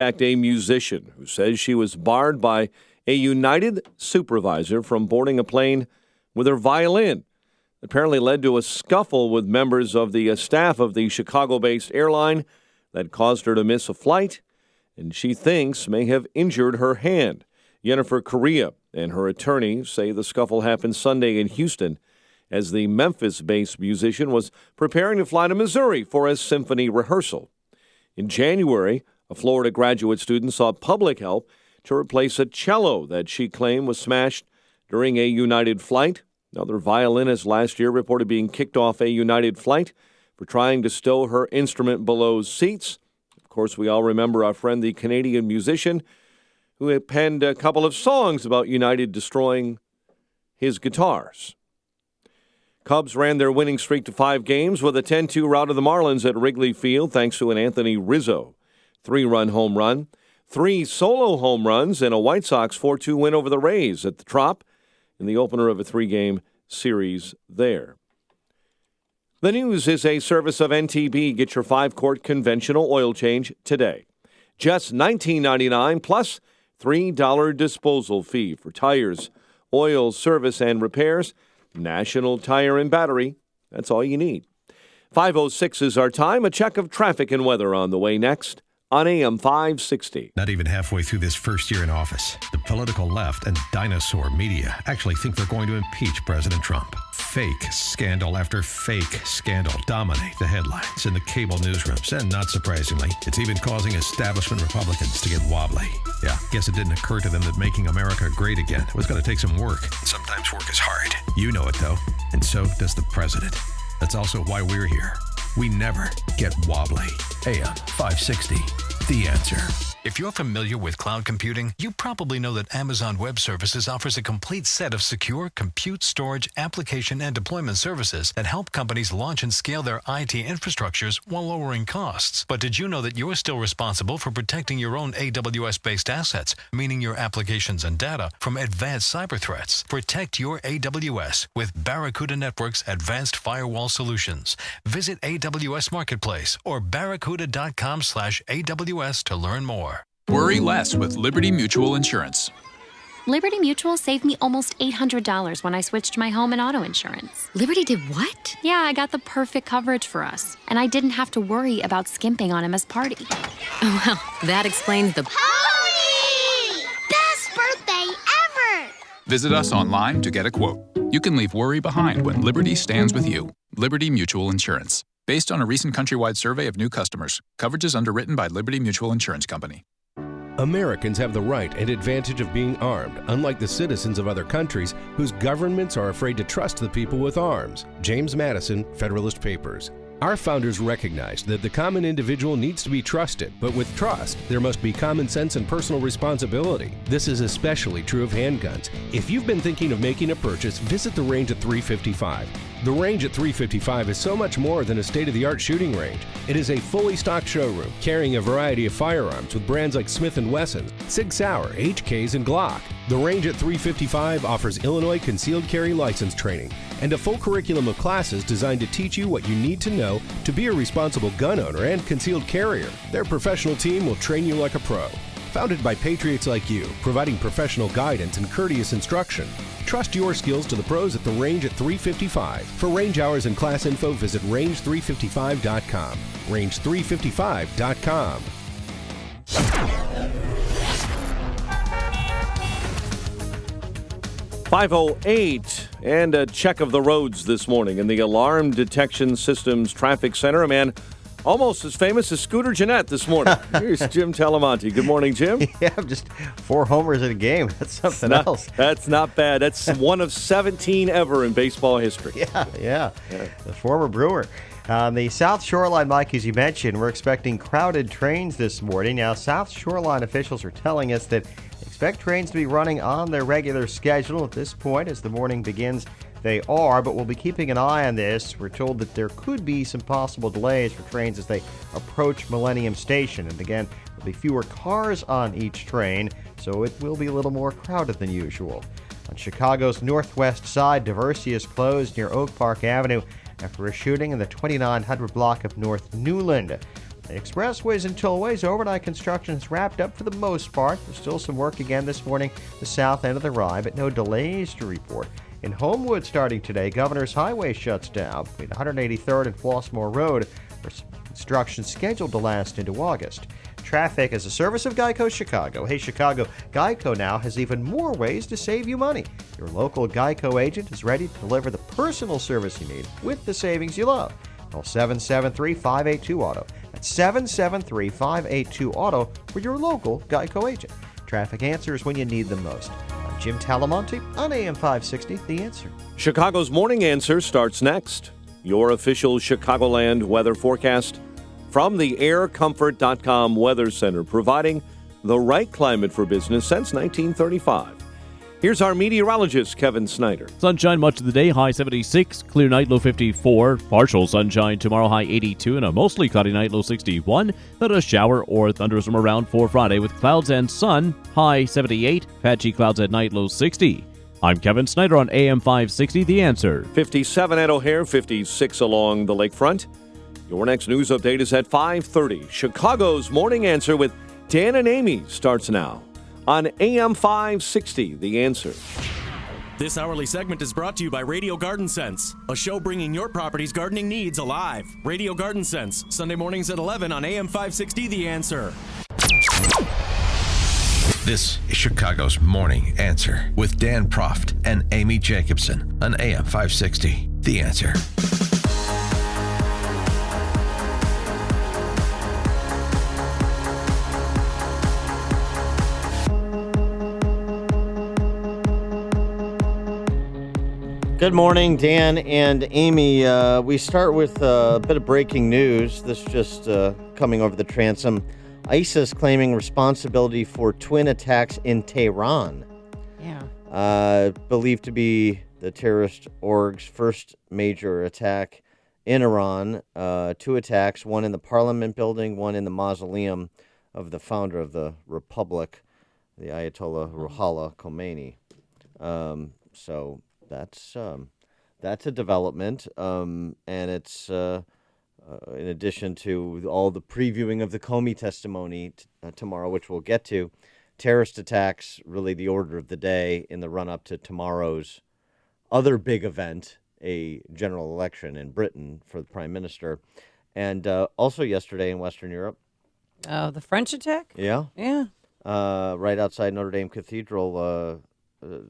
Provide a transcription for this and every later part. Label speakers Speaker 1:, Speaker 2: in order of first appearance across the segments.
Speaker 1: A musician who says she was barred by a United supervisor from boarding a plane with her violin. Apparently led to a scuffle with members of the staff of the Chicago-based airline that caused her to miss a flight, and she thinks may have injured her hand. Jennifer Correa and her attorney say the scuffle happened Sunday in Houston as the Memphis-based musician was preparing to fly to Missouri for a symphony rehearsal. In January, a Florida graduate student sought public help to replace a cello that she claimed was smashed during a United flight. Another violinist last year reported being kicked off a United flight for trying to stow her instrument below seats. Of course, we all remember our friend, the Canadian musician, who had penned a couple of songs about United destroying his guitars. Cubs ran their winning streak to 5 games with a 10-2 rout of the Marlins at Wrigley Field thanks to an Anthony Rizzo 3-run home run, 3 solo home runs, and a White Sox 4-2 win over the Rays at the Trop in the opener of a 3-game series there. The News is a service of NTB. Get your 5-quart conventional oil change today. Just $19.99 plus $3 disposal fee for tires, oil, service, and repairs. National Tire and Battery. That's all you need. 5:06 is our time. A check of traffic and weather on the way next on AM 560.
Speaker 2: Not even halfway through this first year in office, the political left and dinosaur media actually think they're going to impeach President Trump. Fake scandal after fake scandal dominate the headlines in the cable newsrooms, and not surprisingly, it's even causing establishment Republicans to get wobbly. Yeah, guess it didn't occur to them that making America great again was going to take some work. Sometimes work is hard. You know it, though, and so does the president. That's also why we're here. We never get wobbly. AM 560, The Answer.
Speaker 3: If you're familiar with cloud computing, you probably know that Amazon Web Services offers a complete set of secure compute, storage, application, and deployment services that help companies launch and scale their IT infrastructures while lowering costs. But did you know that you're still responsible for protecting your own AWS-based assets, meaning your applications and data, from advanced cyber threats? Protect your AWS with Barracuda Network's advanced firewall solutions. Visit AWS Marketplace or barracuda.com/AWS to learn more.
Speaker 4: Worry less with Liberty Mutual Insurance.
Speaker 5: Liberty Mutual saved me almost $800 when I switched my home and auto insurance.
Speaker 6: Liberty did what?
Speaker 5: Yeah, I got the perfect coverage for us, and I didn't have to worry about skimping on Emma's party.
Speaker 6: Well, that explains the
Speaker 7: Pony! Best birthday ever!
Speaker 4: Visit us online to get a quote. You can leave worry behind when Liberty stands with you. Liberty Mutual Insurance. Based on a recent countrywide survey of new customers. Coverage is underwritten by Liberty Mutual Insurance Company.
Speaker 8: Americans have the right and advantage of being armed, unlike the citizens of other countries whose governments are afraid to trust the people with arms. James Madison, Federalist Papers. Our founders recognized that the common individual needs to be trusted, but with trust, there must be common sense and personal responsibility. This is especially true of handguns. If you've been thinking of making a purchase, visit the Range at 355. The Range at 355 is so much more than a state-of-the-art shooting range. It is a fully stocked showroom carrying a variety of firearms with brands like Smith & Wesson, Sig Sauer, HKs, and Glock. The Range at 355 offers Illinois concealed carry license training and a full curriculum of classes designed to teach you what you need to know to be a responsible gun owner and concealed carrier. Their professional team will train you like a pro. Founded by patriots like you, providing professional guidance and courteous instruction. Trust your skills to the pros at the Range at 355. For range hours and class info, visit range355.com. Range355.com.
Speaker 1: 5:08 and a check of the roads this morning in the Alarm Detection Systems Traffic Center. A man almost as famous as Scooter Gennett this morning. Here's Jim Talamonte. Good morning, Jim.
Speaker 9: Yeah, just 4 homers in a game. That's something else.
Speaker 1: That's not bad. That's one of 17 ever in baseball history.
Speaker 9: Yeah. The former Brewer. On the South Shoreline, Mike, as you mentioned, we're expecting crowded trains this morning. Now, South Shoreline officials are telling us that expect trains to be running on their regular schedule at this point as the morning begins. They are, but we'll be keeping an eye on this. We're told that there could be some possible delays for trains as they approach Millennium Station. And again, there'll be fewer cars on each train, so it will be a little more crowded than usual. On Chicago's northwest side, Diversey is closed near Oak Park Avenue after a shooting in the 2900 block of North Newland. The expressways and tollways, overnight construction is wrapped up for the most part. There's still some work again this morning, the south end of the Rye, but no delays to report. In Homewood starting today, Governor's Highway shuts down between 183rd and Flossmoor Road for construction scheduled to last into August. Traffic is a service of Geico Chicago. Hey, Chicago, Geico now has even more ways to save you money. Your local Geico agent is ready to deliver the personal service you need with the savings you love. Call 773-582-AUTO. That's 773-582-AUTO for your local Geico agent. Traffic answers when you need them most. I'm Jim Talamonte on AM 560, The Answer.
Speaker 1: Chicago's Morning Answer starts next. Your official Chicagoland weather forecast from the aircomfort.com Weather Center, providing the right climate for business since 1935. Here's our meteorologist, Kevin Snyder.
Speaker 10: Sunshine much of the day, high 76. Clear night, low 54. Partial sunshine tomorrow, high 82. And a mostly cloudy night, low 61. Then a shower or thunderstorm around for Friday with clouds and sun, high 78. Patchy clouds at night, low 60. I'm Kevin Snyder on AM 560, The Answer.
Speaker 1: 57 at O'Hare, 56 along the lakefront. Your next news update is at 5:30. Chicago's Morning Answer with Dan and Amy starts now on AM 560, The Answer.
Speaker 11: This hourly segment is brought to you by Radio Garden Sense, a show bringing your property's gardening needs alive. Radio Garden Sense, Sunday mornings at 11 on AM 560, The Answer.
Speaker 2: This is Chicago's Morning Answer with Dan Proft and Amy Jacobson on AM 560, The Answer.
Speaker 9: Good morning, Dan and Amy. We start with a bit of breaking news. This just coming over the transom. ISIS claiming responsibility for twin attacks in Tehran.
Speaker 6: Yeah.
Speaker 9: Believed to be the terrorist org's first major attack in Iran. 2 attacks, one in the Parliament building, one in the mausoleum of the founder of the Republic, the Ayatollah Ruhollah Khomeini. So that's a development, and it's in addition to all the previewing of the Comey testimony tomorrow, which we'll get to. Terrorist attacks, really the order of the day in the run-up to tomorrow's other big event, a general election in Britain for the Prime Minister. And also yesterday in Western Europe.
Speaker 6: Oh, the French attack?
Speaker 9: Yeah.
Speaker 6: Yeah.
Speaker 9: Right outside Notre Dame Cathedral.
Speaker 6: A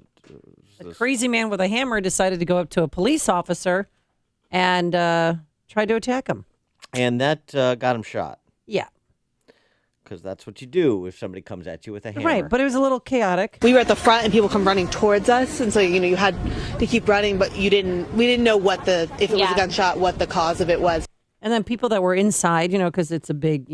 Speaker 6: crazy man with a hammer decided to go up to a police officer and tried to attack him.
Speaker 9: And that got him shot.
Speaker 6: Yeah.
Speaker 9: Because that's what you do if somebody comes at you with a hammer.
Speaker 6: Right, but it was a little chaotic.
Speaker 12: We were at the front and people come running towards us, and so you had to keep running, but we didn't know if it was a gunshot, what the cause of it was.
Speaker 6: And then people that were inside, because it's a big,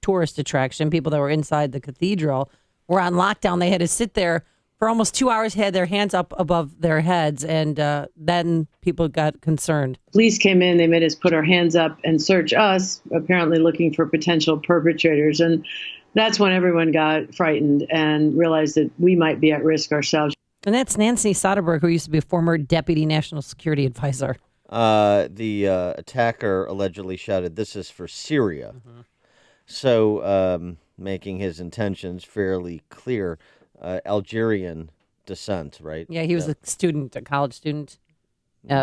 Speaker 6: tourist attraction, people that were inside the cathedral were on lockdown. They had to sit there for almost 2 hours, had their hands up above their heads, and then people got concerned.
Speaker 13: Police came in, they made us put our hands up and search us, apparently looking for potential perpetrators. And that's when everyone got frightened and realized that we might be at risk ourselves.
Speaker 6: And that's Nancy Soderberg, who used to be a former deputy national security advisor.
Speaker 9: The attacker allegedly shouted, "This is for Syria." Mm-hmm. So making his intentions fairly clear. Algerian descent, right?
Speaker 6: Yeah, he was a student, a college student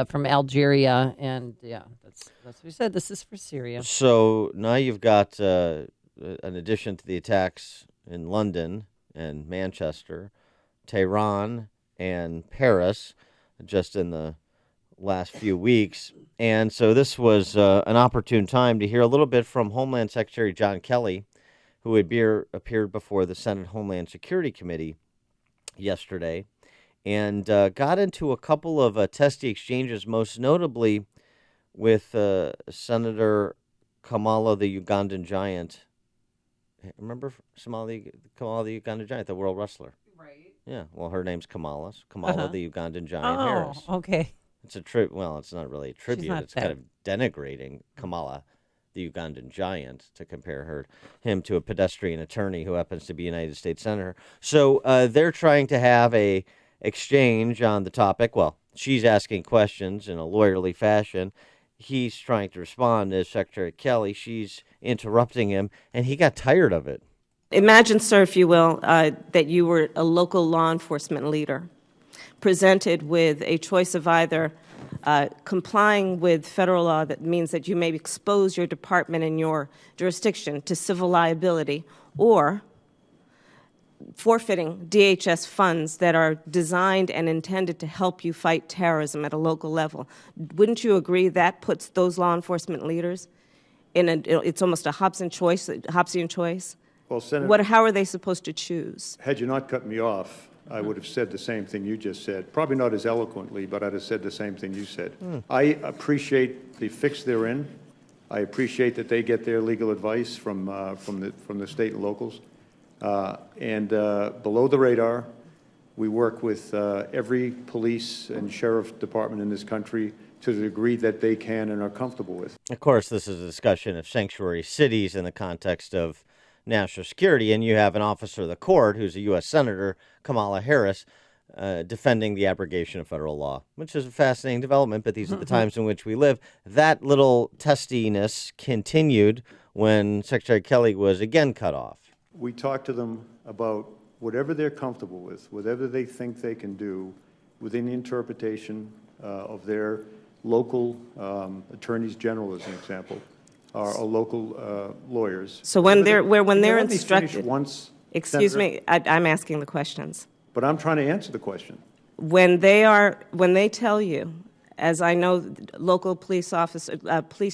Speaker 6: from Algeria, and that's what he said. This is for Syria.
Speaker 9: So now you've got, in addition to the attacks in London and Manchester, Tehran and Paris, just in the last few weeks, and so this was an opportune time to hear a little bit from Homeland Secretary John Kelly, who appeared before the Senate Homeland Security Committee yesterday, and got into a couple of testy exchanges, most notably with Senator Kamala, the Ugandan giant. Remember Kamala, the Ugandan giant, the world wrestler? Right. Yeah, well, her name's Kamala, the Ugandan giant Harris.
Speaker 6: Oh, okay.
Speaker 9: It's a well, it's not really a tribute. It's kind of denigrating Kamala, the Ugandan giant, to compare him to a pedestrian attorney who happens to be a United States Senator. So they're trying to have a exchange on the topic. Well, she's asking questions in a lawyerly fashion. He's trying to respond as Secretary Kelly. She's
Speaker 14: interrupting him, and he got tired of it.
Speaker 15: Imagine, sir, if you will, that you were a local law enforcement leader presented with a choice of either complying with federal law that means that you may expose your department and your jurisdiction to civil liability, or forfeiting DHS funds that are designed and intended to help you fight terrorism at a local level. Wouldn't you agree that puts those law enforcement leaders in it's almost a Hobbesian choice?
Speaker 16: Well, Senator,
Speaker 15: how are they supposed to choose?
Speaker 16: had you not cut me off, I would have said the same thing you just said. Probably not as eloquently, but I'd have said the same thing you said. I appreciate the fix they're in. I appreciate that they get their legal advice from the state and locals. And below the radar, we work with every police and sheriff department in this country to the degree that they can and are comfortable with.
Speaker 14: Of course, this is a discussion of sanctuary cities in the context of national security, and you have an officer of the court who's a U.S. Senator, Kamala Harris, defending the abrogation of federal law, which is a fascinating development, but these are the times in which we live. That little testiness continued when Secretary Kelly was again cut off.
Speaker 16: We talk to them about whatever they're comfortable with, whatever they think they can do within the interpretation of their local attorneys general, as an example, or local lawyers.
Speaker 15: So when they're instructed, excuse
Speaker 16: Senator,
Speaker 15: me, I'm asking the questions.
Speaker 16: But I'm trying to answer the question.
Speaker 15: When they tell you, as I know local police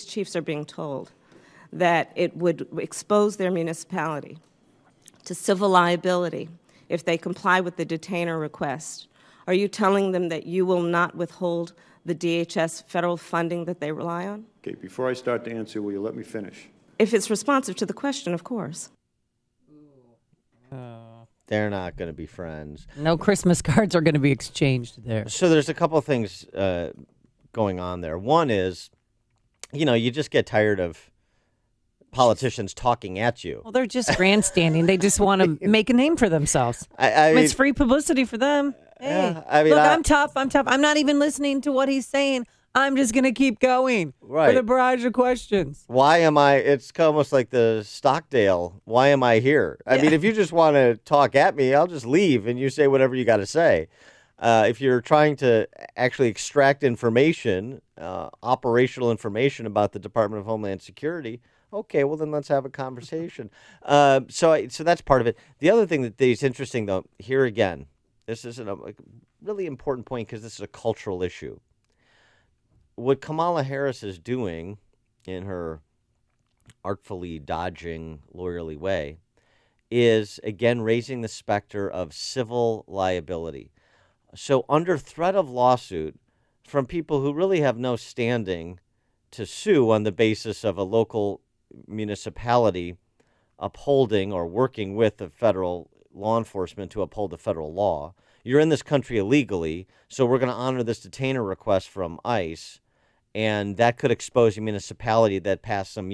Speaker 15: chiefs are being told, that it would expose their municipality to civil liability if they comply with the detainer request, are you telling them that you will not withhold the DHS federal funding that they rely on?
Speaker 16: Okay, before I start to answer, will you let me finish?
Speaker 15: If it's responsive to the question, of course.
Speaker 14: They're not going to be friends.
Speaker 6: No Christmas cards are going to be exchanged there.
Speaker 14: So there's a couple of things going on there. One is, you just get tired of politicians talking at you.
Speaker 6: Well, they're just grandstanding. They just want to make a name for themselves.
Speaker 14: I mean,
Speaker 6: it's free publicity for them. Hey,
Speaker 14: look,
Speaker 6: I'm tough. I'm not even listening to what he's saying. I'm just going to keep going
Speaker 14: right.
Speaker 6: with a barrage of questions.
Speaker 14: Why am I? It's almost like the Stockdale. Why am I here? I mean, if you just want to talk at me, I'll just leave and you say whatever you got to say. If you're trying to actually extract information, operational information about the Department of Homeland Security, okay, well, then let's have a conversation. So that's part of it. The other thing that is interesting, though, here again, this is a really important point because this is a cultural issue. What Kamala Harris is doing in her artfully dodging, lawyerly way is, again, raising the specter of civil liability. So under threat of lawsuit from people who really have no standing to sue on the basis of a local municipality upholding or working with the federal law enforcement to uphold the federal law. You're in this country illegally, so we're going to honor this detainer request from ICE, and that could expose a municipality that passed some,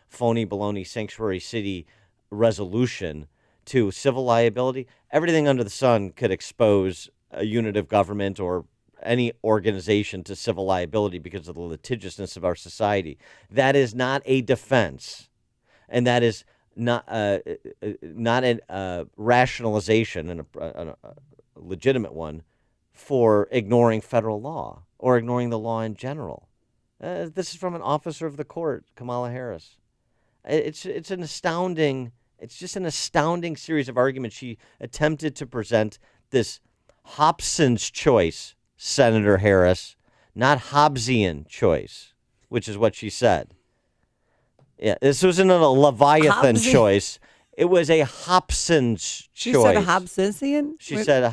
Speaker 14: phony baloney sanctuary city resolution to civil liability. Everything under the sun could expose a unit of government or any organization to civil liability because of the litigiousness of our society. That is not a defense, and that is not a rationalization and a legitimate one for ignoring federal law or ignoring the law in general. This is from an officer of the court, Kamala Harris. It's just an astounding series of arguments. She attempted to present this Hobson's choice, Senator Harris, not Hobbesian choice, which is what she said. Yeah, this wasn't a Leviathan choice. It was a Hobson's choice.
Speaker 6: She said a Hobsonian?
Speaker 14: She said a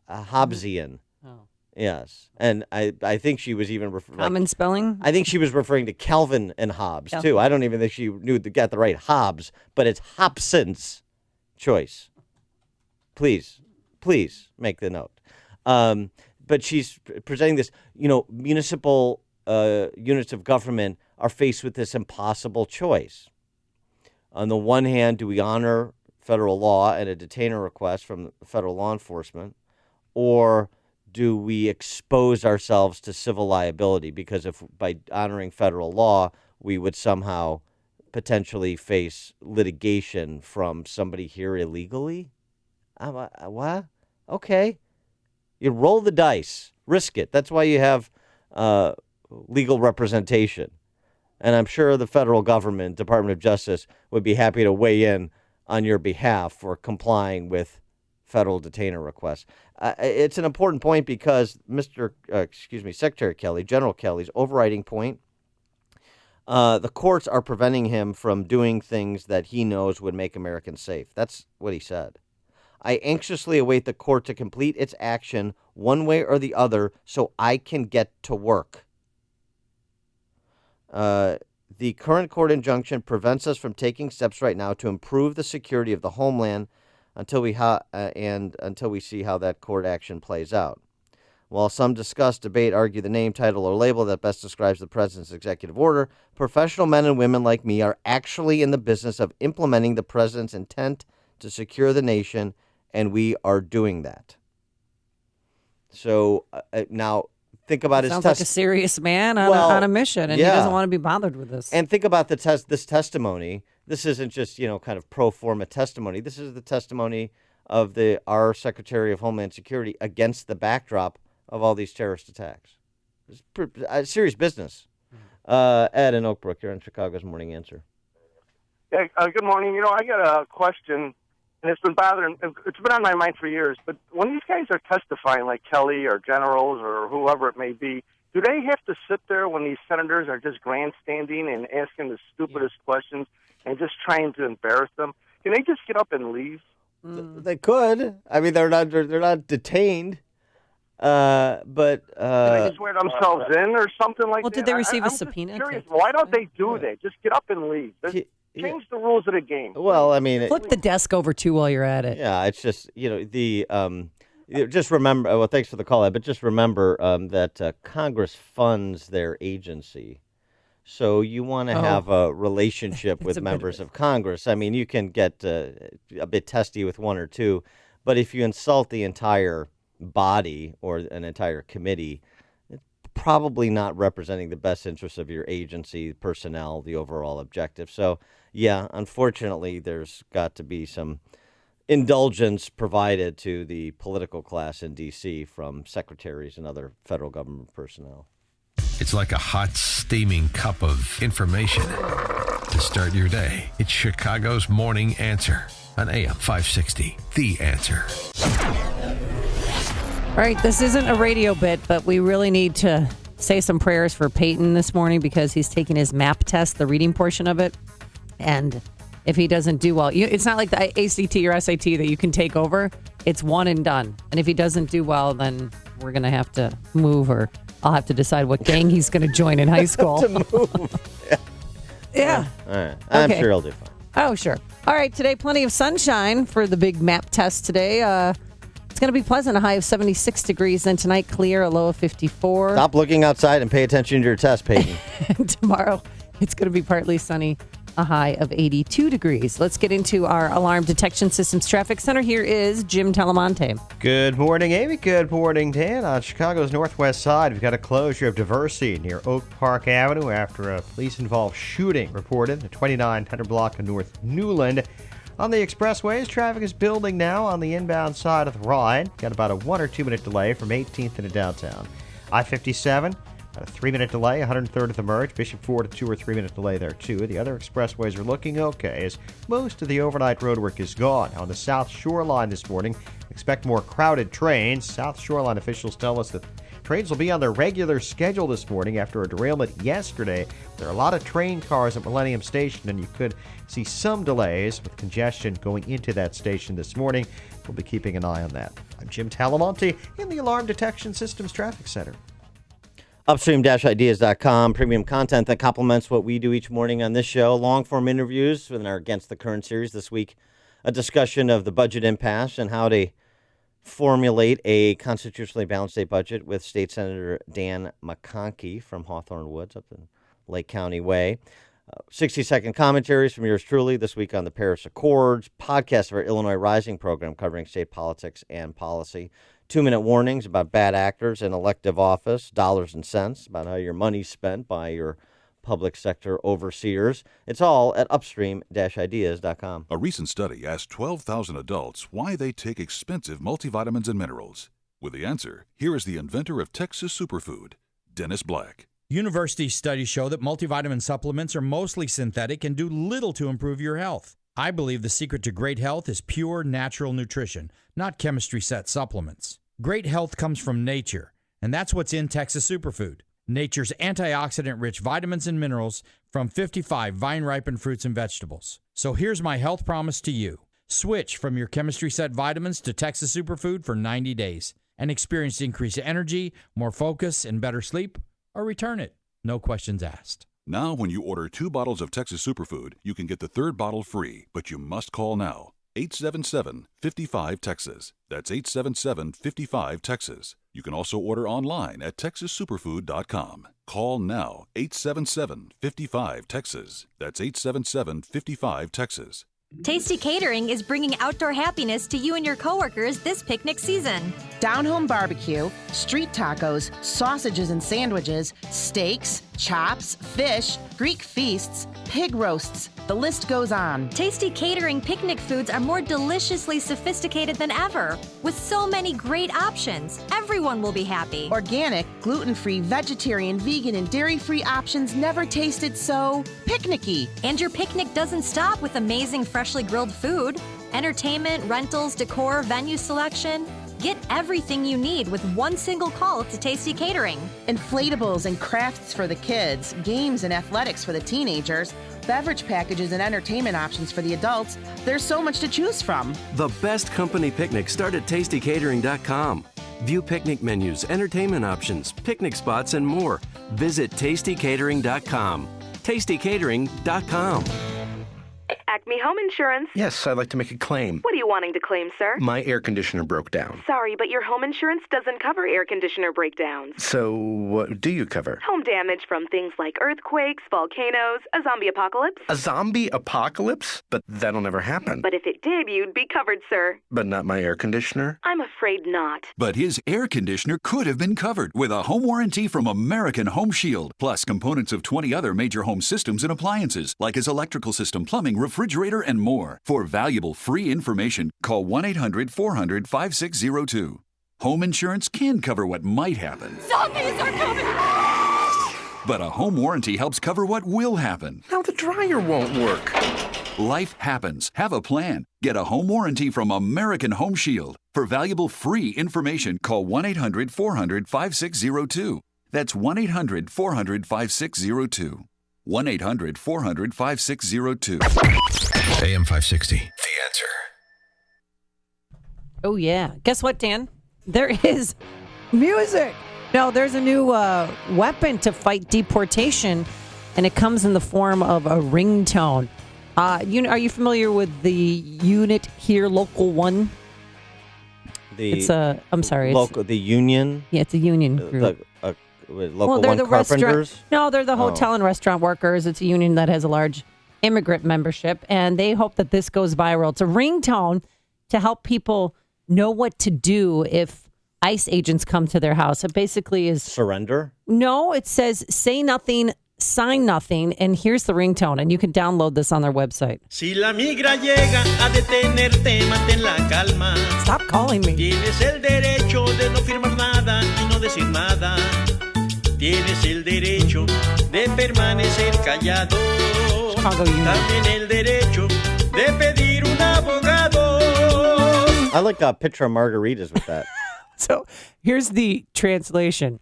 Speaker 14: Hobbesian.
Speaker 6: Oh.
Speaker 14: Yes. And I think she was even referring...
Speaker 6: Common spelling?
Speaker 14: I think she was referring to Calvin and Hobbes, too. I don't even think she knew to get the right Hobbes, but it's Hobson's choice. Please make the note. But she's presenting this, municipal units of government are faced with this impossible choice. On the one hand, do we honor federal law and a detainer request from federal law enforcement, or do we expose ourselves to civil liability? Because if by honoring federal law, we would somehow potentially face litigation from somebody here illegally? What? Okay. You roll the dice, risk it. That's why you have legal representation. And I'm sure the federal government, Department of Justice, would be happy to weigh in on your behalf for complying with federal detainer requests. It's an important point because Secretary Kelly, General Kelly's overriding point, the courts are preventing him from doing things that he knows would make Americans safe. That's what he said. I anxiously await the court to complete its action one way or the other so I can get to work. The current court injunction prevents us from taking steps right now to improve the security of the homeland until we see how that court action plays out. While some discuss, debate, argue the name, title, or label that best describes the president's executive order, professional men and women like me are actually in the business of implementing the president's intent to secure the nation, and we are doing that. So now think about his
Speaker 6: sounds like a serious man on a mission, and he doesn't want to be bothered with this.
Speaker 14: And think about this testimony. This isn't just, kind of pro forma testimony. This is the testimony of our Secretary of Homeland Security against the backdrop of all these terrorist attacks. It's serious business. Ed in Oak Brook, you're on Chicago's Morning Answer.
Speaker 17: Yeah, good morning. I got a question, and it's been on my mind for years, but when these guys are testifying, like Kelly or generals or whoever it may be, do they have to sit there when these senators are just grandstanding and asking the stupidest questions and just trying to embarrass them? Can they just get up and leave?
Speaker 14: They could. I mean, they're not detained. But
Speaker 17: can they swear themselves in or something like that?
Speaker 6: Well, did they receive a
Speaker 17: I'm
Speaker 6: subpoena?
Speaker 17: Curious, why don't they do that? Just get up and leave. Change the rules of the game.
Speaker 14: Well, I mean,
Speaker 6: flip the desk over too while you're at it.
Speaker 14: Yeah, it's just just remember. Well, thanks for the call, Ed, but just remember that Congress funds their agency. So you want to have a relationship with members of Congress. I mean, you can get a bit testy with one or two, but if you insult the entire body or an entire committee, it's probably not representing the best interests of your agency, personnel, the overall objective. So, yeah, unfortunately, there's got to be some indulgence provided to the political class in D.C. from secretaries and other federal government personnel.
Speaker 2: It's like a hot, steaming cup of information to start your day. It's Chicago's Morning Answer on AM 560. The Answer.
Speaker 6: All right, this isn't a radio bit, but we really need to say some prayers for Peyton this morning because he's taking his MAP test, the reading portion of it. And if he doesn't do well, it's not like the ACT or SAT that you can take over. It's one and done. And if he doesn't do well, then we're going to have to move, or I'll have to decide what gang he's going to join in high school.
Speaker 14: To move.
Speaker 6: Yeah.
Speaker 14: All right. I'm sure he'll do fine.
Speaker 6: Oh, sure. All right, today, plenty of sunshine for the big MAP test today. It's going to be pleasant, a high of 76 degrees. Then tonight, clear, a low of 54.
Speaker 14: Stop looking outside and pay attention to your test, Peyton.
Speaker 6: Tomorrow, it's going to be partly sunny, a high of 82 degrees. Let's get into our Alarm Detection Systems Traffic Center. Here is Jim Talamonte.
Speaker 9: Good morning, Amy. Good morning, Dan. On Chicago's northwest side, we've got a closure of Diversey near Oak Park Avenue after a police-involved shooting reported. The 2900 block of North Newland. On the expressways, traffic is building now on the inbound side of the Rhine. Got about a 1 or 2 minute delay from 18th into downtown. I-57, about a 3 minute delay, 103rd at the merge. Bishop Ford, a 2 or 3 minute delay there too. The other expressways are looking okay as most of the overnight roadwork is gone. On the South Shoreline this morning, expect more crowded trains. South Shoreline officials tell us that trains will be on their regular schedule this morning after a derailment yesterday. There are a lot of train cars at Millennium Station, and you could see some delays with congestion going into that station this morning. We'll be keeping an eye on that. I'm Jim Talamonte in the Alarm Detection Systems Traffic Center.
Speaker 14: Upstream-ideas.com, premium content that complements what we do each morning on this show. Long-form interviews within our Against the Current series this week. A discussion of the budget impasse and how to formulate a constitutionally balanced state budget with State Senator Dan McConkey from Hawthorne Woods up in Lake County Way. 60-second commentaries from yours truly this week on the Paris Accords, podcast of our Illinois Rising program covering state politics and policy, 2-minute warnings about bad actors in elective office, dollars and cents, about how your money's spent by your public sector overseers. It's all at upstream-ideas.com.
Speaker 18: A recent study asked 12,000 adults why they take expensive multivitamins and minerals. With the answer, here is the inventor of Texas Superfood, Dennis Black.
Speaker 19: University studies show that multivitamin supplements are mostly synthetic and do little to improve your health. I believe the secret to great health is pure natural nutrition, not chemistry-set supplements. Great health comes from nature, and that's what's in Texas Superfood. Nature's antioxidant-rich vitamins and minerals from 55 vine-ripened fruits and vegetables. So here's my health promise to you. Switch from your chemistry-set vitamins to Texas Superfood for 90 days and experience increased energy, more focus, and better sleep, or return it. No questions asked.
Speaker 18: Now, when you order 2 bottles of Texas Superfood, you can get the 3rd bottle free, but you must call now. 877-55-TEXAS. That's 877-55-TEXAS. You can also order online at texassuperfood.com. Call now, 877-55-TEXAS. That's 877-55-TEXAS.
Speaker 20: Tasty Catering is bringing outdoor happiness to you and your coworkers this picnic season.
Speaker 21: Down-home barbecue, street tacos, sausages and sandwiches, steaks, chops, fish, Greek feasts, pig roasts. The list goes on.
Speaker 20: Tasty Catering picnic foods are more deliciously sophisticated than ever. With so many great options, everyone will be happy.
Speaker 21: Organic, gluten-free, vegetarian, vegan, and dairy-free options never tasted so picnicky.
Speaker 20: And your picnic doesn't stop with amazing freshly grilled food. Entertainment, rentals, decor, venue selection. Get everything you need with one single call to Tasty Catering.
Speaker 21: Inflatables and crafts for the kids, games and athletics for the teenagers, beverage packages and entertainment options for the adults. There's so much to choose from.
Speaker 22: The best company picnics start at tastycatering.com. View picnic menus, entertainment options, picnic spots, and more. Visit tastycatering.com. tastycatering.com.
Speaker 23: Acme Home Insurance.
Speaker 24: Yes, I'd like to make a claim.
Speaker 23: What are you wanting to claim, sir?
Speaker 24: My air conditioner broke down.
Speaker 23: Sorry, but your home insurance doesn't cover air conditioner breakdowns.
Speaker 24: So what do you cover?
Speaker 23: Home damage from things like earthquakes, volcanoes, a zombie apocalypse.
Speaker 24: A zombie apocalypse? But that'll never happen.
Speaker 23: But if it did, you'd be covered, sir.
Speaker 24: But not my air conditioner?
Speaker 23: I'm afraid not.
Speaker 25: But his air conditioner could have been covered with a home warranty from American Home Shield, plus components of 20 other major home systems and appliances, like his electrical system, plumbing, refrigerator, and more. For valuable free information, call 1-800-400-5602. Home insurance can cover what might happen.
Speaker 23: Zombies are coming!
Speaker 25: But a home warranty helps cover what will happen.
Speaker 24: Now the dryer won't work.
Speaker 25: Life happens. Have a plan. Get a home warranty from American Home Shield. For valuable free information, call 1-800-400-5602. That's 1-800-400-5602. 1-800-400-5602.
Speaker 2: AM 560. The Answer.
Speaker 6: Oh, yeah. Guess what, Dan? There is music. No, there's a new weapon to fight deportation, and it comes in the form of a ringtone. Are you familiar with the unit here, Local One?
Speaker 14: The union?
Speaker 6: Yeah, it's a union group.
Speaker 14: Local One Carpenters?
Speaker 6: No, they're the hotel and restaurant workers. It's a union that has a large immigrant membership, and they hope that this goes viral. It's a ringtone to help people know what to do if ICE agents come to their house. It basically is...
Speaker 14: Surrender?
Speaker 6: No, it says say nothing, sign nothing, and here's the ringtone, and you can download this on their website.
Speaker 26: Si la migra llega a detenerte, mantén la calma.
Speaker 6: Stop calling me.
Speaker 26: Tienes el derecho de no firmar nada y no decir nada. Tienes el derecho de permanecer callado. También el derecho de pedir un abogado.
Speaker 14: I like picture margaritas with that.
Speaker 6: So here's the translation.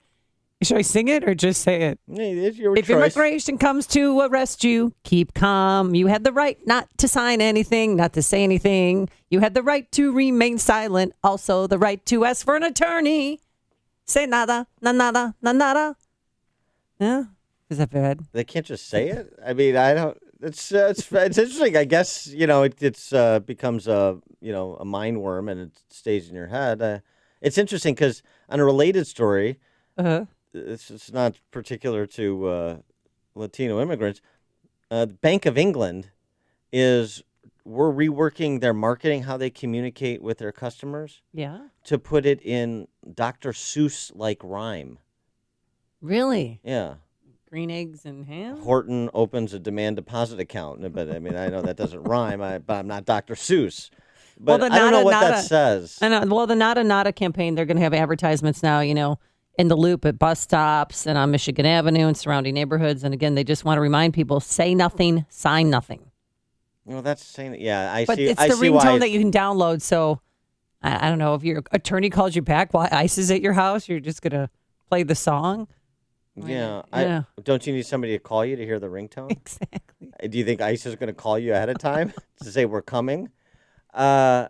Speaker 6: Should I sing it or just say it?
Speaker 14: It's your
Speaker 6: if
Speaker 14: choice.
Speaker 6: Immigration comes to arrest you, keep calm. You had the right not to sign anything, not to say anything. You had the right to remain silent. Also the right to ask for an attorney. Say nada, nada, nada. Yeah, is that bad?
Speaker 14: They can't just say it. I mean, I don't. It's interesting. I guess it's becomes a mind worm and it stays in your head. It's interesting because on a related story, it's not particular to Latino immigrants. The Bank of England we're reworking their marketing, how they communicate with their customers.
Speaker 6: Yeah.
Speaker 14: To put it in Dr. Seuss like rhyme.
Speaker 6: Really?
Speaker 14: Yeah.
Speaker 6: green eggs and ham.
Speaker 14: Horton opens a demand deposit account. But I mean, I know that doesn't rhyme, but I'm not Dr. Seuss. But I don't know what that says.
Speaker 6: I know. Well, the Nada Nada campaign, they're going to have advertisements now, in the Loop at bus stops and on Michigan Avenue and surrounding neighborhoods. And again, they just want to remind people, say nothing, sign nothing.
Speaker 14: Well, that's saying, yeah, I
Speaker 6: but
Speaker 14: see.
Speaker 6: But
Speaker 14: I
Speaker 6: it's the
Speaker 14: see
Speaker 6: ringtone
Speaker 14: why
Speaker 6: that you can download. So I don't know if your attorney calls you back while ICE is at your house, you're just going to play the song.
Speaker 14: Yeah, don't you need somebody to call you to hear the ringtone?
Speaker 6: Exactly.
Speaker 14: Do you think ICE is going to call you ahead of time to say we're coming? I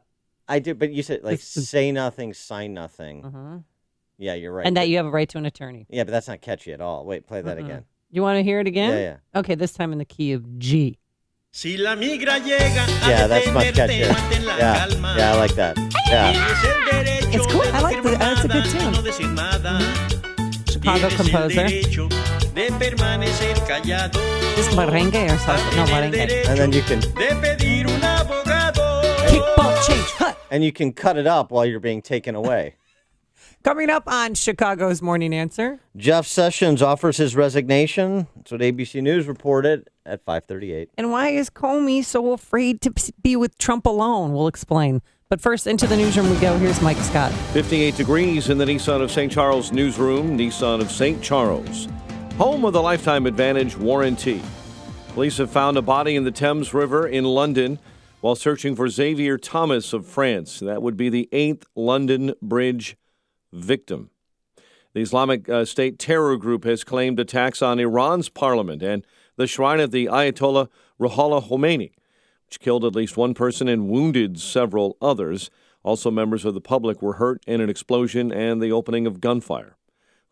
Speaker 14: do, but you said say nothing, sign nothing.
Speaker 6: Uh-huh.
Speaker 14: Yeah, you're right.
Speaker 6: And that you have a right to an attorney.
Speaker 14: Yeah, but that's not catchy at all. Wait, play that again.
Speaker 6: You want to hear it again?
Speaker 14: Yeah.
Speaker 6: Okay, this time in the key of G.
Speaker 26: Si la migra llega
Speaker 14: yeah, that's much catchier. Yeah, I like that. Yeah.
Speaker 6: It's cool. I like that. That's a good tune. Chicago composer. Is merengue or salsa? No, merengue.
Speaker 14: And then you can
Speaker 6: kickball change. Hut.
Speaker 14: And you can cut it up while you're being taken away.
Speaker 6: Coming up on Chicago's Morning Answer.
Speaker 14: Jeff Sessions offers his resignation. That's what ABC News reported at 5:38.
Speaker 6: And why is Comey so afraid to be with Trump alone? We'll explain. But first, into the newsroom we go. Here's Mike Scott.
Speaker 1: 58 degrees in the Nissan of St. Charles newsroom. Nissan of St. Charles, home of the Lifetime Advantage warranty. Police have found a body in the Thames River in London while searching for Xavier Thomas of France. That would be the 8th London Bridge victim. The Islamic State terror group has claimed attacks on Iran's parliament and the shrine of the Ayatollah Ruhollah Khomeini, which killed at least one person and wounded several others. Also, members of the public were hurt in an explosion and the opening of gunfire.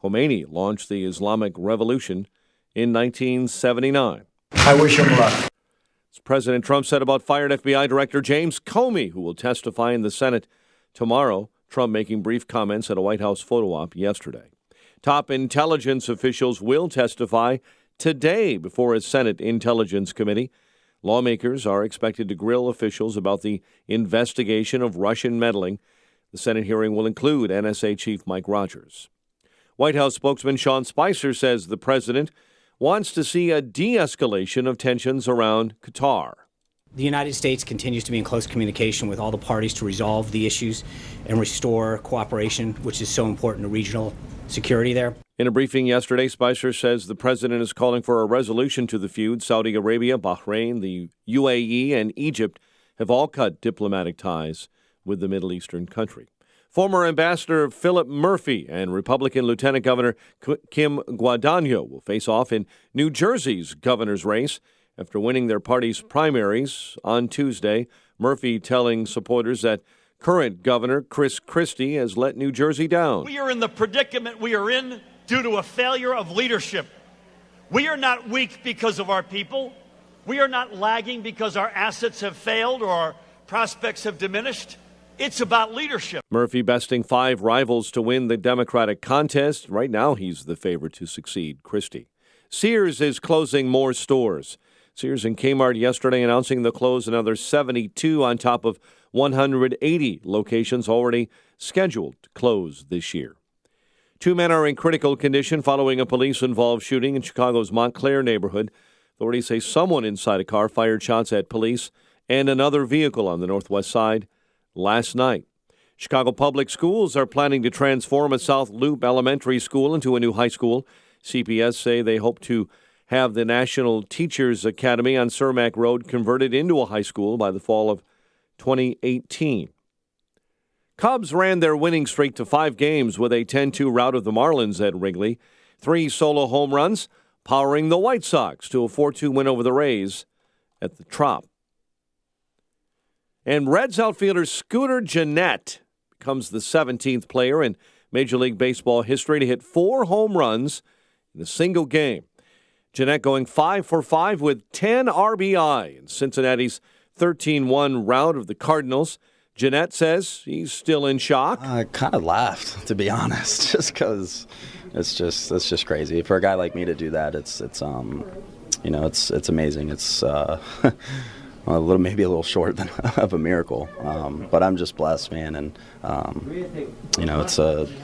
Speaker 1: Khomeini launched the Islamic Revolution in 1979.
Speaker 3: I wish him luck.
Speaker 1: As President Trump said about fired FBI Director James Comey, who will testify in the Senate tomorrow. Trump making brief comments at a White House photo op yesterday. Top intelligence officials will testify today before a Senate Intelligence Committee. Lawmakers are expected to grill officials about the investigation of Russian meddling. The Senate hearing will include NSA Chief Mike Rogers. White House spokesman Sean Spicer says the president wants to see a de-escalation of tensions around Qatar.
Speaker 4: The United States continues to be in close communication with all the parties to resolve the issues and restore cooperation, which is so important to regional security there.
Speaker 1: In a briefing yesterday, Spicer says the president is calling for a resolution to the feud. Saudi Arabia, Bahrain, the UAE, and Egypt have all cut diplomatic ties with the Middle Eastern country. Former Ambassador Philip Murphy and Republican Lieutenant Governor Kim Guadagno will face off in New Jersey's governor's race after winning their party's primaries on Tuesday. Murphy telling supporters that current Governor Chris Christie has let New Jersey down.
Speaker 5: We are in the predicament we are in due to a failure of leadership. We are not weak because of our people. We are not lagging because our assets have failed or our prospects have diminished. It's about leadership.
Speaker 1: Murphy besting 5 rivals to win the Democratic contest. Right now, he's the favorite to succeed Christie. Sears is closing more stores. Sears and Kmart yesterday announcing they'll close another 72 on top of 180 locations already scheduled to close this year. 2 men are in critical condition following a police-involved shooting in Chicago's Montclair neighborhood. Authorities say someone inside a car fired shots at police and another vehicle on the northwest side last night. Chicago Public Schools are planning to transform a South Loop Elementary School into a new high school. CPS say they hope to have the National Teachers Academy on Cermak Road converted into a high school by the fall of 2018. Cubs ran their winning streak to 5 games with a 10-2 rout of the Marlins at Wrigley. 3 solo home runs, powering the White Sox to a 4-2 win over the Rays at the Trop. And Reds outfielder Scooter Gennett becomes the 17th player in Major League Baseball history to hit 4 home runs in a single game. Gennett going 5 for 5 with 10 RBI in Cincinnati's 13-1 rout of the Cardinals. Gennett says he's still in shock.
Speaker 7: I kind of laughed, to be honest, just because it's just crazy for a guy like me to do that. It's amazing. It's maybe a little short of a miracle, but I'm just blessed, man. And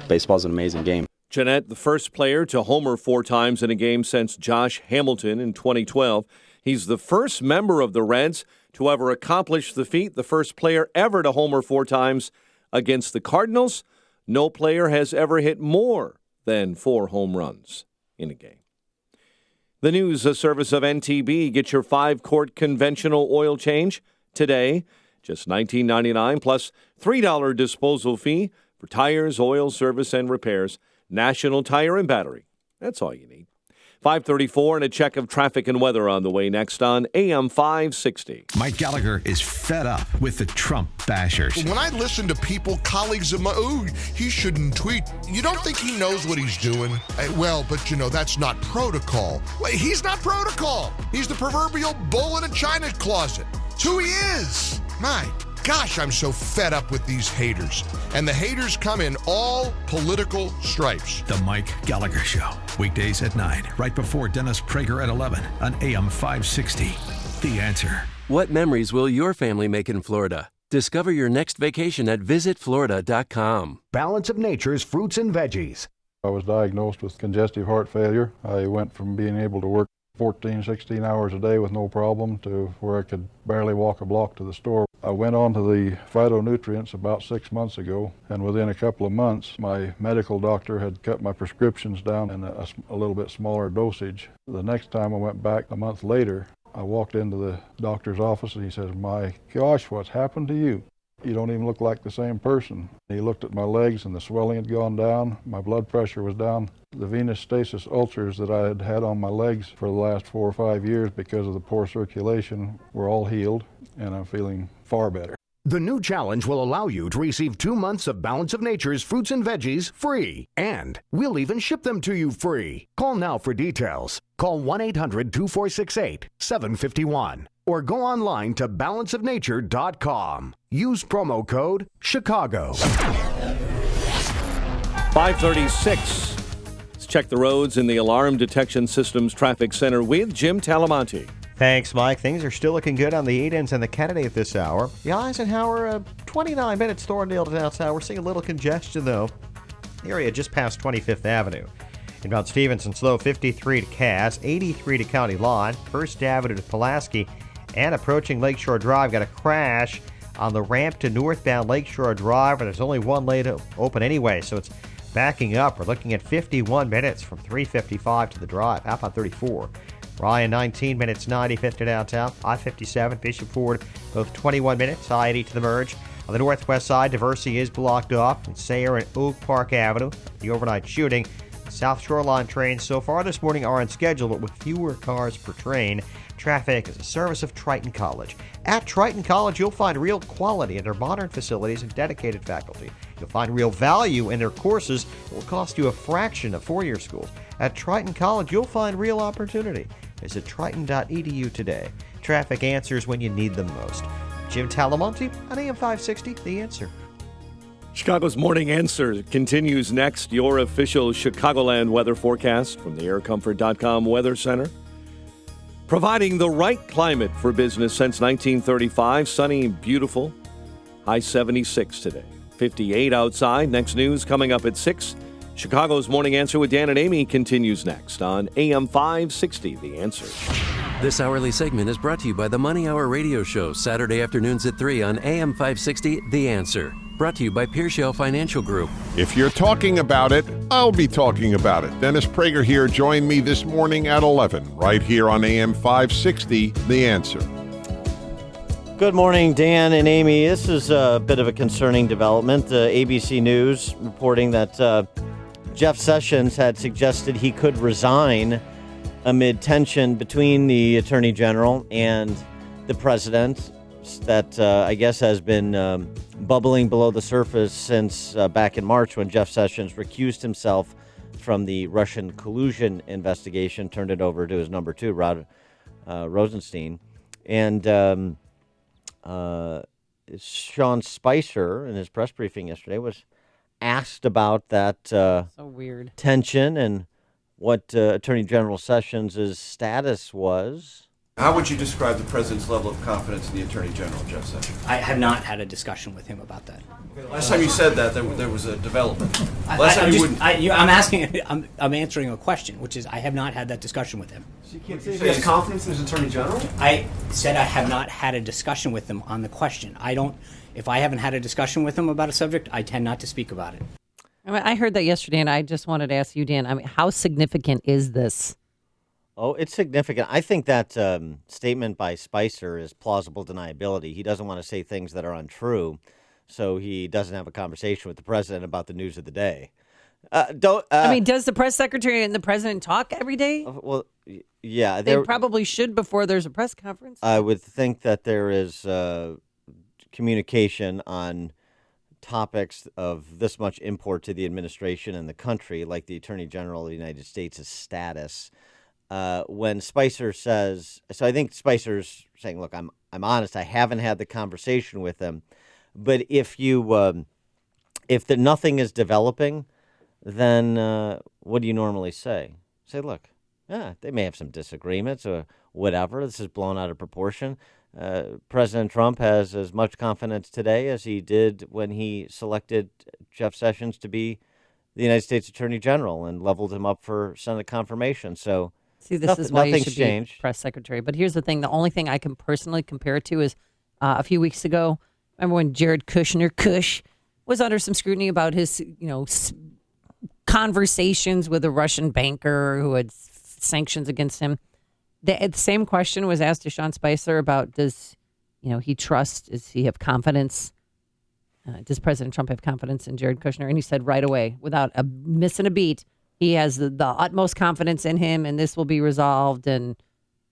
Speaker 7: baseball's an amazing game.
Speaker 1: Jeanette, the first player to homer 4 times in a game since Josh Hamilton in 2012. He's the first member of the Reds to ever accomplish the feat, the first player ever to homer 4 times against the Cardinals. No player has ever hit more than 4 home runs in a game. The news, a service of NTB. Get your 5-quart conventional oil change today. Just $19.99 plus $3 disposal fee for tires, oil, service, and repairs. National Tire and Battery. That's all you need. 5:34 and a check of traffic and weather on the way next on AM 560.
Speaker 2: Mike Gallagher is fed up with the Trump bashers.
Speaker 3: When I listen to people, colleagues of mine, he shouldn't tweet. You don't think he knows what he's doing? Well, but that's not protocol. Wait, he's not protocol. He's the proverbial bull in a china closet. It's who he is. My gosh, I'm so fed up with these haters. And the haters come in all political stripes.
Speaker 2: The Mike Gallagher Show. Weekdays at 9, right before Dennis Prager at 11 on AM 560. The Answer.
Speaker 22: What memories will your family make in Florida? Discover your next vacation at visitflorida.com.
Speaker 8: Balance of Nature's fruits and veggies.
Speaker 10: I was diagnosed with congestive heart failure. I went from being able to work 14, 16 hours a day with no problem to where I could barely walk a block to the store. I went on to the phytonutrients about 6 months ago, and within a couple of months, my medical doctor had cut my prescriptions down in a little bit smaller dosage. The next time I went back a month later, I walked into the doctor's office and he says, "My gosh, what's happened to you? You don't even look like the same person." He looked at my legs and the swelling had gone down. My blood pressure was down. The venous stasis ulcers that I had had on my legs for the last 4 or 5 years because of the poor circulation were all healed, and I'm feeling far better.
Speaker 8: The new challenge will allow you to receive 2 months of Balance of Nature's fruits and veggies free. And we'll even ship them to you free. Call now for details. Call 1-800-246-8751 or go online to balanceofnature.com. Use promo code Chicago.
Speaker 1: 5:36. Let's check the roads in the Alarm Detection Systems Traffic Center with Jim Talamonte.
Speaker 9: Thanks, Mike. Things are still looking good on the 8 and the Kennedy at this hour. The Eisenhower, 29 minutes, Thorndale to downtown. We're seeing a little congestion, though. The area just past 25th Avenue. In Mount Stevenson, slow 53 to Cass, 83 to County Line, 1st Avenue to Pulaski, and approaching Lakeshore Drive. Got a crash on the ramp to northbound Lakeshore Drive, and there's only one lane open anyway, so it's backing up. We're looking at 51 minutes from 355 to the drive. How about 34? Ryan, 19 minutes, 95th to downtown. I-57, Bishop Ford, both 21 minutes. I-80 to the merge. On the northwest side, Diversey is blocked off. And Sayre and Oak Park Avenue, the overnight shooting. South Shoreline trains so far this morning are on schedule, but with fewer cars per train. Traffic is a service of Triton College. At Triton College, you'll find real quality in their modern facilities and dedicated faculty. You'll find real value in their courses that will cost you a fraction of four-year schools. At Triton College, you'll find real opportunity. Visit triton.edu today. Traffic answers when you need them most. Jim Talamonte on AM 560, The Answer.
Speaker 1: Chicago's Morning Answer continues next. Your official Chicagoland weather forecast from the aircomfort.com Weather Center. Providing the right climate for business since 1935. Sunny and beautiful. High 76 today. 58 outside. Next news coming up at 6. Chicago's Morning Answer with Dan and Amy continues next on AM 560, The Answer.
Speaker 22: This hourly segment is brought to you by the Money Hour radio show, Saturday afternoons at 3 on AM 560, The Answer. Brought to you by Pearshell Financial Group.
Speaker 11: If you're talking about it, I'll be talking about it. Dennis Prager here. Join me this morning at 11, right here on AM 560, The Answer.
Speaker 14: Good morning, Dan and Amy. This is a bit of a concerning development. ABC News reporting that Jeff Sessions had suggested he could resign amid tension between the Attorney General and the President that I guess has been bubbling below the surface since back in March when Jeff Sessions recused himself from the Russian collusion investigation, turned it over to his number two, Rod Rosenstein. And Sean Spicer, in his press briefing yesterday, was asked about that
Speaker 6: so weird
Speaker 14: tension and what Attorney General Sessions' status was.
Speaker 12: How would you describe the president's level of confidence in the Attorney General, Jeff Sessions?
Speaker 4: I have not had a discussion with him about that.
Speaker 12: Last time you said that, there was a development.
Speaker 4: I'm answering a question, which is I have not had that discussion with him.
Speaker 12: So you can't say he has confidence in his Attorney General?
Speaker 4: I said I have not had a discussion with him on the question. If I haven't had a discussion with him about a subject, I tend not to speak about it.
Speaker 6: I heard that yesterday, and I just wanted to ask you, Dan, how significant is this?
Speaker 14: Oh, it's significant. I think that statement by Spicer is plausible deniability. He doesn't want to say things that are untrue, so he doesn't have a conversation with the president about the news of the day.
Speaker 6: Does the press secretary and the president talk every day?
Speaker 14: Well, yeah.
Speaker 6: They probably should before there's a press conference.
Speaker 14: I would think that there is communication on topics of this much import to the administration and the country, like the Attorney General of the United States' status. When Spicer says, so I think Spicer's saying, look, I'm honest, I haven't had the conversation with them, but if nothing is developing, then what do you normally say? Say, look, they may have some disagreements or whatever. This is blown out of proportion. President Trump has as much confidence today as he did when he selected Jeff Sessions to be the United States Attorney General and leveled him up for Senate confirmation. So,
Speaker 6: see, this is why you should
Speaker 14: changed.
Speaker 6: Be press secretary. But here's the thing. The only thing I can personally compare it to is a few weeks ago, remember when Jared Kushner, Kush, was under some scrutiny about his, conversations with a Russian banker who had sanctions against him. The same question was asked to Sean Spicer about does he trust, does he have confidence? Does President Trump have confidence in Jared Kushner? And he said right away, without missing a beat, he has the utmost confidence in him, and this will be resolved, and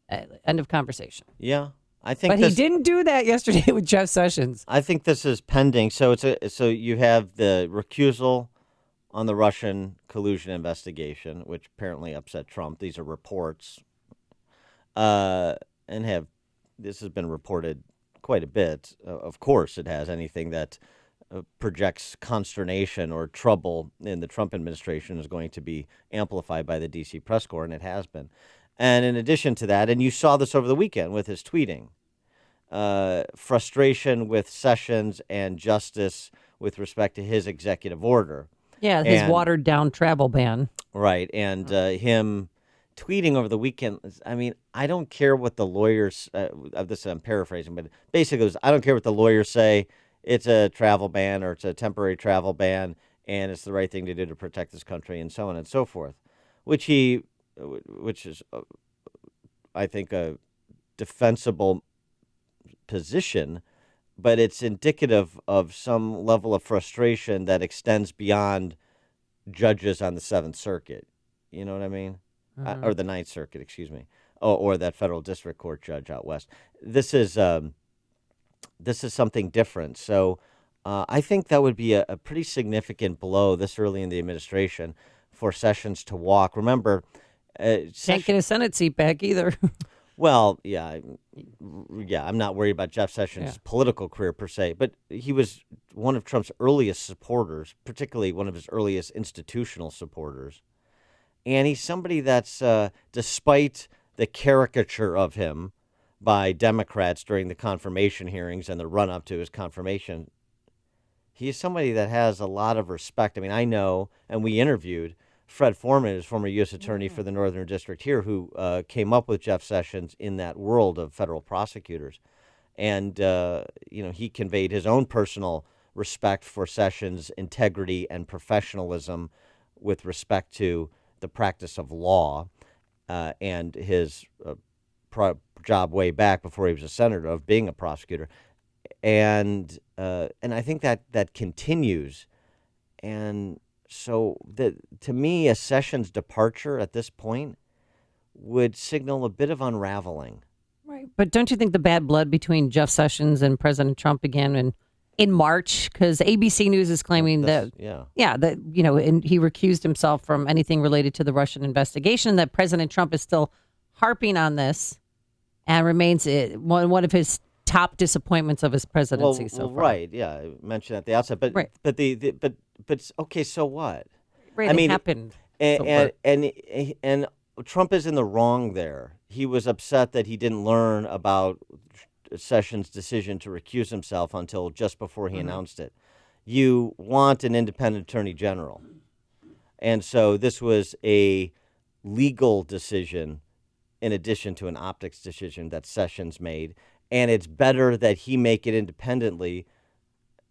Speaker 6: end of conversation.
Speaker 14: Yeah, I think.
Speaker 6: But he didn't do that yesterday with Jeff Sessions.
Speaker 14: I think this is pending. So so you have the recusal on the Russian collusion investigation, which apparently upset Trump. These are reports, and this has been reported quite a bit. Of course, it has. Anything that projects consternation or trouble in the Trump administration is going to be amplified by the D.C. press corps, and it has been. And in addition to that, and you saw this over the weekend with his tweeting, frustration with Sessions and Justice with respect to his executive order.
Speaker 6: Yeah, his watered-down travel ban.
Speaker 14: Right, and him tweeting over the weekend. I mean, I don't care what the lawyers, I'm paraphrasing, but basically it was, I don't care what the lawyers say. It's a travel ban or it's a temporary travel ban, and it's the right thing to do to protect this country and so on and so forth, which is, I think, a defensible position, but it's indicative of some level of frustration that extends beyond judges on the Seventh Circuit. You know what I mean?
Speaker 6: Mm-hmm.
Speaker 14: Or the Ninth Circuit, excuse me, or that federal district court judge out west. This is something different. So I think that would be a pretty significant blow this early in the administration for Sessions to walk. Remember,
Speaker 6: can't get a Senate seat back either.
Speaker 14: Well, yeah, I'm not worried about Jeff Sessions' political career per se, but he was one of Trump's earliest supporters, particularly one of his earliest institutional supporters. And he's somebody that's, despite the caricature of him by Democrats during the confirmation hearings and the run-up to his confirmation, he's somebody that has a lot of respect. I mean, I know, and we interviewed Fred Foreman, his former U.S. attorney for the Northern District here, who came up with Jeff Sessions in that world of federal prosecutors. And, he conveyed his own personal respect for Sessions' integrity and professionalism with respect to the practice of law and his job way back before he was a senator of being a prosecutor. And I think that continues. And so to me, a Sessions departure at this point would signal a bit of unraveling.
Speaker 6: Right. But don't you think the bad blood between Jeff Sessions and President Trump began in March? Because ABC News is claiming and he recused himself from anything related to the Russian investigation, that President Trump is still harping on this and remains one of his top disappointments of his presidency so far.
Speaker 14: Right, yeah, I mentioned at the outset, but
Speaker 6: right.
Speaker 14: but okay, so what?
Speaker 6: Right,
Speaker 14: I mean,
Speaker 6: it happened.
Speaker 14: And Trump is in the wrong there. He was upset that he didn't learn about Sessions' decision to recuse himself until just before he announced it. You want an independent attorney general. And so this was a legal decision in addition to an optics decision that Sessions made. And it's better that he make it independently.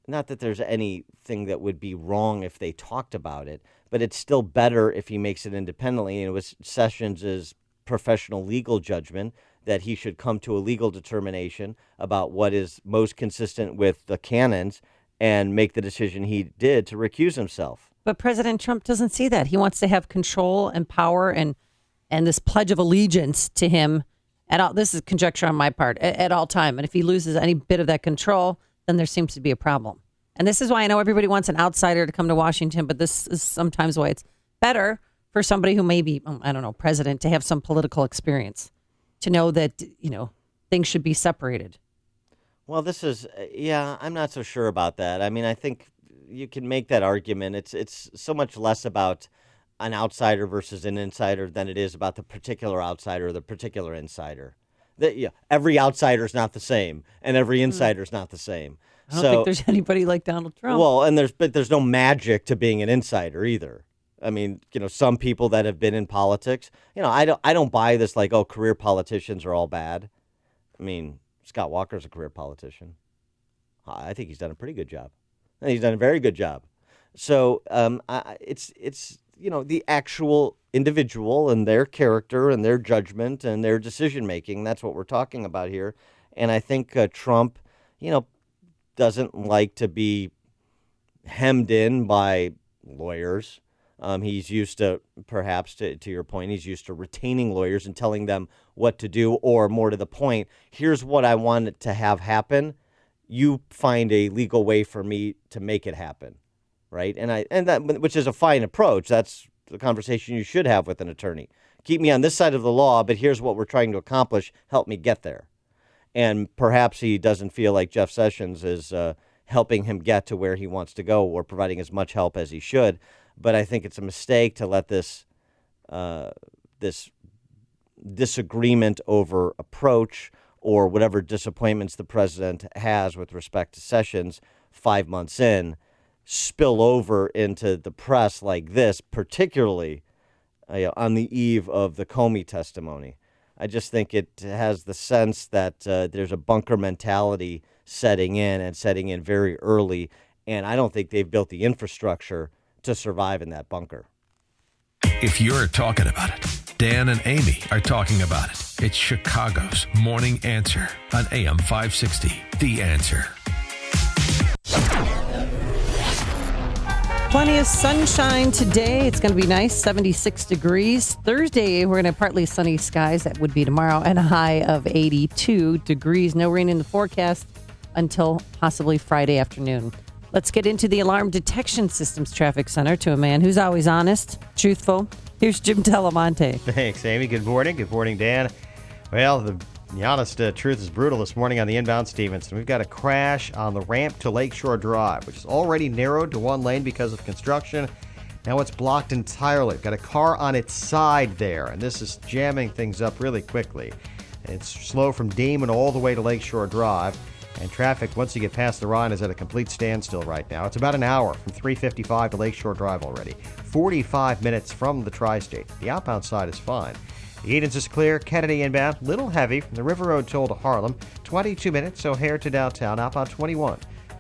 Speaker 14: Not that there's anything that would be wrong if they talked about it, but it's still better if he makes it independently. And it was Sessions' professional legal judgment that he should come to a legal determination about what is most consistent with the canons and make the decision he did to recuse himself.
Speaker 6: But President Trump doesn't see that. He wants to have control and power and this pledge of allegiance to him at all. This is conjecture on my part at all time. And if he loses any bit of that control, then there seems to be a problem. And this is why I know everybody wants an outsider to come to Washington, but this is sometimes why it's better for somebody who may be, I don't know, president, to have some political experience, to know that, things should be separated.
Speaker 14: Well, this is, I'm not so sure about that. I mean, I think you can make that argument. It's so much less about an outsider versus an insider than it is about the particular outsider or the particular insider. Every outsider is not the same, and every insider is not the same.
Speaker 6: I don't think there's anybody like Donald Trump.
Speaker 14: Well, but there's no magic to being an insider either. I mean, some people that have been in politics, I don't buy this like, career politicians are all bad. I mean, Scott Walker's a career politician. I think he's done a pretty good job. And he's done a very good job. So it's the actual individual and their character and their judgment and their decision making. That's what we're talking about here. And I think Trump, doesn't like to be hemmed in by lawyers. He's used to, perhaps to your point, he's used to retaining lawyers and telling them what to do, or more to the point, here's what I want to have happen. You find a legal way for me to make it happen, right? And that, which is a fine approach. That's the conversation you should have with an attorney. Keep me on this side of the law, but here's what we're trying to accomplish. Help me get there. And perhaps he doesn't feel like Jeff Sessions is helping him get to where he wants to go or providing as much help as he should. But I think it's a mistake to let this disagreement over approach or whatever disappointments the president has with respect to Sessions 5 months in spill over into the press like this, particularly on the eve of the Comey testimony. I just think it has the sense that there's a bunker mentality setting in very early, and I don't think they've built the infrastructure to survive in that bunker.
Speaker 2: If you're talking about it, Dan and Amy are talking about it. It's Chicago's Morning Answer on AM 560. The Answer.
Speaker 6: Plenty of sunshine today. It's going to be nice, 76 degrees. Thursday, we're going to have partly sunny skies. That would be tomorrow, and a high of 82 degrees. No rain in the forecast until possibly Friday afternoon. Let's get into the Alarm Detection Systems Traffic Center to a man who's always honest, truthful. Here's Jim Telemonte.
Speaker 9: Thanks, Amy. Good morning. Good morning, Dan. Well, the honest truth is brutal this morning on the inbound Stevenson. We've got a crash on the ramp to Lakeshore Drive, which is already narrowed to one lane because of construction. Now it's blocked entirely. We've got a car on its side there, and this is jamming things up really quickly. And it's slow from Damon all the way to Lakeshore Drive. And traffic, once you get past the Rhine, is at a complete standstill right now. It's about an hour from 355 to Lakeshore Drive already. 45 minutes from the Tri-State. The outbound side is fine. The Edens is clear. Kennedy inbound, little heavy from the River Road toll to Harlem. 22 minutes, O'Hare to downtown, outbound 21.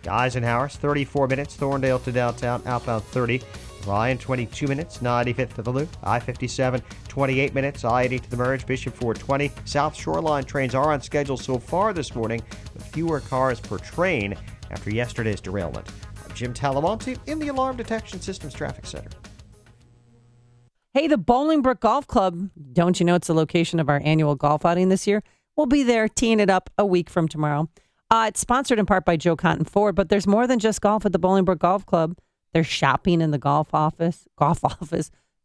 Speaker 9: Eisenhower's 34 minutes, Thorndale to downtown, outbound 30. Ryan, 22 minutes, 95th to the Loop. I-57, 28 minutes, I-80 to the Merge, Bishop Ford 20. South Shoreline trains are on schedule so far this morning, with fewer cars per train after yesterday's derailment. I'm Jim Talamonte in the Alarm Detection Systems Traffic Center.
Speaker 6: Hey, the Bolingbrook Golf Club, don't you know it's the location of our annual golf outing this year? We'll be there teeing it up a week from tomorrow. It's sponsored in part by Joe Cotton Ford, but there's more than just golf at the Bolingbrook Golf Club. There's shopping in the golf office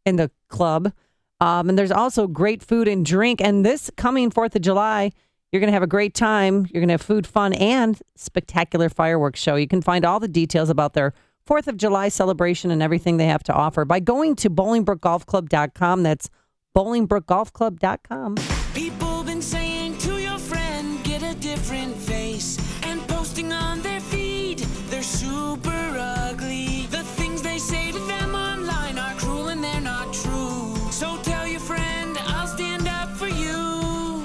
Speaker 6: in the club. And there's also great food and drink. And this coming 4th of July, you're going to have a great time. You're going to have food, fun, and spectacular fireworks show. You can find all the details about their 4th of July celebration and everything they have to offer by going to BolingbrookGolfClub.com. That's BolingbrookGolfClub.com.
Speaker 13: People been saying to your friend, get a different face, and posting on their feed, they're super ugly. The things they say to them online are cruel and they're not true. So tell your friend, I'll stand up for you.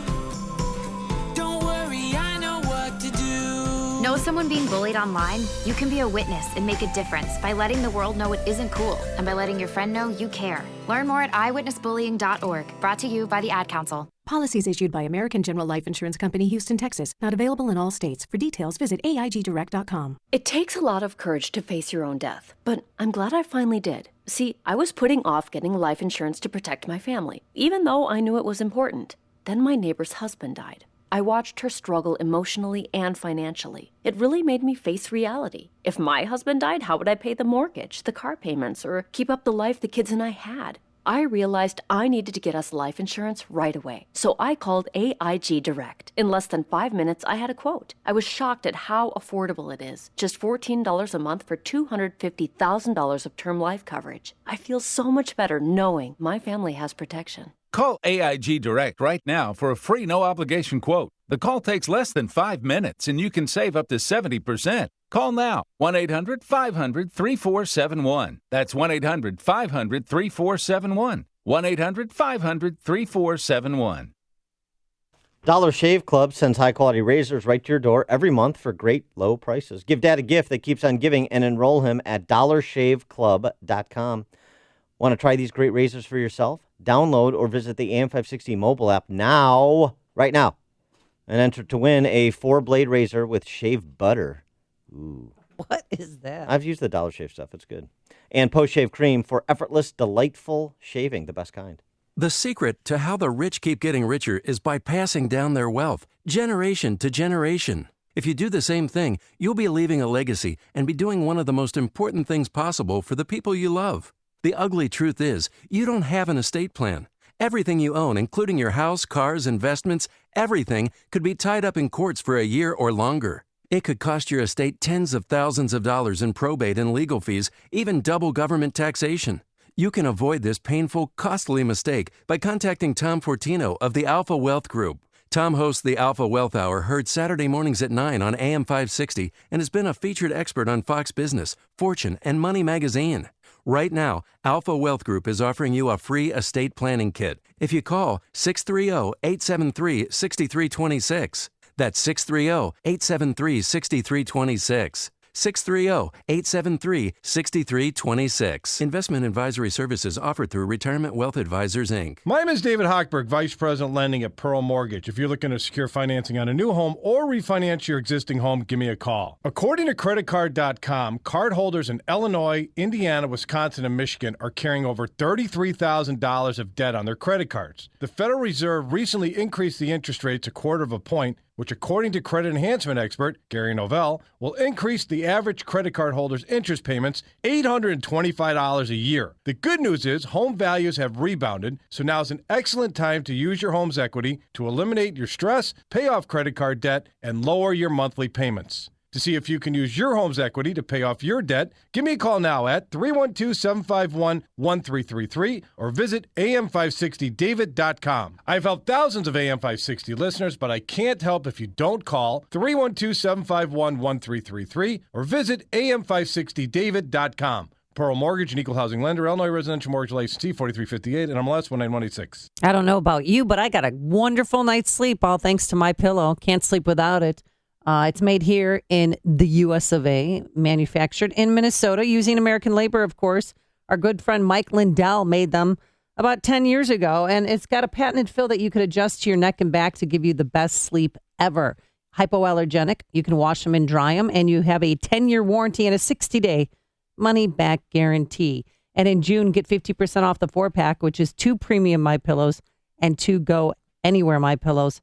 Speaker 13: Don't worry, I know what to do.
Speaker 15: Know someone being bullied online? You can be a witness and make a difference by letting the world know it isn't cool and by letting your friend know you care. Learn more at eyewitnessbullying.org. Brought to you by the Ad Council.
Speaker 16: Policies issued by American General Life Insurance Company, Houston, Texas. Not available in all states. For details, visit AIGdirect.com.
Speaker 17: It takes a lot of courage to face your own death, but I'm glad I finally did. See, I was putting off getting life insurance to protect my family, even though I knew it was important. Then my neighbor's husband died. I watched her struggle emotionally and financially. It really made me face reality. If my husband died, how would I pay the mortgage, the car payments, or keep up the life the kids and I had? I realized I needed to get us life insurance right away. So I called AIG Direct. In less than 5 minutes, I had a quote. I was shocked at how affordable it is. Just $14 a month for $250,000 of term life coverage. I feel so much better knowing my family has protection.
Speaker 18: Call AIG Direct right now for a free no-obligation quote. The call takes less than 5 minutes, and you can save up to 70%. Call now, 1-800-500-3471. That's 1-800-500-3471. 1-800-500-3471.
Speaker 14: Dollar Shave Club sends high-quality razors right to your door every month for great low prices. Give Dad a gift that keeps on giving and enroll him at dollarshaveclub.com. Want to try these great razors for yourself? Download or visit the AM560 mobile app right now, and enter to win a 4-blade razor with shave butter. Ooh.
Speaker 6: What is that?
Speaker 14: I've used the Dollar Shave stuff. It's good. And post-shave cream for effortless, delightful shaving, the best kind.
Speaker 22: The secret to how the rich keep getting richer is by passing down their wealth, generation to generation. If you do the same thing, you'll be leaving a legacy and be doing one of the most important things possible for the people you love. The ugly truth is, you don't have an estate plan. Everything you own, including your house, cars, investments, everything could be tied up in courts for a year or longer. It could cost your estate tens of thousands of dollars in probate and legal fees, even double government taxation. You can avoid this painful, costly mistake by contacting Tom Fortino of the Alpha Wealth Group. Tom hosts the Alpha Wealth Hour, heard Saturday mornings at 9 on AM 560, and has been a featured expert on Fox Business, Fortune, and Money Magazine. Right now, Alpha Wealth Group is offering you a free estate planning kit if you call 630-873-6326. That's 630-873-6326. 630-873-6326. Investment advisory services offered through Retirement Wealth Advisors, Inc.
Speaker 19: My name is David Hochberg, Vice President Lending at Pearl Mortgage. If you're looking to secure financing on a new home or refinance your existing home, give me a call. According to CreditCard.com, cardholders in Illinois, Indiana, Wisconsin, and Michigan are carrying over $33,000 of debt on their credit cards. The Federal Reserve recently increased the interest rates 1/4 point, which, according to credit enhancement expert Gary Novell, will increase the average credit card holder's interest payments $825 a year. The good news is home values have rebounded, so now is an excellent time to use your home's equity to eliminate your stress, pay off credit card debt, and lower your monthly payments. To see if you can use your home's equity to pay off your debt, give me a call now at 312-751-1333 or visit am560david.com. I've helped thousands of AM560 listeners, but I can't help if you don't call 312-751-1333 or visit am560david.com. Pearl Mortgage, an equal housing lender, Illinois residential mortgage licensee, 4358, and MLS 19186.
Speaker 6: I don't know about you, but I got a wonderful night's sleep, all thanks to MyPillow. Can't sleep without it. It's made here in the U.S. of A., manufactured in Minnesota using American labor, of course. Our good friend Mike Lindell made them about 10 years ago, and it's got a patented fill that you could adjust to your neck and back to give you the best sleep ever. Hypoallergenic. You can wash them and dry them, and you have a 10-year warranty and a 60-day money-back guarantee. And in June, get 50% off the 4-pack, which is 2 premium MyPillows and 2 Go Anywhere MyPillows,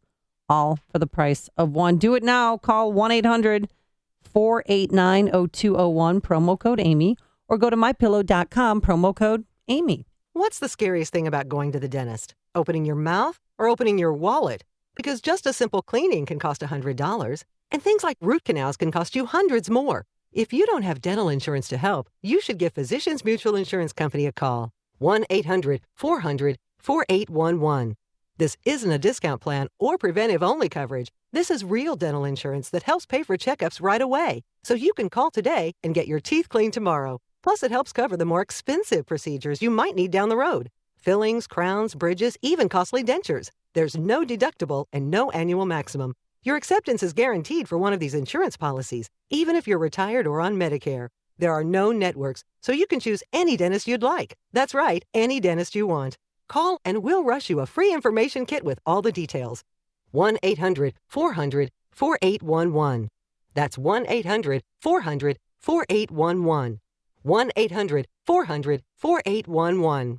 Speaker 6: all for the price of 1. Do it now. Call 1-800-489-0201, promo code Amy, or go to MyPillow.com, promo code Amy.
Speaker 27: What's the scariest thing about going to the dentist? Opening your mouth or opening your wallet? Because just a simple cleaning can cost $100, and things like root canals can cost you hundreds more. If you don't have dental insurance to help, you should give Physicians Mutual Insurance Company a call. 1-800-400-4600. 4811. This isn't a discount plan or preventive-only coverage. This is real dental insurance that helps pay for checkups right away, so you can call today and get your teeth cleaned tomorrow. Plus, it helps cover the more expensive procedures you might need down the road. Fillings, crowns, bridges, even costly dentures. There's no deductible and no annual maximum. Your acceptance is guaranteed for one of these insurance policies, even if you're retired or on Medicare. There are no networks, so you can choose any dentist you'd like. That's right, any dentist you want. Call and we'll rush you a free information kit with all the details. 1-800-400-4811. That's 1-800-400-4811. 1-800-400-4811.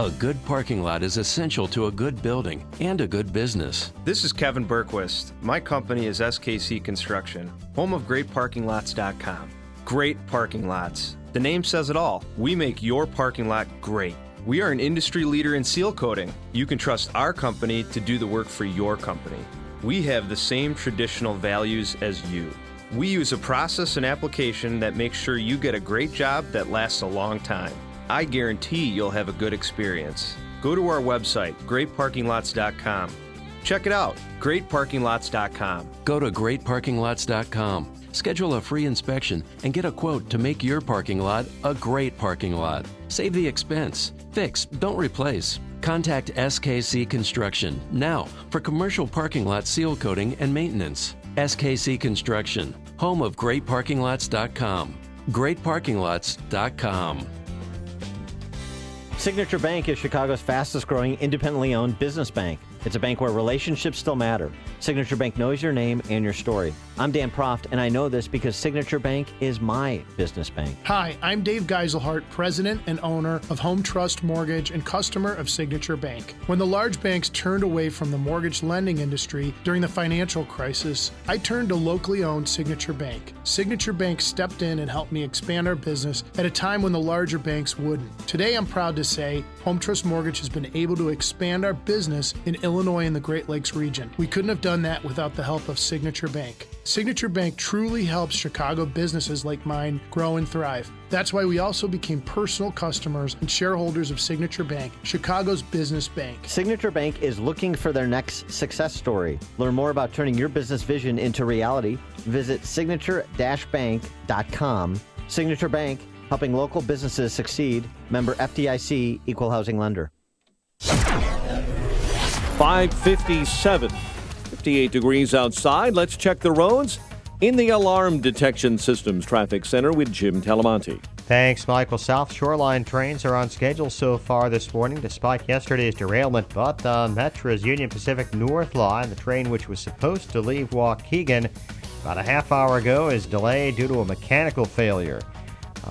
Speaker 22: A good parking lot is essential to a good building and a good business.
Speaker 5: This is Kevin Berquist. My company is SKC Construction, home of GreatParkingLots.com. Great parking lots. The name says it all. We make your parking lot great. We are an industry leader in seal coating. You can trust our company to do the work for your company. We have the same traditional values as you. We use a process and application that makes sure you get a great job that lasts a long time. I guarantee you'll have a good experience. Go to our website, GreatParkingLots.com. Check it out, GreatParkingLots.com.
Speaker 22: Go to GreatParkingLots.com. Schedule a free inspection and get a quote to make your parking lot a great parking lot. Save the expense. Fix, don't replace. Contact SKC Construction now for commercial parking lot seal coating and maintenance. SKC Construction, home of GreatParkingLots.com. GreatParkingLots.com.
Speaker 14: Signature Bank is Chicago's fastest growing independently owned business bank. It's a bank where relationships still matter. Signature Bank knows your name and your story. I'm Dan Proft, and I know this because Signature Bank is my business bank.
Speaker 20: Hi, I'm Dave Geiselhart, president and owner of Home Trust Mortgage and customer of Signature Bank. When the large banks turned away from the mortgage lending industry during the financial crisis, I turned to locally owned Signature Bank. Signature Bank stepped in and helped me expand our business at a time when the larger banks wouldn't. Today, I'm proud to say Home Trust Mortgage has been able to expand our business in Illinois and the Great Lakes region. We couldn't have done that without the help of Signature Bank. Signature Bank truly helps Chicago businesses like mine grow and thrive. That's why we also became personal customers and shareholders of Signature Bank, Chicago's business bank.
Speaker 14: Signature Bank is looking for their next success story. Learn more about turning your business vision into reality. Visit signature-bank.com. Signature Bank, helping local businesses succeed. Member FDIC, Equal Housing Lender.
Speaker 1: 5:57, 58 degrees outside. Let's check the roads in the Alarm Detection Systems Traffic Center with Jim Talamonte.
Speaker 9: Thanks, Michael. South Shoreline trains are on schedule so far this morning, despite yesterday's derailment. But on Metra's Union Pacific North Line, the train which was supposed to leave Waukegan about a half hour ago is delayed due to a mechanical failure.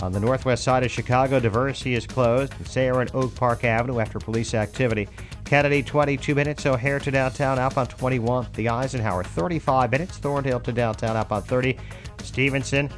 Speaker 9: On the northwest side of Chicago, Diversey is closed, and Sayre and Oak Park Avenue after police activity. Kennedy, 22 minutes. O'Hare to downtown, outbound 21. The Eisenhower, 35 minutes. Thorndale to downtown, outbound 30. Stevenson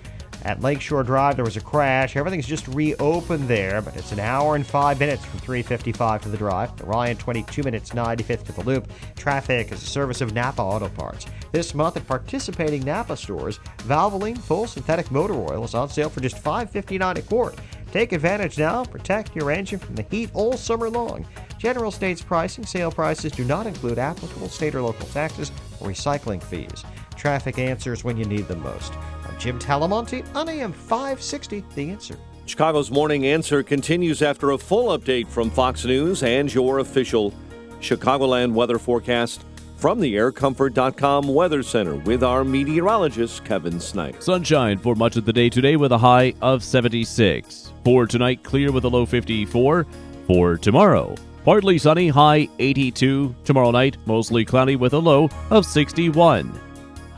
Speaker 9: at Lakeshore Drive, there was a crash. Everything's just reopened there, but it's an hour and 5 minutes from 355 to the drive. The Ryan, 22 minutes, 95th to the Loop. Traffic is a service of Napa Auto Parts. This month at participating Napa stores, Valvoline full synthetic motor oil is on sale for just $5.59 a quart. Take advantage now. Protect your engine from the heat all summer long. General States pricing. Sale prices do not include applicable state or local taxes or recycling fees. Traffic answers when you need them most. I'm Jim Talamonte on AM 560, The Answer.
Speaker 1: Chicago's Morning Answer continues after a full update from Fox News and your official Chicagoland weather forecast from the aircomfort.com Weather Center with our meteorologist, Kevin Snyder.
Speaker 21: Sunshine for much of the day today with a high of 76. For tonight, clear with a low 54. For tomorrow, partly sunny, high 82. Tomorrow night, mostly cloudy with a low of 61.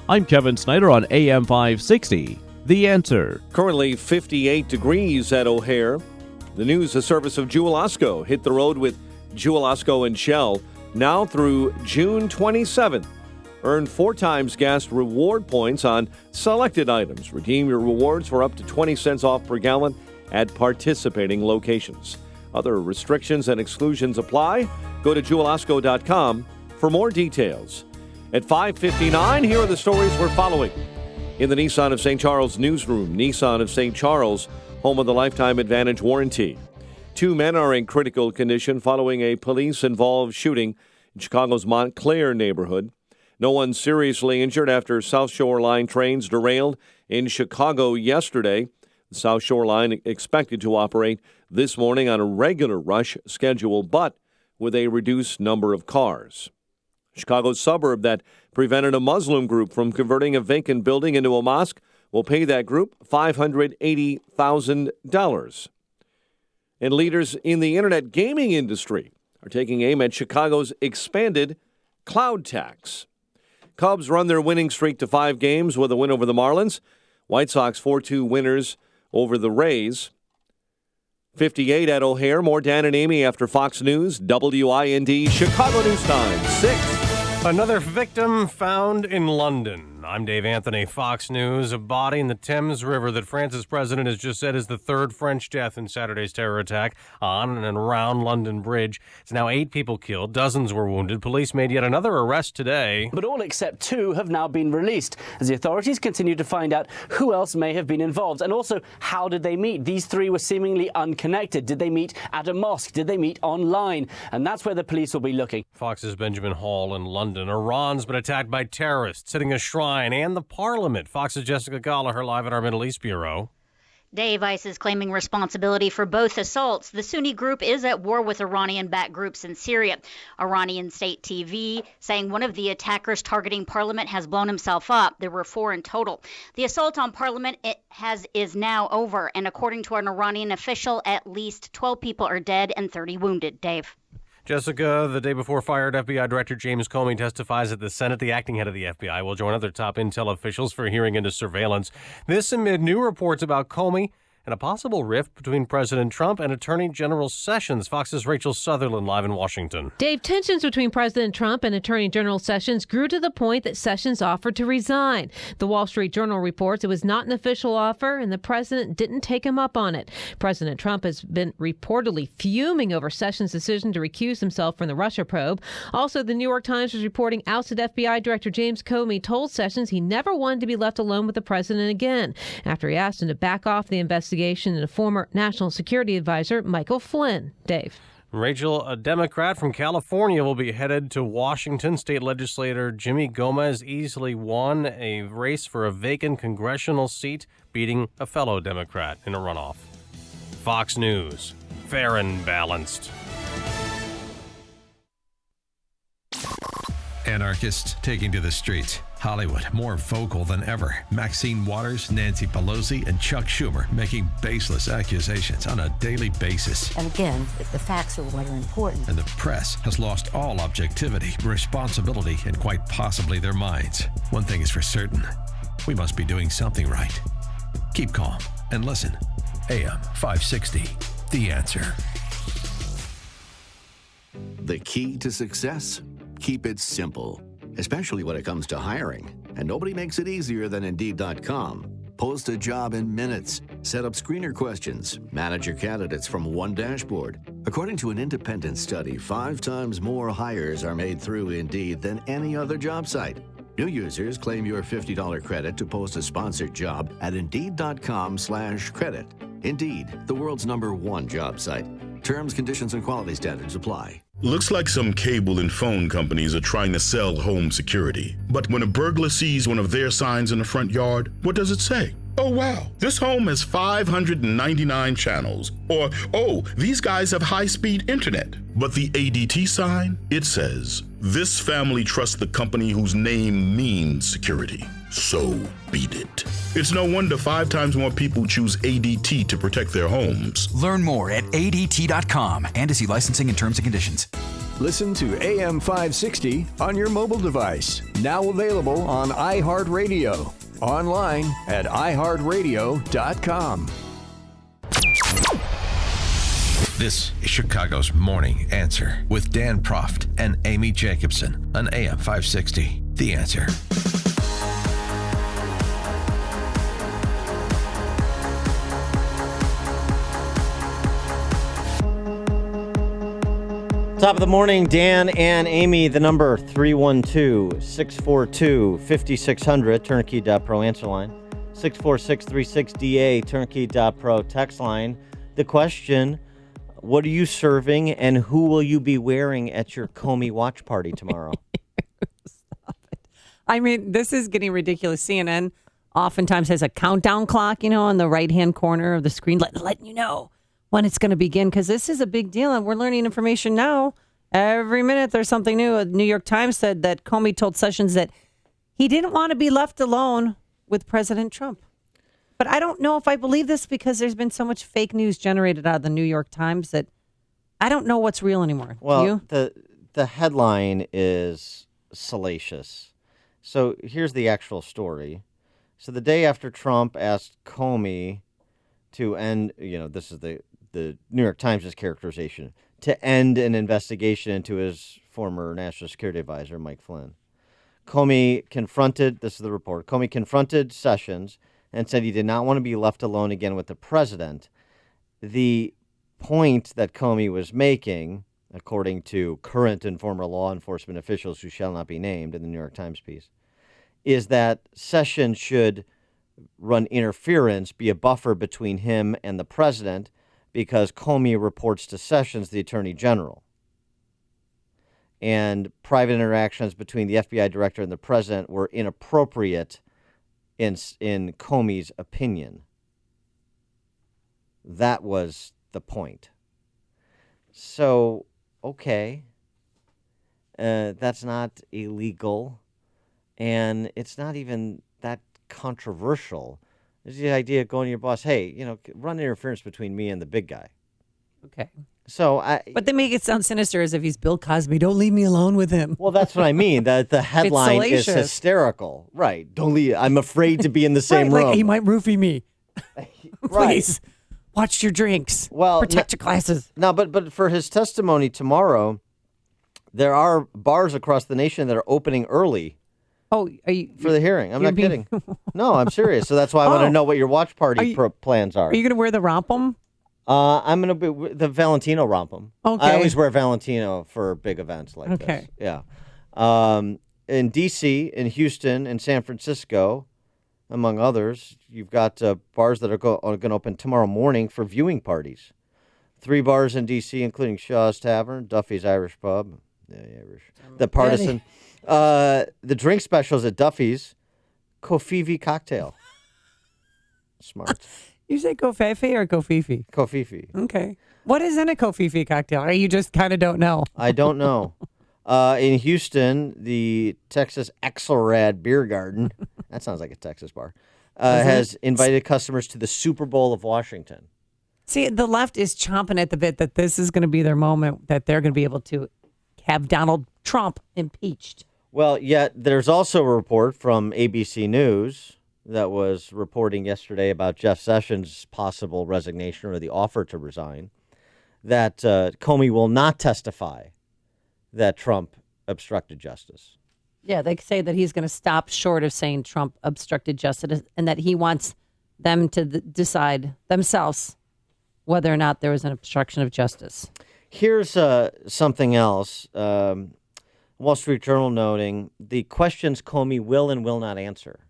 Speaker 21: I'm Kevin Snyder on AM 560, The Answer.
Speaker 1: Currently 58 degrees at O'Hare. The news, a service of Jewel Osco. Hit the road with Jewel Osco and Shell. Now through June 27th. Earn 4 times gas reward points on selected items. Redeem your rewards for up to 20 cents off per gallon at participating locations. Other restrictions and exclusions apply. Go to JewelOsco.com for more details. At 5:59, here are the stories we're following. In the Nissan of St. Charles newsroom, Nissan of St. Charles, home of the Lifetime Advantage warranty. 2 men are in critical condition following a police-involved shooting in Chicago's Montclair neighborhood. No one seriously injured after South Shore Line trains derailed in Chicago yesterday. The South Shore Line expected to operate this morning on a regular rush schedule, but with a reduced number of cars. Chicago's suburb that prevented a Muslim group from converting a vacant building into a mosque will pay that group $580,000. And leaders in the internet gaming industry are taking aim at Chicago's expanded cloud tax. Cubs run their winning streak to 5 games with a win over the Marlins. White Sox 4-2 winners over the Rays. 58 at O'Hare. More Dan and Amy after Fox News, WIND, Chicago News Time, 6.
Speaker 3: Another victim found in London. I'm Dave Anthony, Fox News. A body in the Thames River that France's president has just said is the 3rd French death in Saturday's terror attack on and around London Bridge. It's now 8 people killed, dozens were wounded. Police made yet another arrest today.
Speaker 7: But all except 2 have now been released as the authorities continue to find out who else may have been involved. And also, how did they meet? These 3 were seemingly unconnected. Did they meet at a mosque? Did they meet online? And that's where the police will be looking.
Speaker 3: Fox's Benjamin Hall in London. Iran's been attacked by terrorists, hitting a shrine and the parliament. Fox's Jessica Gallagher live at our Middle East Bureau.
Speaker 10: Dave, ICE is claiming responsibility for both assaults. The Sunni group is at war with Iranian-backed groups in Syria. Iranian state TV saying one of the attackers targeting Parliament has blown himself up. There were 4 in total. The assault on Parliament is now over, and according to an Iranian official, at least 12 people are dead and 30 wounded. Dave.
Speaker 3: Jessica, the day before fired FBI Director James Comey testifies at the Senate. The acting head of the FBI will join other top intel officials for a hearing into surveillance. This amid new reports about Comey and a possible rift between President Trump and Attorney General Sessions. Fox's Rachel Sutherland live in Washington.
Speaker 23: Dave, tensions between President Trump and Attorney General Sessions grew to the point that Sessions offered to resign. The Wall Street Journal reports it was not an official offer and the president didn't take him up on it. President Trump has been reportedly fuming over Sessions' decision to recuse himself from the Russia probe. Also, the New York Times was reporting ousted FBI Director James Comey told Sessions he never wanted to be left alone with the president again after he asked him to back off the investigation into former National Security Advisor Michael Flynn. Dave.
Speaker 3: Rachel, a Democrat from California, will be headed to Washington. State legislator Jimmy Gomez easily won a race for a vacant congressional seat, beating a fellow Democrat in a runoff. Fox News, fair and balanced.
Speaker 2: Anarchists taking to the streets. Hollywood more vocal than ever. Maxine Waters, Nancy Pelosi, and Chuck Schumer making baseless accusations on a daily basis.
Speaker 24: And again, the facts are what are important.
Speaker 2: And the press has lost all objectivity, responsibility, and quite possibly their minds. One thing is for certain. We must be doing something right. Keep calm and listen. AM 560, The Answer.
Speaker 25: The key to success? Keep it simple, especially when it comes to hiring. And nobody makes it easier than Indeed.com. Post a job in minutes. Set up screener questions. Manage your candidates from one dashboard. According to an independent study, 5 times more hires are made through Indeed than any other job site. New users claim your $50 credit to post a sponsored job at Indeed.com/credit. Indeed, the world's #1 job site. Terms, conditions, and quality standards apply.
Speaker 26: Looks like some cable and phone companies are trying to sell home security. But when a burglar sees one of their signs in the front yard, what does it say? Oh, wow, this home has 599 channels. Or, oh, these guys have high-speed internet. But the ADT sign, it says, this family trusts the company whose name means security. So beat it. It's no wonder 5 times more people choose ADT to protect their homes.
Speaker 28: Learn more at ADT.com and to see licensing and terms and conditions.
Speaker 29: Listen to AM 560 on your mobile device. Now available on iHeartRadio. Online at iHeartRadio.com.
Speaker 2: This is Chicago's Morning Answer with Dan Proft and Amy Jacobson on AM 560. The Answer.
Speaker 14: Top of the morning, Dan and Amy. The number 312-642-5600, turnkey.pro answer line. 64636DA, turnkey.pro text line. The question, What are you serving, and who will you be wearing at your Comey watch party tomorrow?
Speaker 6: I mean, this is getting ridiculous. CNN oftentimes has a countdown clock, on the right-hand corner of the screen, letting you know when it's going to begin, because this is a big deal, and we're learning information now. Every minute there's something new. The New York Times said that Comey told Sessions that he didn't want to be left alone with President Trump. But I don't know if I believe this, because there's been so much fake news generated out of the New York Times that I don't know what's real anymore.
Speaker 14: Well, the headline is salacious. So here's the actual story. So the day after Trump asked Comey to end, this is the New York Times' characterization, to end an investigation into his former national security advisor, Mike Flynn. Comey confronted Sessions and said he did not want to be left alone again with the president. The point that Comey was making, according to current and former law enforcement officials who shall not be named in the New York Times piece, is that Sessions should run interference, be a buffer between him and the president, because Comey reports to Sessions, the attorney general. And private interactions between the FBI director and the president were inappropriate in Comey's opinion. That was the point. So, okay, that's not illegal, and it's not even that controversial. It's the idea of going to your boss, hey, run interference between me and the big guy.
Speaker 6: Okay.
Speaker 14: So
Speaker 6: but they make it sound sinister, as if he's Bill Cosby. Don't leave me alone with him.
Speaker 14: Well, that's what I mean. The headline is hysterical. Right. Don't leave. I'm afraid to be in the same room.
Speaker 6: Like he might roofie me. Please, watch your drinks.
Speaker 14: Well,
Speaker 6: protect your glasses.
Speaker 14: No, but for his testimony tomorrow, there are bars across the nation that are opening early.
Speaker 6: Oh, are you
Speaker 14: for the hearing? I'm not kidding. No, I'm serious. So that's why I want to know what your watch party plans are.
Speaker 6: Are you going to wear the rompum?
Speaker 14: I'm going to be the Valentino rompum.
Speaker 6: Okay.
Speaker 14: I always wear Valentino for big events like this. Yeah. In D.C., in Houston, in San Francisco, among others, you've got bars that are going to open tomorrow morning for viewing parties. 3 bars in D.C., including Shaw's Tavern, Duffy's Irish Pub, the Partisan. The drink specials at Duffy's, Kofifi cocktail. Smart.
Speaker 6: You say Kofifi or Kofifi?
Speaker 14: Kofifi.
Speaker 6: Okay. What is in a Kofifi cocktail? Or you just kind of don't know?
Speaker 14: I don't know. In Houston, the Texas Axelrad Beer Garden, that sounds like a Texas bar, has invited customers to the Super Bowl of Washington.
Speaker 6: See, the left is chomping at the bit that this is going to be their moment, that they're going to be able to have Donald Trump impeached.
Speaker 14: Well, yet there's also a report from ABC News that was reporting yesterday about Jeff Sessions' possible resignation or the offer to resign, that Comey will not testify that Trump obstructed justice.
Speaker 6: Yeah, they say that he's going to stop short of saying Trump obstructed justice, and that he wants them to decide themselves whether or not there was an obstruction of justice.
Speaker 14: Here's something else. Wall Street Journal noting the questions Comey will and will not answer.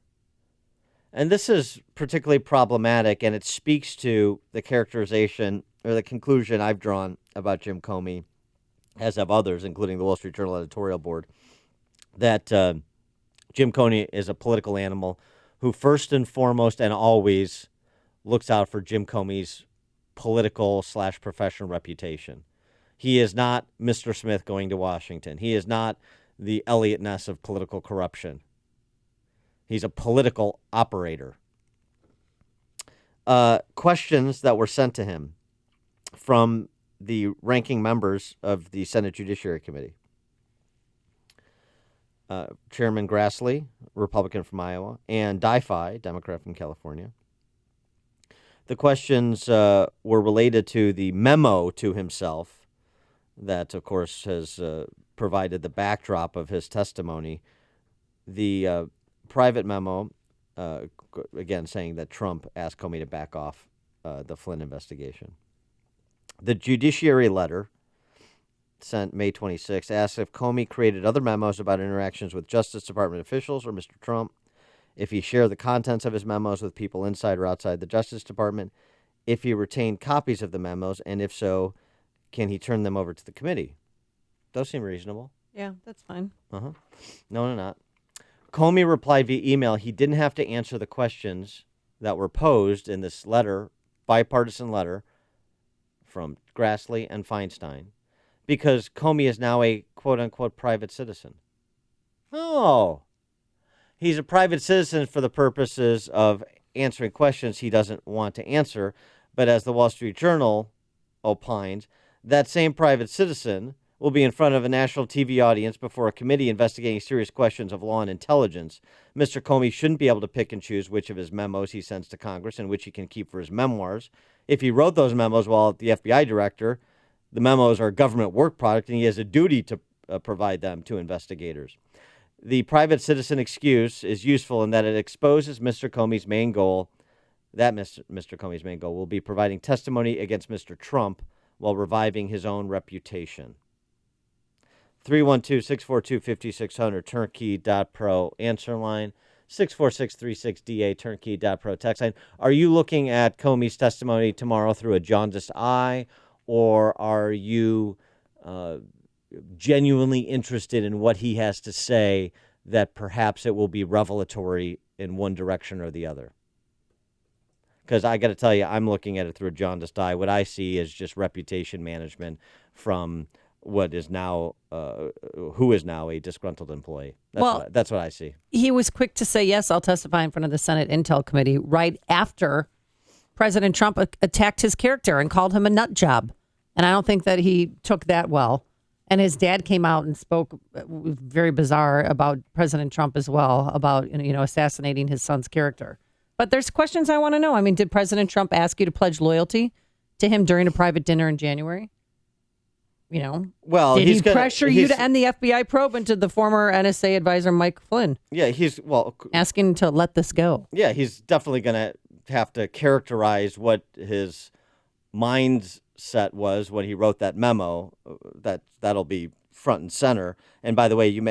Speaker 14: And this is particularly problematic, and it speaks to the characterization or the conclusion I've drawn about Jim Comey, as have others, including the Wall Street Journal editorial board, that Jim Comey is a political animal who first and foremost and always looks out for Jim Comey's political/professional reputation. He is not Mr. Smith going to Washington. He is not the Elliot Ness of political corruption. He's a political operator. Questions that were sent to him from the ranking members of the Senate Judiciary Committee. Chairman Grassley, Republican from Iowa, and Di-Fi, Democrat from California. The questions were related to the memo to himself that, of course, has provided the backdrop of his testimony. The private memo, again, saying that Trump asked Comey to back off the Flynn investigation. The judiciary letter sent May 26 asks if Comey created other memos about interactions with Justice Department officials or Mr. Trump, if he shared the contents of his memos with people inside or outside the Justice Department, if he retained copies of the memos, and if so, can he turn them over to the committee? Those seem reasonable.
Speaker 6: Yeah, that's fine.
Speaker 14: No, not. Comey replied via email he didn't have to answer the questions that were posed in this letter, bipartisan letter from Grassley and Feinstein, because Comey is now a quote-unquote private citizen. Oh, he's a private citizen for the purposes of answering questions he doesn't want to answer, but as the Wall Street Journal opines, that same private citizen will be in front of a national TV audience before a committee investigating serious questions of law and intelligence. Mr. Comey shouldn't be able to pick and choose which of his memos he sends to Congress and which he can keep for his memoirs. If he wrote those memos while the FBI director, the memos are a government work product, and he has a duty to provide them to investigators. The private citizen excuse is useful in that it exposes Mr. Comey's main goal. That Mr. Comey's main goal will be providing testimony against Mr. Trump while reviving his own reputation. 312-642-5600, turnkey.pro answer line, 64636DA, turnkey.pro text line. Are you looking at Comey's testimony tomorrow through a jaundiced eye, or are you genuinely interested in what he has to say that perhaps it will be revelatory in one direction or the other? Because I got to tell you, I'm looking at it through a jaundiced eye. What I see is just reputation management from what is now, who is now a disgruntled employee. That's what I see.
Speaker 6: He was quick to say, yes, I'll testify in front of the Senate Intel Committee right after President Trump attacked his character and called him a nut job. And I don't think that he took that well. And his dad came out and spoke very bizarre about President Trump as well, about, assassinating his son's character. But there's questions I want to know. I mean, did President Trump ask you to pledge loyalty to him during a private dinner in January?
Speaker 14: Well,
Speaker 6: did he pressure you to end the FBI probe into the former NSA advisor Mike Flynn?
Speaker 14: Yeah,
Speaker 6: asking to let this go.
Speaker 14: Yeah, he's definitely going to have to characterize what his mindset was when he wrote that memo. That'll be front and center. And by the way, you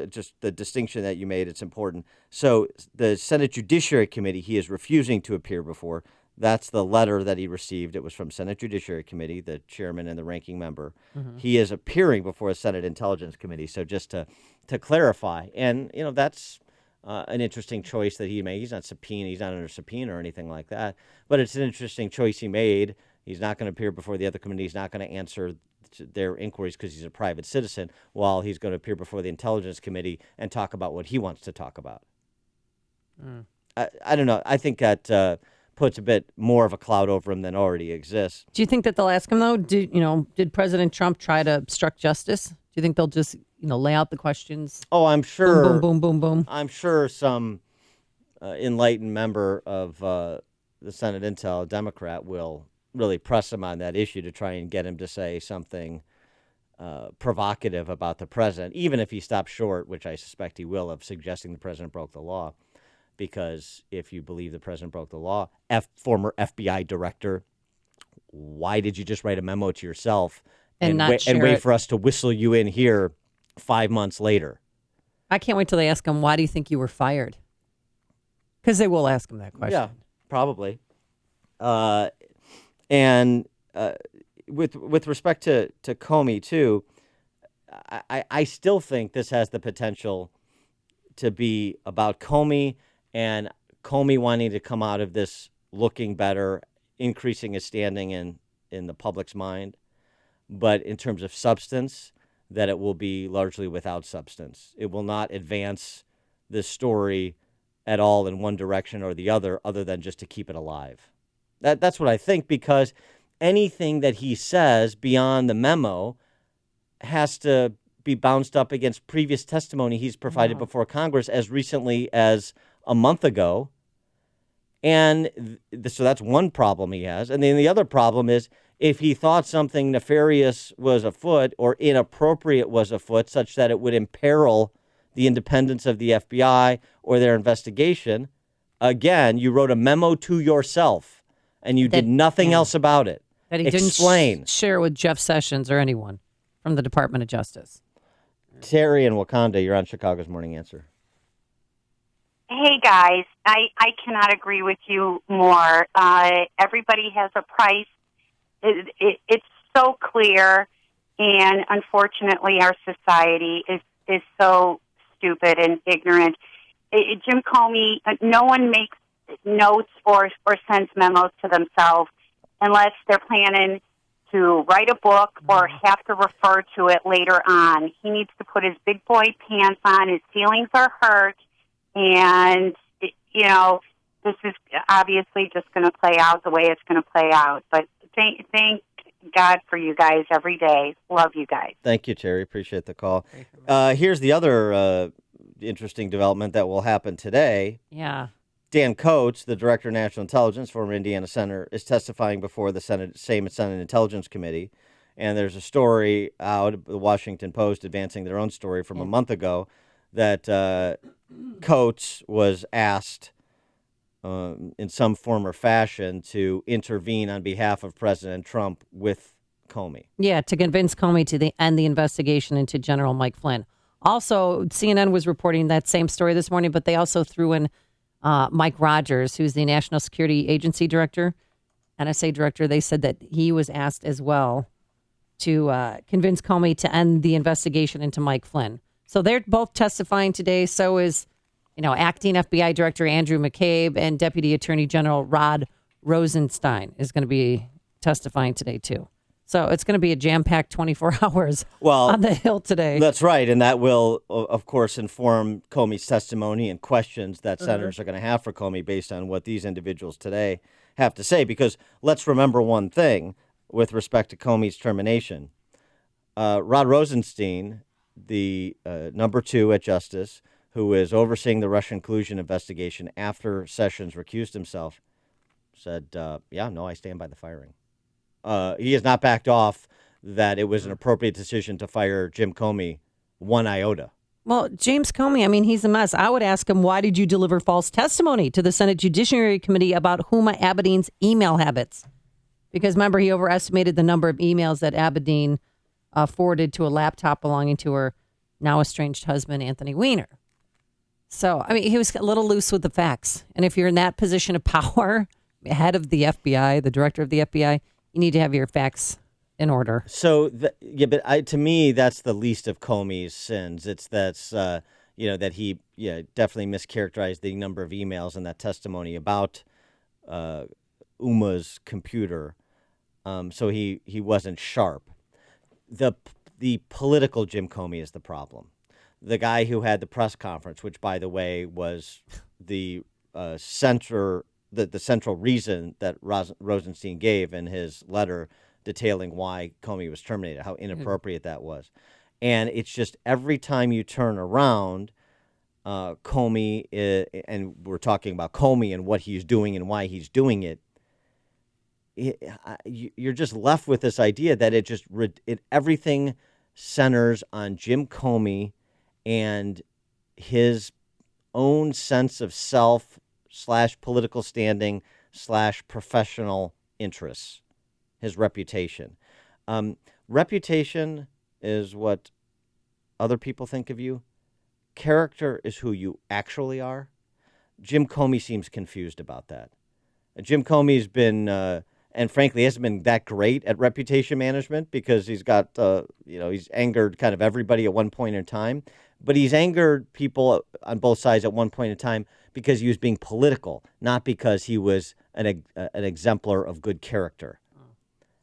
Speaker 14: just the distinction that you made, it's important. So the Senate Judiciary Committee, he is refusing to appear before. That's the letter that he received. It was from Senate Judiciary Committee, the chairman and the ranking member. Mm-hmm. He is appearing before a Senate Intelligence Committee. So just to clarify, and that's an interesting choice that he made. He's not under subpoena or anything like that. But it's an interesting choice he made. He's not going to appear before the other committee. He's not going to answer their inquiries because he's a private citizen, while he's going to appear before the Intelligence Committee and talk about what he wants to talk about. I don't know. I think that puts a bit more of a cloud over him than already exists.
Speaker 6: Do you think that they'll ask him, though? Did President Trump try to obstruct justice? Do you think they'll just, lay out the questions?
Speaker 14: Oh, I'm sure.
Speaker 6: Boom, boom, boom, boom, boom.
Speaker 14: I'm sure some enlightened member of the Senate Intel, a Democrat, will really press him on that issue to try and get him to say something provocative about the president, even if he stops short, which I suspect he will, of suggesting the president broke the law. Because if you believe the president broke the law, former FBI director, why did you just write a memo to yourself and wait for us to whistle you in here 5 months later?
Speaker 6: I can't wait till they ask him, why do you think you were fired? Because they will ask him that question.
Speaker 14: Yeah, probably. And with respect to Comey, too, I still think this has the potential to be about Comey and Comey wanting to come out of this looking better, increasing his standing in the public's mind. But in terms of substance, that it will be largely without substance. It will not advance this story at all in one direction or the other than just to keep it alive. That's what I think, because anything that he says beyond the memo has to be bounced up against previous testimony he's provided before Congress as recently as a month ago. And so that's one problem he has. And then the other problem is if he thought something nefarious was afoot or inappropriate was afoot, such that it would imperil the independence of the FBI or their investigation, again, you wrote a memo to yourself and you did nothing else about it.
Speaker 6: That he
Speaker 14: Explain.
Speaker 6: Didn't share with Jeff Sessions or anyone from the Department of Justice.
Speaker 14: Terry in Wakanda, you're on Chicago's Morning Answer.
Speaker 4: Hey, guys. I cannot agree with you more. Everybody has a price. It's so clear, and unfortunately, our society is so stupid and ignorant. Jim Comey, no one makes notes or sends memos to themselves unless they're planning to write a book or have to refer to it later on. He needs to put his big boy pants on. His feelings are hurt, and, this is obviously just going to play out the way it's going to play out. But thank God for you guys every day. Love you guys.
Speaker 14: Thank you, Terry. Appreciate the call. Here's the other interesting development that will happen today.
Speaker 6: Yeah.
Speaker 14: Dan Coats, the Director of National Intelligence, former Indiana Senator, is testifying before the Senate Intelligence Committee. And there's a story out, the Washington Post advancing their own story from a month ago, that Coats was asked in some form or fashion to intervene on behalf of President Trump with Comey.
Speaker 6: Yeah, to convince Comey to end the investigation into General Mike Flynn. Also, CNN was reporting that same story this morning, but they also threw in Mike Rogers, who's the National Security Agency Director, NSA Director. They said that he was asked as well to convince Comey to end the investigation into Mike Flynn. So they're both testifying today. So is, acting FBI Director Andrew McCabe and Deputy Attorney General Rod Rosenstein is going to be testifying today, too. So it's going to be a jam-packed 24 hours on the Hill today.
Speaker 14: That's right, and that will, of course, inform Comey's testimony and questions that senators are going to have for Comey based on what these individuals today have to say. Because let's remember one thing with respect to Comey's termination. Rod Rosenstein, the number 2 at Justice, who is overseeing the Russian collusion investigation after Sessions recused himself, said, I stand by the firing. He has not backed off that it was an appropriate decision to fire Jim Comey one iota.
Speaker 6: Well, James Comey, he's a mess. I would ask him, why did you deliver false testimony to the Senate Judiciary Committee about Huma Abedin's email habits? Because remember, he overestimated the number of emails that Abedin forwarded to a laptop belonging to her now estranged husband, Anthony Weiner. So, he was a little loose with the facts. And if you're in that position of power, head of the FBI, the director of the FBI, you need to have your facts in order.
Speaker 14: So, to me, that's the least of Comey's sins. It's that he definitely mischaracterized the number of emails in that testimony about Uma's computer. So he wasn't sharp. The political Jim Comey is the problem. The guy who had the press conference, which, by the way, was the central reason that Rosenstein gave in his letter detailing why Comey was terminated, how inappropriate that was. And it's just every time you turn around, Comey, and we're talking about Comey and what he's doing and why he's doing it, you're just left with this idea that everything centers on Jim Comey and his own sense of self / political standing / professional interests, his reputation. Reputation is what other people think of you. Character is who you actually are. Jim Comey seems confused about that. Jim Comey's been, and frankly, hasn't been that great at reputation management because he's got, he's angered kind of everybody at one point in time. But he's angered people on both sides at one point in time because he was being political, not because he was an exemplar of good character.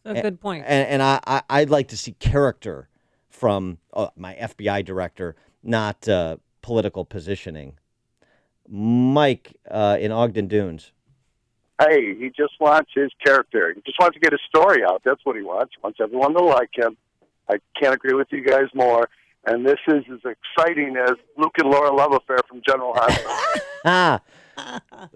Speaker 6: A good point.
Speaker 14: And I'd like to see character from my FBI director, not political positioning. Mike in Ogden Dunes.
Speaker 8: Hey, he just wants his character. He just wants to get his story out. That's what he wants. He wants everyone to like him. I can't agree with you guys more. And this is as exciting as Luke and Laura love affair from General Hospital.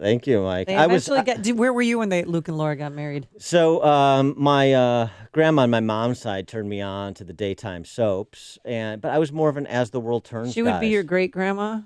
Speaker 14: Thank you, Mike.
Speaker 6: They eventually where were you when Luke and Laura got married?
Speaker 14: So my grandma on my mom's side turned me on to the daytime soaps, but I was more of an As the World Turns.
Speaker 6: She would be your great grandma.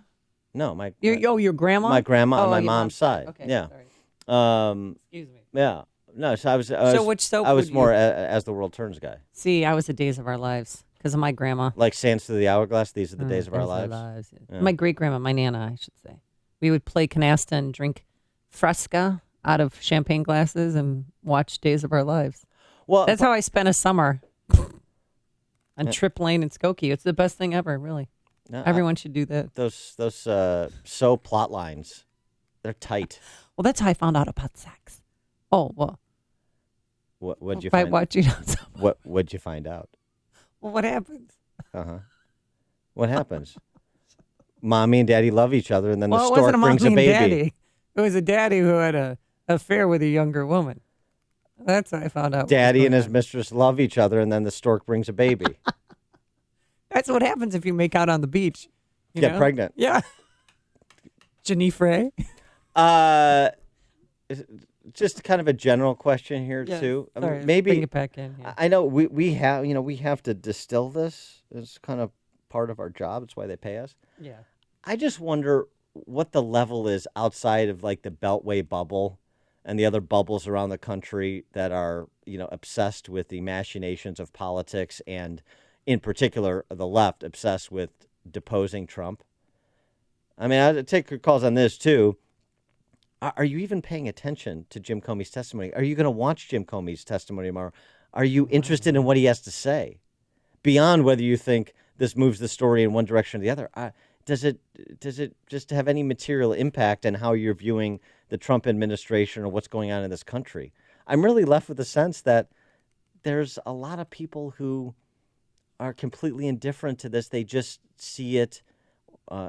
Speaker 14: No,
Speaker 6: your grandma.
Speaker 14: My grandma on my mom's side.
Speaker 6: Okay,
Speaker 14: yeah.
Speaker 6: Sorry. Excuse me.
Speaker 14: Yeah. No, so I was.
Speaker 6: Which soap?
Speaker 14: I was more As the World Turns guy.
Speaker 6: See, I was the Days of Our Lives. Because of my grandma.
Speaker 14: Like Sands Through the Hourglass, these are the days of our lives.
Speaker 6: Yeah. My great-grandma, my Nana, I should say. We would play canasta and drink Fresca out of champagne glasses and watch Days of Our Lives.
Speaker 14: Well,
Speaker 6: that's how I spent a summer on Trip Lane in Skokie. It's the best thing ever, really.
Speaker 14: No,
Speaker 6: Everyone should do that.
Speaker 14: Those plot lines, they're tight.
Speaker 6: Well, that's how I found out about sex. Oh, well.
Speaker 14: What'd you
Speaker 6: by
Speaker 14: find?
Speaker 6: watching out.
Speaker 14: What'd you find out?
Speaker 6: Well, what happens?
Speaker 14: What happens? Mommy and Daddy love each other, and then the
Speaker 6: Well, it
Speaker 14: stork
Speaker 6: wasn't a
Speaker 14: brings
Speaker 6: mommy
Speaker 14: a baby.
Speaker 6: and daddy. It was a daddy who had an affair with a younger woman. That's how I found out.
Speaker 14: Daddy and his mistress love each other, and then the stork brings a baby.
Speaker 6: That's what happens if you make out on the beach. You
Speaker 14: Get
Speaker 6: know?
Speaker 14: pregnant.
Speaker 6: Yeah. Jenny Frey.
Speaker 14: Just kind of a general question here
Speaker 6: Yeah,
Speaker 14: too.
Speaker 6: sorry,
Speaker 14: Maybe
Speaker 6: bring it back in. Yeah.
Speaker 14: I know we have to distill this. It's kind of part of our job. It's why they pay us.
Speaker 6: Yeah.
Speaker 14: I just wonder what the level is outside of like the Beltway bubble and the other bubbles around the country that are, obsessed with the machinations of politics, and in particular the left obsessed with deposing Trump. I mean, I take calls on this too. Are you even paying attention to Jim Comey's testimony? Are you going to watch Jim Comey's testimony tomorrow? Are you interested in what he has to say? Beyond whether you think this moves the story in one direction or the other, does it just have any material impact on how you're viewing the Trump administration or what's going on in this country? I'm really left with the sense that there's a lot of people who are completely indifferent to this. They just see it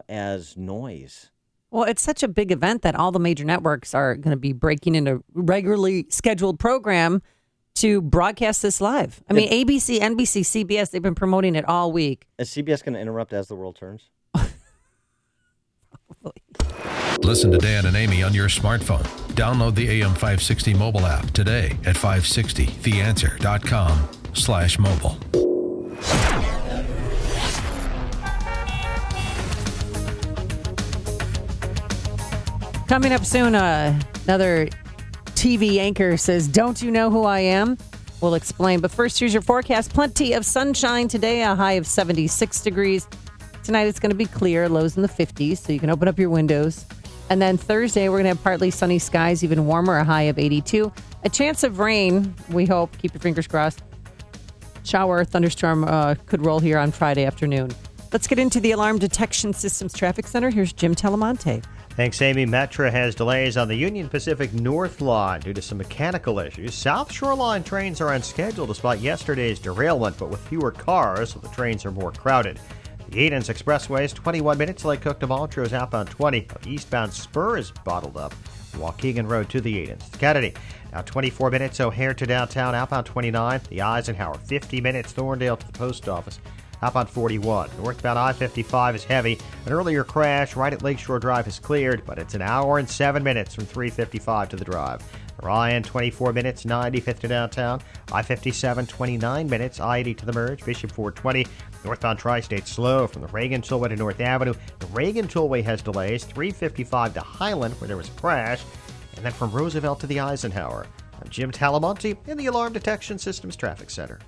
Speaker 14: as noise.
Speaker 6: Well, it's such a big event that all the major networks are going to be breaking into regularly scheduled program to broadcast this live. I mean, ABC, NBC, CBS, they've been promoting it all week.
Speaker 14: Is CBS going to interrupt as the world turns?
Speaker 2: Listen to Dan and Amy on your smartphone. Download the AM 560 mobile app today at 560theanswer.com/mobile.
Speaker 6: Coming up soon, another TV anchor says, "Don't you know who I am?" We'll explain. But first, here's your forecast. Plenty of sunshine today, a high of 76 degrees. Tonight, it's going to be clear, lows in the 50s, so you can open up your windows. And then Thursday, we're going to have partly sunny skies, even warmer, a high of 82. A chance of rain, we hope. Keep your fingers crossed. Shower, thunderstorm could roll here on Friday afternoon. Let's get into the Alarm Detection Systems Traffic Center. Here's Jim Telemonte.
Speaker 9: Thanks, Amy. Metra has delays on the Union Pacific North Line due to some mechanical issues. South Shoreline trains are on schedule despite yesterday's derailment, but with fewer cars, so the trains are more crowded. The Aidens Expressway is 21 minutes. Lake Cook to Montrose outbound 20. The eastbound spur is bottled up. Waukegan Road to the Aidens. Kennedy, now 24 minutes. O'Hare to downtown outbound 29. The Eisenhower, 50 minutes. Thorndale to the post office. Outbound 41. Northbound I-55 is heavy. An earlier crash right at Lakeshore Drive is cleared, but it's an hour and 7 minutes from 355 to the drive. Ryan, 24 minutes, 95th to downtown. I-57, 29 minutes. I-80 to the merge. Bishop 420. Northbound Tri-State slow from the Reagan Tollway to North Avenue. The Reagan Tollway has delays. 355 to Highland, where there was a crash. And then from Roosevelt to the Eisenhower. I'm Jim Talamonte in the Alarm Detection Systems Traffic Center.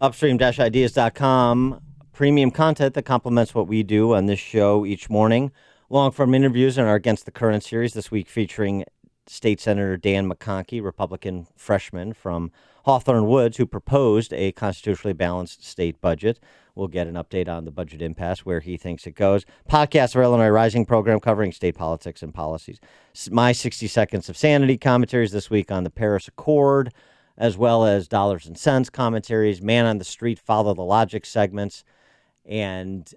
Speaker 14: Upstream-ideas.com, premium content that complements what we do on this show each morning. Long-form interviews in our Against the Current series this week featuring State Senator Dan McConkey, Republican freshman from Hawthorne Woods, who proposed a constitutionally balanced state budget. We'll get an update on the budget impasse, where he thinks it goes. Podcast of our Illinois Rising program covering state politics and policies. My 60 Seconds of Sanity commentaries this week on the Paris Accord, as well as Dollars and Cents commentaries, Man on the Street, Follow the Logic segments, and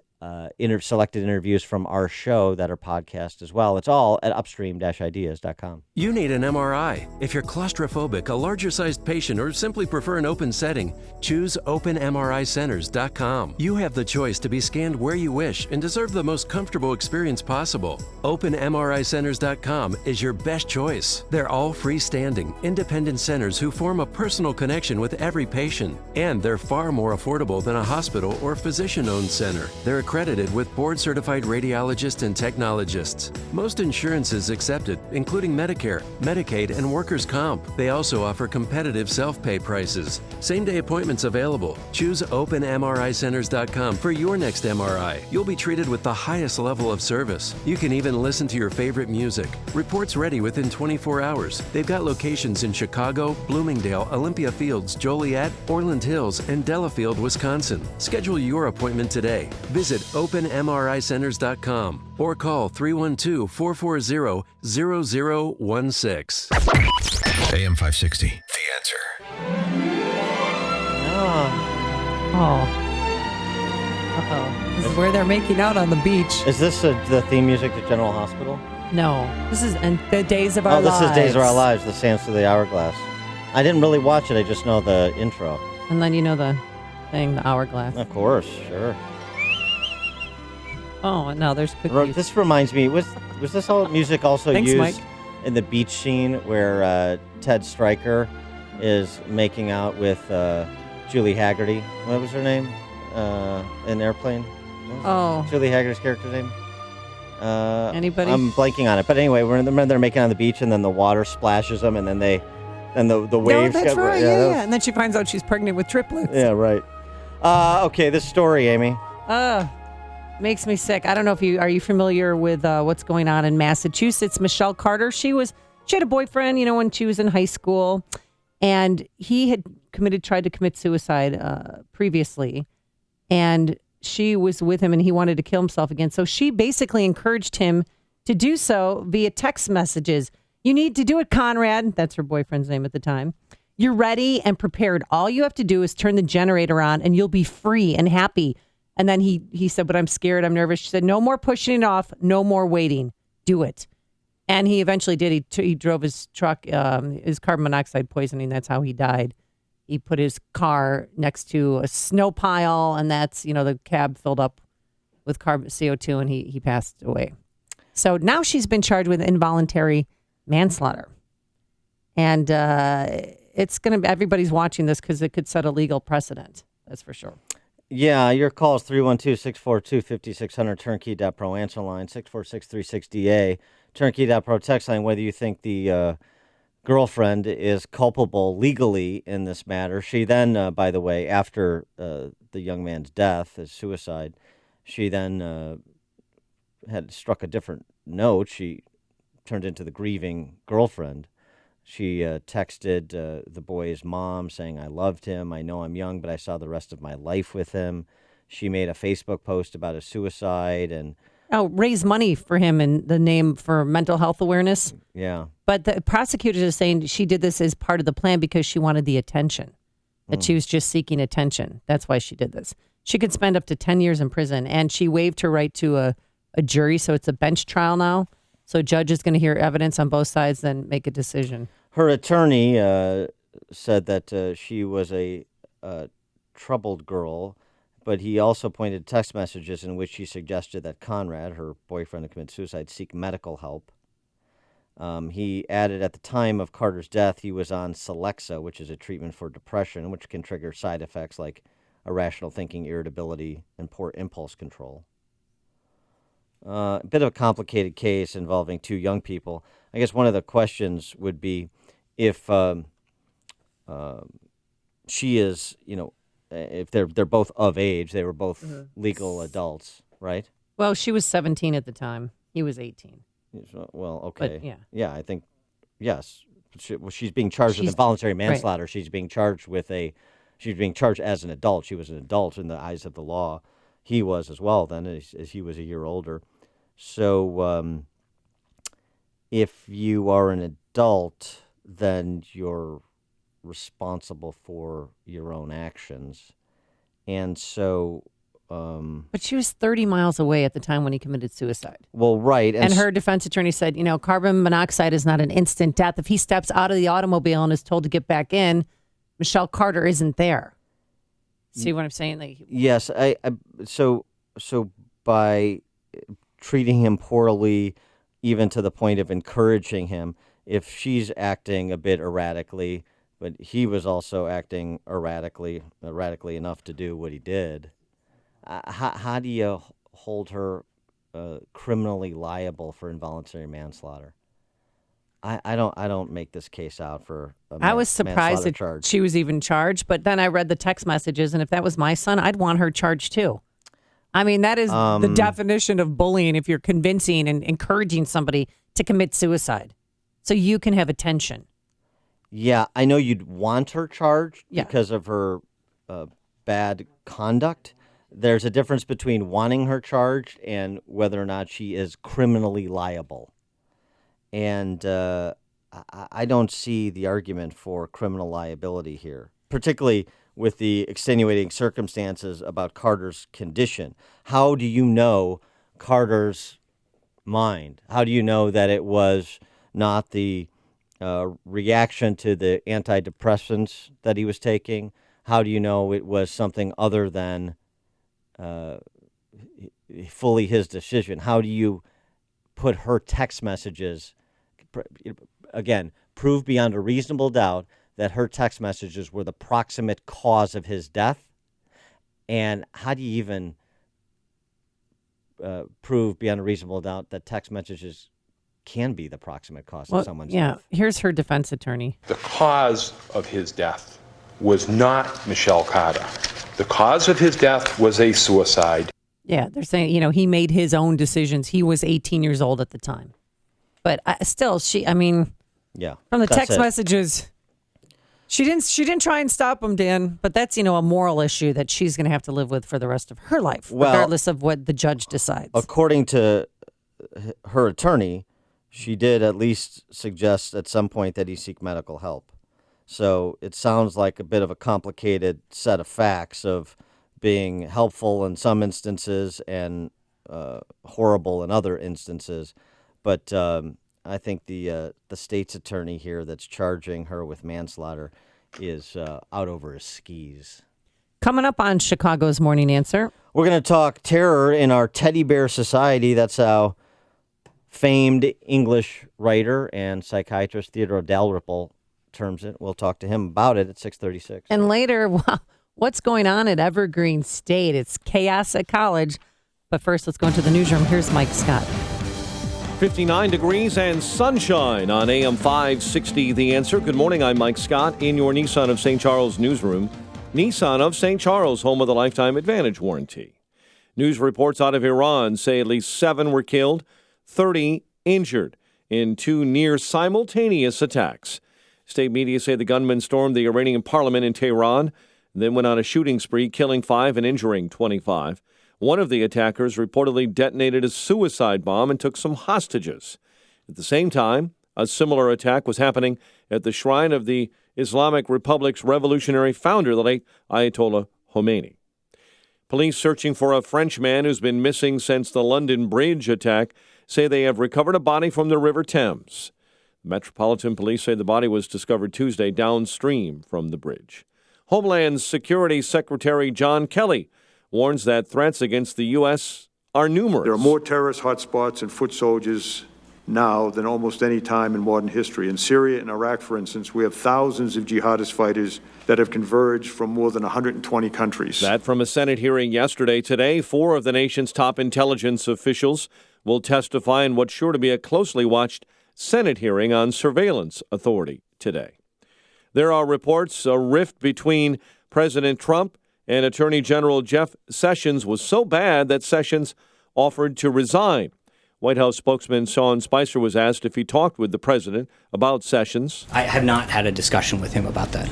Speaker 14: selected interviews from our show that are podcast as well. It's all at upstream-ideas.com.
Speaker 22: You need an MRI. If you're claustrophobic, a larger-sized patient, or simply prefer an open setting, choose OpenMRICenters.com. You have the choice to be scanned where you wish and deserve the most comfortable experience possible. OpenMRICenters.com is your best choice. They're all freestanding, independent centers who form a personal connection with every patient. And they're far more affordable than a hospital or physician-owned center. They're equipped accredited with board-certified radiologists and technologists. Most insurances accepted, including Medicare, Medicaid, and workers' comp. They also offer competitive self-pay prices. Same-day appointments available. Choose OpenMRICenters.com for your next MRI. You'll be treated with the highest level of service. You can even listen to your favorite music. Reports ready within 24 hours. They've got locations in Chicago, Bloomingdale, Olympia Fields, Joliet, Orland Hills, and Delafield, Wisconsin. Schedule your appointment today. Visit OpenMRICenters.com or call 312-440-0016.
Speaker 2: AM 560. The Answer.
Speaker 6: Uh-oh. This is where they're making out on the beach.
Speaker 14: Is this the theme music to General Hospital?
Speaker 6: No. This is The Days of Our Lives.
Speaker 14: Oh, this is Days of Our Lives, The Sands Through the Hourglass. I didn't really watch it. I just know the intro.
Speaker 6: And then you know the thing, the hourglass.
Speaker 14: Of course, sure.
Speaker 6: Oh, no, there's cookies.
Speaker 14: This reminds me, was this all music also
Speaker 6: Thanks,
Speaker 14: used
Speaker 6: Mike.
Speaker 14: in the beach scene where Ted Stryker is making out with Julie Haggerty? What was her name? In Airplane? Julie Haggerty's character's name?
Speaker 6: Anybody?
Speaker 14: I'm blanking on it. But anyway, remember they're making out on the beach and then the water splashes them and then the waves.
Speaker 6: No, that's
Speaker 14: get,
Speaker 6: right.
Speaker 14: that was-
Speaker 6: And then she finds out she's pregnant with triplets.
Speaker 14: Yeah, right. Okay, this story, Amy.
Speaker 6: Makes me sick. I don't know if are you familiar with what's going on in Massachusetts? Michelle Carter, she had a boyfriend, when she was in high school, and he had tried to commit suicide previously, and she was with him and he wanted to kill himself again. So she basically encouraged him to do so via text messages. You need to do it, Conrad. That's her boyfriend's name at the time. You're ready and prepared. All you have to do is turn the generator on and you'll be free and happy. And then he said, but I'm scared, I'm nervous. She said, no more pushing it off, no more waiting. Do it. And he eventually did. He drove his truck, his carbon monoxide poisoning. That's how he died. He put his car next to a snow pile, and that's, the cab filled up with CO2, and he passed away. So now she's been charged with involuntary manslaughter. And it's going to, everybody's watching this because it could set a legal precedent. That's for sure.
Speaker 14: Yeah, your call is 312-642-5600, turnkey.pro answer line, 646-360-A, turnkey.pro text line, whether you think the girlfriend is culpable legally in this matter. She then, by the way, after the young man's death, his suicide, she then had struck a different note. She turned into the grieving girlfriend. She texted the boy's mom saying, I loved him. I know I'm young, but I saw the rest of my life with him. She made a Facebook post about his suicide and
Speaker 6: raise money for him in the name for mental health awareness.
Speaker 14: Yeah.
Speaker 6: But the prosecutors are saying she did this as part of the plan because she wanted the attention, that she was just seeking attention. That's why she did this. She could spend up to 10 years in prison, and she waived her right to a jury, so it's a bench trial now. So judge is going to hear evidence on both sides, then make a decision.
Speaker 14: Her attorney said that she was a troubled girl, but he also pointed text messages in which she suggested that Conrad, her boyfriend who committed suicide, seek medical help. He added at the time of Carter's death, he was on Celexa, which is a treatment for depression, which can trigger side effects like irrational thinking, irritability, and poor impulse control. A bit of a complicated case involving two young people. I guess one of the questions would be if she is, if they're both of age, they were both legal adults, right?
Speaker 6: Well, she was 17 at the time. He was 18.
Speaker 14: Well, okay.
Speaker 6: But, yeah.
Speaker 14: Yeah, I think, yes. She's being charged with involuntary manslaughter. Right. She's being charged as an adult. She was an adult in the eyes of the law. He was as well then, as he was a year older. So if you are an adult, then you're responsible for your own actions. And so...
Speaker 6: but she was 30 miles away at the time when he committed suicide.
Speaker 14: Well, right.
Speaker 6: And her defense attorney said, carbon monoxide is not an instant death. If he steps out of the automobile and is told to get back in, Michelle Carter isn't there. See what I'm saying?
Speaker 14: Yes. So by treating him poorly, even to the point of encouraging him, if she's acting a bit erratically, but he was also acting erratically enough to do what he did, how do you hold her criminally liable for involuntary manslaughter. I don't make this case out for
Speaker 6: I was surprised that
Speaker 14: charge.
Speaker 6: she was even charged, but then I read the text messages, and if that was my son, I'd want her charged too. I mean, that is the definition of bullying if you're convincing and encouraging somebody to commit suicide so you can have attention.
Speaker 14: Yeah, I know you'd want her charged because of her bad conduct. There's a difference between wanting her charged and whether or not she is criminally liable. And I don't see the argument for criminal liability here, particularly with the extenuating circumstances about Carter's condition. How do you know Carter's mind? How do you know that it was not the reaction to the antidepressants that he was taking? How do you know it was something other than fully his decision? How do you put her text messages, again, prove beyond a reasonable doubt that her text messages were the proximate cause of his death? And how do you even prove beyond a reasonable doubt that text messages can be the proximate cause of someone's death?
Speaker 6: Here's her defense attorney.
Speaker 11: The cause of his death was not Michelle Carter. The cause of his death was a suicide.
Speaker 6: Yeah, they're saying, he made his own decisions. He was 18 years old at the time. But still, from the text messages, she didn't try and stop him, Dan. But that's, a moral issue that she's going to have to live with for the rest of her life, regardless of what the judge decides.
Speaker 14: According to her attorney, she did at least suggest at some point that he seek medical help. So it sounds like a bit of a complicated set of facts of being helpful in some instances and horrible in other instances. But I think the state's attorney here that's charging her with manslaughter is out over his skis.
Speaker 6: Coming up on Chicago's Morning Answer,
Speaker 14: we're going to talk terror in our teddy bear society. That's how famed English writer and psychiatrist Theodore Dalrymple terms it. We'll talk to him about it at 6:36.
Speaker 6: And later, what's going on at Evergreen State? It's chaos at college. But first, let's go into the newsroom. Here's Mike Scott.
Speaker 1: 59 degrees and sunshine on AM 560, The Answer. Good morning, I'm Mike Scott in your Nissan of St. Charles newsroom. Nissan of St. Charles, home of the Lifetime Advantage warranty. News reports out of Iran say at least 7 were killed, 30 injured in 2 near simultaneous attacks. State media say the gunmen stormed the Iranian parliament in Tehran, then went on a shooting spree, killing 5 and injuring 25. One of the attackers reportedly detonated a suicide bomb and took some hostages. At the same time, a similar attack was happening at the shrine of the Islamic Republic's revolutionary founder, the late Ayatollah Khomeini. Police searching for a French man who's been missing since the London Bridge attack say they have recovered a body from the River Thames. Metropolitan Police say the body was discovered Tuesday downstream from the bridge. Homeland Security Secretary John Kelly warns that threats against the U.S. are numerous.
Speaker 12: There are more terrorist hotspots and foot soldiers now than almost any time in modern history. In Syria and Iraq, for instance, we have thousands of jihadist fighters that have converged from more than 120 countries.
Speaker 1: That from a Senate hearing yesterday. Today, 4 of the nation's top intelligence officials will testify in what's sure to be a closely watched Senate hearing on surveillance authority today. There are reports a rift between President Trump and Attorney General Jeff Sessions was so bad that Sessions offered to resign. White House spokesman Sean Spicer was asked if he talked with the president about Sessions.
Speaker 13: I have not had a discussion with him about that.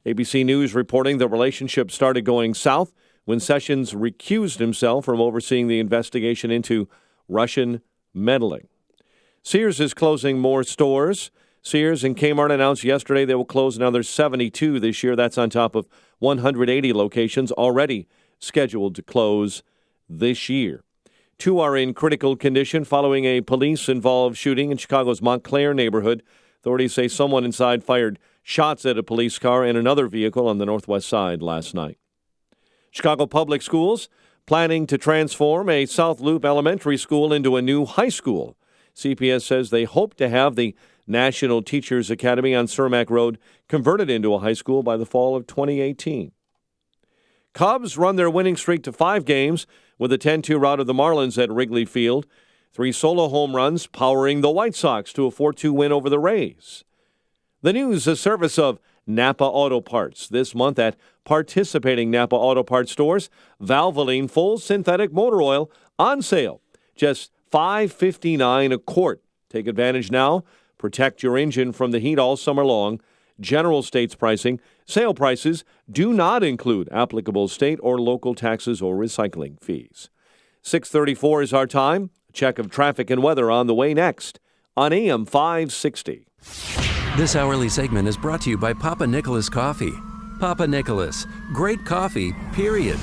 Speaker 1: ABC News reporting the relationship started going south when Sessions recused himself from overseeing the investigation into Russian meddling. Sears is closing more stores. Sears and Kmart announced yesterday they will close another 72 this year. That's on top of 180 locations already scheduled to close this year. 2 are in critical condition following a police-involved shooting in Chicago's Montclair neighborhood. Authorities say someone inside fired shots at a police car and another vehicle on the northwest side last night. Chicago Public Schools planning to transform a South Loop Elementary School into a new high school. CPS says they hope to have the National Teachers Academy on Cermak Road converted into a high school by the fall of 2018. Cubs run their winning streak to 5 games with a 10-2 rout of the Marlins at Wrigley Field. 3 solo home runs powering the White Sox to a 4-2 win over the Rays. The news, a service of Napa Auto Parts. This month at participating Napa Auto Parts stores, Valvoline full synthetic motor oil on sale. Just $5.59 a quart. Take advantage now. Protect your engine from the heat all summer long. General states pricing. Sale prices do not include applicable state or local taxes or recycling fees. 6:34 is our time. A check of traffic and weather on the way next on AM 560.
Speaker 22: This hourly segment is brought to you by Papa Nicholas Coffee. Papa Nicholas, great coffee, period.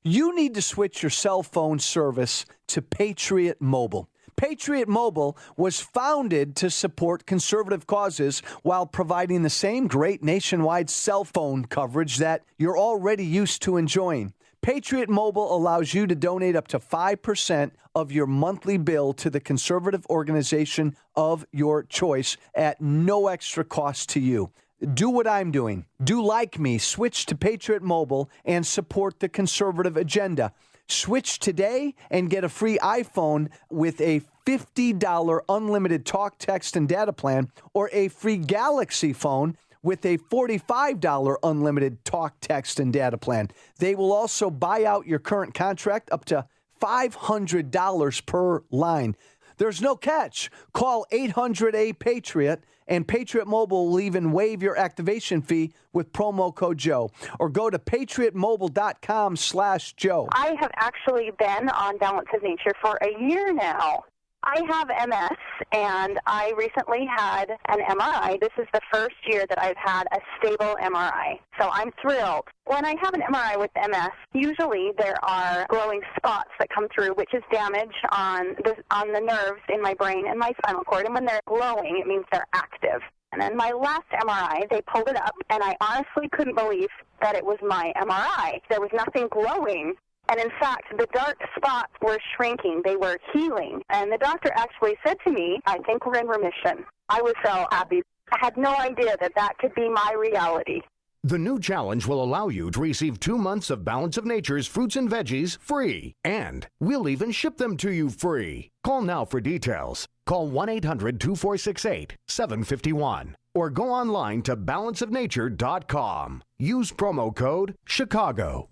Speaker 5: You need to switch your cell phone service to Patriot Mobile. Patriot Mobile was founded to support conservative causes while providing the same great nationwide cell phone coverage that you're already used to enjoying. Patriot Mobile allows you to donate up to 5% of your monthly bill to the conservative organization of your choice at no extra cost to you. Do what I'm doing. Do like me. Switch to Patriot Mobile and support the conservative agenda. Switch today and get a free iPhone with a $50 unlimited talk, text, and data plan, or a free Galaxy phone with a $45 unlimited talk, text, and data plan. They will also buy out your current contract up to $500 per line. There's no catch. Call 800-A-PATRIOT, and Patriot Mobile will even waive your activation fee with promo code Joe. Or go to patriotmobile.com/Joe.
Speaker 15: I have actually been on Balance of Nature for a year now. I have MS, and I recently had an MRI. This is the first year that I've had a stable MRI, so I'm thrilled. When I have an MRI with MS, usually there are glowing spots that come through, which is damage on the nerves in my brain and my spinal cord, and when they're glowing, it means they're active. And then my last MRI, they pulled it up, and I honestly couldn't believe that it was my MRI. There was nothing glowing. And in fact, the dark spots were shrinking. They were healing. And the doctor actually said to me, I think we're in remission. I was so happy. I had no idea that that could be my reality.
Speaker 16: The new challenge will allow you to receive 2 months of Balance of Nature's fruits and veggies free. And we'll even ship them to you free. Call now for details. Call 1-800-246-8751. Or go online to balanceofnature.com. Use promo code CHICAGO.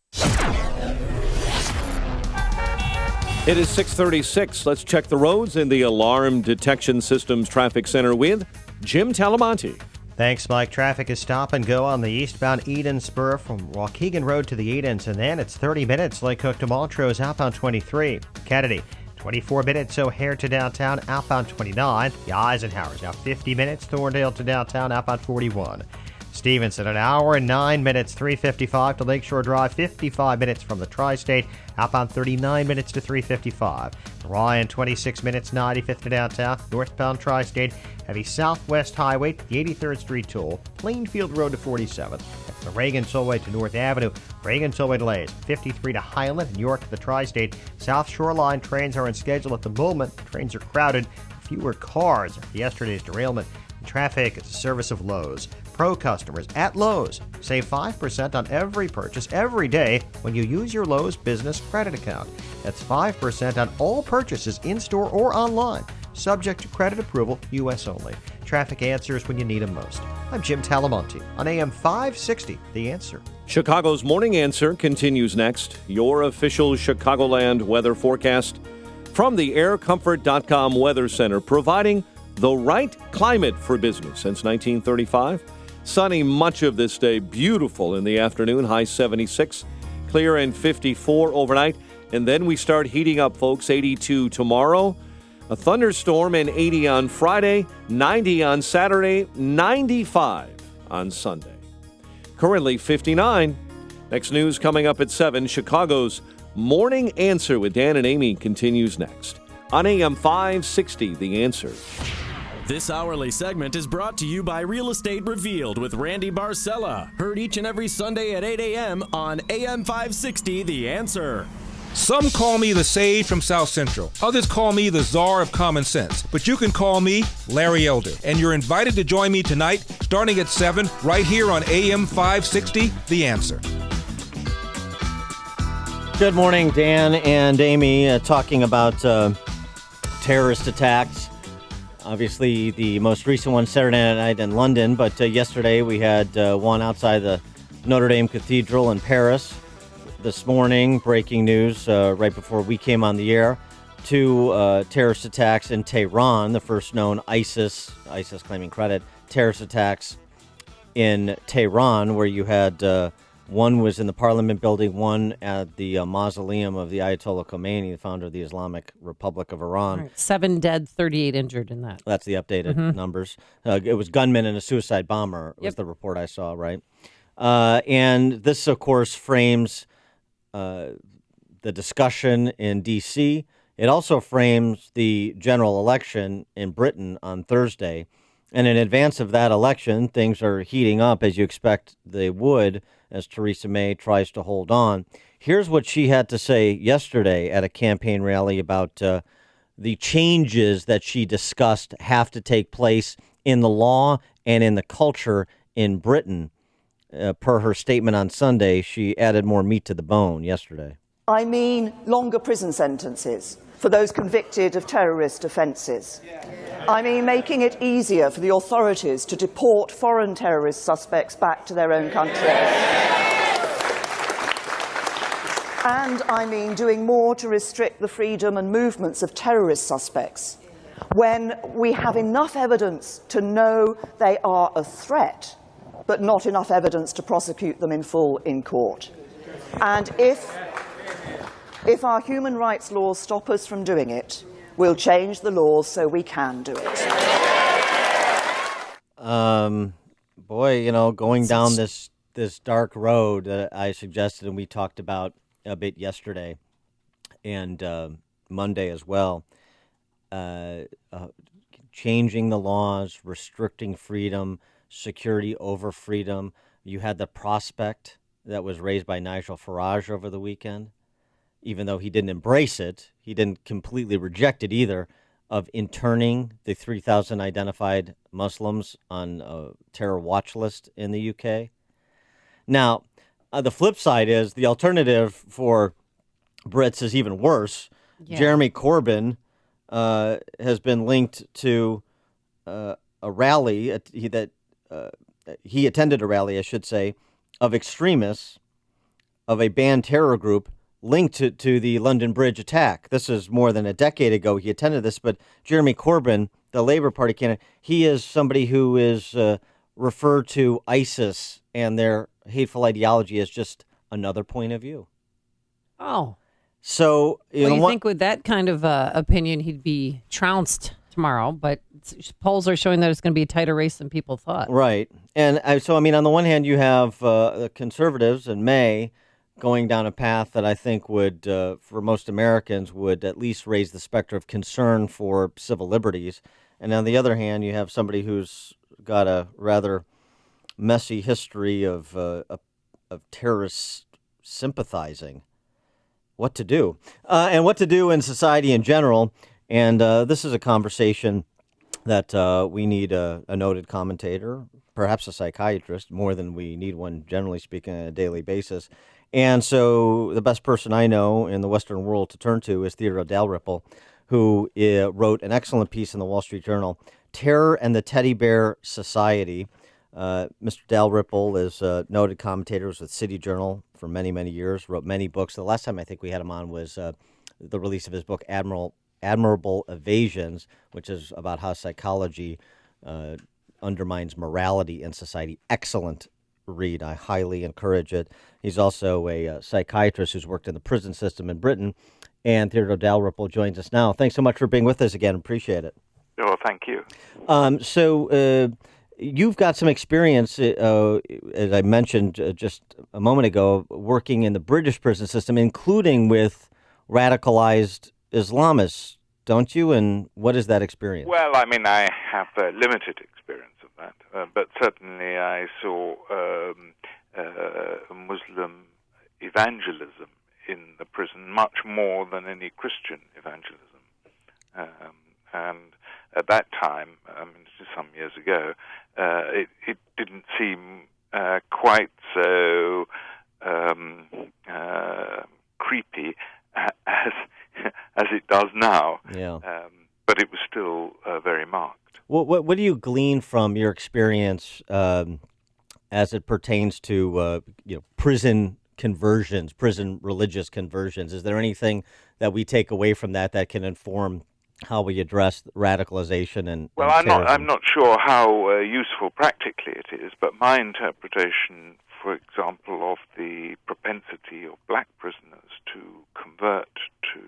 Speaker 1: It is 6:36. Let's check the roads in the Alarm Detection Systems Traffic Center with Jim Talamonte.
Speaker 9: Thanks, Mike. Traffic is stop and go on the eastbound Eden Spur from Waukegan Road to the Edens, and then it's 30 minutes Lake Hook to Montrose outbound 23. Kennedy, 24 minutes O'Hare to downtown outbound 29. The Eisenhower's now 50 minutes Thorndale to downtown outbound 41. Stevenson, an hour and 9 minutes, 355 to Lakeshore Drive, 55 minutes from the Tri-State, outbound 39 minutes to 355. Ryan, 26 minutes, 95th to downtown, northbound Tri-State, heavy Southwest Highway, the 83rd Street toll, Plainfield Road to 47th. The Reagan Tollway to North Avenue, Reagan Tollway delays, 53 to Highland and York to the Tri-State. South Shoreline trains are on schedule at the moment. Trains are crowded, fewer cars after yesterday's derailment. Traffic is a service of Lowe's. Pro customers at Lowe's save 5% on every purchase every day when you use your Lowe's Business Credit Account. That's 5% on all purchases in-store or online. Subject to credit approval, U.S. only. Traffic answers when you need them most. I'm Jim Talamonte on AM 560, The Answer.
Speaker 1: Chicago's Morning Answer continues next. Your official Chicagoland weather forecast from the AirComfort.com Weather Center, providing the right climate for business since 1935. Sunny much of this day, beautiful in the afternoon, high 76, clear and 54 overnight. And then we start heating up, folks, 82 tomorrow. A thunderstorm and 80 on Friday, 90 on Saturday, 95 on Sunday. Currently 59. Next news coming up at 7. Chicago's Morning Answer with Dan and Amy continues next on AM 560, The Answer.
Speaker 17: This hourly segment is brought to you by Real Estate Revealed with Randy Barcella. Heard each and every Sunday at 8 a.m. on AM 560, The Answer.
Speaker 18: Some call me the sage from South Central. Others call me the czar of common sense. But you can call me Larry Elder. And you're invited to join me tonight, starting at 7, right here on AM 560, The Answer.
Speaker 14: Good morning, Dan and Amy, talking about terrorist attacks. Obviously, the most recent one Saturday night in London, but yesterday we had one outside the Notre Dame Cathedral in Paris. This morning, breaking news right before we came on the air, 2 terrorist attacks in Tehran, the first known ISIS claiming credit, terrorist attacks in Tehran, where you had one was in the Parliament building, one at the mausoleum of the Ayatollah Khomeini, the founder of the Islamic Republic of Iran.
Speaker 6: Right. 7 dead, 38 injured in that.
Speaker 14: That's the updated numbers. It was gunmen and a suicide bomber was the report I saw, right? And this, of course, frames the discussion in D.C. It also frames the general election in Britain on Thursday. And in advance of that election, things are heating up, as you expect they would, as Theresa May tries to hold on. Here's what she had to say yesterday at a campaign rally about the changes that she discussed have to take place in the law and in the culture in Britain. Per her statement on Sunday, she added more meat to the bone yesterday.
Speaker 3: I mean longer prison sentences for those convicted of terrorist offences. I mean making it easier for the authorities to deport foreign terrorist suspects back to their own country. And I mean doing more to restrict the freedom and movements of terrorist suspects when we have enough evidence to know they are a threat, but not enough evidence to prosecute them in full in court. And if our human rights laws stop us from doing it, we'll change the laws so we can do it.
Speaker 14: Going down this dark road that I suggested and we talked about a bit yesterday and Monday as well, changing the laws, restricting freedom, security over freedom. You had the prospect that was raised by Nigel Farage over the weekend. Even though he didn't embrace it, he didn't completely reject it either, of interning the 3,000 identified Muslims on a terror watch list in the UK. Now, the flip side is the alternative for Brits is even worse. Yeah. Jeremy Corbyn has been linked to a rally he attended a rally, I should say, of extremists of a banned terror group linked to the London Bridge attack. This is more than a decade ago he attended this, but Jeremy Corbyn, the Labour Party candidate, he is somebody who is referred to ISIS and their hateful ideology as just another point of view.
Speaker 6: Oh.
Speaker 14: So,
Speaker 6: you think with that kind of opinion he'd be trounced tomorrow, but polls are showing that it's going to be a tighter race than people thought.
Speaker 14: Right. And on the one hand, you have the Conservatives and May going down a path that I think would, for most Americans, would at least raise the specter of concern for civil liberties. And on the other hand, you have somebody who's got a rather messy history of terrorist sympathizing. What to do? And what to do in society in general. And this is a conversation that we need a noted commentator, perhaps a psychiatrist, more than we need one, generally speaking, on a daily basis. And so the best person I know in the Western world to turn to is Theodore Dalrymple, who wrote an excellent piece in the Wall Street Journal, Terror and the Teddy Bear Society. Mr. Dalrymple is a noted commentator, was with City Journal for many, many years, wrote many books. The last time I think we had him on was the release of his book, Admirable Evasions, which is about how psychology undermines morality in society. Excellent read. I highly encourage it. He's also a psychiatrist who's worked in the prison system in Britain. And Theodore Dalrymple joins us now. Thanks so much for being with us again. Appreciate it.
Speaker 7: Oh, thank you.
Speaker 14: So you've got some experience, as I mentioned just a moment ago, working in the British prison system, including with radicalized Islamists, don't you? And what is that experience?
Speaker 7: Well, I mean, I have limited experience of that, but certainly I saw Muslim evangelism in the prison much more than any Christian evangelism. And at that time, I mean, this is some years ago, it didn't seem quite so creepy does now.
Speaker 14: Yeah.
Speaker 7: But it was still very marked.
Speaker 14: What do you glean from your experience as it pertains to prison conversions, prison religious conversions? Is there anything that we take away from that can inform how we address radicalization and
Speaker 7: Well, I'm not sure how useful practically it is, but my interpretation, for example, of the propensity of black prisoners to convert to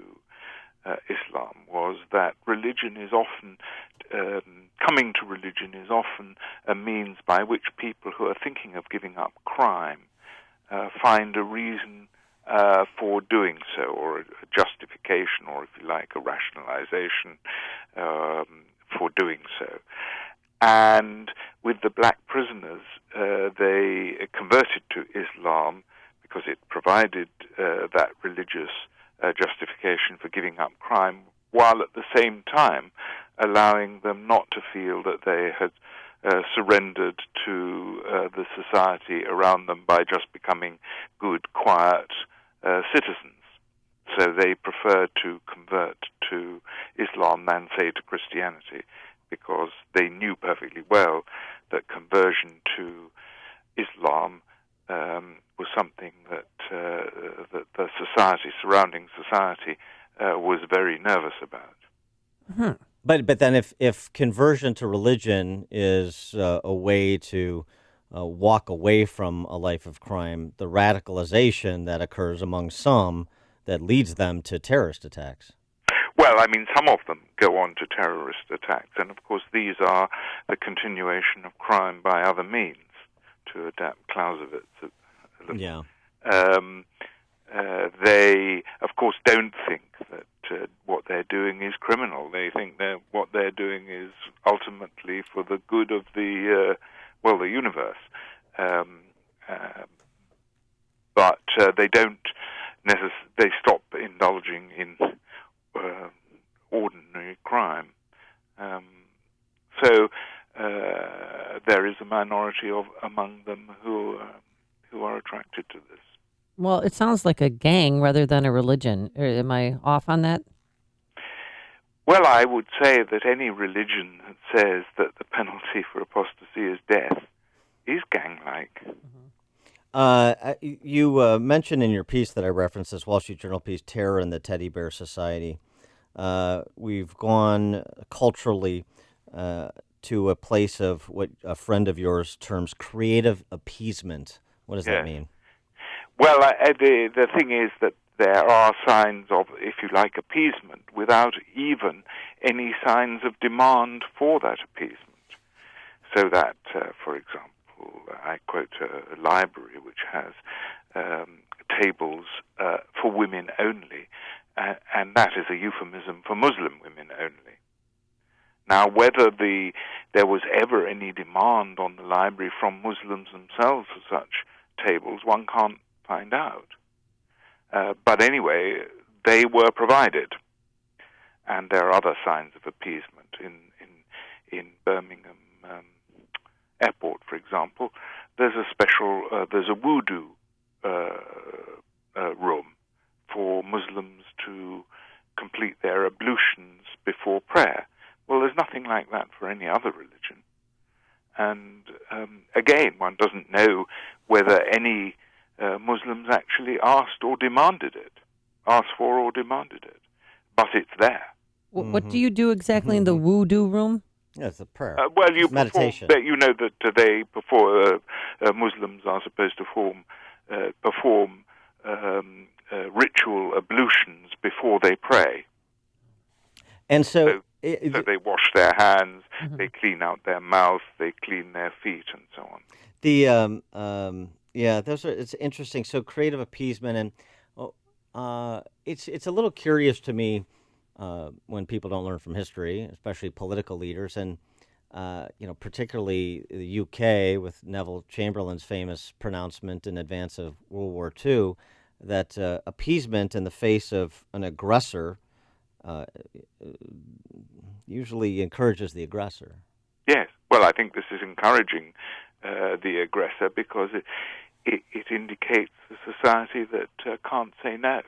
Speaker 7: Islam was that religion is often coming to religion is often a means by which people who are thinking of giving up crime find a reason for doing so, or a justification, or if you like, a rationalization for doing so. And with the black prisoners, they converted to Islam because it provided that religious justification for giving up crime, while at the same time allowing them not to feel that they had surrendered to the society around them by just becoming good, quiet citizens. So they preferred to convert to Islam than, say, to Christianity, because they knew perfectly well that conversion to Islam was something that the society, surrounding society, was very nervous about.
Speaker 14: Hmm. But then if conversion to religion is a way to walk away from a life of crime, the radicalization that occurs among some that leads them to terrorist attacks.
Speaker 7: Well, I mean, some of them go on to terrorist attacks, and of course these are the continuation of crime by other means, to adapt Clausewitz.
Speaker 14: Yeah.
Speaker 7: They, of course, don't think that what they're doing is criminal. They think that what they're doing is ultimately for the good of the universe. But they don't they stop indulging in ordinary crime. So there is a minority among them who are attracted to this.
Speaker 6: Well, it sounds like a gang rather than a religion. Am I off on that?
Speaker 7: Well, I would say that any religion that says that the penalty for apostasy is death is gang-like.
Speaker 14: You mentioned in your piece that I referenced, this Wall Street Journal piece, Terror in the Teddy Bear Society. We've gone culturally to a place of what a friend of yours terms creative appeasement. What does that mean?
Speaker 7: Well, the thing is that there are signs of, if you like, appeasement without even any signs of demand for that appeasement. So that, for example, I quote a library which has tables for women only, and that is a euphemism for Muslim women only. Now, whether there was ever any demand on the library from Muslims themselves for such tables, one can't find out. But anyway, they were provided. And there are other signs of appeasement. In Birmingham Airport, for example, there's a wudu room for Muslims to complete their ablutions before prayer. Well, there's nothing like that for any other religion. And again, one doesn't know whether any Muslims actually asked for or demanded it. But it's there.
Speaker 6: What do you do exactly in the wudu room?
Speaker 14: Yeah, it's a prayer.
Speaker 7: You
Speaker 14: meditation.
Speaker 7: You know that Muslims are supposed to perform ritual ablutions before they pray.
Speaker 14: And so
Speaker 7: they wash their hands, they clean out their mouth, they clean their feet, and so on.
Speaker 14: It's interesting. So creative appeasement, and it's a little curious to me when people don't learn from history, especially political leaders, and particularly the UK with Neville Chamberlain's famous pronouncement in advance of World War II, that appeasement in the face of an aggressor usually encourages the aggressor.
Speaker 7: Yes. Well, I think this is encouraging the aggressor because it indicates a society that can't say no,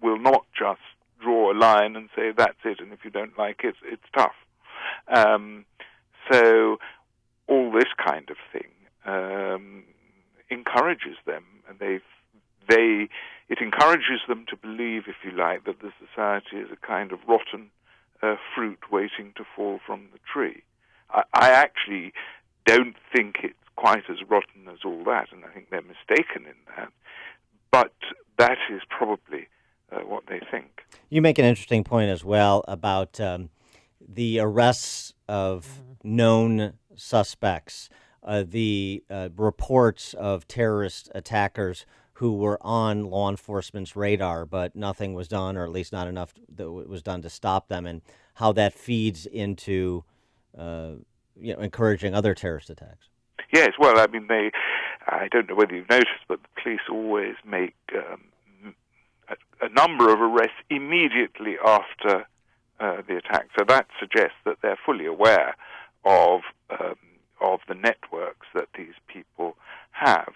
Speaker 7: will not just draw draw a line and say that's it, and if you don't like it, it's tough. So all this kind of thing encourages them, and it encourages them to believe, if you like, that the society is a kind of rotten fruit waiting to fall from the tree. I actually don't think it's quite as rotten as all that, and I think they're mistaken in that. But that is probably what they think.
Speaker 14: You make an interesting point as well about the arrests of known suspects, the reports of terrorist attackers who were on law enforcement's radar, but nothing was done, or at least not enough that was done to stop them, and how that feeds into encouraging other terrorist attacks.
Speaker 7: Yes, well, I mean, I don't know whether you've noticed, but the police always make a number of arrests immediately after the attack. So that suggests that they're fully aware of the networks that these people have.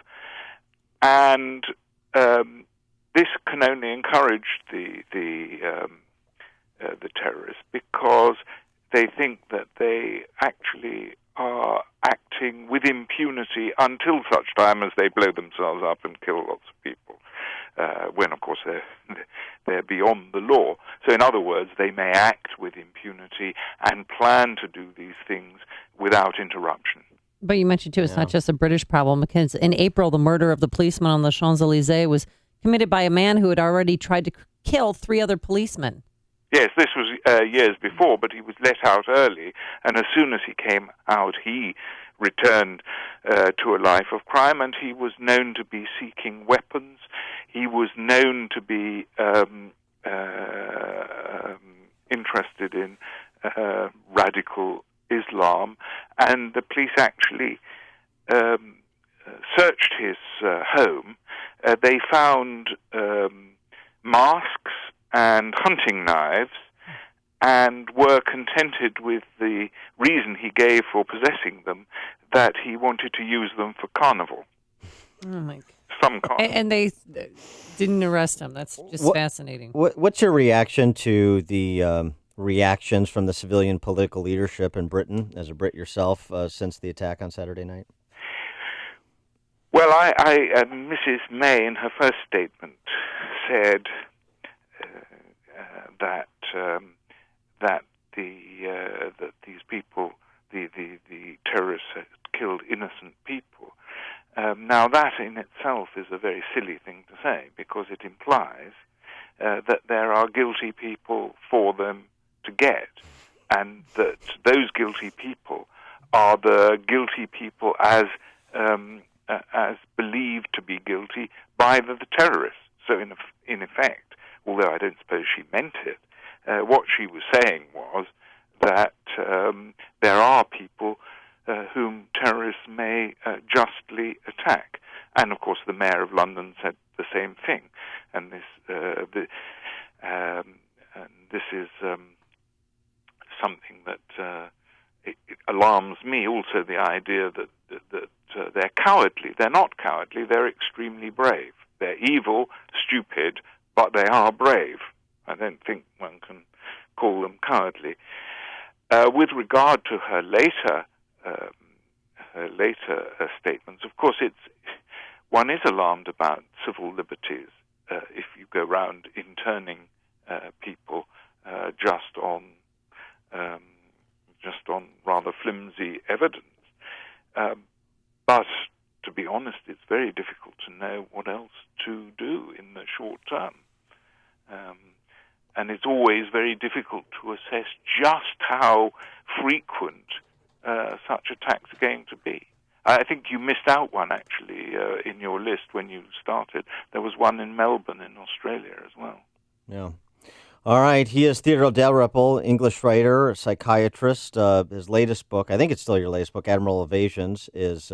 Speaker 7: And this can only encourage the terrorists, because they think that they actually are acting with impunity until such time as they blow themselves up and kill lots of people, when, of course, they're beyond the law. So, in other words, they may act with impunity and plan to do these things without interruption.
Speaker 6: But you mentioned, too, it's not just a British problem, because in April, the murder of the policeman on the Champs-Élysées was committed by a man who had already tried to kill 3 other policemen.
Speaker 7: Yes, this was years before, but he was let out early, and as soon as he came out, he returned to a life of crime, and he was known to be seeking weapons. He was known to be interested in radical Islam, and the police actually searched his home. They found masks and hunting knives, and were contented with the reason he gave for possessing them, that he wanted to use them for carnival.
Speaker 6: Oh my God.
Speaker 7: Some carnival.
Speaker 6: And they didn't arrest him. That's just fascinating.
Speaker 14: What's your reaction to the reactions from the civilian political leadership in Britain, as a Brit yourself, since the attack on Saturday night?
Speaker 7: Well, Mrs. May, in her first statement, said that these people, the terrorists, had killed innocent people. Now, that in itself is a very silly thing to say, because it implies that there are guilty people for them to get, and that those guilty people are the guilty people as believed to be guilty by the terrorists. So, in effect, although I don't suppose she meant it, what she was saying was that there are people whom terrorists may justly attack. And, of course, the Mayor of London said the same thing. And this is something that it alarms me also, the idea that they're cowardly. They're not cowardly, they're extremely brave. They're evil, stupid, but they are brave. I don't think one can call them cowardly. With regard to her later statements, of course, one is alarmed about civil liberties if you go round interning people just on rather flimsy evidence. But to be honest, it's very difficult to know what else to do in the short term. And it's always very difficult to assess just how frequent such attacks are going to be. I think you missed out one, actually, in your list when you started. There was one in Melbourne in Australia as well.
Speaker 14: Yeah. All right. He is Theodore Dalrymple, English writer, psychiatrist. His latest book, I think it's still your latest book, Admiral Evasions, is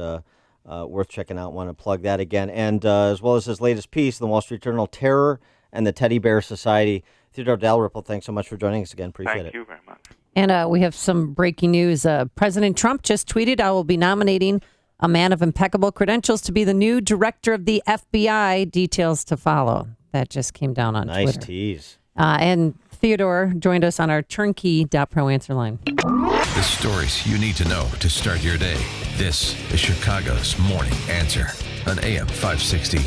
Speaker 14: worth checking out. Want to plug that again. And as well as his latest piece, The Wall Street Journal, Terror and the Teddy Bear Society. Theodore Dalrymple, thanks so much for joining us again. Appreciate it.
Speaker 7: Thank you very much.
Speaker 6: And we have some breaking news. President Trump just tweeted, I will be nominating a man of impeccable credentials to be the new director of the FBI. Details to follow. That just came down on Twitter.
Speaker 14: Nice tease.
Speaker 6: And Theodore joined us on our turnkey.pro answer line.
Speaker 2: The stories you need to know to start your day. This is Chicago's Morning Answer on AM 560.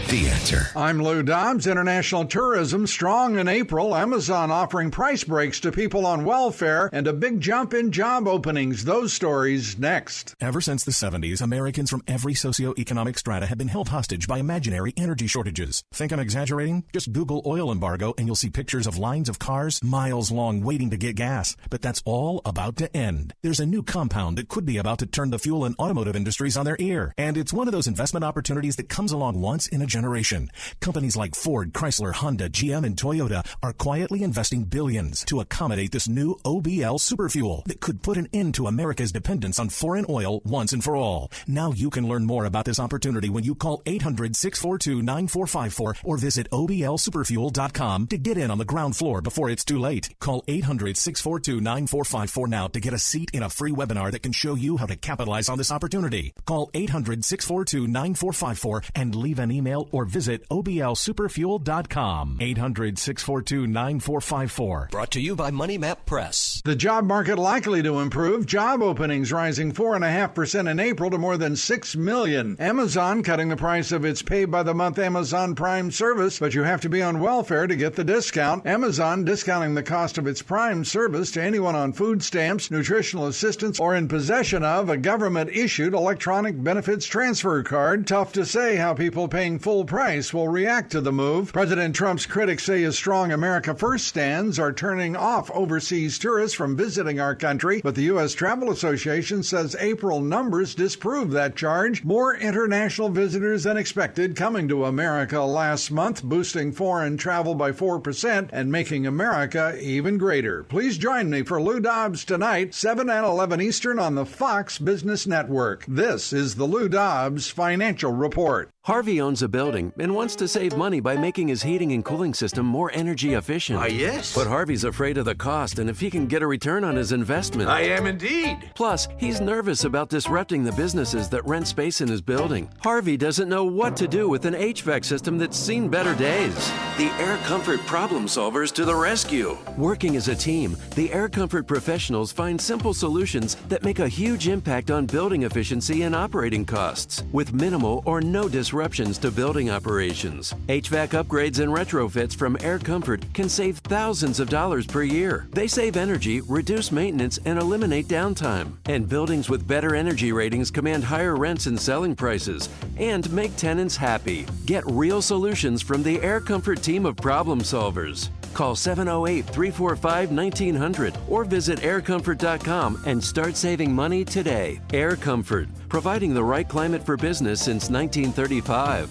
Speaker 2: The Answer.
Speaker 10: I'm Lou Dobbs. International tourism strong in April. Amazon offering price breaks to people on welfare and a big jump in job openings. Those stories next.
Speaker 19: Ever since the 70s, Americans from every socioeconomic strata have been held hostage by imaginary energy shortages. Think I'm exaggerating? Just Google oil embargo and you'll see pictures of lines of cars miles long waiting to get gas. But that's all about to end. There's a new compound that could be about to turn the fuel and automotive industries on their ear. And it's one of those investment opportunities that comes along once in a generation. Companies like Ford, Chrysler, Honda, GM, and Toyota are quietly investing billions to accommodate this new OBL superfuel that could put an end to America's dependence on foreign oil once and for all. Now you can learn more about this opportunity when you call 800-642-9454 or visit oblsuperfuel.com to get in on the ground floor before it's too late. Call 800-642-9454 now to get a seat in a free webinar that can show you how to capitalize on this opportunity. Call 800-642-9454 and leave an email or visit oblsuperfuel.com. 800-642-9454.
Speaker 28: Brought to you by Money Map Press.
Speaker 10: The job market likely to improve. Job openings rising 4.5% in April to more than 6 million. Amazon cutting the price of its pay-by-the-month Amazon Prime service, but you have to be on welfare to get the discount. Amazon discounting the cost of its Prime service to anyone on food stamps, nutritional assistance, or in possession of a government-issued electronic benefits transfer card. Tough to say how people paying full price will react to the move. President Trump's critics say his strong America First stands are turning off overseas tourists from visiting our country, but the U.S. Travel Association says April numbers disprove that charge. More international visitors than expected coming to America last month, boosting foreign travel by 4% and making America even greater. Please join me for Lou Dobbs tonight, 7 and 11 Eastern on the Fox Business Network. This is the Lou Dobbs Financial Report.
Speaker 22: Harvey owns a building and wants to save money by making his heating and cooling system more energy efficient.
Speaker 20: Yes?
Speaker 22: But Harvey's afraid of the cost and if he can get a return on his investment.
Speaker 20: I am indeed.
Speaker 22: Plus, he's nervous about disrupting the businesses that rent space in his building. Harvey doesn't know what to do with an HVAC system that's seen better days. The Air Comfort problem solvers to the rescue. Working as a team, the Air Comfort professionals find simple solutions that make a huge impact on building efficiency and operating costs with minimal or no disruptions to building operations. HVAC upgrades and retrofits from Air Comfort can save thousands of dollars per year. They save energy, reduce maintenance, and eliminate downtime. And buildings with better energy ratings command higher rents and selling prices and make tenants happy. Get real solutions from the Air Comfort team of problem solvers. Call 708-345-1900 or visit aircomfort.com and start saving money today. Air Comfort, providing the right climate for business since 1935.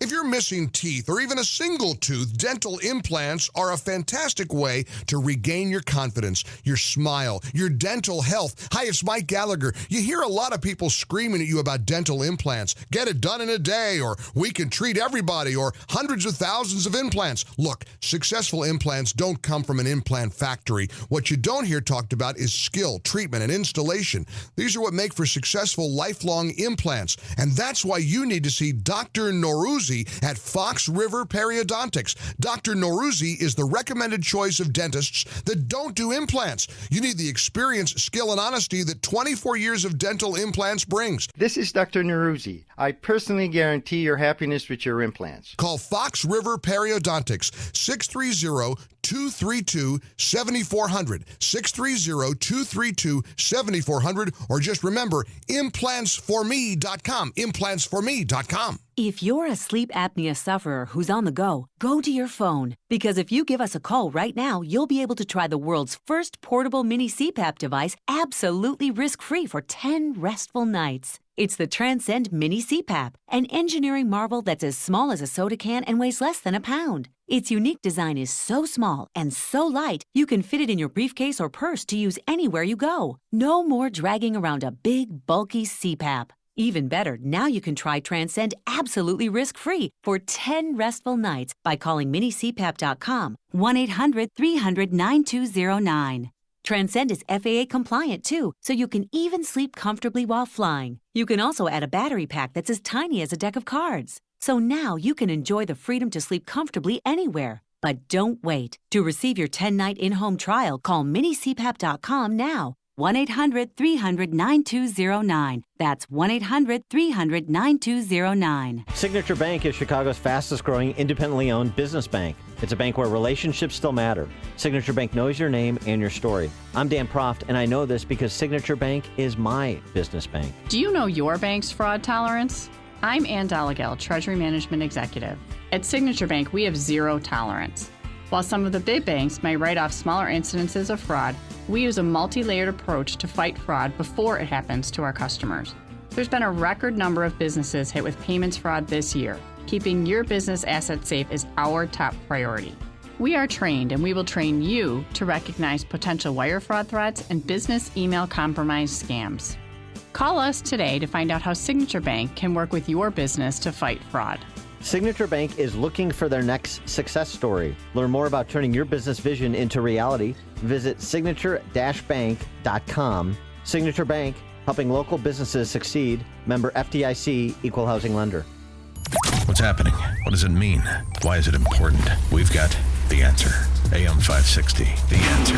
Speaker 21: If you're missing teeth or even a single tooth, dental implants are a fantastic way to regain your confidence, your smile, your dental health. Hi, it's Mike Gallagher. You hear a lot of people screaming at you about dental implants. Get it done in a day, or we can treat everybody, or hundreds of thousands of implants. Look, successful implants don't come from an implant factory. What you don't hear talked about is skill, treatment, and installation. These are what make for successful lifelong implants. And that's why you need to see Dr. Norouzi at Fox River Periodontics. Dr. Norouzi is the recommended choice of dentists that don't do implants. You need the experience, skill, and honesty that 24 years of dental implants brings.
Speaker 23: This is Dr. Norouzi. I personally guarantee your happiness with your implants.
Speaker 21: Call Fox River Periodontics, 630-232-7400, 630-232-7400, or just remember, implantsforme.com, implantsforme.com.
Speaker 24: If you're a sleep apnea sufferer who's on the go, go to your phone. Because if you give us a call right now, you'll be able to try the world's first portable mini CPAP device absolutely risk-free for 10 restful nights. It's the Transcend Mini CPAP, an engineering marvel that's as small as a soda can and weighs less than a pound. Its unique design is so small and so light, you can fit it in your briefcase or purse to use anywhere you go. No more dragging around a big, bulky CPAP. Even better, now you can try Transcend absolutely risk-free for 10 restful nights by calling minicpap.com, 1-800-300-9209. Transcend is FAA compliant too, so you can even sleep comfortably while flying. You can also add a battery pack that's as tiny as a deck of cards. So now you can enjoy the freedom to sleep comfortably anywhere. But don't wait. To receive your 10-night in-home trial, call minicpap.com now. 1-800-300-9209. That's 1-800-300-9209.
Speaker 4: Signature Bank is Chicago's fastest growing independently owned business bank. It's a bank where relationships still matter. Signature Bank knows your name and your story. I'm Dan Proft, and I know this because Signature Bank is my business bank.
Speaker 8: Do you know your bank's fraud tolerance? I'm Ann Dollagall, Treasury Management Executive. At Signature Bank, we have zero tolerance. While some of the big banks may write off smaller incidences of fraud, we use a multi-layered approach to fight fraud before it happens to our customers. There's been a record number of businesses hit with payments fraud this year. Keeping your business assets safe is our top priority. We are trained, and we will train you to recognize potential wire fraud threats and business email compromise scams. Call us today to find out how Signature Bank can work with your business to fight fraud.
Speaker 4: Signature Bank is looking for their next success story. Learn more about turning your business vision into reality. Visit signature-bank.com. Signature Bank, helping local businesses succeed. Member FDIC, Equal Housing Lender.
Speaker 2: What's happening? What does it mean? Why is it important? We've got the answer. AM 560, The Answer.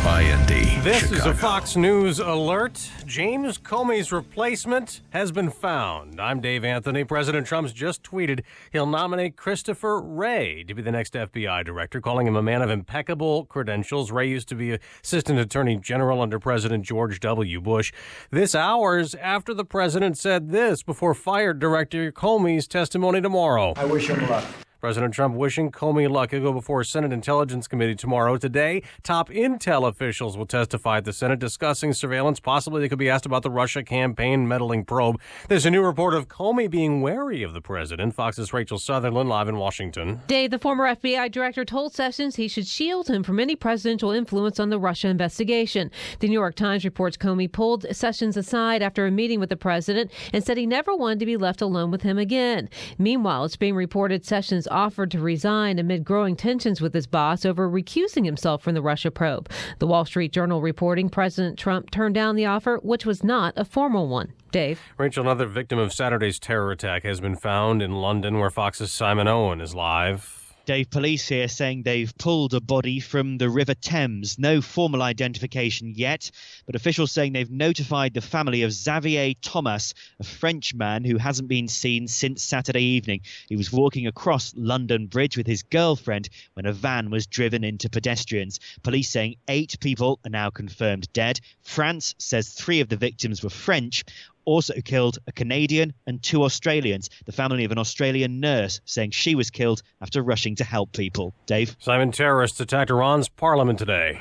Speaker 2: WIND.
Speaker 11: This
Speaker 2: Chicago.
Speaker 11: is a Fox News alert. James Comey's replacement has been found. I'm Dave Anthony. President Trump's just tweeted he'll nominate Christopher Wray to be the next FBI director, calling him a man of impeccable credentials. Wray used to be Assistant Attorney General under President George W. Bush. This hours after the president said this before fired Director Comey's testimony tomorrow.
Speaker 12: I wish him luck.
Speaker 11: President Trump wishing Comey luck. He'll go before a Senate Intelligence Committee tomorrow. Today, top intel officials will testify at the Senate discussing surveillance. Possibly they could be asked about the Russia campaign meddling probe. There's a new report of Comey being wary of the president. Fox's Rachel Sutherland live in Washington.
Speaker 28: Dave, the former FBI director, told Sessions he should shield him from any presidential influence on the Russia investigation. The New York Times reports Comey pulled Sessions aside after a meeting with the president and said he never wanted to be left alone with him again. Meanwhile, it's being reported Sessions offered to resign amid growing tensions with his boss over recusing himself from the Russia probe. The Wall Street Journal reporting President Trump turned down the offer, which was not a formal one. Dave.
Speaker 11: Rachel, another victim of Saturday's terror attack has been found in London, where Fox's Simon Owen is live.
Speaker 20: Dave, police here saying they've pulled a body from the River Thames. No formal identification yet, but officials saying they've notified the family of Xavier Thomas, a French man who hasn't been seen since Saturday evening. He was walking across London Bridge with his girlfriend when a van was driven into pedestrians. Police saying 8 people are now confirmed dead. France says 3 of the victims were French. Also killed a Canadian and 2 Australians. The family of an Australian nurse saying she was killed after rushing to help people. Dave?
Speaker 11: Simon, terrorists attacked Iran's parliament today.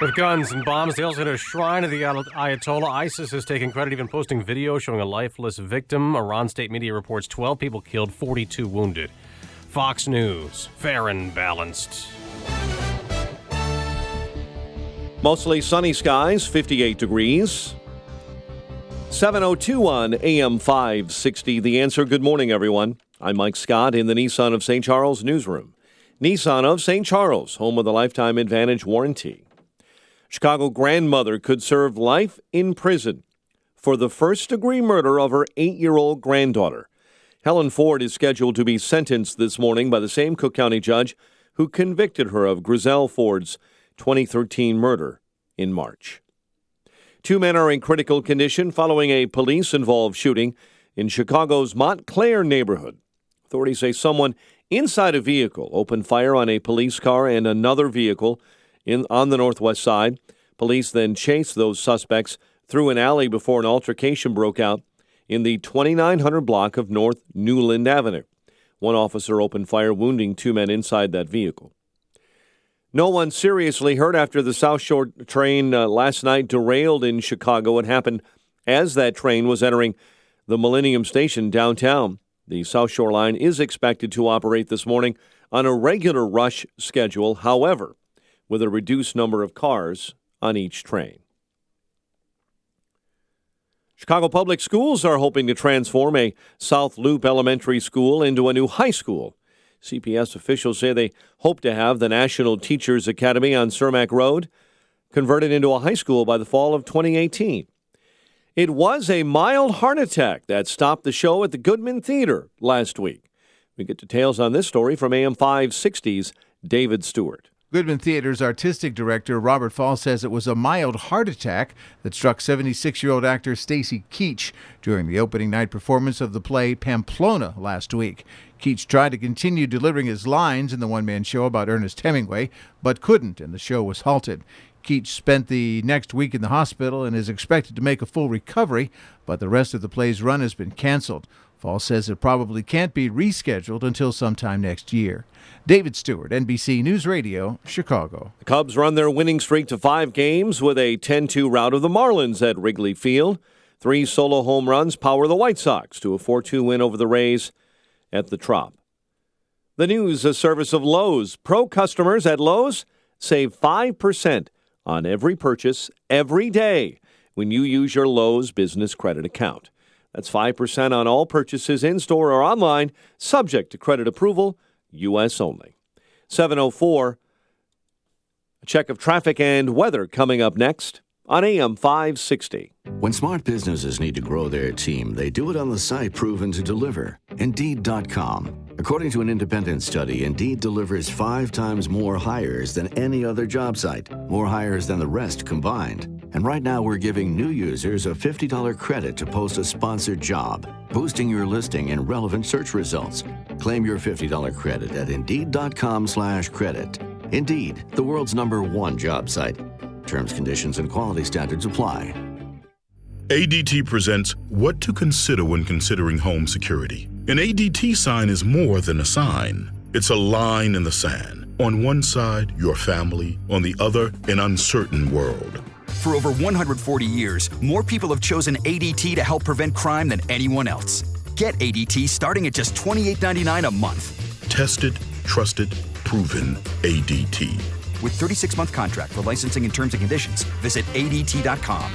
Speaker 11: With guns and bombs, they also hit a shrine of the Ayatollah. ISIS has taken credit, even posting video showing a lifeless victim. Iran state media reports 12 people killed, 42 wounded. Fox News, fair and balanced.
Speaker 1: Mostly sunny skies, 58 degrees. 7:02 on AM 560. The Answer. Good morning, everyone. I'm Mike Scott in the Nissan of St. Charles newsroom. Nissan of St. Charles, home of the Lifetime Advantage warranty. Chicago grandmother could serve life in prison for the first-degree murder of her 8-year-old granddaughter. Helen Ford is scheduled to be sentenced this morning by the same Cook County judge who convicted her of Griselle Ford's 2013 murder in March. 2 men are in critical condition following a police-involved shooting in Chicago's Montclair neighborhood. Authorities say someone inside a vehicle opened fire on a police car and another vehicle on the northwest side. Police then chased those suspects through an alley before an altercation broke out in the 2900 block of North Newland Avenue. One officer opened fire, wounding 2 men inside that vehicle. No one seriously hurt after the South Shore train last night derailed in Chicago. It happened as that train was entering the Millennium Station downtown. The South Shore line is expected to operate this morning on a regular rush schedule, however, with a reduced number of cars on each train. Chicago Public Schools are hoping to transform a South Loop Elementary School into a new high school. CPS officials say they hope to have the National Teachers Academy on Cermak Road converted into a high school by the fall of 2018. It was a mild heart attack that stopped the show at the Goodman Theater last week. We get details on this story from AM 560's David Stewart.
Speaker 5: Goodman Theater's artistic director Robert Fall says it was a mild heart attack that struck 76-year-old actor Stacy Keach during the opening night performance of the play Pamplona last week. Keach tried to continue delivering his lines in the one-man show about Ernest Hemingway, but couldn't, and the show was halted. Keach spent the next week in the hospital and is expected to make a full recovery, but the rest of the play's run has been canceled. Fall says it probably can't be rescheduled until sometime next year. David Stewart, NBC News Radio, Chicago.
Speaker 1: The Cubs run their winning streak to 5 games with a 10-2 rout of the Marlins at Wrigley Field. 3 solo home runs power the White Sox to a 4-2 win over the Rays at the Trop. The news, a service of Lowe's. Pro customers at Lowe's save 5% on every purchase every day when you use your Lowe's business credit account. That's 5% on all purchases in-store or online, subject to credit approval, U.S. only. 7:04, a check of traffic and weather coming up next on AM 560.
Speaker 12: When smart businesses need to grow their team, they do it on the site proven to deliver, Indeed.com. According to an independent study, Indeed delivers 5 times more hires than any other job site, more hires than the rest combined. And right now we're giving new users a $50 credit to post a sponsored job, boosting your listing in relevant search results. Claim your $50 credit at Indeed.com/credit. Indeed, the world's #1 job site. Terms, conditions, and quality standards apply.
Speaker 13: ADT presents What to Consider When Considering Home Security. An ADT sign is more than a sign. It's a line in the sand. On one side, your family. On the other, an uncertain world.
Speaker 15: For over 140 years, more people have chosen ADT to help prevent crime than anyone else. Get ADT starting at just $28.99 a month.
Speaker 13: Tested, trusted, proven ADT.
Speaker 15: With 36-month contract for licensing and terms and conditions, visit ADT.com.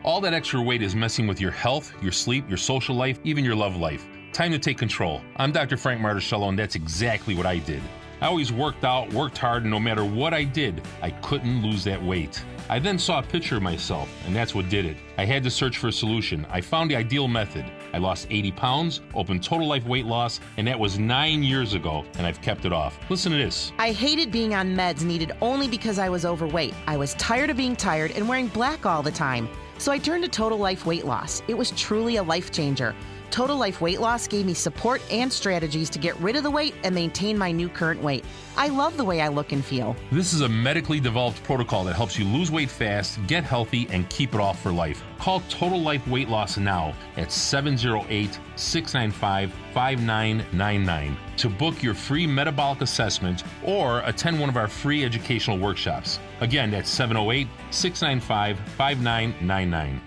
Speaker 16: All that extra weight is messing with your health, your sleep, your social life, even your love life. Time to take control. I'm Dr. Frank Marticello, and that's exactly what I did. I always worked out, worked hard, and no matter what I did, I couldn't lose that weight. I then saw a picture of myself, and that's what did it. I had to search for a solution. I found the ideal method. I lost 80 pounds, opened Total Life Weight Loss, and that was 9 years ago, and I've kept it off. Listen to this.
Speaker 25: I hated being on meds needed only because I was overweight. I was tired of being tired and wearing black all the time. So I turned to Total Life Weight Loss. It was truly a life changer. Total Life Weight Loss gave me support and strategies to get rid of the weight and maintain my new current weight. I love the way I look and feel.
Speaker 16: This is a medically developed protocol that helps you lose weight fast, get healthy, and keep it off for life. Call Total Life Weight Loss now at 708-695-5999 to book your free metabolic assessment or attend one of our free educational workshops. Again, that's 708-695-5999.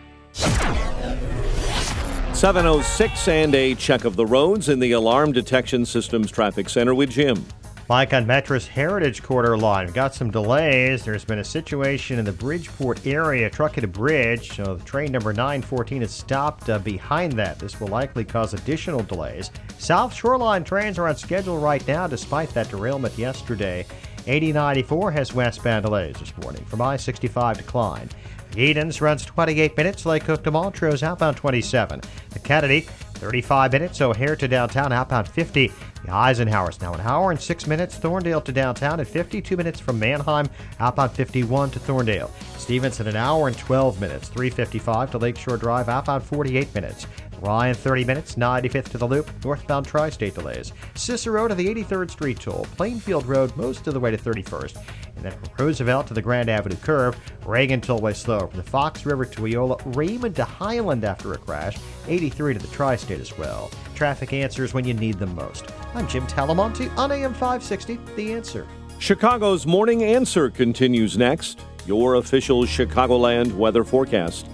Speaker 1: 7:06 and a check of the roads in the Alarm Detection Systems Traffic Center with Jim.
Speaker 9: Mike, on Metra's Heritage Quarter line, we've got some delays. There's been a situation in the Bridgeport area, truck hit a bridge, so the train number 914 is stopped behind that. This will likely cause additional delays. South Shoreline trains are on schedule right now despite that derailment yesterday. 8094 has westbound delays this morning from I-65 decline. Edens runs 28 minutes. Lake Cook to Montrose outbound 27. The Kennedy 35 minutes. O'Hare to downtown outbound 50. The Eisenhower's now an hour and 6 minutes. Thorndale to downtown at 52 minutes from Manheim outbound 51 to Thorndale. Stevenson an hour and 12 minutes. 355 to Lakeshore Drive outbound 48 minutes. Ryan 30 minutes. 95th to the Loop northbound tri-state delays. Cicero to the 83rd Street toll. Plainfield Road most of the way to 31st. And then from Roosevelt to the Grand Avenue curve, Reagan tollway slow from the Fox River to Eola, Raymond to Highland after a crash, 83 to the tri-state as well. Traffic answers when you need them most. I'm Jim Talamonte on AM 560, The Answer.
Speaker 1: Chicago's Morning Answer continues next. Your official Chicagoland weather forecast.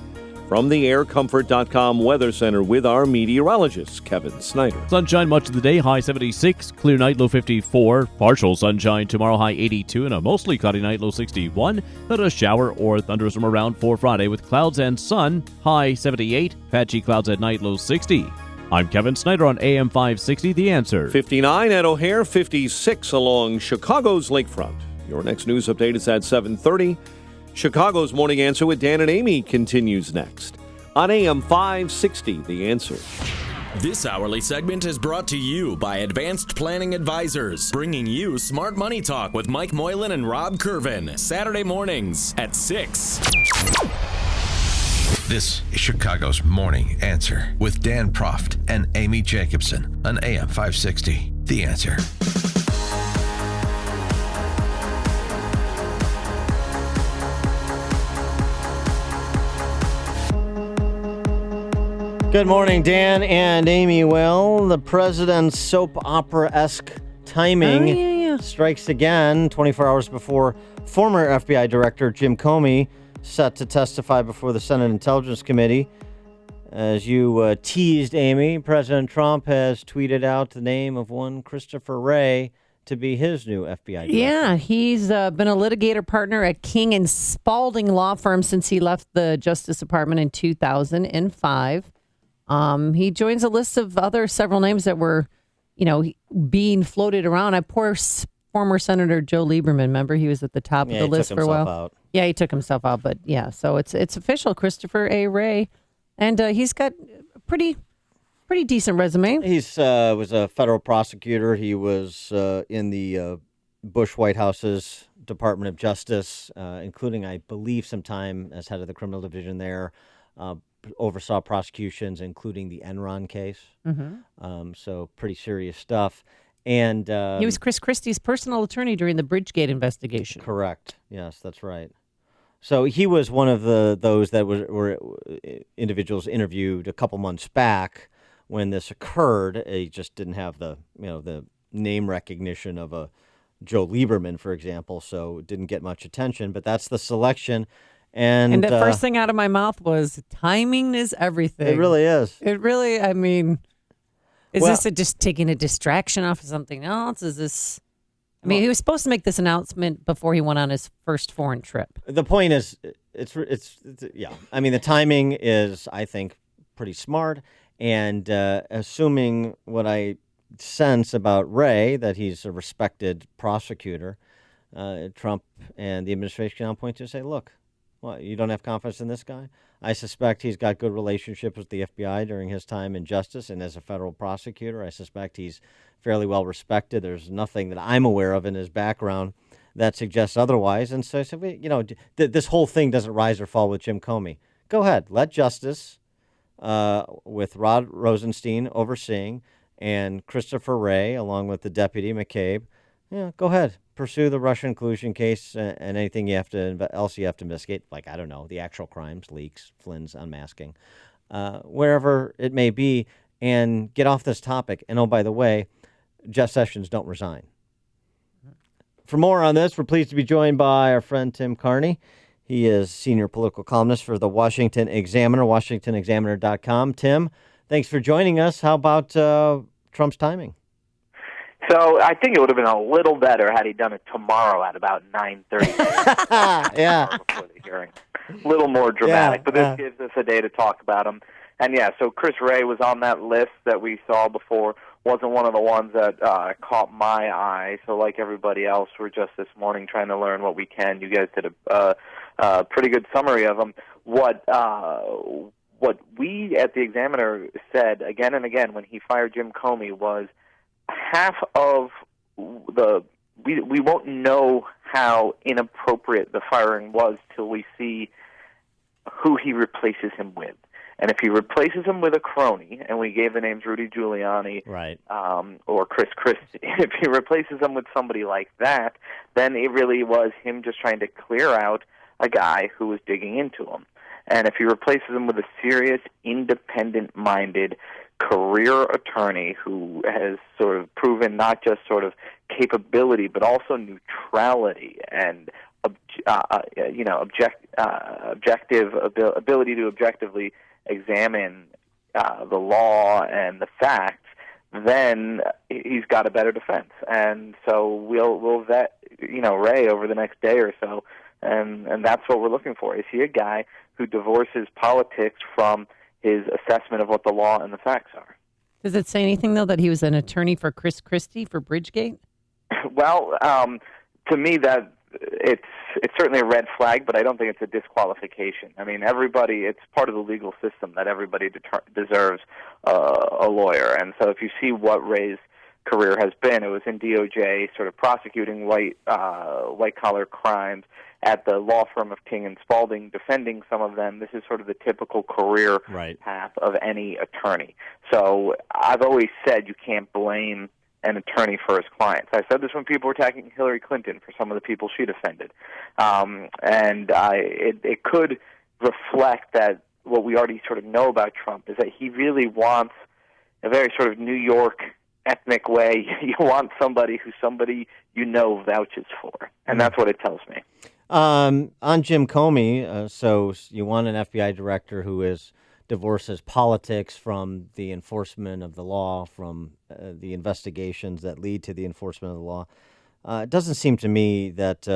Speaker 1: From the AirComfort.com Weather Center with our meteorologist, Kevin Snyder.
Speaker 26: Sunshine much of the day, high 76. Clear night, low 54. Partial sunshine tomorrow, high 82. And a mostly cloudy night, low 61. Then a shower or thunderstorm around for Friday with clouds and sun, high 78. Patchy clouds at night, low 60. I'm Kevin Snyder on AM 560, The Answer.
Speaker 1: 59 at O'Hare, 56 along Chicago's lakefront. Your next news update is at 7:30. Chicago's Morning Answer with Dan and Amy continues next on AM 560, The Answer.
Speaker 3: This hourly segment is brought to you by Advanced Planning Advisors, bringing you Smart Money Talk with Mike Moylan and Rob Curvin, Saturday mornings at 6.
Speaker 2: This is Chicago's Morning Answer with Dan Proft and Amy Jacobson on AM 560. The Answer.
Speaker 4: Good morning, Dan and Amy. Well, the president's soap opera-esque timing strikes again 24 hours before former FBI Director Jim Comey set to testify before the Senate Intelligence Committee. As you teased, Amy, President Trump has tweeted out the name of one Christopher Wray to be his new FBI director.
Speaker 6: Yeah, he's been a litigator partner at King and Spalding law firm since he left the Justice Department in 2005. He joins a list of several names that were, being floated around. Poor former Senator Joe Lieberman, remember? He was at the top of the list for a while.
Speaker 4: Out.
Speaker 6: Yeah, he took himself out, but yeah, so it's official. Christopher A. Wray, and he's got a pretty decent resume.
Speaker 4: He's was a federal prosecutor. He was in the Bush White House's Department of Justice, including, I believe, some time as head of the criminal division there. Oversaw prosecutions, including the Enron case. Mm-hmm. So pretty serious stuff. And
Speaker 6: he was Chris Christie's personal attorney during the Bridgegate investigation.
Speaker 4: Correct. Yes, that's right. So he was one of those that were individuals interviewed a couple months back when this occurred. He just didn't have the name recognition of a Joe Lieberman, for example, so it didn't get much attention. But that's the selection. And
Speaker 6: the first thing out of my mouth was, timing is everything.
Speaker 4: It really is.
Speaker 6: It really, is this just taking a distraction off of something else? Is this, he was supposed to make this announcement before he went on his first foreign trip.
Speaker 4: The point is, it's the timing is, I think, pretty smart. And assuming what I sense about Wray, that he's a respected prosecutor, Trump and the administration can now point to say, look, what, you don't have confidence in this guy? I suspect he's got good relationships with the FBI during his time in justice, and as a federal prosecutor, I suspect he's fairly well respected. There's nothing that I'm aware of in his background that suggests otherwise. And so I said, this whole thing doesn't rise or fall with Jim Comey. Go ahead, let justice, with Rod Rosenstein overseeing, and Christopher Wray, along with the deputy McCabe, go ahead. Pursue the Russian collusion case and anything else you have to investigate, like, I don't know, the actual crimes, leaks, Flynn's unmasking, wherever it may be, and get off this topic. And, oh, by the way, Jeff Sessions, don't resign. For more on this, we're pleased to be joined by our friend Tim Carney. He is senior political columnist for the Washington Examiner, WashingtonExaminer.com. Tim, thanks for joining us. How about Trump's timing?
Speaker 7: So I think it would have been a little better had he done it tomorrow at about 9:30.
Speaker 4: Yeah.
Speaker 7: Before the hearing. A little more dramatic, but this gives us a day to talk about him. And so Chris Wray was on that list that we saw before. Wasn't one of the ones that caught my eye. So like everybody else, we're just this morning trying to learn what we can. You guys did a pretty good summary of him. What we at the Examiner said again and again when he fired Jim Comey was, half of we won't know how inappropriate the firing was till we see who he replaces him with. And if he replaces him with a crony, and we gave the names Rudy Giuliani,
Speaker 4: right,
Speaker 7: or Chris Christie, if he replaces him with somebody like that, then it really was him just trying to clear out a guy who was digging into him. And if he replaces him with a serious, independent-minded career attorney who has sort of proven not just sort of capability but also neutrality and objective ability to objectively examine the law and the facts, then he's got a better defense. And so we'll vet Wray over the next day or so, and that's what we're looking for. Is he a guy who divorces politics from his assessment of what the law and the facts are?
Speaker 6: Does it say anything, though, that he was an attorney for Chris Christie for Bridgegate?
Speaker 7: Well, to me, that it's certainly a red flag, but I don't think it's a disqualification. I mean, it's part of the legal system that everybody deserves a lawyer. And so if you see what Wray's career has been, it was in DOJ, sort of prosecuting white-collar crimes at the law firm of King and Spalding, defending some of them. This is sort of the typical career path of any attorney. So I've always said you can't blame an attorney for his clients. I said this when people were attacking Hillary Clinton for some of the people she defended. It could reflect that what we already sort of know about Trump is that he really wants a very sort of New York ethnic way. You want somebody who somebody vouches for, and that's what it tells me.
Speaker 4: On Jim Comey, so you want an FBI director who divorces politics from the enforcement of the law, from the investigations that lead to the enforcement of the law. It doesn't seem to me that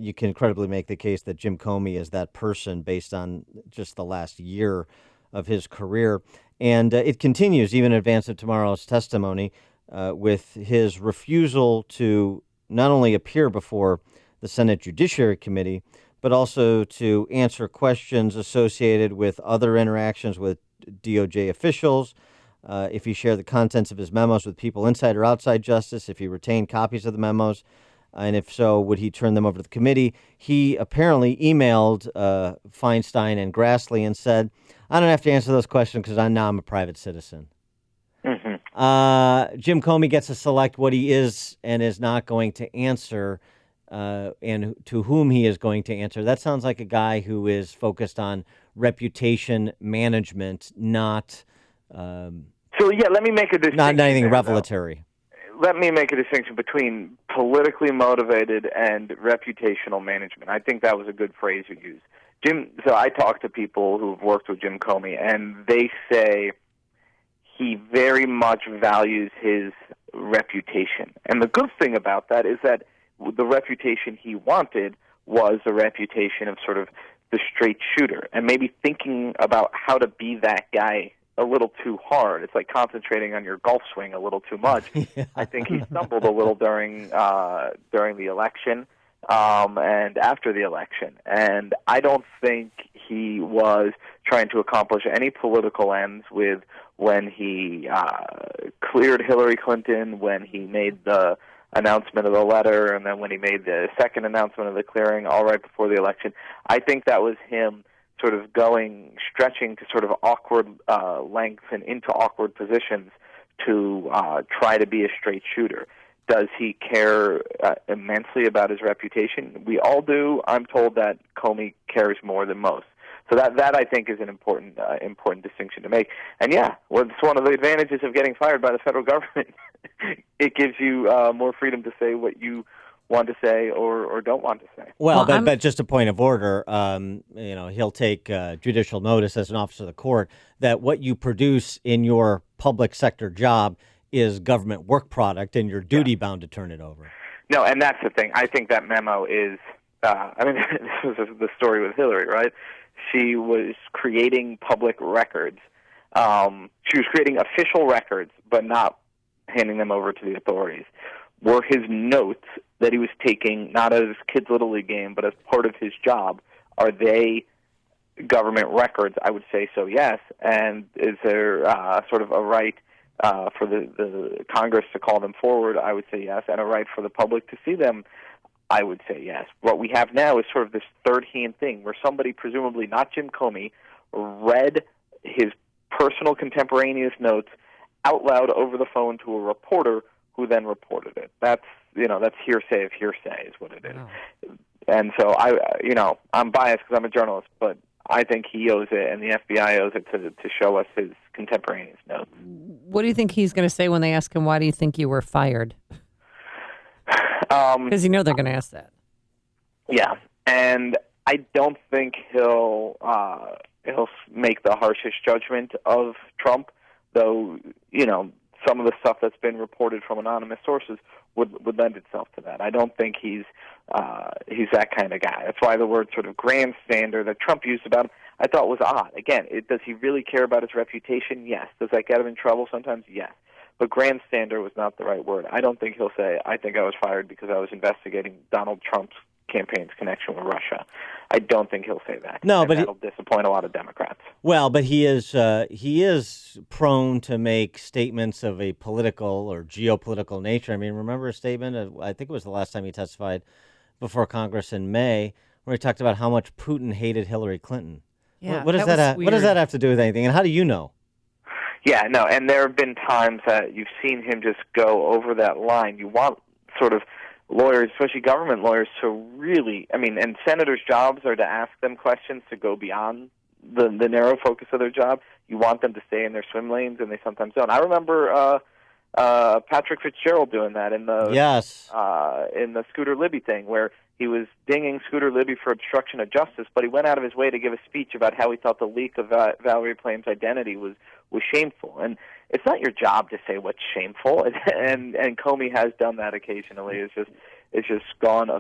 Speaker 4: you can credibly make the case that Jim Comey is that person based on just the last year of his career. And it continues even in advance of tomorrow's testimony with his refusal to not only appear before the Senate Judiciary Committee, but also to answer questions associated with other interactions with DOJ officials, if he shared the contents of his memos with people inside or outside justice, if he retained copies of the memos, and if so, would he turn them over to the committee? He apparently emailed Feinstein and Grassley and said, I don't have to answer those questions because I'm a private citizen. Mm-hmm. Jim Comey gets to select what he is and is not going to answer, and to whom he is going to answer. That sounds like a guy who is focused on reputation management, not
Speaker 7: let me make a distinction.
Speaker 4: Not anything revelatory.
Speaker 7: Let me make a distinction between politically motivated and reputational management. I think that was a good phrase you used. So I talk to people who've worked with Jim Comey, and they say he very much values his reputation. And the good thing about that is that the reputation he wanted was a reputation of sort of the straight shooter, and maybe thinking about how to be that guy a little too hard. It's like concentrating on your golf swing a little too much. Yeah. I think he stumbled a little during the election and after the election, and I don't think he was trying to accomplish any political ends with when he cleared Hillary Clinton, when he made the announcement of the letter, and then when he made the second announcement of the clearing, all right before the election. I think that was him sort of stretching to sort of awkward lengths and into awkward positions to try to be a straight shooter. Does he care immensely about his reputation? We all do. I'm told that Comey cares more than most. So that I think is an important distinction to make. And yeah, it's one of the advantages of getting fired by the federal government. It gives you more freedom to say what you want to say or don't want to say.
Speaker 4: Well, but just a point of order, he'll take judicial notice as an officer of the court that what you produce in your public sector job is government work product, and you're duty bound to turn it over.
Speaker 7: No, and that's the thing. I think that memo is, this was the story with Hillary, right? She was creating public records. She was creating official records, but not handing them over to the authorities. Were his notes that he was taking, not as his kid's Little League game, but as part of his job, are they government records? I would say so, yes. And is there sort of a right for the Congress to call them forward? I would say yes. And a right for the public to see them? I would say yes. What we have now is sort of this third-hand thing where somebody, presumably not Jim Comey, read his personal contemporaneous notes out loud over the phone to a reporter who then reported it. That's hearsay of hearsay is what it is. Oh. And so I'm biased because I'm a journalist, but I think he owes it and the FBI owes it to show us his contemporaneous notes.
Speaker 6: What do you think he's going to say when they ask him, why do you think you were fired? Because they're going to ask that. Yeah, and I don't think he'll make the harshest judgment of Trump, though, some of the stuff that's been reported from anonymous sources would lend itself to that. I don't think he's that kind of guy. That's why the word sort of grandstander that Trump used about him I thought was odd. Again, does he really care about his reputation? Yes. Does that get him in trouble sometimes? Yes. But grandstander was not the right word. I don't think he'll say, I think I was fired because I was investigating Donald Trump's
Speaker 7: campaign's connection with Russia. I don't think he'll say that.
Speaker 4: No, but
Speaker 7: that'll disappoint a lot of Democrats.
Speaker 4: Well, but he is prone to make statements of a political or geopolitical nature. I mean, remember a statement? I think it was the last time he testified before Congress in May, where he talked about how much Putin hated Hillary Clinton.
Speaker 6: Yeah,
Speaker 4: what does what does that have to do with anything? And how do you know?
Speaker 7: Yeah, no, and there have been times that you've seen him just go over that line. You want sort of lawyers, especially government lawyers, to really, and senators' jobs are to ask them questions to go beyond the narrow focus of their job. You want them to stay in their swim lanes, and they sometimes don't. I remember Patrick Fitzgerald doing that in the Scooter Libby thing, where he was dinging Scooter Libby for obstruction of justice, but he went out of his way to give a speech about how he thought the leak of Valerie Plame's identity was shameful. And it's not your job to say what's shameful, and Comey has done that occasionally. It's just gone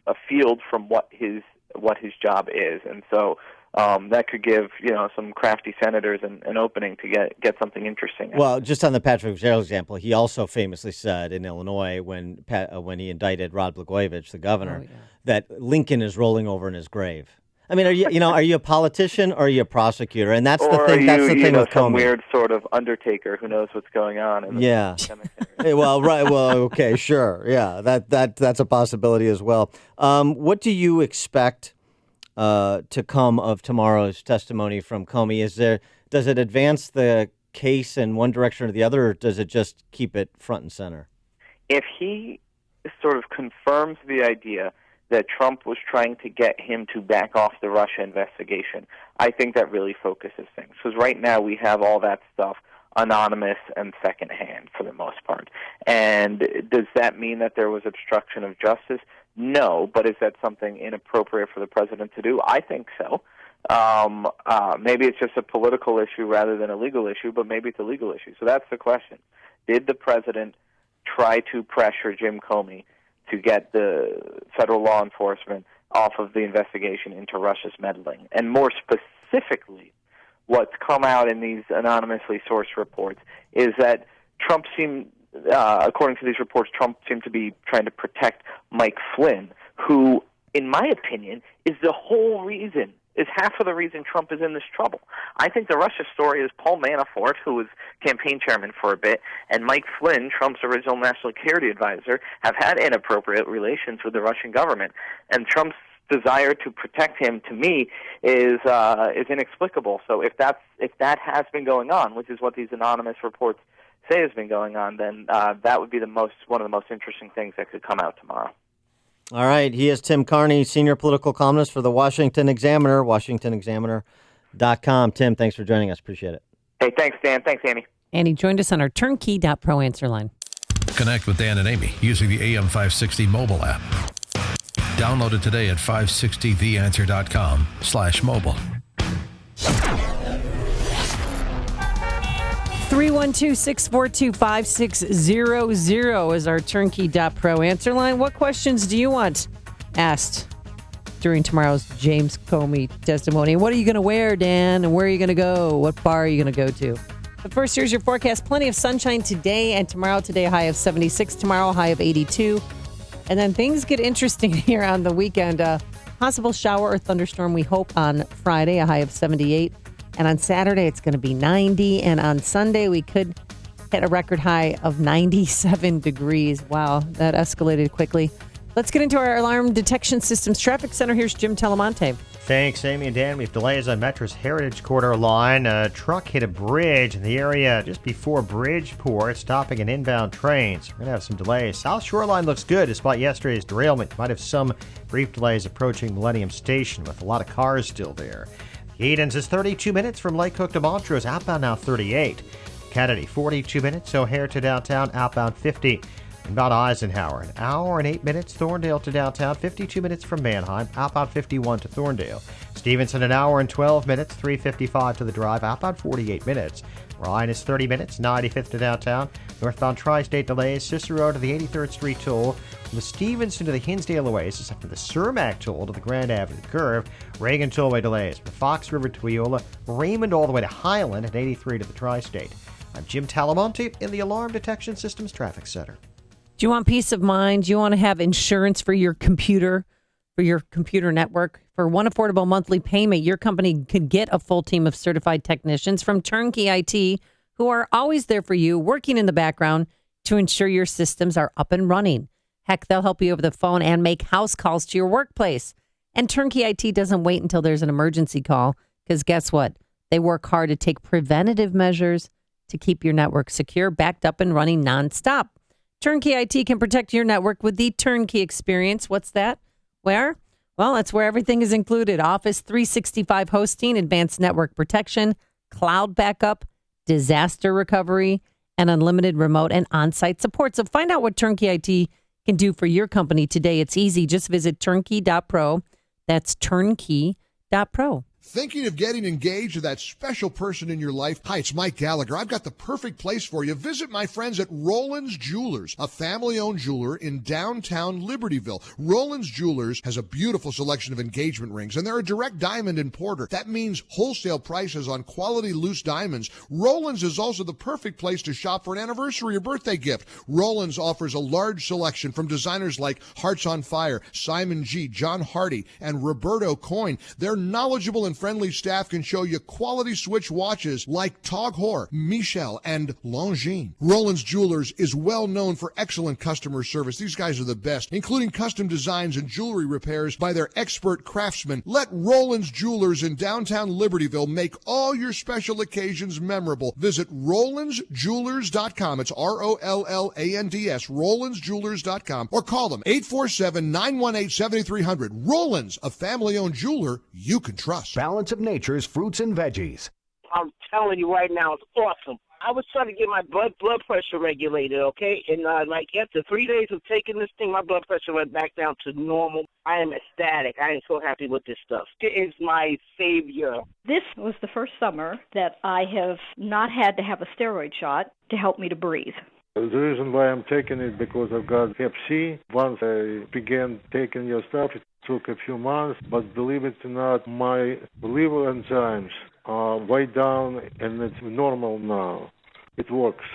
Speaker 7: afield from what his job is, and so that could give some crafty senators an opening to get something interesting.
Speaker 4: Well, just on the Patrick Fitzgerald example, he also famously said in Illinois when he indicted Rod Blagojevich, the governor, that Lincoln is rolling over in his grave. I mean, are you a politician or are you a prosecutor? And that's the thing. That's the thing with
Speaker 7: some
Speaker 4: Comey.
Speaker 7: Weird sort of undertaker who knows what's going on. In the
Speaker 4: Hey, well, right. Well, okay, sure. Yeah, that's a possibility as well. What do you expect to come of tomorrow's testimony from Comey? Does it advance the case in one direction or the other, or does it just keep it front and center?
Speaker 7: If he sort of confirms the idea that Trump was trying to get him to back off the Russia investigation, I think that really focuses things. Because right now we have all that stuff anonymous and secondhand for the most part. And does that mean that there was obstruction of justice? No, but is that something inappropriate for the president to do? I think so. Maybe it's just a political issue rather than a legal issue, but maybe it's a legal issue. So that's the question. Did the president try to pressure Jim Comey to get the federal law enforcement off of the investigation into Russia's meddling? And more specifically, what's come out in these anonymously sourced reports is that Trump seemed, according to these reports, Trump seemed to be trying to protect Mike Flynn, who, in my opinion, is half of the reason Trump is in this trouble. I think the Russia story is Paul Manafort, who was campaign chairman for a bit, and Mike Flynn, Trump's original national security advisor, have had inappropriate relations with the Russian government. And Trump's desire to protect him, to me, is inexplicable. So if that has been going on, which is what these anonymous reports say has been going on, then that would be one of the most interesting things that could come out tomorrow.
Speaker 4: All right. He is Tim Carney, senior political columnist for the Washington Examiner, WashingtonExaminer.com. Tim, thanks for joining us. Appreciate it.
Speaker 7: Hey, thanks, Dan. Thanks, Amy.
Speaker 6: And he joined us on our turnkey.pro answer line.
Speaker 2: Connect with Dan and Amy using the AM 560 mobile app. Download it today at 560theanswer.com/mobile.
Speaker 6: 312-642-5600 is our turnkey.pro answer line. What questions do you want asked during tomorrow's James Comey testimony? What are you going to wear, Dan? And where are you going to go? What bar are you going to go to? But first, here's your forecast. Plenty of sunshine today and tomorrow. Today, a high of 76. Tomorrow, a high of 82. And then things get interesting here on the weekend. Possible shower or thunderstorm, we hope, on Friday, a high of 78. And on Saturday, it's going to be 90. And on Sunday, we could hit a record high of 97 degrees. Wow, that escalated quickly. Let's get into our alarm detection systems traffic center. Here's Jim Talamonte.
Speaker 9: Thanks, Amy and Dan. We have delays on Metro's Heritage Corridor line. A truck hit a bridge in the area just before Bridgeport, stopping an inbound trains. We're going to have some delays. South Shoreline looks good despite yesterday's derailment. You might have some brief delays approaching Millennium Station with a lot of cars still there. Edens is 32 minutes from Lake Cook to Montrose, outbound now 38. Kennedy, 42 minutes, O'Hare to downtown, outbound 50. Inbound Eisenhower, an hour and 8 minutes, Thorndale to downtown, 52 minutes from Manheim, outbound 51 to Thorndale. Stevenson, an hour and 12 minutes, 3:55 to the drive, outbound 48 minutes. Ryan is 30 minutes, 95th to downtown. Northbound Tri-State delays, Cicero to the 83rd Street toll, from the Stevenson to the Hinsdale Oasis, after the Cermak toll to the Grand Avenue curve. Reagan tollway delays from the Fox River to Wiola, Raymond all the way to Highland at 83 to the Tri-State. I'm Jim Talamonte in the Alarm Detection Systems Traffic Center.
Speaker 6: Do you want peace of mind? Do you want to have insurance for your computer? for your computer network. For one affordable monthly payment, your company could get a full team of certified technicians from Turnkey IT who are always there for you, working in the background to ensure your systems are up and running. Heck, they'll help you over the phone and make house calls to your workplace. And Turnkey IT doesn't wait until there's an emergency call, because guess what? They work hard to take preventative measures to keep your network secure, backed up and running nonstop. Turnkey IT can protect your network with the Turnkey experience. What's that? Where? Well, that's where everything is included. Office 365 hosting, advanced network protection, cloud backup, disaster recovery, and unlimited remote and on-site support. So find out what Turnkey IT can do for your company today. It's easy. Just visit turnkey.pro. That's turnkey.pro.
Speaker 21: Thinking of getting engaged to that special person in your life? Hi, it's Mike Gallagher. I've got the perfect place for you. Visit my friends at Roland's Jewelers, a family-owned jeweler in downtown Libertyville. Roland's Jewelers has a beautiful selection of engagement rings, and they're a direct diamond importer. That means wholesale prices on quality loose diamonds. Roland's is also the perfect place to shop for an anniversary or birthday gift. Roland's offers a large selection from designers like Hearts on Fire, Simon G., John Hardy, and Roberto Coin. They're knowledgeable and friendly staff can show you quality Switch watches like Tag Heuer, Michel, and Longines. Roland's Jewelers is well known for excellent customer service. These guys are the best, including custom designs and jewelry repairs by their expert craftsmen. Let Roland's Jewelers in downtown Libertyville make all your special occasions memorable. Visit RolandsJewelers.com. It's ROLLANDS, RolandsJewelers.com, or call them 847-918-7300. Roland's, a family-owned jeweler you can trust.
Speaker 10: Balance of Nature's fruits and veggies.
Speaker 14: I'm telling you right now, it's awesome. I was trying to get my blood pressure regulated, okay? And like after 3 days of taking this thing, my blood pressure went back down to normal. I am ecstatic. I am so happy with this stuff. It is my savior.
Speaker 17: This was the first summer that I have not had to have a steroid shot to help me to breathe.
Speaker 18: The reason why I'm taking it because I've got Hep C. Once I began taking your stuff, it took a few months, but believe it or not, my liver enzymes are way down and it's normal now. It works.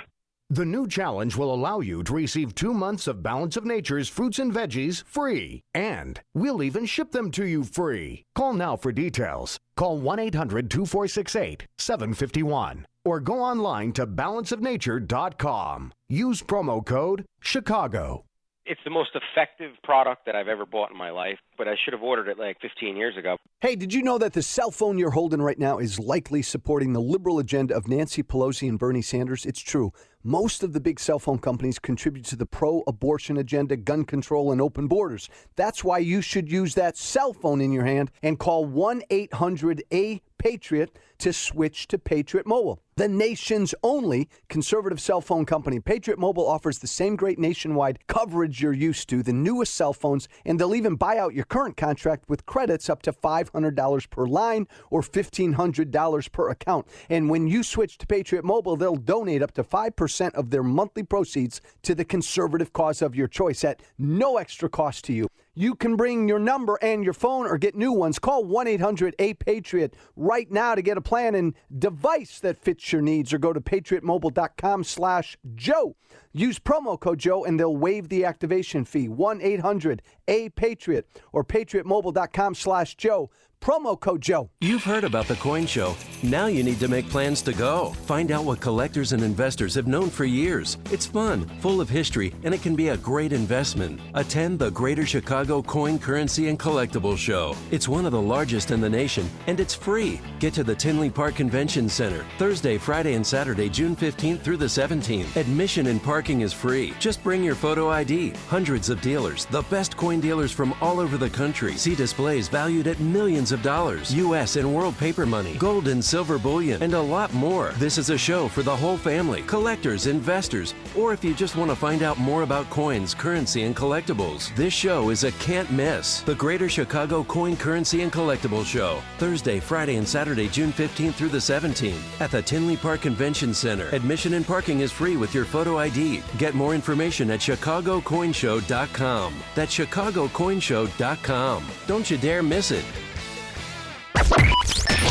Speaker 10: The new challenge will allow you to receive 2 months of Balance of Nature's fruits and veggies free. And we'll even ship them to you free. Call now for details. Call 1-800-2468-751 or go online to balanceofnature.com. Use promo code Chicago.
Speaker 19: It's the most effective product that I've ever bought in my life, but I should have ordered it like 15 years ago.
Speaker 22: Hey, did you know that the cell phone you're holding right now is likely supporting the liberal agenda of Nancy Pelosi and Bernie Sanders? It's true. Most of the big cell phone companies contribute to the pro-abortion agenda, gun control, and open borders. That's why you should use that cell phone in your hand and call 1-800-A-PATRIOT to switch to Patriot Mobile, the nation's only conservative cell phone company. Patriot Mobile offers the same great nationwide coverage you're used to, the newest cell phones, and they'll even buy out your current contract with credits up to $500 per line or $1,500 per account. And when you switch to Patriot Mobile, they'll donate up to 5% of their monthly proceeds to the conservative cause of your choice at no extra cost to you. You can bring your number and your phone or get new ones. Call 1-800-A-PATRIOT right now to get a plan and device that fits your needs, or go to patriotmobile.com/Joe. Use promo code Joe and they'll waive the activation fee. 1-800-A-PATRIOT or patriotmobile.com/Joe. Promo code Joe.
Speaker 23: You've heard about the Coin Show. Now you need to make plans to go. Find out what collectors and investors have known for years. It's fun, full of history, and it can be a great investment. Attend the Greater Chicago Coin, Currency, and Collectibles Show. It's one of the largest in the nation, and it's free. Get to the Tinley Park Convention Center Thursday, Friday, and Saturday, June 15th through the 17th. Admission and parking is free. Just bring your photo ID. Hundreds of dealers, the best coin dealers from all over the country. See displays valued at millions of dollars, U.S. and world paper money, gold and silver bullion, and a lot more. This is a show for the whole family, collectors, investors, or if you just want to find out more about coins, currency, and collectibles. This show is a can't miss. The Greater Chicago Coin, Currency, and Collectibles Show, Thursday, Friday, and Saturday, June 15th through the 17th at the Tinley Park Convention Center. Admission and parking is free with your photo ID. Get more information at chicagocoinshow.com. That's chicagocoinshow.com. Don't you dare miss it.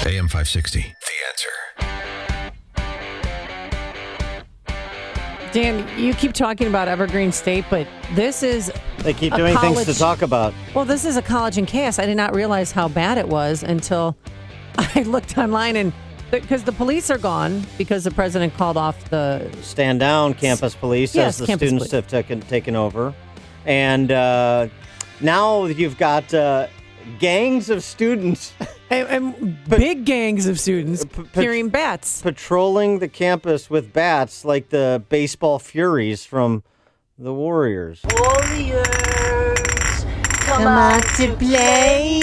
Speaker 2: AM 560, The Answer.
Speaker 6: Dan, you keep talking about Evergreen State, but this is
Speaker 4: They keep
Speaker 6: a
Speaker 4: doing things
Speaker 6: college-
Speaker 4: to talk about.
Speaker 6: Well, this is a college in chaos. I did not realize how bad it was until I looked online, and because the police are gone because the president called off the
Speaker 4: Stand down, campus police,
Speaker 6: Yes,
Speaker 4: as the
Speaker 6: campus
Speaker 4: students
Speaker 6: police.
Speaker 4: have taken over. And now you've got gangs of students.
Speaker 6: and big gangs of students carrying bats.
Speaker 4: Patrolling the campus with bats like the baseball furies from the Warriors.
Speaker 5: Warriors, come out to play.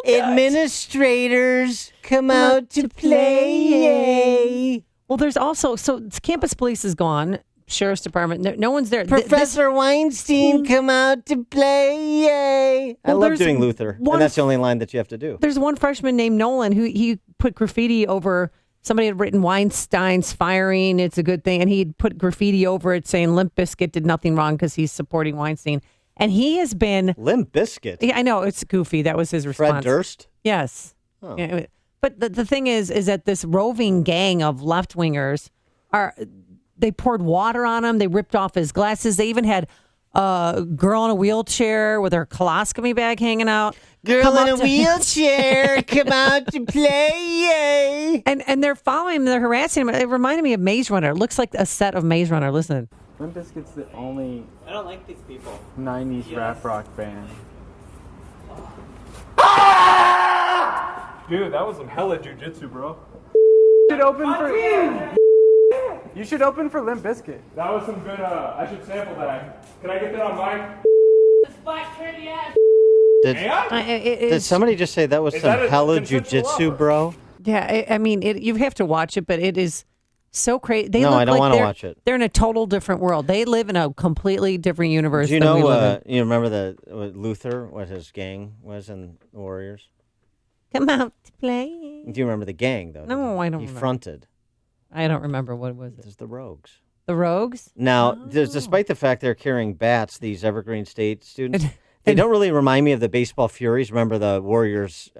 Speaker 4: Administrators, come out to play.
Speaker 6: Well, there's also, so campus police is gone. Sheriff's Department, no one's there.
Speaker 4: Professor Weinstein, come out to play. I
Speaker 6: Well,
Speaker 4: love
Speaker 6: there's
Speaker 4: doing Luther.
Speaker 6: one
Speaker 4: And that's the only line that you have to do.
Speaker 6: There's one freshman named Nolan who he put graffiti over. Somebody had written Weinstein's firing. It's a good thing. And he'd put graffiti over it saying Limp Bizkit did nothing wrong because he's supporting Weinstein. And he has been.
Speaker 4: Limp Bizkit?
Speaker 6: Yeah, I know. It's goofy. That was his response.
Speaker 4: Fred Durst?
Speaker 6: Yes.
Speaker 4: Oh.
Speaker 6: Yeah, but the thing is that this roving gang of left wingers they poured water on him. They ripped off his glasses. They even had a girl in a wheelchair with her colostomy bag hanging out.
Speaker 4: Girl in a wheelchair, come out to play.
Speaker 6: And they're following him. They're harassing him. It reminded me of Maze Runner. It looks like a set of Maze Runner. Listen.
Speaker 8: Limp Bizkit's the only
Speaker 11: I don't like these people.
Speaker 8: 90s rap rock band.
Speaker 11: Dude, that was some hella jujitsu, bro.
Speaker 8: You should open for Limp Bizkit.
Speaker 11: That was some good, I should sample that. Can I get that on mic?
Speaker 4: Did somebody just say that was
Speaker 11: Is
Speaker 4: some
Speaker 11: that a
Speaker 4: hella
Speaker 11: consensual
Speaker 4: jujitsu,
Speaker 11: offer?
Speaker 4: bro?
Speaker 6: Yeah, I mean, you have to watch it, but it is so crazy. They
Speaker 4: No,
Speaker 6: look
Speaker 4: I don't
Speaker 6: like
Speaker 4: wanna
Speaker 6: they're-
Speaker 4: watch it.
Speaker 6: They're in a total different world. They live in a completely different universe
Speaker 4: Do you
Speaker 6: than we
Speaker 4: know,
Speaker 6: live in.
Speaker 4: you remember what Luther, what his gang was in the Warriors?
Speaker 6: Come out to play.
Speaker 4: Do you remember the gang, though?
Speaker 6: No, I don't
Speaker 4: He
Speaker 6: remember.
Speaker 4: fronted.
Speaker 6: I don't remember what was it.
Speaker 4: It's the Rogues.
Speaker 6: The Rogues?
Speaker 4: Now, despite the fact they're carrying bats, these Evergreen State students, they don't really remind me of the baseball furies. Remember the Warriors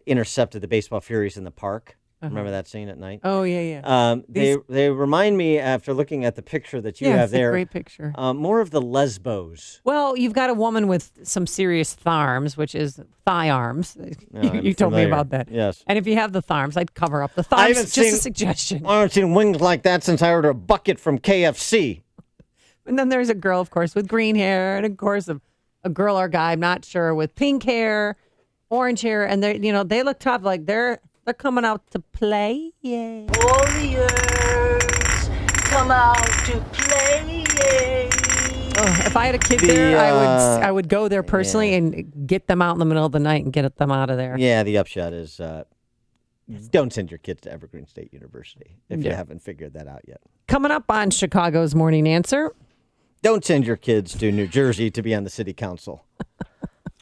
Speaker 4: intercepted the baseball furies in the park? Remember that scene at night?
Speaker 6: Oh, yeah.
Speaker 4: They remind me, after looking at the picture that you
Speaker 6: Yeah,
Speaker 4: have
Speaker 6: it's a
Speaker 4: there,
Speaker 6: great picture.
Speaker 4: More of the Lesbos.
Speaker 6: Well, you've got a woman with some serious tharms, which is thigh arms.
Speaker 4: I'm
Speaker 6: you told me
Speaker 4: familiar.
Speaker 6: about that.
Speaker 4: Yes.
Speaker 6: And if you have the tharms, I'd cover up the
Speaker 4: I
Speaker 6: tharms.
Speaker 4: haven't
Speaker 6: Just
Speaker 4: seen
Speaker 6: a suggestion.
Speaker 4: I haven't seen wings like that since I ordered a bucket from KFC.
Speaker 6: And then there's a girl, of course, with green hair, and of course a girl or guy, I'm not sure, with pink hair, orange hair, and they look tough, like they're coming out to play. Yeah.
Speaker 5: Warriors, come out to play.
Speaker 6: Oh, if I had a kid there, I would go there personally and get them out in the middle of the night and get them out of there.
Speaker 4: Yeah, the upshot is don't send your kids to Evergreen State University if you haven't figured that out yet.
Speaker 6: Coming up on Chicago's Morning Answer.
Speaker 4: Don't send your kids to New Jersey to be on the city council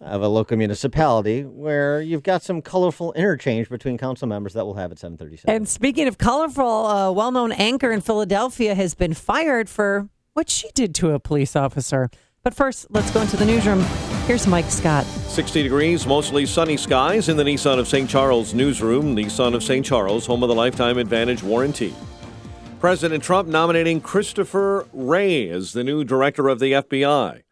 Speaker 4: of a local municipality where you've got some colorful interchange between council members that we'll have at 7:37.
Speaker 6: And speaking of colorful, a well-known anchor in Philadelphia has been fired for what she did to a police officer. But first, let's go into the newsroom. Here's Mike Scott.
Speaker 1: 60 degrees, mostly sunny skies in the Nissan of St. Charles newsroom. Nissan of St. Charles, home of the Lifetime Advantage warranty. President Trump nominating Christopher Wray as the new director of the FBI.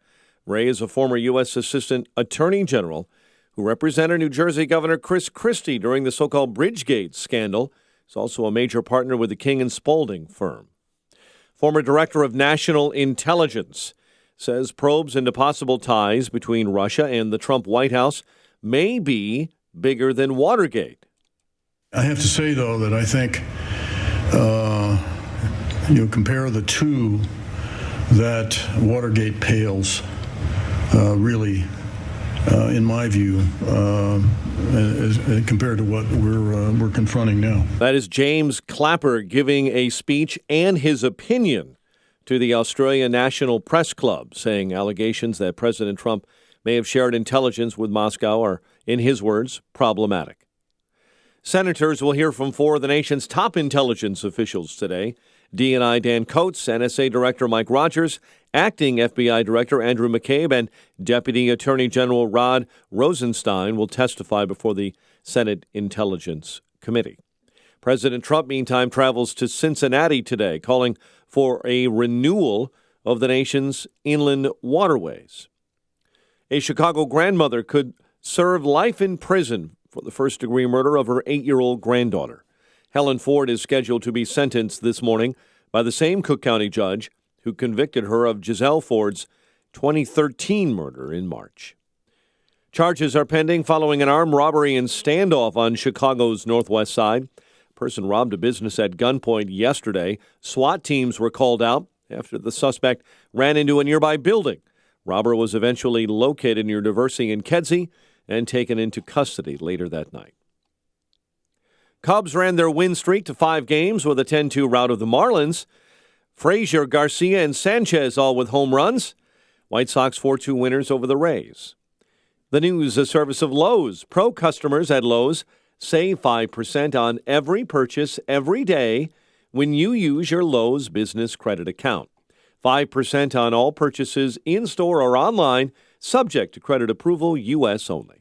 Speaker 1: Wray is a former U.S. Assistant Attorney General who represented New Jersey Governor Chris Christie during the so-called Bridgegate scandal. He's also a major partner with the King & Spalding firm. Former Director of National Intelligence says probes into possible ties between Russia and the Trump White House may be bigger than Watergate.
Speaker 12: I have to say, though, that I think compare the two, that Watergate pales really, in my view, as compared to what we're confronting now.
Speaker 1: That is James Clapper giving a speech and his opinion to the Australia National Press Club, saying allegations that President Trump may have shared intelligence with Moscow are, in his words, problematic. Senators will hear from four of the nation's top intelligence officials today. DNI Dan Coats, NSA Director Mike Rogers, Acting FBI Director Andrew McCabe, and Deputy Attorney General Rod Rosenstein will testify before the Senate Intelligence Committee. President Trump, meantime, travels to Cincinnati today, calling for a renewal of the nation's inland waterways. A Chicago grandmother could serve life in prison for the first-degree murder of her 8-year-old granddaughter. Helen Ford is scheduled to be sentenced this morning by the same Cook County judge who convicted her of Giselle Ford's 2013 murder in March. Charges are pending following an armed robbery and standoff on Chicago's northwest side. A person robbed a business at gunpoint yesterday. SWAT teams were called out after the suspect ran into a nearby building. Robber was eventually located near Diversey and Kedzie and taken into custody later that night. Cubs ran their win streak to 5 games with a 10-2 rout of the Marlins. Frazier, Garcia, and Sanchez all with home runs. White Sox 4-2 winners over the Rays. The news, a service of Lowe's. Pro customers at Lowe's save 5% on every purchase every day when you use your Lowe's business credit account. 5% on all purchases in-store or online, subject to credit approval, U.S. only.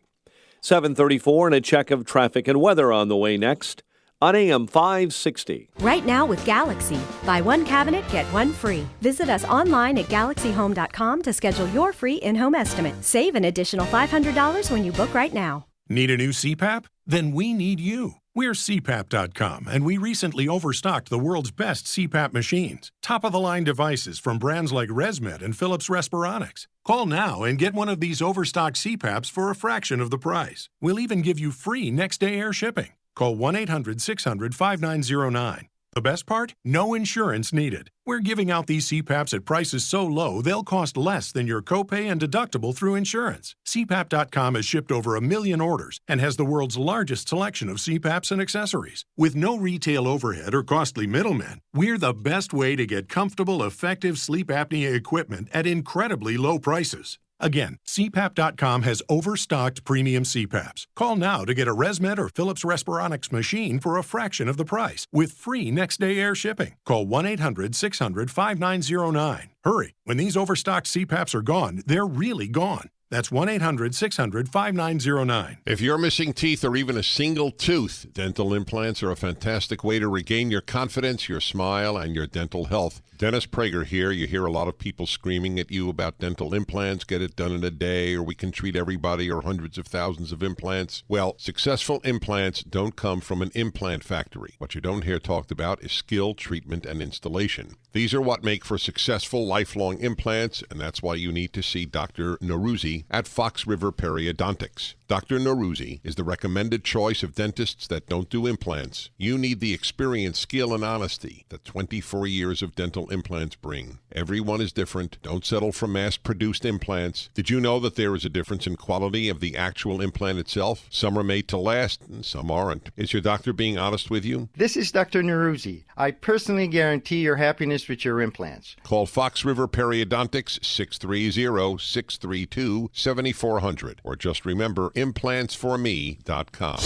Speaker 1: 7:34 and a check of traffic and weather on the way next on AM 560.
Speaker 13: Right now with Galaxy. Buy one cabinet, get one free. Visit us online at GalaxyHome.com to schedule your free in-home estimate. Save an additional $500 when you book right now.
Speaker 15: Need a new CPAP? Then we need you. We're CPAP.com, and we recently overstocked the world's best CPAP machines. Top-of-the-line devices from brands like ResMed and Philips Respironics. Call now and get one of these overstocked CPAPs for a fraction of the price. We'll even give you free next-day air shipping. Call 1-800-600-5909. The best part? No insurance needed. We're giving out these CPAPs at prices so low they'll cost less than your copay and deductible through insurance. CPAP.com has shipped over 1 million orders and has the world's largest selection of CPAPs and accessories. With no retail overhead or costly middlemen, we're the best way to get comfortable, effective sleep apnea equipment at incredibly low prices. Again, CPAP.com has overstocked premium CPAPs. Call now to get a ResMed or Philips Respironics machine for a fraction of the price with free next-day air shipping. Call 1-800-600-5909. Hurry. When these overstocked CPAPs are gone, they're really gone. That's 1-800-600-5909.
Speaker 16: If you're missing teeth or even a single tooth, dental implants are a fantastic way to regain your confidence, your smile, and your dental health. Dennis Prager here. You hear a lot of people screaming at you about dental implants, get it done in a day, or we can treat everybody, or hundreds of thousands of implants. Well, successful implants don't come from an implant factory. What you don't hear talked about is skill, treatment, and installation. These are what make for successful lifelong implants, and that's why you need to see Dr. Naruzzi at Fox River Periodontics. Dr. Naruzzi is the recommended choice of dentists that don't do implants. You need the experience, skill, and honesty that 24 years of dental implants bring. Everyone is different. Don't settle for mass-produced implants. Did you know that there is a difference in quality of the actual implant itself? Some are made to last, and some aren't. Is your doctor being honest with you?
Speaker 20: This is Dr. Naruzzi. I personally guarantee your happiness with your implants.
Speaker 16: Call Fox River Periodontics 630-632-7400 or just remember implantsforme.com.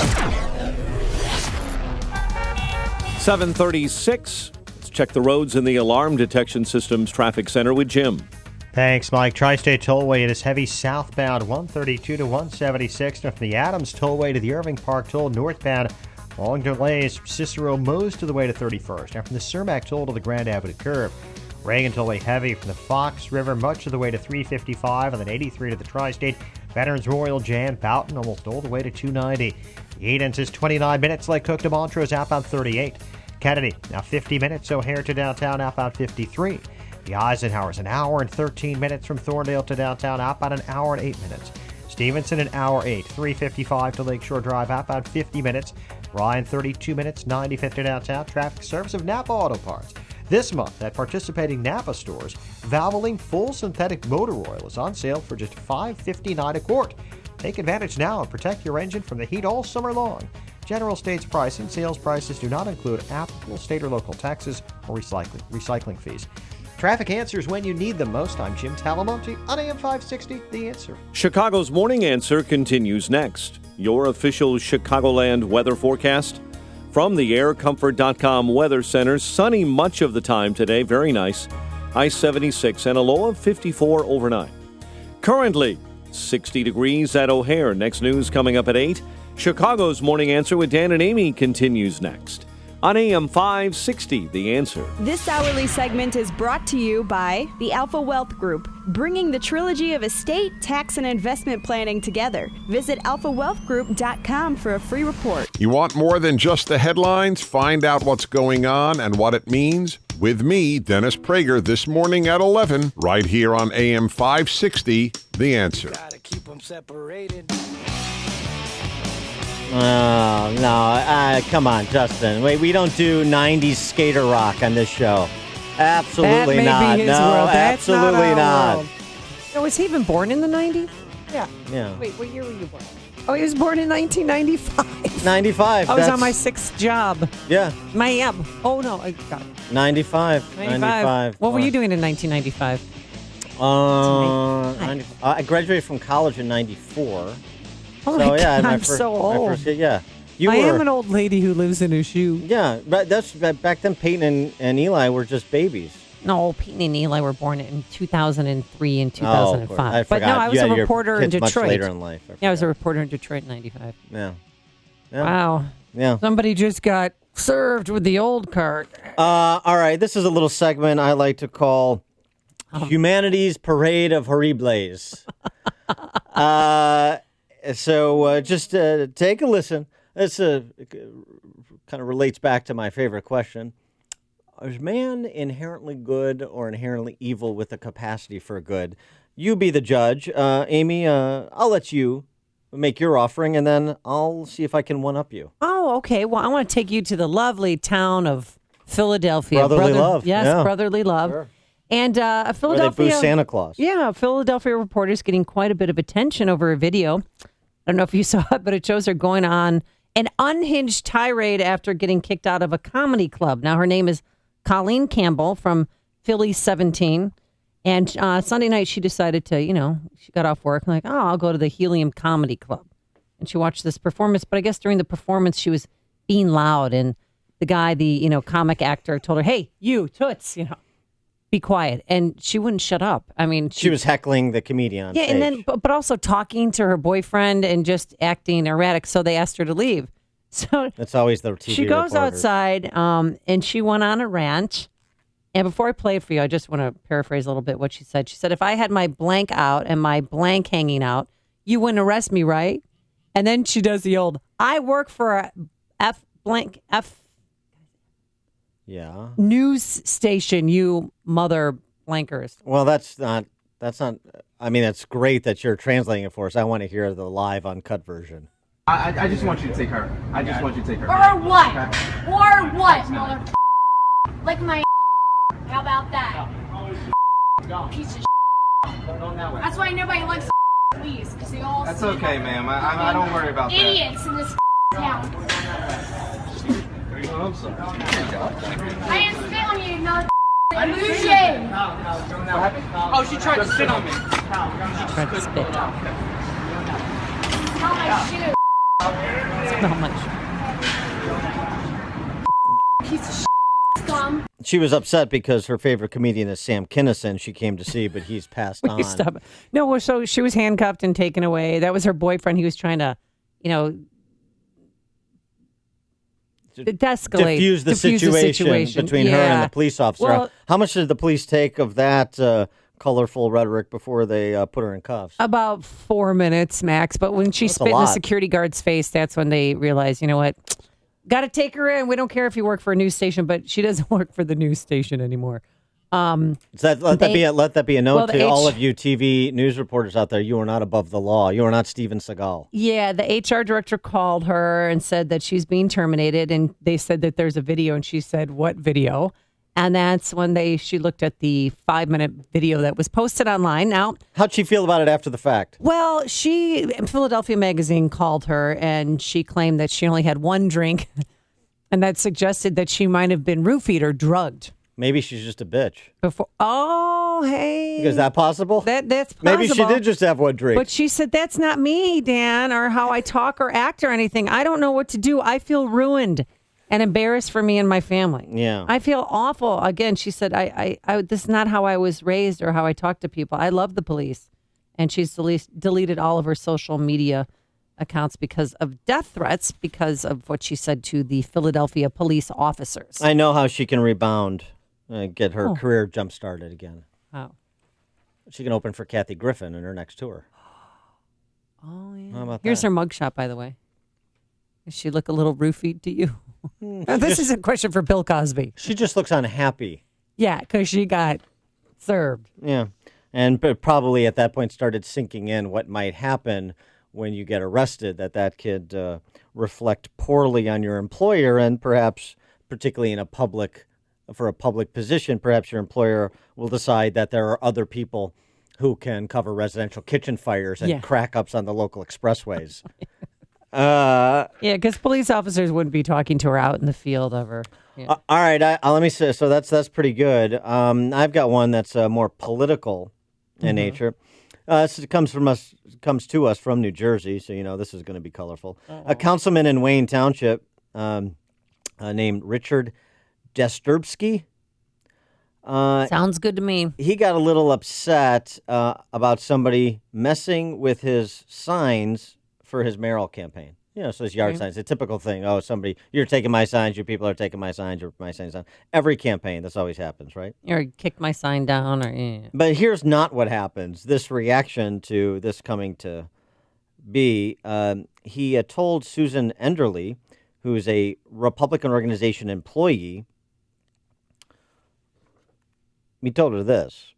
Speaker 1: 7:36. Let's check the roads in the Alarm Detection Systems Traffic Center with Jim.
Speaker 9: Thanks, Mike. Tri-State Tollway, it is heavy southbound 132 to 176. Now from the Adams Tollway to the Irving Park Toll northbound, long delays from Cicero most of the way to 31st. Now from the Cermak Toll to the Grand Avenue Curve. Reagan Tollway heavy from the Fox River much of the way to 355 and then 83 to the Tri-State. Veterans Memorial Jam, Boughton almost all the way to 290. Edens is 29 minutes, Lake Cook to Montrose, outbound 38. Kennedy, now 50 minutes, O'Hare to downtown, outbound 53. The Eisenhower's an hour and 13 minutes from Thorndale to downtown, outbound an hour and 8 minutes. Stevenson, an hour 8, 355 to Lakeshore Drive, outbound 50 minutes. Ryan, 32 minutes, 95 to downtown. Traffic service of Napa Auto Parts. This month at participating Napa stores, Valvoline Full Synthetic Motor Oil is on sale for just $5.59 a quart. Take advantage now and protect your engine from the heat all summer long. General States pricing, sales prices do not include applicable state or local taxes or recycling fees. Traffic answers when you need them most. I'm Jim Talamonte on AM 560, The Answer.
Speaker 1: Chicago's Morning Answer continues next. Your official Chicagoland weather forecast from the AirComfort.com Weather Center. Sunny much of the time today. Very nice. High 76 and a low of 54 overnight. Currently 60 degrees at O'Hare. Next news coming up at 8. Chicago's Morning Answer with Dan and Amy continues next. on AM 560, The Answer.
Speaker 3: This hourly segment is brought to you by the Alpha Wealth Group, bringing the trilogy of estate, tax, and investment planning together. Visit alphawealthgroup.com for a free report.
Speaker 16: You want more than just the headlines? Find out what's going on and what it means with me, Dennis Prager, this morning at 11, right here on AM 560, The Answer.
Speaker 7: Gotta keep them separated.
Speaker 4: Oh, no. Come on, Justin. Wait, we don't do 90s skater rock on this show. Absolutely
Speaker 6: that may
Speaker 4: not.
Speaker 6: Be his
Speaker 4: No,
Speaker 6: world. That's
Speaker 4: absolutely not.
Speaker 6: world. No, was he even born in the 90s? Yeah.
Speaker 4: Yeah.
Speaker 6: Wait, what year were you born? Oh, he was born in 1995.
Speaker 4: 95.
Speaker 6: I was on my 6th job.
Speaker 4: Yeah.
Speaker 6: Oh, no. I got it.
Speaker 4: 95. 95.
Speaker 6: What were you doing in 1995?
Speaker 4: I graduated from college in 94.
Speaker 6: Oh,
Speaker 4: so,
Speaker 6: my
Speaker 4: yeah,
Speaker 6: God,
Speaker 4: my
Speaker 6: I'm
Speaker 4: first,
Speaker 6: so
Speaker 4: my
Speaker 6: old.
Speaker 4: first, yeah.
Speaker 6: I am an old lady who lives in a shoe.
Speaker 4: Yeah, but back then Peyton and Eli were just babies.
Speaker 6: No, Peyton and Eli were born in 2003 and 2005.
Speaker 4: I
Speaker 6: but
Speaker 4: forgot.
Speaker 6: no, I was a
Speaker 4: your
Speaker 6: reporter in
Speaker 4: kid's
Speaker 6: Detroit.
Speaker 4: Much later in life.
Speaker 6: Yeah, I was a reporter in Detroit in 95.
Speaker 4: Yeah.
Speaker 6: Wow.
Speaker 4: Yeah.
Speaker 6: Somebody just got served with the old cart.
Speaker 4: All right, this is a little segment I like to call Humanity's Parade of Horribles. So just take a listen. This kind of relates back to my favorite question. Is man inherently good or inherently evil with the capacity for good? You be the judge. Amy, I'll let you make your offering, and then I'll see if I can one-up you.
Speaker 6: Oh, okay. Well, I want to take you to the lovely town of Philadelphia.
Speaker 4: Brotherly love.
Speaker 6: Yes,
Speaker 4: Yeah.
Speaker 6: brotherly love.
Speaker 4: Sure.
Speaker 6: And a Philadelphia...
Speaker 4: Where they boo Santa Claus.
Speaker 6: Yeah, a Philadelphia reporter is getting quite a bit of attention over a video. I don't know if you saw it, but it shows her going on an unhinged tirade after getting kicked out of a comedy club. Now, her name is Colleen Campbell from Philly 17. And Sunday night, she decided to, she got off work and I'll go to the Helium Comedy Club. And she watched this performance. But I guess during the performance, she was being loud. And the guy, the, comic actor told her, hey, you, Toots, be quiet. And she wouldn't shut up. I mean,
Speaker 4: she was heckling the comedian on
Speaker 6: stage. And then, but also talking to her boyfriend and just acting erratic. So they asked her to leave. So
Speaker 4: that's always the TV
Speaker 6: she goes
Speaker 4: reporters.
Speaker 6: outside and she went on a rant. And before I play it for you, I just want to paraphrase a little bit what she said. She said, if I had my blank out and my blank hanging out, you wouldn't arrest me, right? And then she does the old, I work for a F
Speaker 4: yeah.
Speaker 6: news station, you mother blankers.
Speaker 4: Well, that's not, I mean, that's great that you're translating it for us. I want to hear the live uncut version.
Speaker 8: I just want you to take her. I just want you to take her.
Speaker 5: Or what? Or what, mother? Lick my How about that? Piece of That's why nobody likes please, because they all
Speaker 8: That's okay, ma'am. I don't worry about that.
Speaker 5: idiots in this town.
Speaker 8: Oh, I'm sorry.
Speaker 5: I didn't spit on you, no illusion.
Speaker 8: What happened? Oh, she tried to spit on me.
Speaker 6: She tried to spit.
Speaker 5: Smell my shoe.
Speaker 6: Smell my shoe.
Speaker 5: Piece of scum.
Speaker 4: She was upset because her favorite comedian is Sam Kinison. She came to see, but he's passed on.
Speaker 6: Stop. No, well, so she was handcuffed and taken away. That was her boyfriend. He was trying to, de-escalate.
Speaker 4: Diffuse the situation between her and the police officer.
Speaker 6: Well,
Speaker 4: how much did the police take of that colorful rhetoric before they put her in cuffs?
Speaker 6: About 4 minutes max. But when she
Speaker 4: That's a
Speaker 6: spit in the
Speaker 4: lot.
Speaker 6: security guard's face, that's when they realized, you know what? Got to take her in. We don't care if you work for a news station, but she doesn't work for the news station anymore.
Speaker 4: Let that be a note to all of you TV news reporters out there. You are not above the law. You are not Steven Seagal.
Speaker 6: Yeah, the HR director called her and said that she's being terminated, and they said that there's a video, and she said, "What video?" And that's when she looked at the 5-minute video that was posted online. Now,
Speaker 4: how'd she feel about it after the fact?
Speaker 6: Well, Philadelphia Magazine called her, and she claimed that she only had one drink, and that suggested that she might have been roofied or drugged.
Speaker 4: Maybe she's just a bitch.
Speaker 6: Hey.
Speaker 4: Is that possible?
Speaker 6: That's possible.
Speaker 4: Maybe she did just have one drink.
Speaker 6: But she said, that's not me, Dan, or how I talk or act or anything. I don't know what to do. I feel ruined and embarrassed for me and my family.
Speaker 4: Yeah.
Speaker 6: I feel awful. Again, she said, I this is not how I was raised or how I talk to people. I love the police. And she's deleted all of her social media accounts because of death threats because of what she said to the Philadelphia police officers.
Speaker 4: I know how she can rebound and get her career jump-started again.
Speaker 6: How?
Speaker 4: She can open for Kathy Griffin in her next tour.
Speaker 6: Oh, yeah.
Speaker 4: How about
Speaker 6: Here's
Speaker 4: that?
Speaker 6: her mugshot, by the way. Does she look a little roofied to you? Now, this
Speaker 4: just-
Speaker 6: is a question for Bill Cosby.
Speaker 4: She just looks unhappy.
Speaker 6: Yeah, because she got served.
Speaker 4: Yeah. And but probably at that point started sinking in what might happen when you get arrested, that could reflect poorly on your employer, and perhaps, particularly for a public position, perhaps your employer will decide that there are other people who can cover residential kitchen fires and crack-ups on the local expressways.
Speaker 6: Yeah, because police officers wouldn't be talking to her out in the field ever. Yeah.
Speaker 4: All right, let me say. So that's pretty good. I've got one that's more political in nature. This comes to us from New Jersey, so you know this is going to be colorful. A councilman in Wayne Township named Richard Disturbsky.
Speaker 6: Sounds good to me.
Speaker 4: He got a little upset about somebody messing with his signs for his mayoral campaign. You know, so his yard signs, a typical thing. Oh, you're taking my signs, you people are taking my signs, you're my signs down. Every campaign, this always happens, right?
Speaker 6: Or kick my sign down, or yeah.
Speaker 4: But here's not what happens. This reaction to this coming to be, he told Susan Enderle, who's a Republican organization employee, he told her this.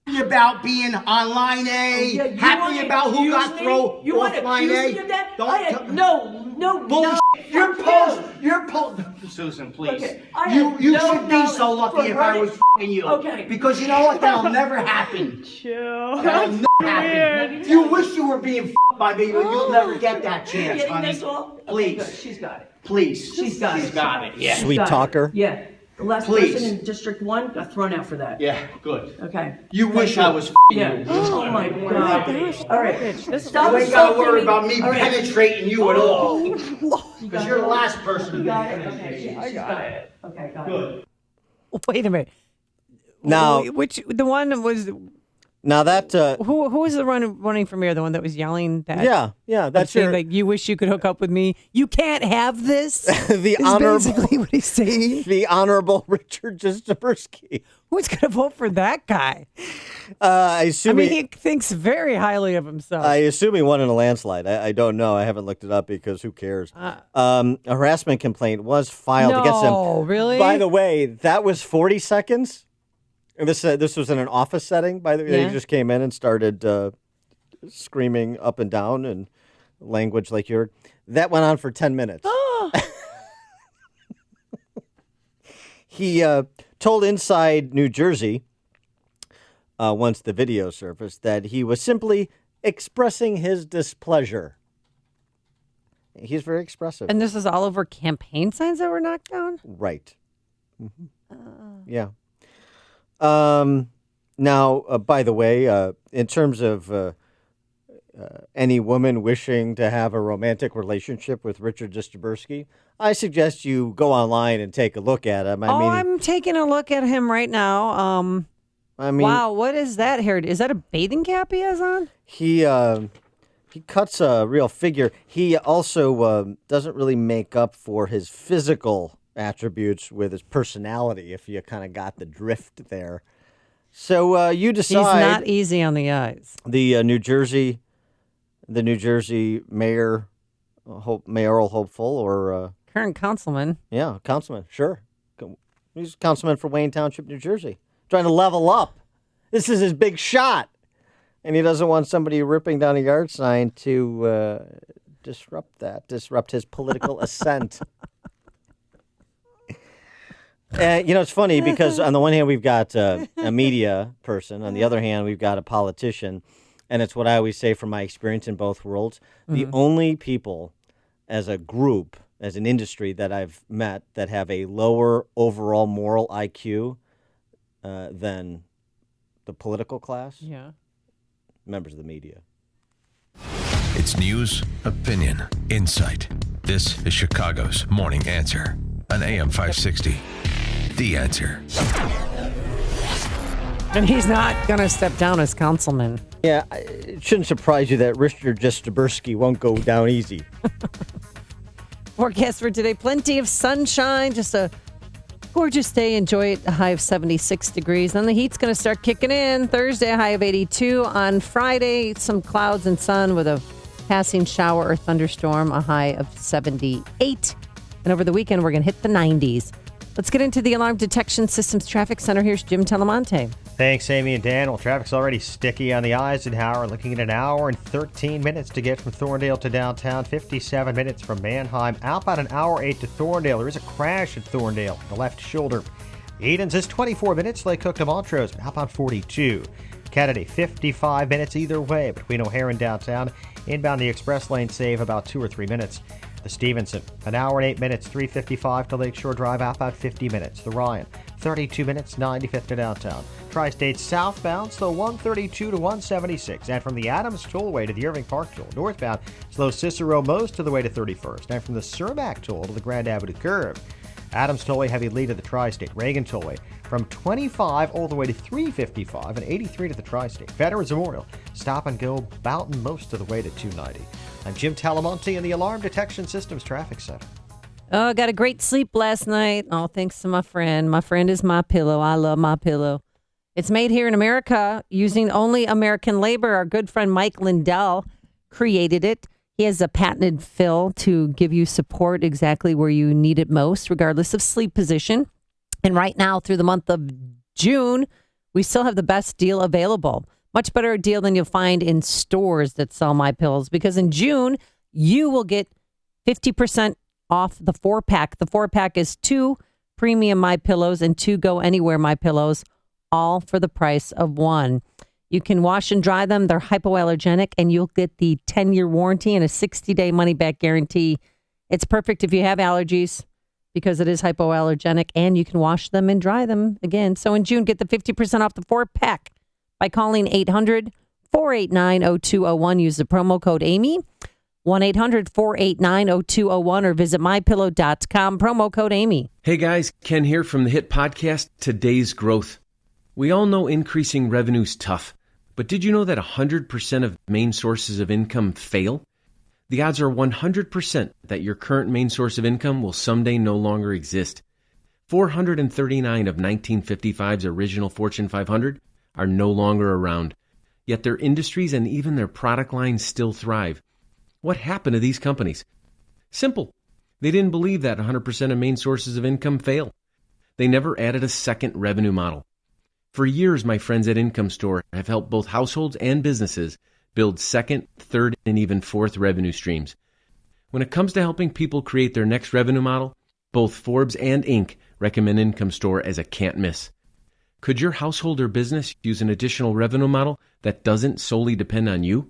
Speaker 14: Happy about being on line A. Happy about who got thrown off line A.
Speaker 17: No.
Speaker 14: Bullshit. You're posed. Susan, please.
Speaker 17: Okay,
Speaker 14: you should be so lucky if I was f***ing you.
Speaker 17: Okay.
Speaker 14: Because you know what? That'll never happen.
Speaker 17: Chill.
Speaker 14: That'll never happen. You wish you were being f***ed by me, but you'll never get that chance,
Speaker 17: Getting
Speaker 14: honey.
Speaker 17: this all?
Speaker 14: Please.
Speaker 17: Okay, good. She's got it.
Speaker 14: Please.
Speaker 17: She's got it.
Speaker 14: Yeah.
Speaker 4: Sweet talker.
Speaker 17: Yeah. The last
Speaker 14: Please.
Speaker 17: person in District 1 got thrown out for that.
Speaker 14: Yeah, good.
Speaker 17: Okay.
Speaker 14: You wish I was
Speaker 17: Yeah.
Speaker 14: you.
Speaker 17: Oh my God. All right. Stop
Speaker 14: You ain't got to
Speaker 17: insulting
Speaker 14: worry
Speaker 17: me.
Speaker 14: about me
Speaker 17: All right.
Speaker 14: penetrating you at all.
Speaker 17: You
Speaker 14: Because you're the last person to
Speaker 17: got
Speaker 14: be
Speaker 17: it. Okay. I got it. Okay. Got
Speaker 14: Good.
Speaker 6: Wait a minute.
Speaker 4: Now,
Speaker 6: the one was
Speaker 4: now that
Speaker 6: who was the running for mayor? The one that was yelling that?
Speaker 4: Yeah, that's
Speaker 6: saying,
Speaker 4: your,
Speaker 6: like, you wish you could hook up with me. You can't have this.
Speaker 4: the
Speaker 6: is
Speaker 4: honorable,
Speaker 6: basically what he's saying.
Speaker 4: The honorable Richard Disturbsky.
Speaker 6: Who's going to vote for that guy?
Speaker 4: I assume
Speaker 6: he thinks very highly of himself.
Speaker 4: I assume he won in a landslide. I don't know. I haven't looked it up because who cares? A harassment complaint was filed against him.
Speaker 6: No, really?
Speaker 4: By the way, that was 40 seconds. And this was in an office setting. By the way,
Speaker 6: Yeah.
Speaker 4: he just came in and started screaming up and down and language like you heard. That went on for 10 minutes. He told Inside New Jersey, once the video surfaced, that he was simply expressing his displeasure. He's very expressive.
Speaker 6: And this is all over campaign signs that were knocked down?
Speaker 4: Right. Mm-hmm. Yeah. Now, by the way, in terms of any woman wishing to have a romantic relationship with Richard Disturbsky, I suggest you go online and take a look at him.
Speaker 6: I'm taking a look at him right now. Wow, what is that hair? Is that a bathing cap he has on?
Speaker 4: He cuts a real figure. He also doesn't really make up for his physical attributes with his personality, if you kind of got the drift there. So you decide.
Speaker 6: He's not easy on the eyes.
Speaker 4: The New Jersey mayor, mayoral hopeful, or
Speaker 6: current councilman.
Speaker 4: Yeah, councilman. Sure, he's a councilman for Wayne Township, New Jersey, trying to level up. This is his big shot, and he doesn't want somebody ripping down a yard sign to disrupt his political ascent. It's funny because on the one hand, we've got a media person. On the other hand, we've got a politician. And it's what I always say from my experience in both worlds. The only people as a group, as an industry that I've met that have a lower overall moral IQ than the political class, members of the media.
Speaker 2: It's news, opinion, insight. This is Chicago's Morning Answer on AM 560. The Answer.
Speaker 6: And he's not going to step down as councilman.
Speaker 4: Yeah, shouldn't surprise you that Richard Justabursky won't go down easy.
Speaker 6: Forecast for today, plenty of sunshine, just a gorgeous day. Enjoy it, a high of 76 degrees. Then the heat's going to start kicking in. Thursday, a high of 82. On Friday, some clouds and sun with a passing shower or thunderstorm, a high of 78. And over the weekend, we're going to hit the 90s. Let's get into the Alarm Detection Systems Traffic Center. Here's Jim Telemonte.
Speaker 9: Thanks, Amy and Dan. Well, traffic's already sticky on the Eisenhower, looking at an hour and 13 minutes to get from Thorndale to downtown, 57 minutes from Manheim. Outbound an hour 8 to Thorndale. There is a crash at Thorndale, the left shoulder. Edens is 24 minutes, Lake Cook to Montrose, outbound 42. Kennedy, 55 minutes either way between O'Hare and downtown. Inbound the express lane save about 2 or 3 minutes. The Stevenson, an hour and 8 minutes, 355 to Lakeshore Drive, outbound 50 minutes. The Ryan, 32 minutes, 95th to downtown. Tri-State southbound, slow 132 to 176. And from the Adams Tollway to the Irving Park Toll, northbound, slow Cicero most of the way to 31st. And from the Cermak Toll to the Grand Avenue Curve, Adams Tollway heavy lead to the Tri-State. Reagan Tollway from 25 all the way to 355 and 83 to the Tri-State. Veterans Memorial, stop and go Boughton most of the way to 290. I'm Jim Talamonte in the Alarm Detection Systems Traffic Center.
Speaker 6: Oh, got a great sleep last night. Oh, thanks to my friend. My friend is MyPillow. I love MyPillow. It's made here in America using only American labor. Our good friend Mike Lindell created it. He has a patented fill to give you support exactly where you need it most, regardless of sleep position. And right now, through the month of June, we still have the best deal available. Much better deal than you'll find in stores that sell MyPillows, because in June, you will get 50% off the 4-pack. The 4-pack is 2 premium MyPillows and 2 Go Anywhere MyPillows, all for the price of 1. You can wash and dry them. They're hypoallergenic, and you'll get the 10-year warranty and a 60-day money-back guarantee. It's perfect if you have allergies, because it is hypoallergenic, and you can wash them and dry them again. So in June, get the 50% off the 4-pack by calling 800-489-0201. Use the promo code Amy, 1-800-489-0201, or visit MyPillow.com, promo code Amy.
Speaker 10: Hey guys, Ken here from the hit podcast, Today's Growth. We all know increasing revenue's tough, but did you know that 100% of main sources of income fail? The odds are 100% that your current main source of income will someday no longer exist. 439 of 1955's original Fortune 500 are no longer around, yet their industries and even their product lines still thrive. What happened to these companies? Simple. They didn't believe that 100% of main sources of income fail. They never added a second revenue model. For years, my friends at Income Store have helped both households and businesses build second, third, and even fourth revenue streams. When it comes to helping people create their next revenue model, both Forbes and Inc. recommend Income Store as a can't miss. Could your household or business use an additional revenue model that doesn't solely depend on you?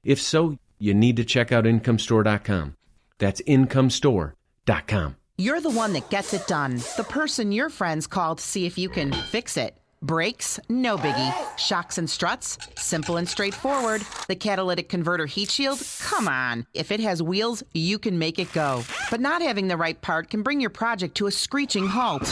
Speaker 10: If so, you need to check out IncomeStore.com. That's IncomeStore.com.
Speaker 18: You're the one that gets it done. The person your friends call to see if you can fix it. Brakes? No biggie. Shocks and struts? Simple and straightforward. The catalytic converter heat shield? Come on. If it has wheels, you can make it go. But not having the right part can bring your project to a screeching halt.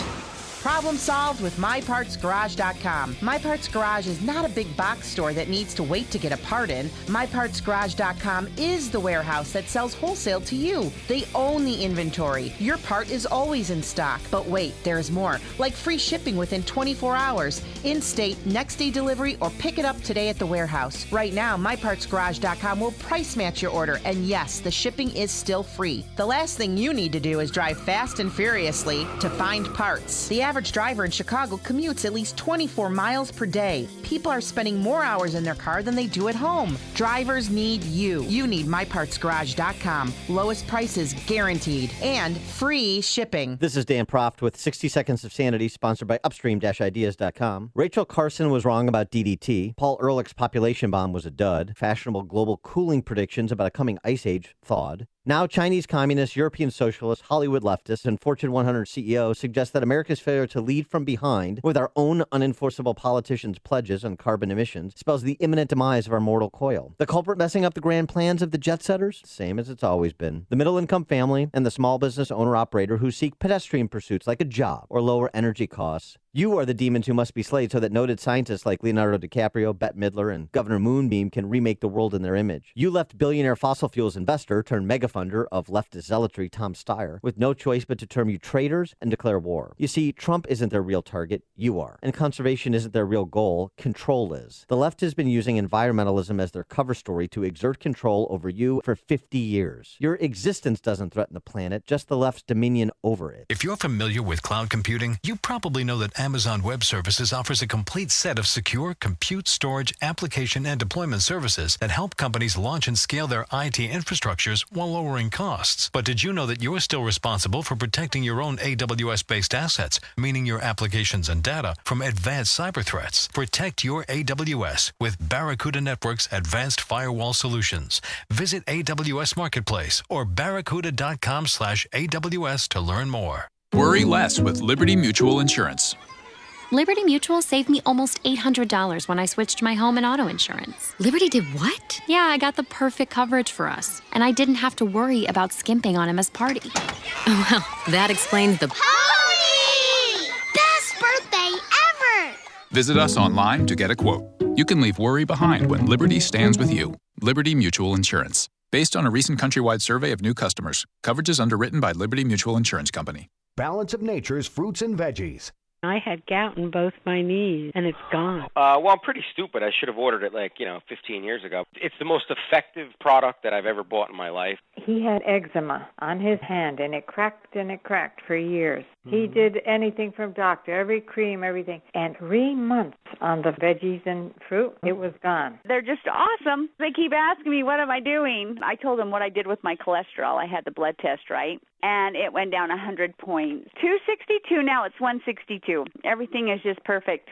Speaker 18: Problem solved with MyPartsGarage.com. My Parts Garage is not a big box store that needs to wait to get a part in. MyPartsGarage.com is the warehouse that sells wholesale to you. They own the inventory. Your part is always in stock. But wait, there's more. Like free shipping within 24 hours, in-state, next-day delivery, or pick it up today at the warehouse. Right now, MyPartsGarage.com will price match your order, and yes, the shipping is still free. The last thing you need to do is drive fast and furiously to find parts. The average driver in Chicago commutes at least 24 miles per day. People are spending more hours in their car than they do at home. Drivers need you. You need MyPartsGarage.com. Lowest prices guaranteed and free shipping.
Speaker 4: This is Dan Proft with 60 Seconds of Sanity, sponsored by Upstream-Ideas.com. Rachel Carson was wrong about DDT. Paul Ehrlich's population bomb was a dud. Fashionable global cooling predictions about a coming ice age thawed. Now, Chinese communists, European socialists, Hollywood leftists, and Fortune 100 CEOs suggest that America's failure to lead from behind with our own unenforceable politicians' pledges on carbon emissions spells the imminent demise of our mortal coil. The culprit messing up the grand plans of the jet setters? Same as it's always been. The middle-income family and the small business owner-operator who seek pedestrian pursuits like a job or lower energy costs You are the demons who must be slayed so that noted scientists like Leonardo DiCaprio, Bette Midler, and Governor Moonbeam can remake the world in their image. You left billionaire fossil fuels investor turned megafunder of leftist zealotry Tom Steyer with no choice but to term you traitors and declare war. You see, Trump isn't their real target, you are. And conservation isn't their real goal, control is. The left has been using environmentalism as their cover story to exert control over you for 50 years. Your existence doesn't threaten the planet, just the left's dominion over it.
Speaker 19: If you're familiar with cloud computing, you probably know that Amazon Web Services offers a complete set of secure compute, storage, application, and deployment services that help companies launch and scale their IT infrastructures while lowering costs. But did you know that you're still responsible for protecting your own AWS-based assets, meaning your applications and data, from advanced cyber threats? Protect your AWS with Barracuda Network's advanced firewall solutions. Visit AWS Marketplace or barracuda.com/AWS to learn more.
Speaker 21: Worry less with Liberty Mutual Insurance.
Speaker 22: Liberty Mutual saved me almost $800 when I switched my home and auto insurance.
Speaker 24: Liberty did what?
Speaker 22: Yeah, I got the perfect coverage for us, and I didn't have to worry about skimping on Emma's party.
Speaker 24: Oh, well, that explains the
Speaker 5: Pony! Best birthday ever!
Speaker 21: Visit us online to get a quote. You can leave worry behind when Liberty stands with you. Liberty Mutual Insurance. Based on a recent countrywide survey of new customers. Coverage is underwritten by Liberty Mutual Insurance Company.
Speaker 25: Balance of Nature's fruits and veggies.
Speaker 26: I had gout in both my knees, and it's gone.
Speaker 27: Well, I'm pretty stupid. I should have ordered it 15 years ago. It's the most effective product that I've ever bought in my life.
Speaker 28: He had eczema on his hand, and it cracked for years. He did anything from doctor, every cream, everything. And 3 months on the veggies and fruit, it was gone.
Speaker 29: They're just awesome. They keep asking me, what am I doing? I told them what I did with my cholesterol. I had the blood test, right? And it went down 100 points. 262, now it's 162. Everything is just perfect.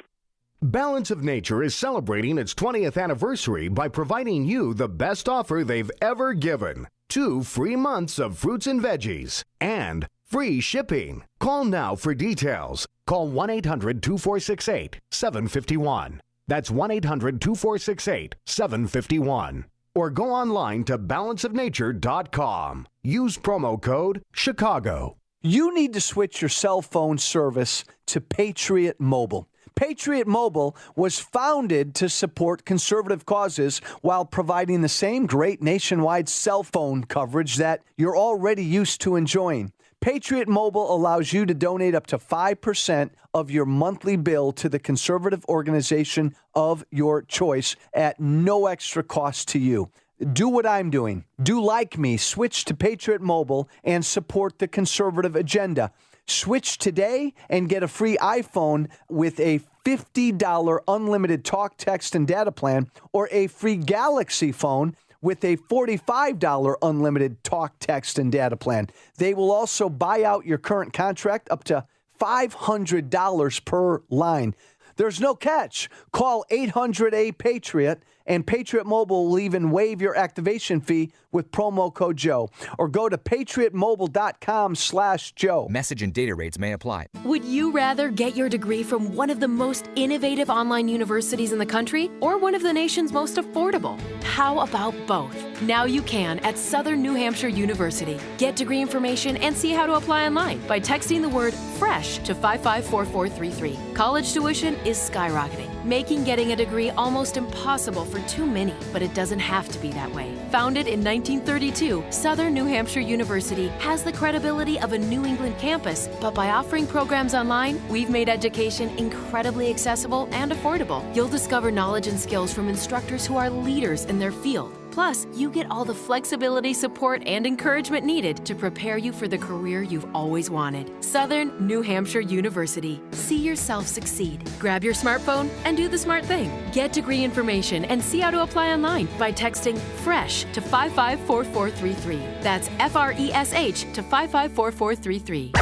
Speaker 25: Balance of Nature is celebrating its 20th anniversary by providing you the best offer they've ever given. 2 free months of fruits and veggies and free shipping. Call now for details. Call 1-800-2468-751. That's 1-800-2468-751. Or go online to balanceofnature.com. Use promo code Chicago.
Speaker 30: You need to switch your cell phone service to Patriot Mobile. Patriot Mobile was founded to support conservative causes while providing the same great nationwide cell phone coverage that you're already used to enjoying. Patriot Mobile allows you to donate up to 5% of your monthly bill to the conservative organization of your choice at no extra cost to you. Do what I'm doing. Do like me. Switch to Patriot Mobile and support the conservative agenda. Switch today and get a free iPhone with a $50 unlimited talk, text, and data plan, or a free Galaxy phone with a $45 unlimited talk, text, and data plan. They will also buy out your current contract up to $500 per line. There's no catch. Call 800-A-PATRIOT, and Patriot Mobile will even waive your activation fee with promo code Joe. Or go to patriotmobile.com/Joe.
Speaker 31: Message and data rates may apply.
Speaker 32: Would you rather get your degree from one of the most innovative online universities in the country or one of the nation's most affordable? How about both? Now you can at Southern New Hampshire University. Get degree information and see how to apply online by texting the word FRESH to 554433. College tuition is skyrocketing, making getting a degree almost impossible for too many, but it doesn't have to be that way. Founded in 1932, Southern New Hampshire University has the credibility of a New England campus, but by offering programs online, we've made education incredibly accessible and affordable. You'll discover knowledge and skills from instructors who are leaders in their field. Plus, you get all the flexibility, support, and encouragement needed to prepare you for the career you've always wanted. Southern New Hampshire University. See yourself succeed. Grab your smartphone and do the smart thing. Get degree information and see how to apply online by texting FRESH to 554433. That's FRESH to 554433.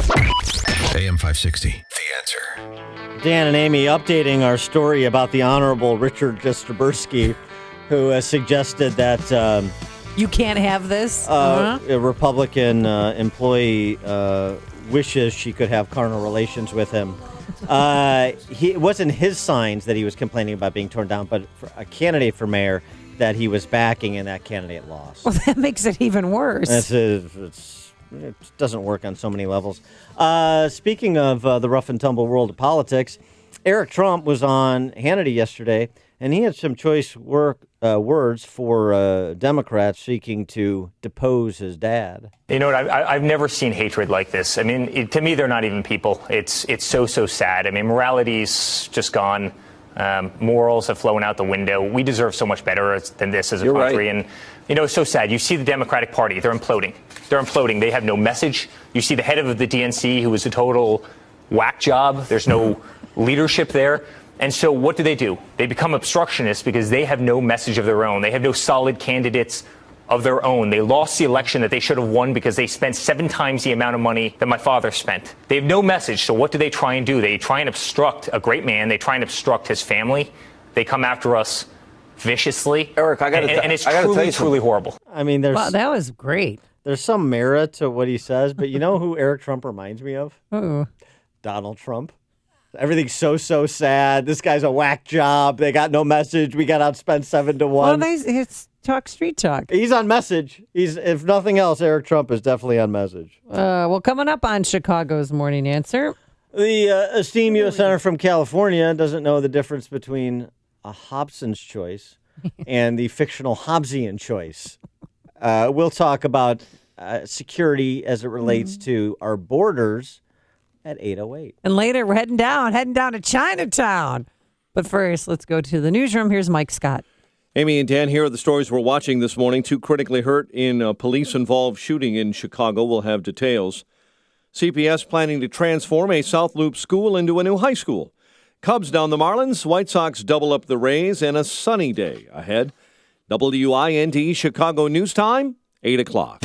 Speaker 2: AM 560. The Answer.
Speaker 4: Dan and Amy updating our story about the Honorable Richard Jastrzeburski, who has suggested that
Speaker 6: you can't have this.
Speaker 4: A Republican employee wishes she could have carnal relations with him. It wasn't his signs that he was complaining about being torn down, but for a candidate for mayor that he was backing, and that candidate lost.
Speaker 6: Well, that makes it even worse.
Speaker 4: It's it doesn't work on so many levels. Speaking of the rough and tumble world of politics, Eric Trump was on Hannity yesterday, and he had some choice words for Democrats seeking to depose his dad.
Speaker 1: You know what? I've never seen hatred like this. I mean, to me, they're not even people. It's so sad. I mean, morality's just gone. Morals have flown out the window. We deserve so much better than this as a country. Right. And, you know, it's so sad. You see the Democratic Party. They're imploding. They have no message. You see the head of the DNC, who is a total whack job. There's no leadership there. And so what do? They become obstructionists because they have no message of their own. They have no solid candidates of their own. They lost the election that they should have won because they spent 7 times the amount of money that my father spent. They have no message. So what do? They try and obstruct a great man. They try and obstruct his family. They come after us viciously.
Speaker 3: Eric,
Speaker 1: and it's truly horrible.
Speaker 4: I mean,
Speaker 6: that was great.
Speaker 4: There's some merit to what he says, but you know who Eric Trump reminds me of?
Speaker 6: Who?
Speaker 4: Donald Trump. Everything's so sad. This guy's a whack job. They got no message. We got outspent 7-1.
Speaker 6: Well, it's street talk.
Speaker 4: He's on message. If nothing else, Eric Trump is definitely on message.
Speaker 6: Well, coming up on Chicago's Morning Answer.
Speaker 4: The esteemed U.S. Senator from California doesn't know the difference between a Hobson's choice and the fictional Hobbesian choice. We'll talk about security as it relates to our borders at 8:08.
Speaker 6: And later, we're heading down to Chinatown. But first, let's go to the newsroom. Here's Mike Scott.
Speaker 7: Amy and Dan, here are the stories we're watching this morning. 2 critically hurt in a police-involved shooting in Chicago. We'll have details. CPS planning to transform a South Loop school into a new high school. Cubs down the Marlins. White Sox double up the Rays, and a sunny day ahead. WIND Chicago News Time, 8 o'clock.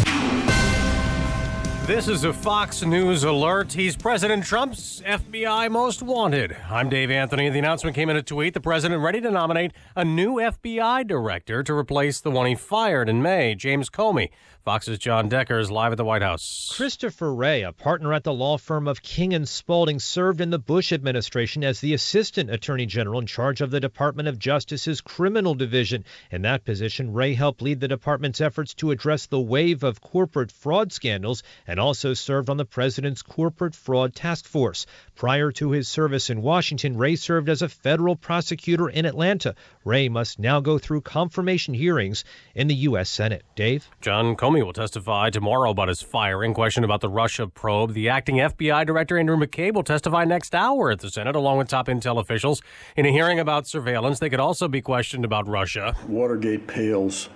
Speaker 8: This is a Fox News alert. He's President Trump's FBI most wanted. I'm Dave Anthony. The announcement came in a tweet. The president ready to nominate a new FBI director to replace the one he fired in May, James Comey. Fox's John Decker is live at the White House.
Speaker 11: Christopher Wray, a partner at the law firm of King and Spalding, served in the Bush administration as the assistant attorney general in charge of the Department of Justice's criminal division. In that position, Wray helped lead the department's efforts to address the wave of corporate fraud scandals and also served on the president's corporate fraud task force. Prior to his service in Washington, Wray served as a federal prosecutor in Atlanta. Wray must now go through confirmation hearings in the U.S. Senate. Dave?
Speaker 8: John Comey will testify tomorrow about his firing. Question about the Russia probe. The acting FBI director, Andrew McCabe, will testify next hour at the Senate, along with top intel officials. In a hearing about surveillance, they could also be questioned about Russia.
Speaker 12: Watergate pales,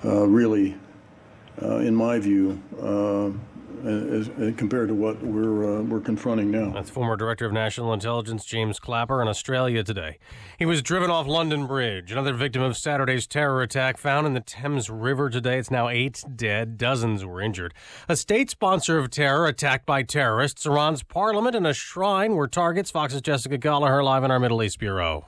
Speaker 12: really, in my view, as compared to what we're confronting now.
Speaker 8: That's former Director of National Intelligence James Clapper in Australia today. He was driven off London Bridge. Another victim of Saturday's terror attack found in the Thames River today. It's now 8 dead. Dozens were injured. A state sponsor of terror attacked by terrorists. Iran's parliament and a shrine were targets. Fox's Jessica Gallagher live in our Middle East Bureau.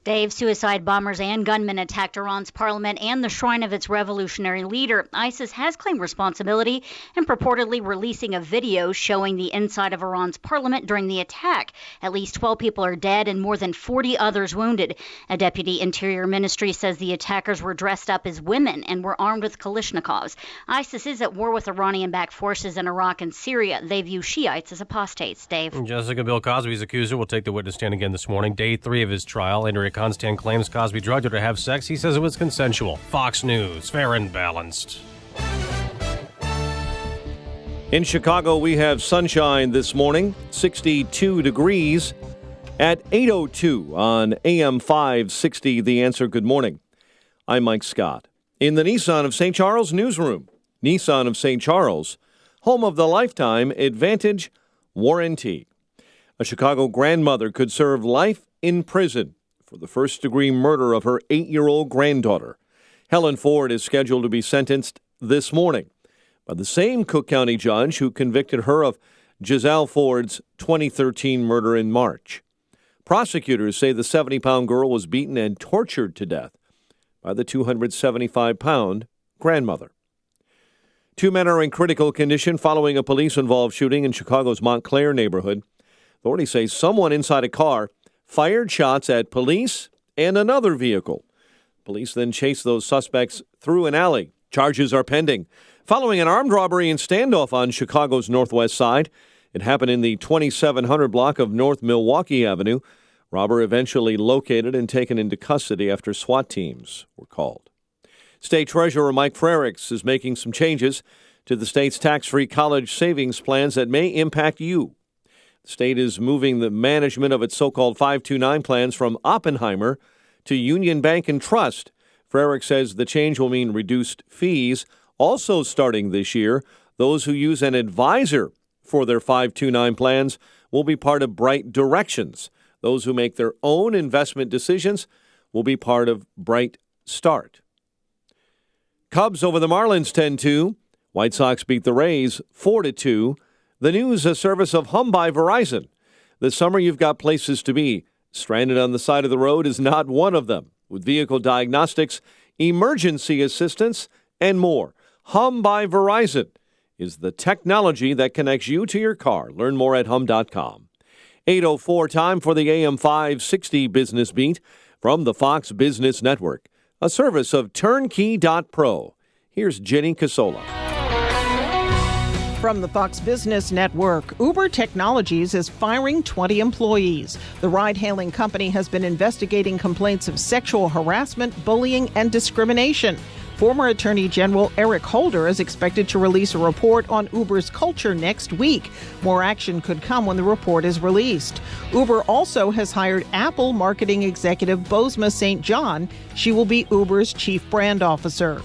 Speaker 13: Dave, suicide bombers and gunmen attacked Iran's parliament and the shrine of its revolutionary leader. ISIS has claimed responsibility and purportedly releasing a video showing the inside of Iran's parliament during the attack. At least 12 people are dead and more than 40 others wounded. A deputy Interior Ministry says the attackers were dressed up as women and were armed with Kalashnikovs. ISIS is at war with Iranian-backed forces in Iraq and Syria. They view Shiites as apostates. Dave?
Speaker 8: Jessica, Bill Cosby's accuser will take the witness stand again this morning. Day 3 of his trial. Andrea Constant claims Cosby drugged her to have sex. He says it was consensual. Fox News, fair and balanced.
Speaker 7: In Chicago, we have sunshine this morning, 62 degrees at 8:02 on AM 560. The Answer. Good morning. I'm Mike Scott. In the Nissan of St. Charles newsroom, Nissan of St. Charles, home of the Lifetime Advantage Warranty. A Chicago grandmother could serve life in prison for the first-degree murder of her 8-year-old granddaughter. Helen Ford is scheduled to be sentenced this morning by the same Cook County judge who convicted her of Giselle Ford's 2013 murder in March. Prosecutors say the 70-pound girl was beaten and tortured to death by the 275-pound grandmother. 2 men are in critical condition following a police-involved shooting in Chicago's Montclair neighborhood. Authorities say someone inside a car fired shots at police and another vehicle. Police then chased those suspects through an alley Charges are pending following an armed robbery and standoff on Chicago's northwest side. It happened in the 2700 block of North Milwaukee Avenue. Robber eventually located and taken into custody after SWAT teams were called. State Treasurer Mike Frerichs is making some changes to the state's tax-free college savings plans that may impact you. The state is moving the management of its so-called 529 plans from Oppenheimer to Union Bank and Trust. Frerichs says the change will mean reduced fees. Also starting this year, those who use an advisor for their 529 plans will be part of Bright Directions. Those who make their own investment decisions will be part of Bright Start. Cubs over the Marlins 10-2. White Sox beat the Rays 4-2. The news, a service of Hum by Verizon. This summer you've got places to be. Stranded on the side of the road is not one of them. With vehicle diagnostics, emergency assistance, and more. Hum by Verizon is the technology that connects you to your car. Learn more at hum.com. 8:04, time for the AM 560 Business Beat from the Fox Business Network, a service of Turnkey.pro. Here's Jenny Casola.
Speaker 3: From the Fox Business Network, Uber Technologies is firing 20 employees. The ride-hailing company has been investigating complaints of sexual harassment, bullying, and discrimination. Former Attorney General Eric Holder is expected to release a report on Uber's culture next week. More action could come when the report is released. Uber also has hired Apple marketing executive Bozoma St. John. She will be Uber's chief brand officer.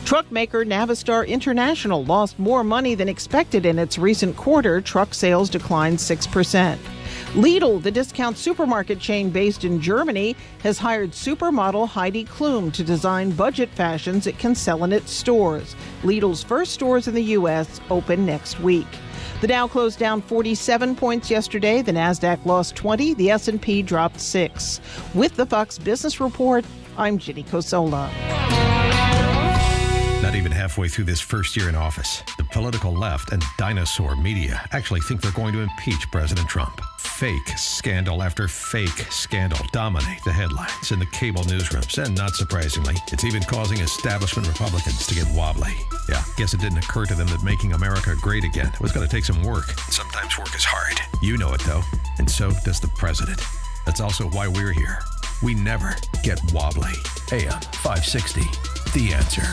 Speaker 3: Truck maker Navistar International lost more money than expected in its recent quarter. Truck sales declined 6%. Lidl, the discount supermarket chain based in Germany, has hired supermodel Heidi Klum to design budget fashions it can sell in its stores. Lidl's first stores in the U.S. open next week. The Dow closed down 47 points yesterday. The Nasdaq lost 20. The S&P dropped 6. With the Fox Business Report, I'm Jenny Cosola.
Speaker 2: Not even halfway through this first year in office, the political left and dinosaur media actually think they're going to impeach President Trump. Fake scandal after fake scandal dominate the headlines in the cable newsrooms, and not surprisingly, it's even causing establishment Republicans to get wobbly. Yeah, guess it didn't occur to them that making America great again was going to take some work. Sometimes work is hard. You know it, though, and so does the president. That's also why we're here. We never get wobbly. AM 560, The Answer.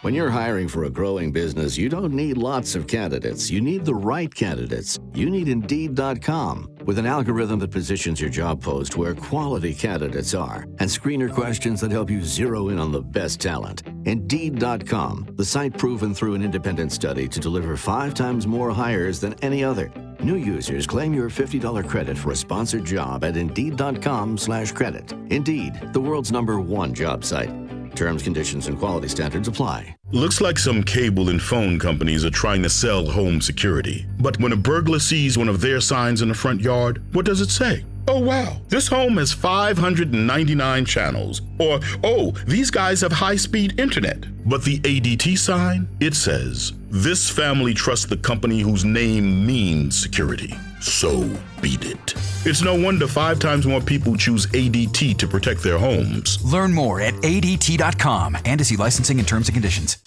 Speaker 9: When you're hiring for a growing business, you don't need lots of candidates. You need the right candidates. You need Indeed.com. With an algorithm that positions your job post where quality candidates are and screener questions that help you zero in on the best talent. Indeed.com, the site proven through an independent study to deliver 5 times more hires than any other. New users claim your $50 credit for a sponsored job at Indeed.com/credit. Indeed, the world's #1 job site. Terms, conditions, and quality standards apply.
Speaker 10: Looks like some cable and phone companies are trying to sell home security. But when a burglar sees one of their signs in the front yard, what does it say? Oh, wow, this home has 599 channels. Or, oh, these guys have high-speed internet. But the ADT sign, it says, this family trusts the company whose name means security. So beat it. It's no wonder 5 times more people choose ADT to protect their homes.
Speaker 14: Learn more at ADT.com and to see licensing and terms and conditions.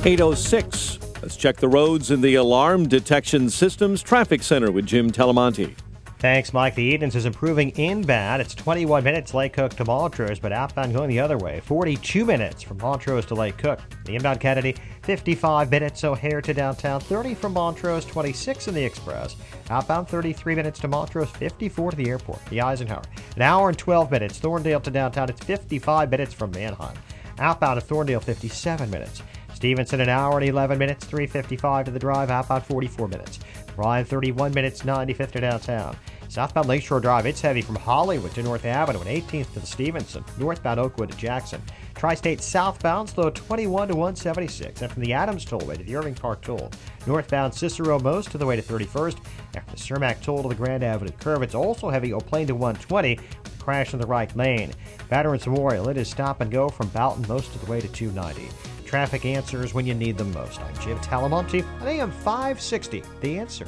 Speaker 7: 8:06. Let's check the roads in the Alarm Detection Systems Traffic Center with Jim Talamonte.
Speaker 15: Thanks, Mike. The Edens is improving inbound. It's 21 minutes Lake Cook to Montrose, but outbound going the other way. 42 minutes from Montrose to Lake Cook. The inbound Kennedy, 55 minutes O'Hare to downtown, 30 from Montrose, 26 in the Express. Outbound 33 minutes to Montrose, 54 to the airport. The Eisenhower, an hour and 12 minutes. Thorndale to downtown, it's 55 minutes from Manheim. Outbound to Thorndale, 57 minutes. Stevenson, an hour and 11 minutes, 3:55 to the drive, outbound 44 minutes. Ryan, 31 minutes, 95th to downtown. Southbound Lakeshore Drive, it's heavy from Hollywood to North Avenue and 18th to the Stevenson. Northbound Oakwood to Jackson. Tri-State southbound, slow 21 to 176. And from the Adams Tollway to the Irving Park Toll. Northbound Cicero most to the way to 31st. After the Cermak Toll to the Grand Avenue curve, it's also heavy O'Plain to 120 with a crash in the right lane. Veterans Memorial, it is stop and go from Boughton most of the way to 290. Traffic answers when you need them most. I'm Jim Talamonte on AM 560, The Answer.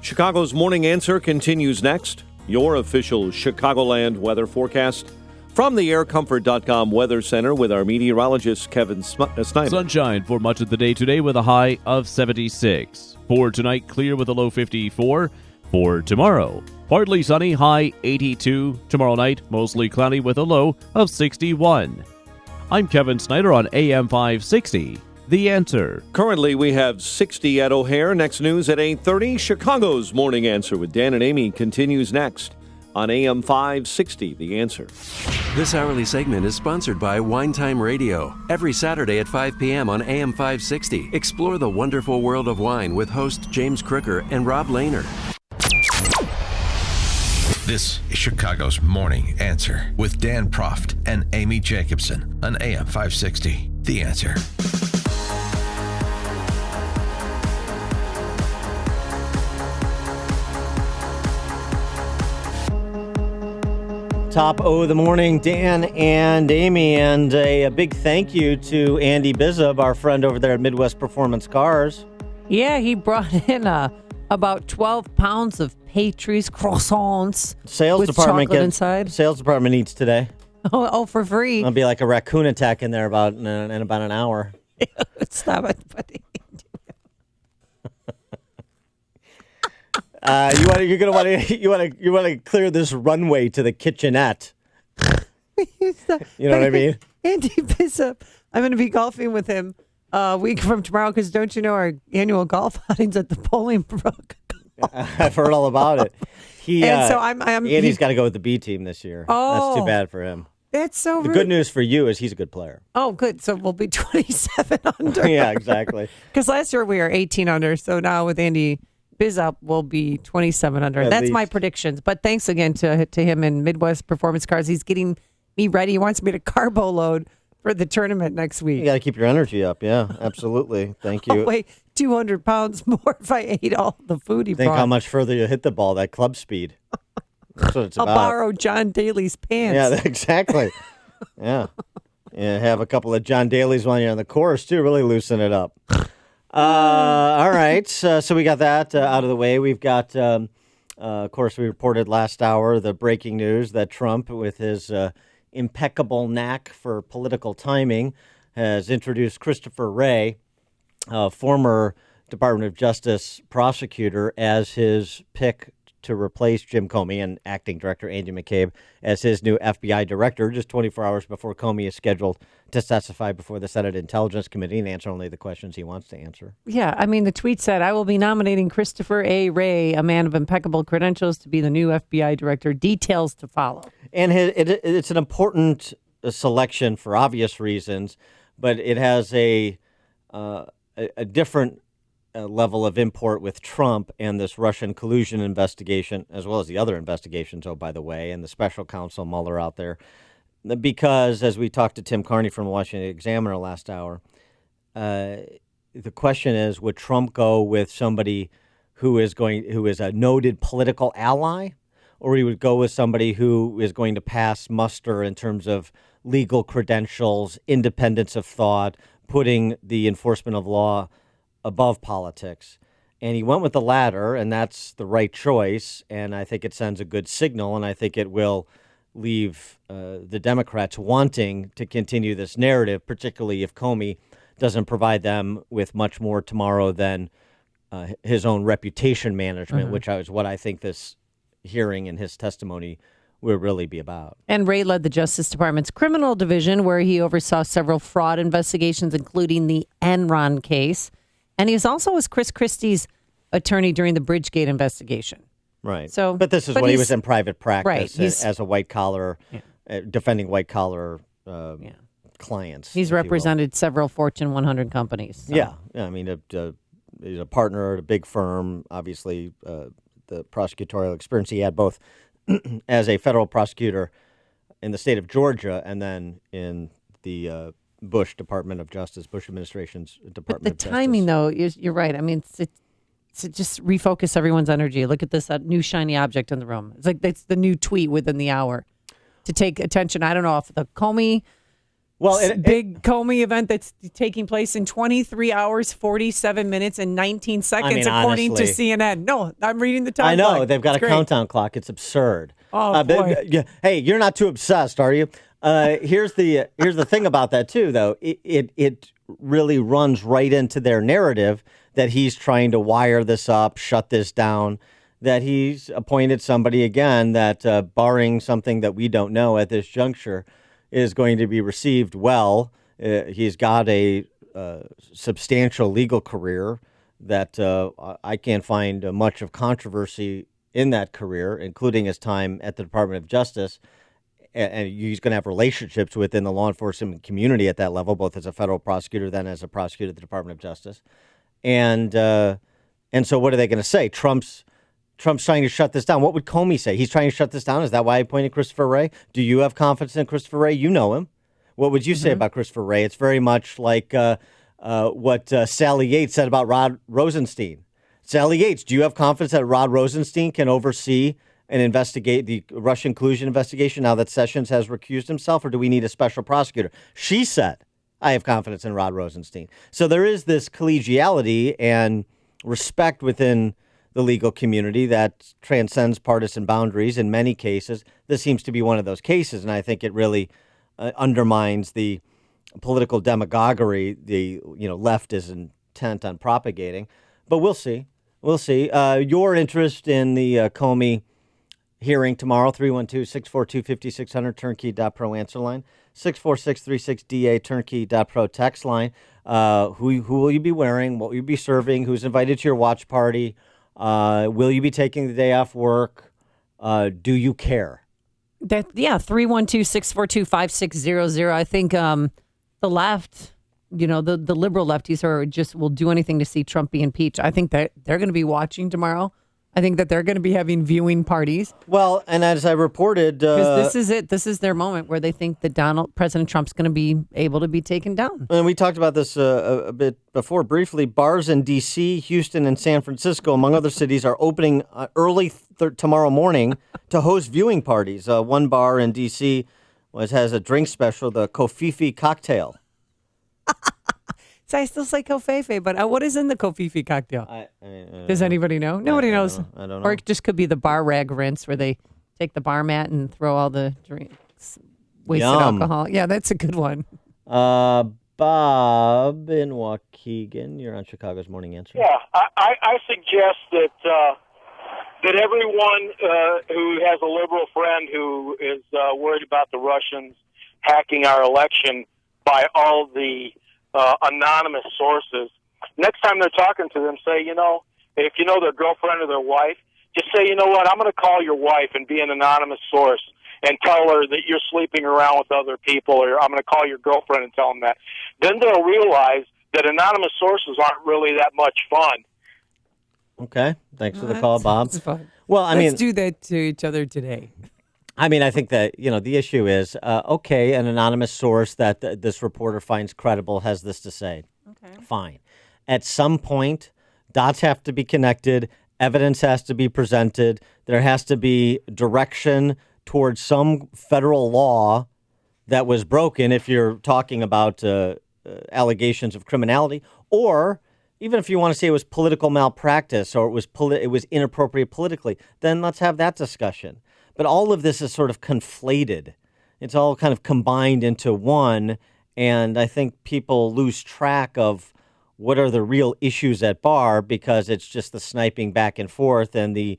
Speaker 7: Chicago's Morning Answer continues next. Your official Chicagoland weather forecast From the aircomfort.com Weather Center with our meteorologist Kevin Snyder.
Speaker 5: Sunshine for much of the day today with a high of 76. For tonight, clear with a low 54. For tomorrow, partly sunny, high 82. Tomorrow night, mostly cloudy with a low of 61. I'm Kevin Snyder on AM 560. The Answer.
Speaker 7: Currently, we have 60 at O'Hare. Next news at 8:30. Chicago's Morning Answer with Dan and Amy continues next on AM 560. The Answer.
Speaker 16: This hourly segment is sponsored by Wine Time Radio. Every Saturday at 5 p.m. on AM 560. Explore the wonderful world of wine with host James Crooker and Rob Lehner.
Speaker 2: This is Chicago's Morning Answer with Dan Proft and Amy Jacobson on AM 560. The Answer.
Speaker 4: Top O of the morning, Dan and Amy, and a big thank you to Andy Bizub, our friend over there at Midwest Performance Cars.
Speaker 6: Yeah, he brought in about 12 pounds of Patrice croissants
Speaker 4: Sales
Speaker 6: with
Speaker 4: department
Speaker 6: chocolate inside.
Speaker 4: Sales department eats today.
Speaker 6: Oh, for free.
Speaker 4: There'll be like a raccoon attack in there in about an hour.
Speaker 6: Stop it, buddy.
Speaker 4: You want to clear this runway to the kitchenette. You know what I mean?
Speaker 6: Andy Bishop. I'm going to be golfing with him a week from tomorrow because don't you know our annual golf outings at the Bolingbrook?
Speaker 4: I've heard all about it. Andy's got to go with the B team this year.
Speaker 6: Oh,
Speaker 4: that's too bad for him.
Speaker 6: That's so
Speaker 4: The
Speaker 6: rude.
Speaker 4: good news for you is he's a good player.
Speaker 6: Oh, good. So we'll be 27 under.
Speaker 4: Yeah, exactly.
Speaker 6: Because last year we were 18 under. So now with Andy Bizup, we'll be 27 under.
Speaker 4: At
Speaker 6: That's
Speaker 4: least.
Speaker 6: my predictions. But thanks again to him and Midwest Performance Cars. He's getting me ready. He wants me to carbo load for the tournament next week.
Speaker 4: You got to keep your energy up. Yeah, absolutely. Thank you.
Speaker 6: I'll weigh 200 pounds more if I ate all the food he
Speaker 4: Think
Speaker 6: brought.
Speaker 4: how much further you hit the ball, that club speed. That's what it's
Speaker 6: I'll
Speaker 4: about.
Speaker 6: borrow John Daly's pants.
Speaker 4: Yeah, exactly. Yeah. Have a couple of John Daly's while you're on the course, too. Really loosen it up. All right. So we got that out of the way. We've got, of course, we reported last hour the breaking news that Trump, with his impeccable knack for political timing, has introduced Christopher Wray, former Department of Justice prosecutor, as his pick to replace Jim Comey, and acting director Andy McCabe as his new FBI director, just 24 hours before Comey is scheduled to testify before the Senate Intelligence Committee and answer only the questions he wants to answer.
Speaker 6: Yeah, I mean, the tweet said, I will be nominating Christopher A. Wray, a man of impeccable credentials, to be the new FBI director. Details to follow.
Speaker 4: And it's an important selection for obvious reasons, but it has a different level of import with Trump and this Russian collusion investigation, as well as the other investigations, oh, by the way, and the special counsel Mueller out there. Because, as we talked to Tim Carney from the Washington Examiner last hour, the question is, would Trump go with somebody who is a noted political ally, or he would go with somebody who is going to pass muster in terms of legal credentials, independence of thought, putting the enforcement of law above politics? And he went with the latter, and that's the right choice. And I think it sends a good signal, and I think it will leave the Democrats wanting to continue this narrative, particularly if Comey doesn't provide them with much more tomorrow than his own reputation management, which is what I think this hearing and his testimony will really be about.
Speaker 6: And Wray led the Justice Department's criminal division, where he oversaw several fraud investigations, including the Enron case. And he was also Chris Christie's attorney during the Bridgegate investigation.
Speaker 4: Right.
Speaker 6: So,
Speaker 4: but this is when he was in private practice
Speaker 6: right.
Speaker 4: as a white collar, defending white collar clients.
Speaker 6: He's represented several Fortune 100 companies. So.
Speaker 4: Yeah. I mean, he's a partner at a big firm. Obviously, the prosecutorial experience he had both as a federal prosecutor in the state of Georgia and then in the Bush Department of Justice, Bush administration's Department of Justice.
Speaker 6: But the timing, though, you're right. I mean, it's to just refocus everyone's energy. Look at this new shiny object in the room. It's like it's the new tweet within the hour to take attention. I don't know if the Comey
Speaker 4: Well,
Speaker 6: big Comey event that's taking place in 23 hours, 47 minutes, and 19 seconds, according
Speaker 4: honestly,
Speaker 6: to CNN. No, I'm reading the time
Speaker 4: I know.
Speaker 6: clock.
Speaker 4: They've got
Speaker 6: It's
Speaker 4: a
Speaker 6: great.
Speaker 4: countdown clock. It's absurd.
Speaker 6: Oh, boy.
Speaker 4: Hey, you're not too obsessed, are you? Here's the thing about that, too, though. It really runs right into their narrative that he's trying to wire this up, shut this down, that he's appointed somebody, again, that barring something that we don't know at this juncture, is going to be received well. He's got a substantial legal career that I can't find much of controversy in that career, including his time at the Department of Justice. And he's going to have relationships within the law enforcement community at that level, both as a federal prosecutor, then as a prosecutor at the Department of Justice. And so what are they going to say? Trump's trying to shut this down. What would Comey say? He's trying to shut this down? Is that why he appointed Christopher Wray? Do you have confidence in Christopher Wray? You know him. What would you say about Christopher Wray? It's very much like what Sally Yates said about Rod Rosenstein. Sally Yates, do you have confidence that Rod Rosenstein can oversee and investigate the Russian collusion investigation now that Sessions has recused himself, or do we need a special prosecutor? She said, I have confidence in Rod Rosenstein. So there is this collegiality and respect within the legal community that transcends partisan boundaries in many cases. This seems to be one of those cases, and I think it really undermines the political demagoguery the left is intent on propagating. But we'll see. We'll see. Your interest in the Comey hearing tomorrow, 312-642-5600, turnkey.pro answer line, 64636DA, turnkey.pro text line. Who will you be wearing? What will you be serving? Who's invited to your watch party? Will you be taking the day off work? Do you care?
Speaker 6: 312-642-5600. I think the left, the liberal lefties will do anything to see Trump be impeached. I think that they're going to be watching tomorrow. I think that they're going to be having viewing parties.
Speaker 4: Well, and as I reported,
Speaker 6: because this is it. This is their moment where they think that President Trump's going to be able to be taken down.
Speaker 4: And we talked about this a bit before, briefly. Bars in D.C., Houston, and San Francisco, among other cities, are opening early tomorrow morning to host viewing parties. One bar in D.C. has a drink special, the Kofifi cocktail.
Speaker 6: So I still say Covfefe, but what is in the Kofifi cocktail? Does anybody know? Nobody knows.
Speaker 4: I don't know.
Speaker 6: Or it just could be the bar rag rinse where they take the bar mat and throw all the drinks, wasted alcohol. Yeah, that's a good one.
Speaker 4: Bob in Waukegan, you're on Chicago's Morning Answer.
Speaker 17: Yeah, I suggest that everyone who has a liberal friend who is worried about the Russians hacking our election by all the anonymous sources, next time they're talking to them, say, if you know their girlfriend or their wife, just say, you know what, I'm going to call your wife and be an anonymous source and tell her that you're sleeping around with other people, or I'm going to call your girlfriend and tell them that. Then they'll realize that anonymous sources aren't really that much fun.
Speaker 4: Okay, thanks for the call, Bob.
Speaker 6: That's fun.
Speaker 4: Well,
Speaker 6: Let's do that to each other today.
Speaker 4: I mean, I think that, the issue is, okay, an anonymous source that this reporter finds credible has this to say. Okay. Fine. At some point, dots have to be connected. Evidence has to be presented. There has to be direction towards some federal law that was broken if you're talking about allegations of criminality, or even if you want to say it was political malpractice or it was inappropriate politically, then let's have that discussion. But all of this is sort of conflated. It's all kind of combined into one, and I think people lose track of what are the real issues at bar because it's just the sniping back and forth and the,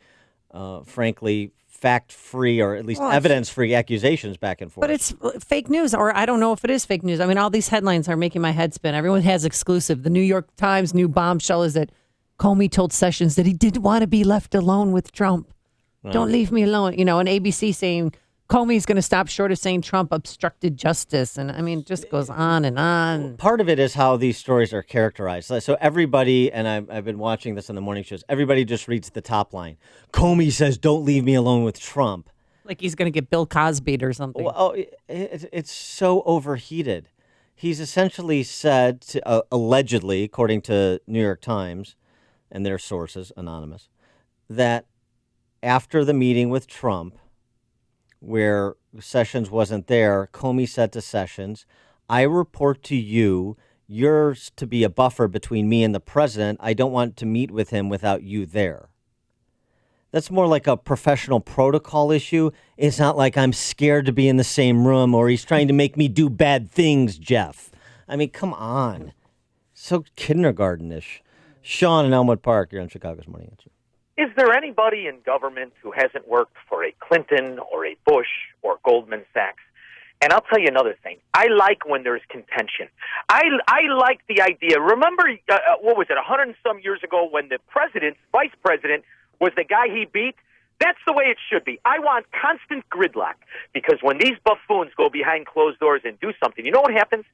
Speaker 4: frankly, fact-free or at least evidence-free accusations back and forth.
Speaker 6: But it's fake news, or I don't know if it is fake news. I mean, all these headlines are making my head spin. Everyone has exclusive. The New York Times new bombshell is that Comey told Sessions that he didn't want to be left alone with Trump. Don't leave me alone. And ABC saying Comey's going to stop short of saying Trump obstructed justice. And I mean, it just goes on and on.
Speaker 4: Part of it is how these stories are characterized. So everybody, and I've been watching this on the morning shows, everybody just reads the top line. Comey says, don't leave me alone with Trump.
Speaker 6: Like he's going to get Bill Cosby'd or something.
Speaker 4: Well, it's so overheated. He's essentially said, allegedly, according to New York Times and their sources, anonymous, that after the meeting with Trump, where Sessions wasn't there, Comey said to Sessions, I report to you. You're to be a buffer between me and the president. I don't want to meet with him without you there. That's more like a professional protocol issue. It's not like I'm scared to be in the same room or he's trying to make me do bad things, Jeff. I mean, come on. So kindergarten-ish. Sean in Elmwood Park, you're on Chicago's Morning Answer.
Speaker 18: Is there anybody in government who hasn't worked for a Clinton or a Bush or Goldman Sachs? And I'll tell you another thing. I like when there's contention. I like the idea. Remember, what was it, 100 and some years ago when the vice president, was the guy he beat? That's the way it should be. I want constant gridlock because when these buffoons go behind closed doors and do something, you know what happens?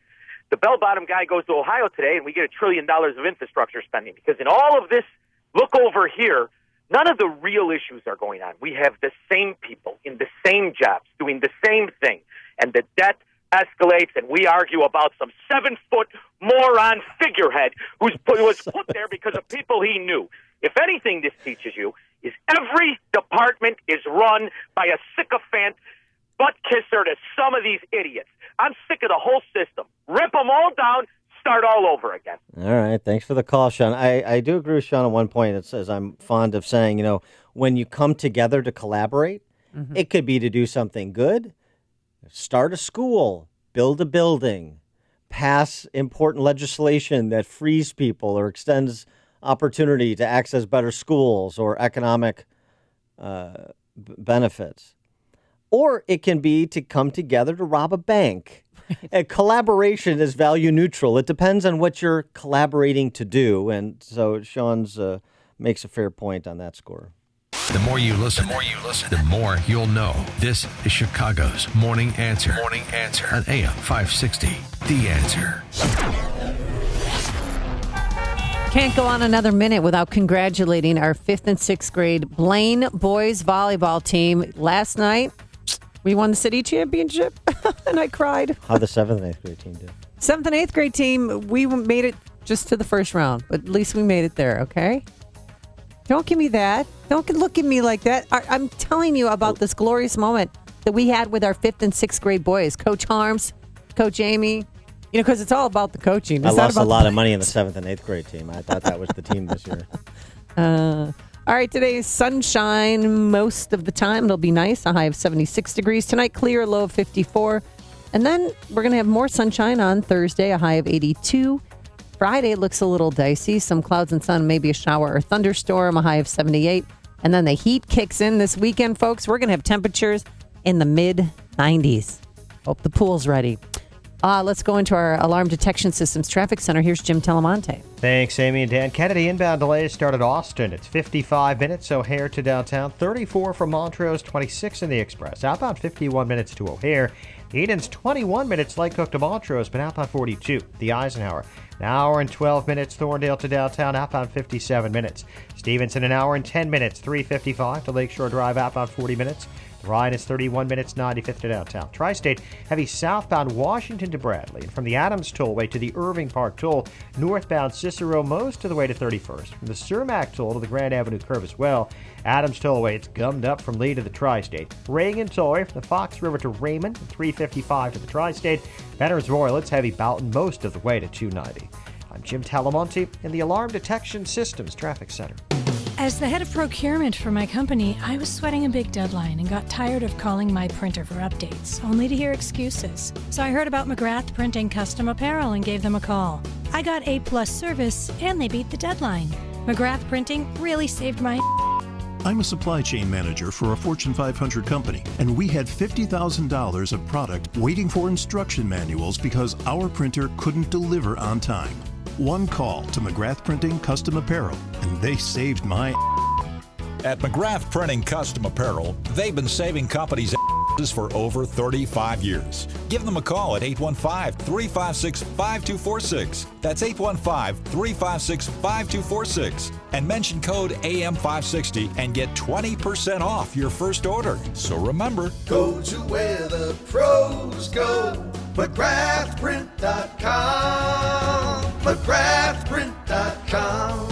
Speaker 18: The bell-bottom guy goes to Ohio today and we get $1 trillion of infrastructure spending because in all of this, look over here, none of the real issues are going on. We have the same people in the same jobs doing the same thing, and the debt escalates, and we argue about some 7-foot moron figurehead who was put there because of people he knew. If anything this teaches you is every department is run by a sycophant butt kisser to some of these idiots. I'm sick of the whole system. Rip them all down, start all over again.
Speaker 4: All right. Thanks for the call, Sean. I do agree with Sean on one point. It says I'm fond of saying, when you come together to collaborate, it could be to do something good, start a school, build a building, pass important legislation that frees people or extends opportunity to access better schools or economic benefits. Or it can be to come together to rob a bank. Collaboration is value neutral. It depends on what you're collaborating to do. And so Sean's makes a fair point on that score.
Speaker 2: The more you listen, the more you'll know. This is Chicago's Morning Answer. Morning Answer on AM 560. The Answer.
Speaker 6: Can't go on another minute without congratulating our 5th and 6th grade Blaine boys volleyball team. Last night, we won the city championship, and I cried.
Speaker 4: How the 7th and 8th grade team did?
Speaker 6: 7th and 8th grade team, we made it just to the first round, but at least we made it there, okay? Don't give me that. Don't look at me like that. I'm telling you about this glorious moment that we had with our 5th and 6th grade boys. Coach Harms, Coach Amy, because it's all about the coaching.
Speaker 4: I lost a lot of money in the 7th and 8th grade team. I thought that was the team this year.
Speaker 6: All right, today is sunshine most of the time. It'll be nice, a high of 76 degrees. Tonight, clear, low of 54. And then we're going to have more sunshine on Thursday, a high of 82. Friday looks a little dicey. Some clouds and sun, maybe a shower or thunderstorm, a high of 78. And then the heat kicks in this weekend, folks. We're going to have temperatures in the mid-90s. Hope the pool's ready. Let's go into our Alarm Detection Systems Traffic Center. Here's Jim Telemonte.
Speaker 15: Thanks, Amy and Dan. Kennedy inbound delays start at Austin. It's 55 minutes, O'Hare to downtown. 34 from Montrose, 26 in the Express. Outbound 51 minutes to O'Hare. The Eden's 21 minutes, Lake Cook to Montrose, but outbound 42. The Eisenhower, an hour and 12 minutes, Thorndale to downtown, outbound 57 minutes. Stevenson, an hour and 10 minutes, 355 to Lakeshore Drive, outbound 40 minutes. Ryan is 31 minutes, 95th to downtown. Tri-State, heavy southbound Washington to Bradley. And from the Adams Tollway to the Irving Park Toll, northbound Cicero most of the way to 31st. From the Cermak Toll to the Grand Avenue curve as well. Adams Tollway, it's gummed up from Lee to the Tri-State. Reagan Tollway from the Fox River to Raymond, 355 to the Tri-State. Veterans Royal, it's heavy Boughton most of the way to 290. I'm Jim Talamonte in the Alarm Detection Systems Traffic Center.
Speaker 19: As the head of procurement for my company, I was sweating a big deadline and got tired of calling my printer for updates, only to hear excuses. So I heard about McGrath Printing Custom Apparel and gave them a call. I got A+ service and they beat the deadline. McGrath Printing really saved my
Speaker 20: I'm a supply chain manager for a Fortune 500 company, and we had $50,000 of product waiting for instruction manuals because our printer couldn't deliver on time. One call to McGrath Printing Custom Apparel, and they saved my
Speaker 21: At McGrath Printing Custom Apparel, they've been saving companies for over 35 years. Give them a call at 815-356-5246. That's 815-356-5246. And mention code AM560 and get 20% off your first order. So remember,
Speaker 22: go to where the pros go. McGrathPrint.com. McGrathPrint.com.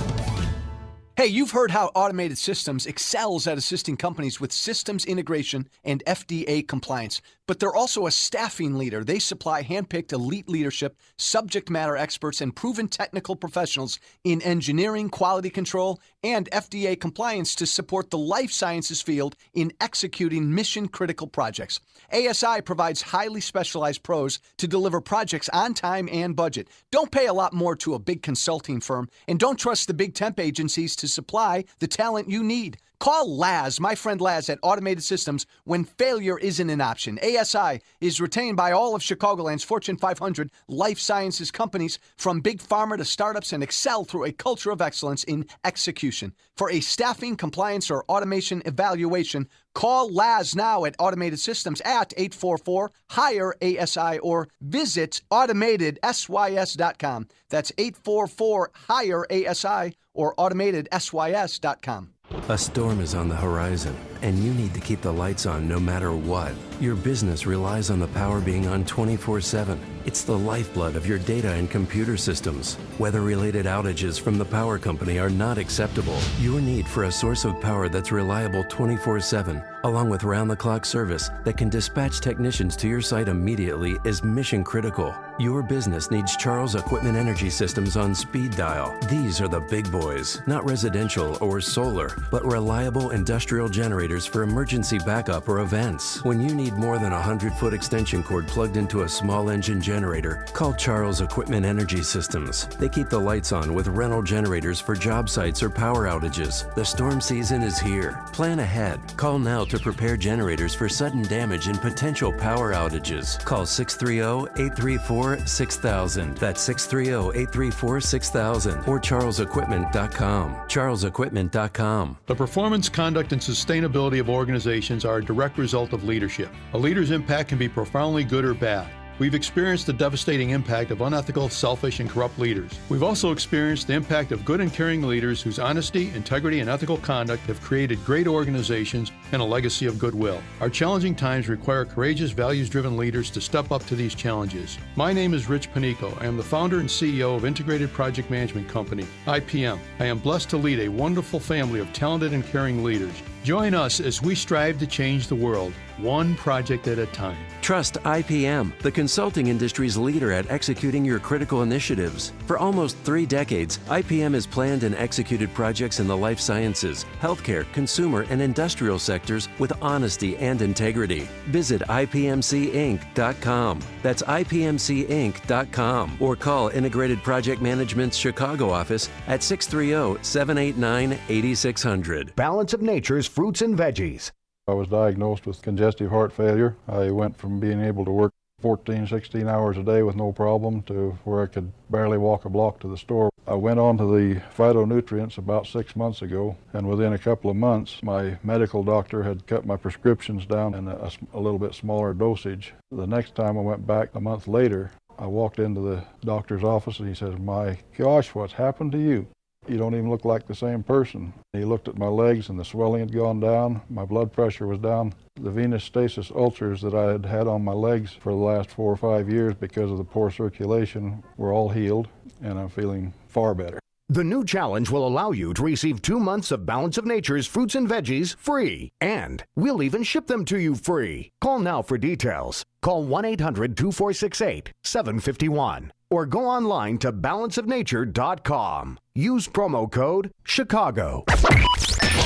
Speaker 1: Hey, you've heard how Automated Systems excels at assisting companies with systems integration and FDA compliance, but they're also a staffing leader. They supply handpicked elite leadership, subject matter experts, and proven technical professionals in engineering, quality control, and FDA compliance to support the life sciences field in executing mission-critical projects. ASI provides highly specialized pros to deliver projects on time and budget. Don't pay a lot more to a big consulting firm, and don't trust the big temp agencies to supply the talent you need. Call Laz, my friend Laz at Automated Systems, when failure isn't an option. ASI is retained by all of Chicagoland's Fortune 500 life sciences companies, from big pharma to startups, and excel through a culture of excellence in execution. For a staffing, compliance, or automation evaluation, call Laz now at Automated Systems at 844-HIRE-ASI or visit AutomatedSYS.com. That's 844-HIRE-ASI or AutomatedSYS.com.
Speaker 16: A storm is on the horizon, and you need to keep the lights on no matter what. Your business relies on the power being on 24/7. It's the lifeblood of your data and computer systems. Weather-related outages from the power company are not acceptable. Your need for a source of power that's reliable 24/7, along with round-the-clock service that can dispatch technicians to your site immediately, is mission critical. Your business needs Charles Equipment Energy Systems on speed dial. These are the big boys, not residential or solar, but reliable industrial generators for emergency backup or events. When you need more than a 100-foot extension cord plugged into a small engine generator, call Charles Equipment Energy Systems. They keep the lights on with rental generators for job sites or power outages. The storm season is here. Plan ahead. Call now to prepare generators for sudden damage and potential power outages. Call 630-834-6000. That's 630-834-6000 or charlesequipment.com. charlesequipment.com.
Speaker 12: The performance, conduct, and sustainability of organizations are a direct result of leadership. A leader's impact can be profoundly good or bad. We've experienced the devastating impact of unethical, selfish, and corrupt leaders. We've also experienced the impact of good and caring leaders whose honesty, integrity, and ethical conduct have created great organizations and a legacy of goodwill. Our challenging times require courageous, values-driven leaders to step up to these challenges. My name is Rich Panico. I am the founder and CEO of Integrated Project Management Company, IPM. I am blessed to lead a wonderful family of talented and caring leaders. Join us as we strive to change the world, one project at a time.
Speaker 16: Trust IPM, the consulting industry's leader at executing your critical initiatives. For almost 3 decades, IPM has planned and executed projects in the life sciences, healthcare, consumer, and industrial sectors with honesty and integrity. Visit IPMCinc.com. That's IPMCinc.com. Or call Integrated Project Management's Chicago office at 630-789-8600.
Speaker 11: Balance of Nature's fruits and veggies.
Speaker 23: I was diagnosed with congestive heart failure. I went from being able to work 14, 16 hours a day with no problem to where I could barely walk a block to the store. I went on to the phytonutrients about 6 months ago, and within a couple of months, my medical doctor had cut my prescriptions down in a little bit smaller dosage. The next time I went back a month later, I walked into the doctor's office and he says, "My gosh, what's happened to you? You don't even look like the same person." He looked at my legs and the swelling had gone down. My blood pressure was down. The venous stasis ulcers that I had had on my legs for the last 4 or 5 years because of the poor circulation were all healed, and I'm feeling far better.
Speaker 11: The new challenge will allow you to receive 2 months of Balance of Nature's fruits and veggies free. And we'll even ship them to you free. Call now for details. Call 1-800-246-8751 or go online to balanceofnature.com. Use promo code Chicago.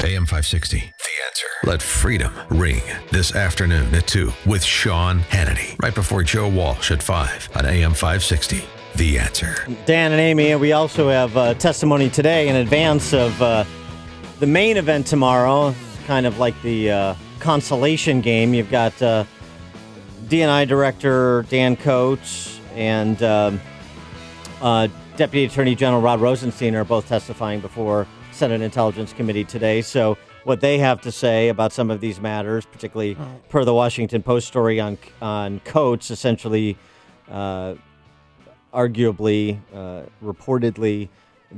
Speaker 2: AM 560. The Answer. Let freedom ring this afternoon at 2 with Sean Hannity. Right before Joe Walsh at 5 on AM 560. The Answer.
Speaker 4: Dan and Amy, we also have testimony today in advance of the main event tomorrow. It's kind of like the consolation game. You've got D&I Director Dan Coates and Deputy Attorney General Rod Rosenstein are both testifying before Senate Intelligence Committee today. So what they have to say about some of these matters, particularly per the Washington Post story on Coates, essentially arguably, reportedly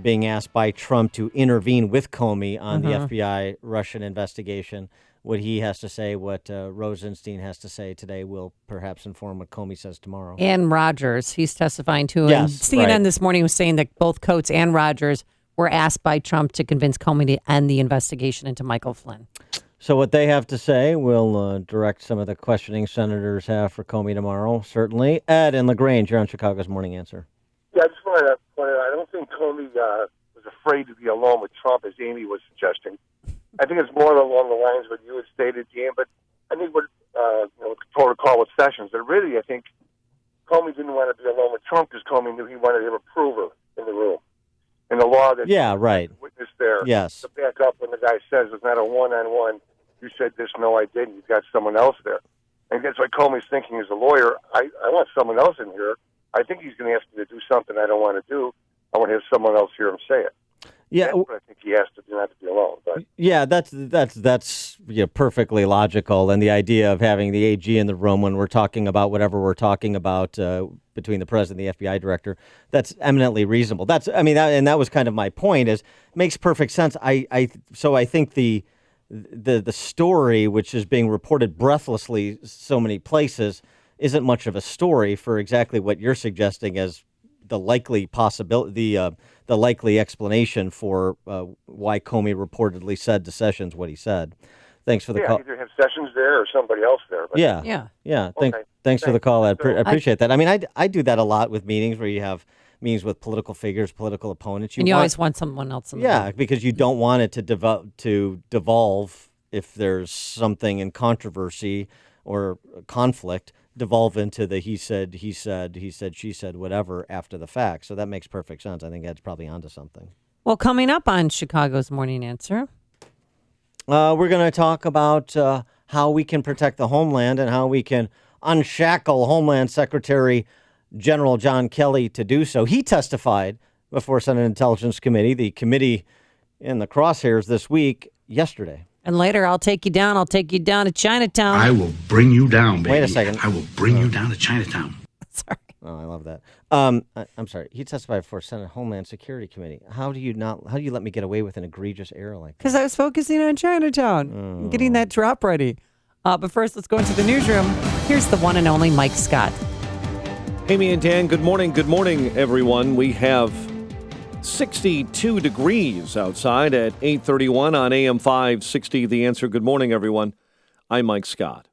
Speaker 4: being asked by Trump to intervene with Comey on the FBI Russian investigation. What he has to say, what Rosenstein has to say today will perhaps inform what Comey says tomorrow.
Speaker 6: And Rogers, he's testifying too.
Speaker 4: Yes,
Speaker 6: and CNN this morning was saying that both Coates and Rogers were asked by Trump to convince Comey to end the investigation into Michael Flynn.
Speaker 4: So what they have to say will direct some of the questioning senators have for Comey tomorrow, certainly. Ed and LaGrange, you're on Chicago's Morning Answer.
Speaker 3: Yeah, I just wanted to point out, I don't think Comey was afraid to be alone with Trump, as Amy was suggesting. I think it's more along the lines of what you had stated, Dan, but I think what, protocol with Sessions, that really, I think Comey didn't want to be alone with Trump because Comey knew he wanted him approver in the room. And the law that witness there to back up when the guy says it's not a one-on-one, you said this, no, I didn't. You've got someone else there. And that's what Comey's thinking as a lawyer. I want someone else in here. I think he's going to ask me to do something I don't want to do. I want to have someone else hear him say it.
Speaker 4: Yeah,
Speaker 3: that's what I think he has to do, not to be alone. But
Speaker 4: yeah, that's perfectly logical. And the idea of having the AG in the room when we're talking about whatever we're talking about between the president and the FBI director, that's eminently reasonable. And that was kind of my point. Is makes perfect sense. So I think the story, which is being reported breathlessly so many places, isn't much of a story for exactly what you're suggesting as the likely possibility, the likely explanation for why Comey reportedly said to Sessions what he said. Thanks for the call.
Speaker 3: Either have Sessions there or somebody else there. But
Speaker 4: Yeah.
Speaker 3: Okay.
Speaker 4: Thanks for the call. I appreciate that. I mean, I do that a lot with meetings where you have meetings with political figures, political opponents.
Speaker 6: You always want someone else in the room.
Speaker 4: Because you don't want it to devolve if there's something in controversy or conflict, devolve into the he said, she said, whatever after the fact. So that makes perfect sense. I think Ed's probably onto something.
Speaker 6: Well, coming up on Chicago's Morning Answer,
Speaker 4: we're going to talk about how we can protect the homeland and how we can unshackle Homeland Secretary General John Kelly to do so. He testified before Senate Intelligence Committee, the committee in the crosshairs this week, yesterday.
Speaker 6: And later, I'll take you down to Chinatown.
Speaker 8: I will bring you down, baby.
Speaker 4: Wait a second.
Speaker 8: I will bring you down to Chinatown.
Speaker 6: Sorry.
Speaker 4: Oh, I love that. I'm sorry. He testified before Senate Homeland Security Committee. How do you let me get away with an egregious error like that?
Speaker 6: Because I was focusing on Chinatown, getting that drop ready. But first, let's go into the newsroom. Here's the one and only Mike Scott.
Speaker 7: Amy and Dan, good morning. Good morning, everyone. We have 62 degrees outside at 8:31 on AM 560. The Answer. Good morning, everyone. I'm Mike Scott.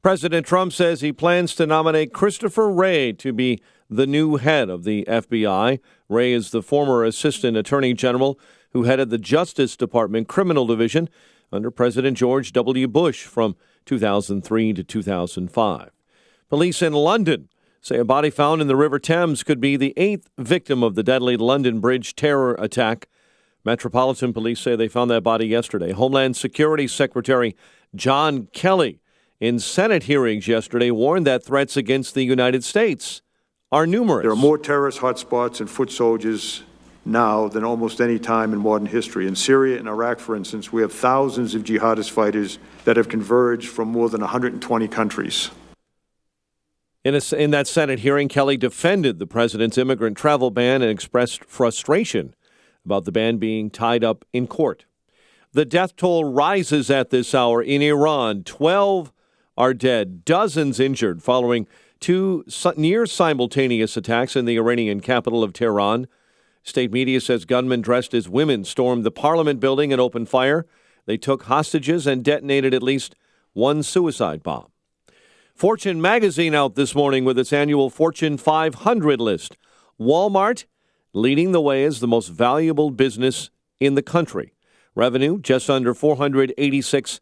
Speaker 7: President Trump says he plans to nominate Christopher Wray to be the new head of the FBI. Wray is the former assistant attorney general who headed the Justice Department Criminal Division under President George W. Bush from 2003 to 2005. Police in London say a body found in the River Thames could be the 8th victim of the deadly London Bridge terror attack. Metropolitan Police say they found that body yesterday. Homeland Security Secretary John Kelly in Senate hearings yesterday warned that threats against the United States are numerous.
Speaker 13: There are more terrorist hotspots and foot soldiers now than almost any time in modern history. In Syria and Iraq, for instance, we have thousands of jihadist fighters that have converged from more than 120 countries.
Speaker 7: In that Senate hearing, Kelly defended the president's immigrant travel ban and expressed frustration about the ban being tied up in court. The death toll rises at this hour in Iran. 12 are dead, dozens injured following two near simultaneous attacks in the Iranian capital of Tehran. State media says gunmen dressed as women stormed the parliament building and opened fire. They took hostages and detonated at least one suicide bomb. Fortune magazine out this morning with its annual Fortune 500 list. Walmart leading the way as the most valuable business in the country. Revenue just under $486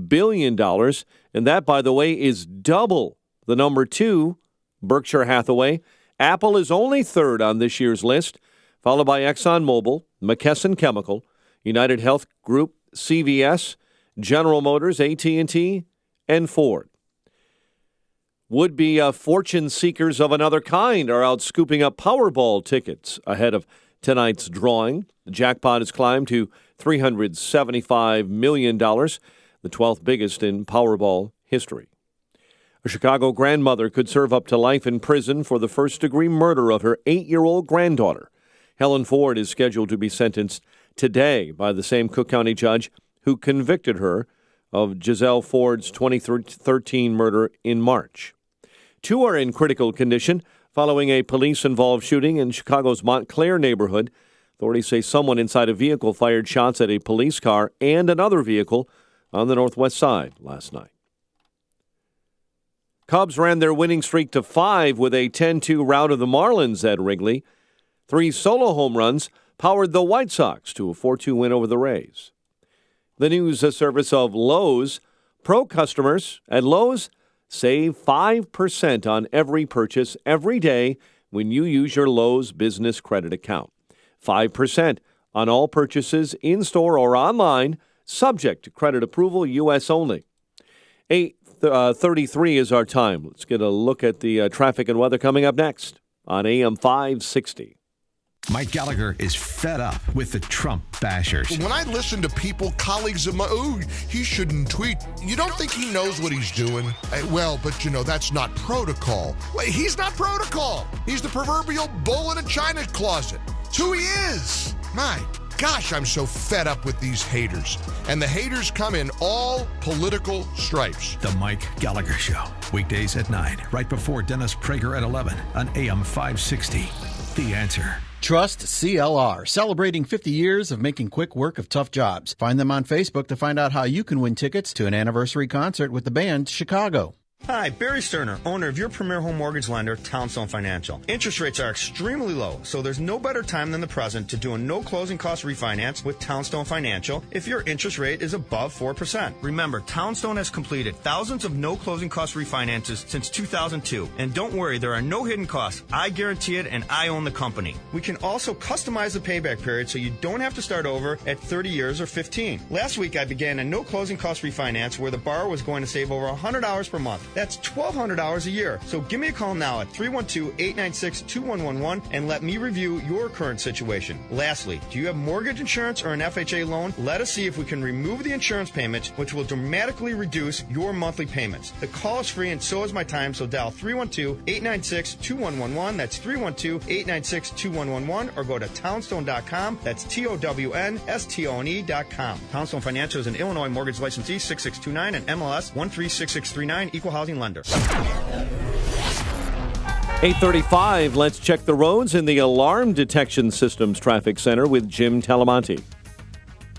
Speaker 7: billion. And that, by the way, is double the number 2, Berkshire Hathaway. Apple is only third on this year's list, followed by ExxonMobil, McKesson Chemical, United Health Group, CVS, General Motors, AT&T, and Ford. Would-be fortune seekers of another kind are out scooping up Powerball tickets ahead of tonight's drawing. The jackpot has climbed to $375 million, the 12th biggest in Powerball history. A Chicago grandmother could serve up to life in prison for the first-degree murder of her 8-year-old granddaughter. Helen Ford is scheduled to be sentenced today by the same Cook County judge who convicted her of Giselle Ford's 2013 murder in March. 2 are in critical condition following a police-involved shooting in Chicago's Montclair neighborhood. Authorities say someone inside a vehicle fired shots at a police car and another vehicle on the northwest side last night. Cubs ran their winning streak to 5 with a 10-2 rout of the Marlins at Wrigley. 3 solo home runs powered the White Sox to a 4-2 win over the Rays. The news service of Lowe's. Pro customers at Lowe's save 5% on every purchase every day when you use your Lowe's business credit account. 5% on all purchases in-store or online, subject to credit approval, U.S. only. 8:33 is our time. Let's get a look at the traffic and weather coming up next on AM 560.
Speaker 2: Mike Gallagher is fed up with the Trump bashers.
Speaker 9: When I listen to people, colleagues of mine, he shouldn't tweet. You don't think he knows what he's doing? Well, but that's not protocol. Wait, he's not protocol. He's the proverbial bull in a china closet. It's who he is. My gosh, I'm so fed up with these haters. And the haters come in all political stripes.
Speaker 2: The Mike Gallagher Show, weekdays at 9, right before Dennis Prager at 11 on AM 560. The Answer.
Speaker 10: Trust CLR, celebrating 50 years of making quick work of tough jobs. Find them on Facebook to find out how you can win tickets to an anniversary concert with the band Chicago.
Speaker 14: Hi, Barry Sterner, owner of your premier home mortgage lender, Townstone Financial. Interest rates are extremely low, so there's no better time than the present to do a no closing cost refinance with Townstone Financial if your interest rate is above 4%. Remember, Townstone has completed thousands of no closing cost refinances since 2002. And don't worry, there are no hidden costs. I guarantee it, and I own the company. We can also customize the payback period so you don't have to start over at 30 years or 15. Last week, I began a no closing cost refinance where the borrower was going to save over $100 per month. That's $1,200 a year. So give me a call now at 312-896-2111 and let me review your current situation. Lastly, do you have mortgage insurance or an FHA loan? Let us see if we can remove the insurance payments, which will dramatically reduce your monthly payments. The call is free and so is my time, so dial 312-896-2111. That's 312-896-2111 or go to townstone.com. That's TOWNSTONE.com. Townstone Financial is an Illinois mortgage licensee 6629 and MLS 136639, equal housing lender.
Speaker 7: 8:35, let's check the roads in the Alarm Detection Systems Traffic Center with Jim Talamonte.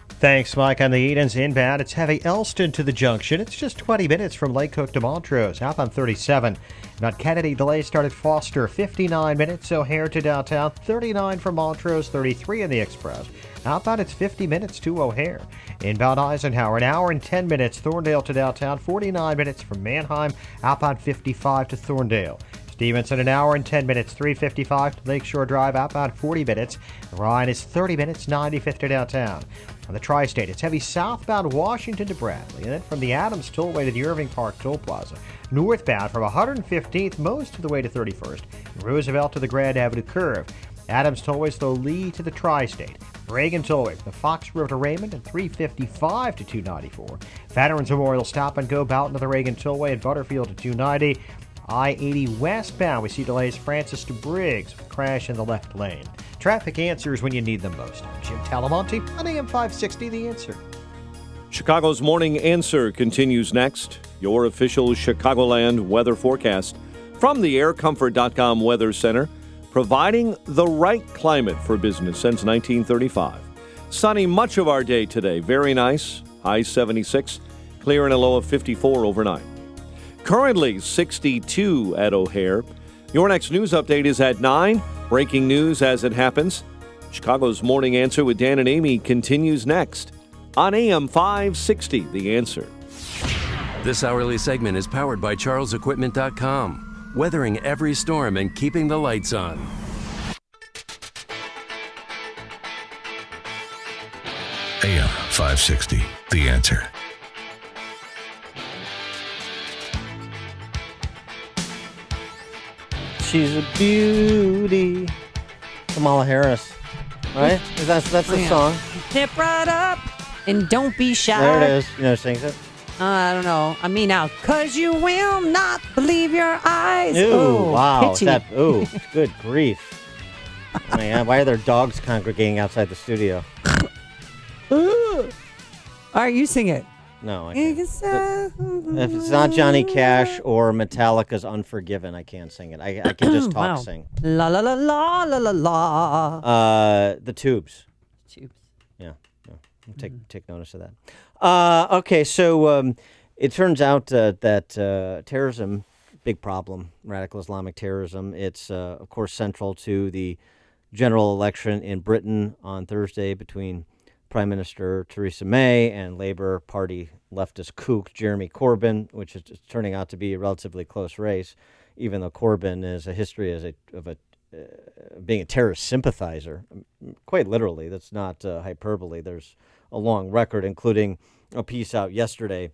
Speaker 15: Thanks, Mike. On the Edens inbound, it's heavy Elston to the junction. It's just 20 minutes from Lake Cook to Montrose. Outbound 37. Not Kennedy, delay started Foster, 59 minutes. O'Hare to downtown, 39 from Montrose, 33 in the Express. Outbound, it's 50 minutes to O'Hare. Inbound Eisenhower, an hour and 10 minutes. Thorndale to downtown, 49 minutes from Manheim. Outbound 55 to Thorndale. Stevenson, an hour and 10 minutes, 355 to Lakeshore Drive, outbound 40 minutes. Ryan is 30 minutes, 95th to downtown. On the Tri-State, it's heavy southbound Washington to Bradley, and then from the Adams Tollway to the Irving Park Toll Plaza. Northbound from 115th most of the way to 31st, and Roosevelt to the Grand Avenue Curve. Adams Tollway to Lee to the Tri-State. Reagan Tollway from the Fox River to Raymond and 355 to 294. Veterans Memorial Stop and Go Boughton to the Reagan Tollway and Butterfield to 290. I-80 westbound, we see delays Francis to Briggs with crash in the left lane. Traffic answers when you need them most. I'm Jim Talamonte on AM 560, The Answer.
Speaker 7: Chicago's Morning Answer continues next. Your official Chicagoland weather forecast from the aircomfort.com Weather Center, providing the right climate for business since 1935. Sunny much of our day today. Very nice. High 76. Clear and a low of 54 overnight. Currently 62 at O'Hare. Your next news update is at 9. Breaking news as it happens. Chicago's Morning Answer with Dan and Amy continues next on AM 560, The Answer.
Speaker 16: This hourly segment is powered by CharlesEquipment.com. Weathering every storm and keeping the lights on.
Speaker 2: AM 560, The Answer.
Speaker 4: She's a beauty. Kamala Harris, right? That's the song.
Speaker 6: Tip right up and don't be shy.
Speaker 4: There it is. You know who sings it?
Speaker 6: I don't know. I mean now, 'cause you will not believe your eyes.
Speaker 4: Ooh, wow.
Speaker 6: Pitchy.
Speaker 4: Good grief. Oh, man, why are there dogs congregating outside the studio?
Speaker 6: All right, you sing it.
Speaker 4: No, I can't. If it's not Johnny Cash or Metallica's Unforgiven, I can't sing it. I can just talk sing.
Speaker 6: La la la la la la la.
Speaker 4: The Tubes.
Speaker 6: Tubes.
Speaker 4: Yeah. Take notice of that. Okay, so it turns out that terrorism, big problem, radical Islamic terrorism. It's, of course, central to the general election in Britain on Thursday between Prime Minister Theresa May and Labour Party leftist kook Jeremy Corbyn, which is turning out to be a relatively close race, even though Corbyn has a history of being a terrorist sympathizer. Quite literally, that's not hyperbole. There's a long record, including a piece out yesterday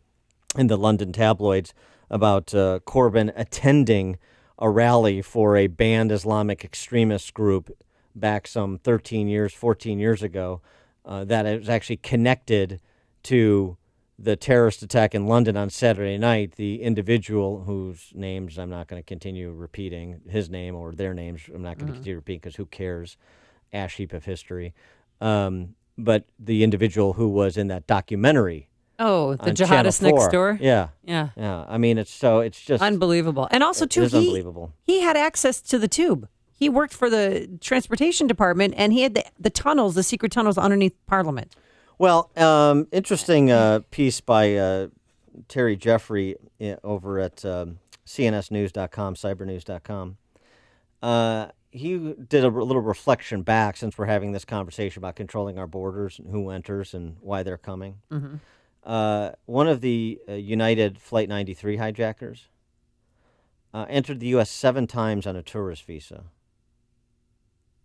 Speaker 4: in the London tabloids about Corbyn attending a rally for a banned Islamic extremist group back some 14 years ago, that it was actually connected to the terrorist attack in London on Saturday night. The individual whose names I'm not going to continue repeating, his name or their names, I'm not going to continue repeating because who cares, ash heap of history. But the individual who was in that documentary.
Speaker 6: Oh, the jihadist next door?
Speaker 4: Yeah.
Speaker 6: Yeah.
Speaker 4: I mean, it's just
Speaker 6: unbelievable. And also, too,
Speaker 4: unbelievable.
Speaker 6: He had access to the tube. He worked for the transportation department, and he had the tunnels, the secret tunnels underneath Parliament.
Speaker 4: Well, interesting piece by Terry Jeffrey over at cnsnews.com, cybernews.com. He did a little reflection back, since we're having this conversation about controlling our borders and who enters and why they're coming.
Speaker 6: Mm-hmm.
Speaker 4: One of the United Flight 93 hijackers entered the U.S. 7 times on a tourist visa.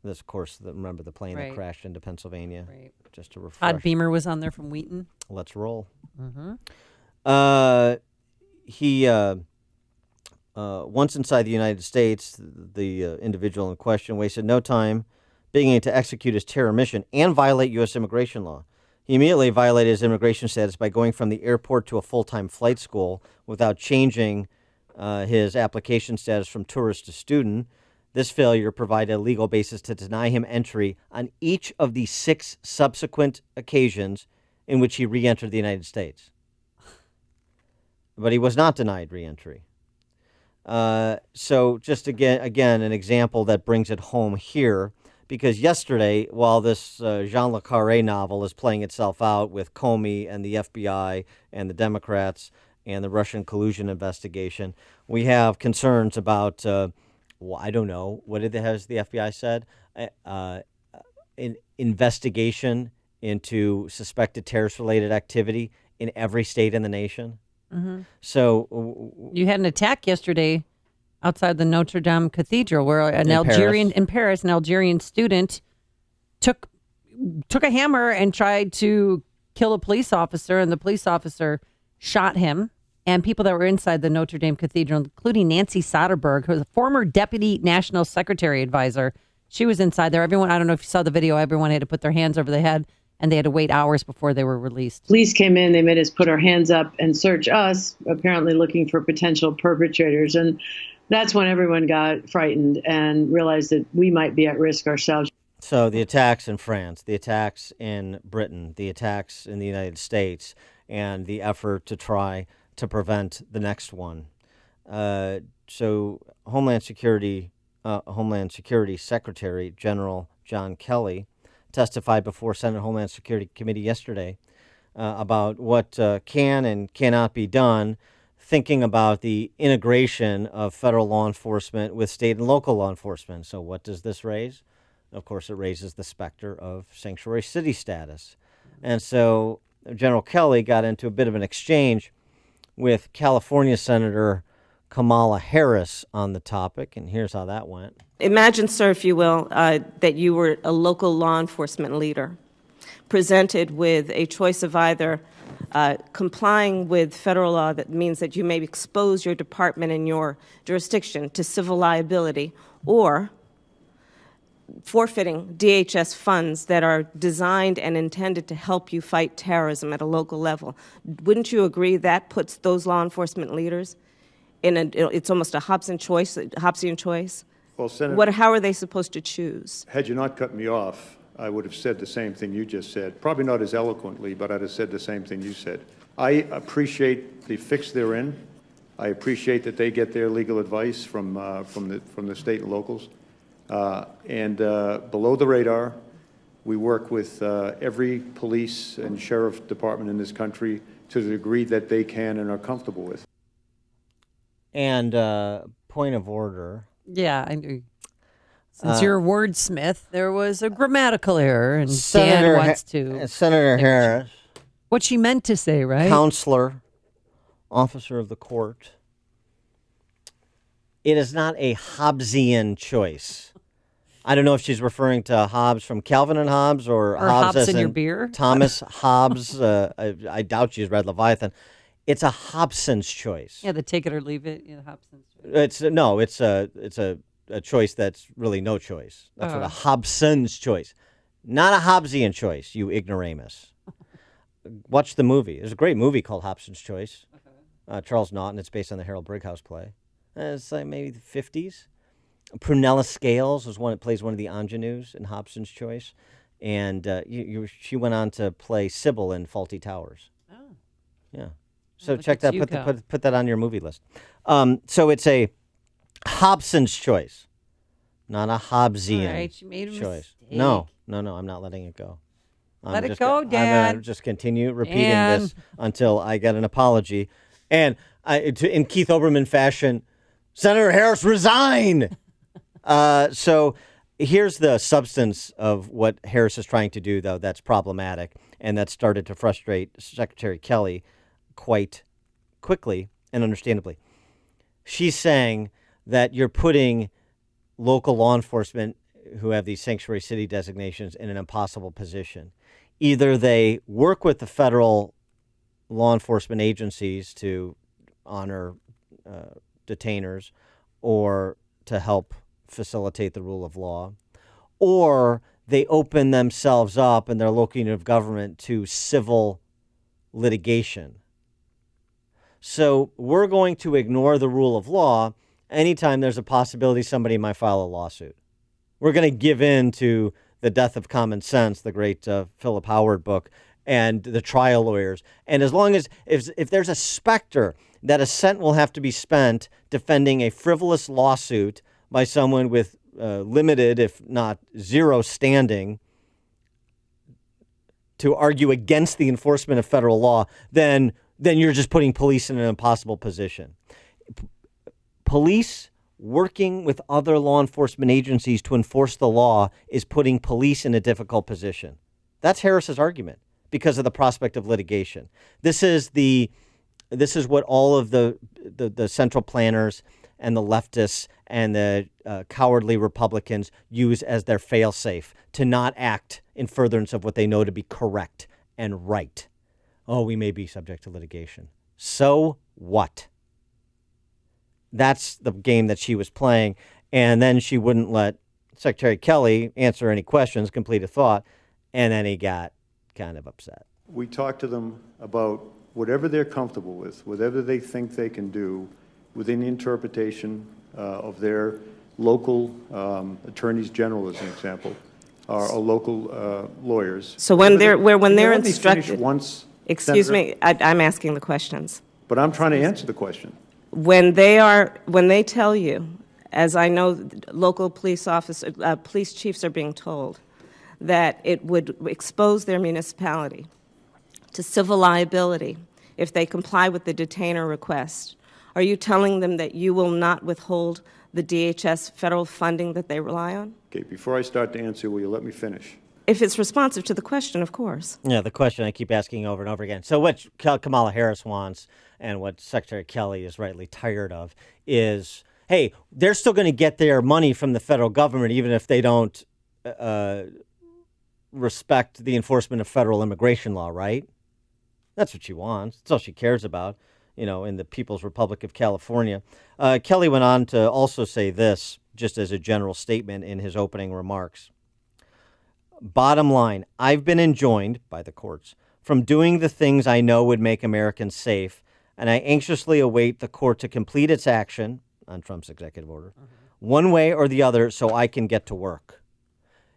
Speaker 4: This, of course, remember the plane that crashed into Pennsylvania?
Speaker 6: Right.
Speaker 4: Just to refresh.
Speaker 6: Todd Beamer was on there from Wheaton.
Speaker 4: Let's roll.
Speaker 6: Mm-hmm.
Speaker 4: He, once inside the United States, the individual in question wasted no time beginning to execute his terror mission and violate U.S. immigration law. He immediately violated his immigration status by going from the airport to a full-time flight school without changing his application status from tourist to student. This failure provided a legal basis to deny him entry on each of the 6 subsequent occasions in which he re-entered the United States. But he was not denied re-entry. So just again, an example that brings it home here, because yesterday, while this Jean Le Carré novel is playing itself out with Comey and the FBI and the Democrats and the Russian collusion investigation, we have concerns about... I don't know. What has the FBI said? An investigation into suspected terrorist-related activity in every state in the nation.
Speaker 6: Mm-hmm.
Speaker 4: So
Speaker 6: you had an attack yesterday outside the Notre Dame Cathedral, where an Algerian student took a hammer and tried to kill a police officer, and the police officer shot him. And people that were inside the Notre Dame Cathedral, including Nancy Soderberg, who was a former deputy national secretary advisor. She was inside there. Everyone, I don't know if you saw the video, everyone had to put their hands over their head, and they had to wait hours before they were released.
Speaker 5: Police came in, they made us put our hands up and search us, apparently looking for potential perpetrators. And that's when everyone got frightened and realized that we might be at risk ourselves.
Speaker 4: So the attacks in France, the attacks in Britain, the attacks in the United States, and the effort to try to prevent the next one. So Homeland Security Secretary General John Kelly testified before Senate Homeland Security Committee yesterday about what can and cannot be done, thinking about the integration of federal law enforcement with state and local law enforcement. So what does this raise? Of course, it raises the specter of sanctuary city status. And so General Kelly got into a bit of an exchange with California Senator Kamala Harris on the topic, and here's how that went.
Speaker 17: Imagine, sir, if you will, that you were a local law enforcement leader presented with a choice of either complying with federal law that means that you may expose your department and your jurisdiction to civil liability, or forfeiting DHS funds that are designed and intended to help you fight terrorism at a local level. Wouldn't you agree that puts those law enforcement leaders in it's almost a Hobbesian choice?
Speaker 13: Well, Senator,
Speaker 17: how are they supposed to choose?
Speaker 13: had you not cut me off, I would have said the same thing you just said. Probably not as eloquently, but I'd have said the same thing you said. I appreciate the fix they're in. I appreciate that they get their legal advice from the state and locals. And below the radar, we work with every police and sheriff department in this country to the degree that they can and are comfortable with.
Speaker 18: And point of order.
Speaker 6: Yeah, I knew. Since you're a wordsmith, there was a grammatical error, and
Speaker 18: Senator
Speaker 6: Dan wants to.
Speaker 18: Senator Harris.
Speaker 6: What she meant to say, right?
Speaker 18: Counselor, officer of the court. It is not a Hobbesian choice. I don't know if she's referring to Hobbes from Calvin and Hobbes or Hobbes as
Speaker 6: in your
Speaker 18: in
Speaker 6: beer.
Speaker 18: Thomas Hobbes. I doubt she's read Leviathan. It's a Hobson's choice.
Speaker 6: Yeah, the take it or leave it. Yeah, Hobson's choice.
Speaker 18: It's a choice that's really no choice. That's what a Hobson's choice, not a Hobbesian choice. You ignoramus. Watch the movie. There's a great movie called Hobson's Choice. Charles Naughton. It's based on the Harold Brighouse play. It's like maybe the 50s. Prunella Scales plays one of the ingenues in Hobson's Choice, and she went on to play Sybil in Fawlty Towers. Oh, yeah. So check that. Put that on your movie list. So it's a Hobson's choice, not a Hobbesian
Speaker 6: All right, you made a
Speaker 18: choice.
Speaker 6: mistake.
Speaker 18: No, I'm not letting it go.
Speaker 6: Let it go, Dad.
Speaker 18: I'm going to just continue repeating this until I get an apology. And in Keith Olbermann fashion, Senator Harris, resign! So here's the substance of what Harris is trying to do, though, that's problematic, and that started to frustrate Secretary Kelly quite quickly and understandably. She's saying that you're putting local law enforcement who have these sanctuary city designations in an impossible position. Either they work with the federal law enforcement agencies to honor detainers or to help facilitate the rule of law, or they open themselves up and their local unit of government to civil litigation. So we're going to ignore the rule of law anytime there's a possibility somebody might file a lawsuit. We're going to give in to The Death of Common Sense, the great Philip Howard book, and the trial lawyers. And as long as, if there's a specter that a cent will have to be spent defending a frivolous lawsuit by someone with limited, if not zero, standing to argue against the enforcement of federal law, then you're just putting police in an impossible position. Police working with other law enforcement agencies to enforce the law is putting police in a difficult position. That's Harris's argument because of the prospect of litigation. This is what all of the central planners and the leftists and the cowardly Republicans use as their fail-safe to not act in furtherance of what they know to be correct and right. Oh, we may be subject to litigation. So what? That's the game that she was playing. And then she wouldn't let Secretary Kelly answer any questions, complete a thought, and then he got kind of upset.
Speaker 13: We talk to them about whatever they're comfortable with, whatever they think they can do within the interpretation of their local attorneys general, as an example, or local lawyers.
Speaker 17: So when they're instructed,
Speaker 13: excuse
Speaker 17: me, I'm asking the questions.
Speaker 13: But I'm trying to answer the question.
Speaker 17: When they tell you, as I know, local police chiefs are being told that it would expose their municipality to civil liability if they comply with the detainer request, are you telling them that you will not withhold the DHS federal funding that they rely on?
Speaker 13: Okay, before I start to answer, will you let me finish?
Speaker 17: If it's responsive to the question, of course.
Speaker 18: Yeah, the question I keep asking over and over again. So what Kamala Harris wants and what Secretary Kelly is rightly tired of is, hey, they're still going to get their money from the federal government even if they don't respect the enforcement of federal immigration law, right? That's what she wants. That's all she cares about, in the People's Republic of California. Kelly went on to also say this, just as a general statement in his opening remarks. Bottom line, I've been enjoined by the courts from doing the things I know would make Americans safe, and I anxiously await the court to complete its action on Trump's executive order, one way or the other, so I can get to work.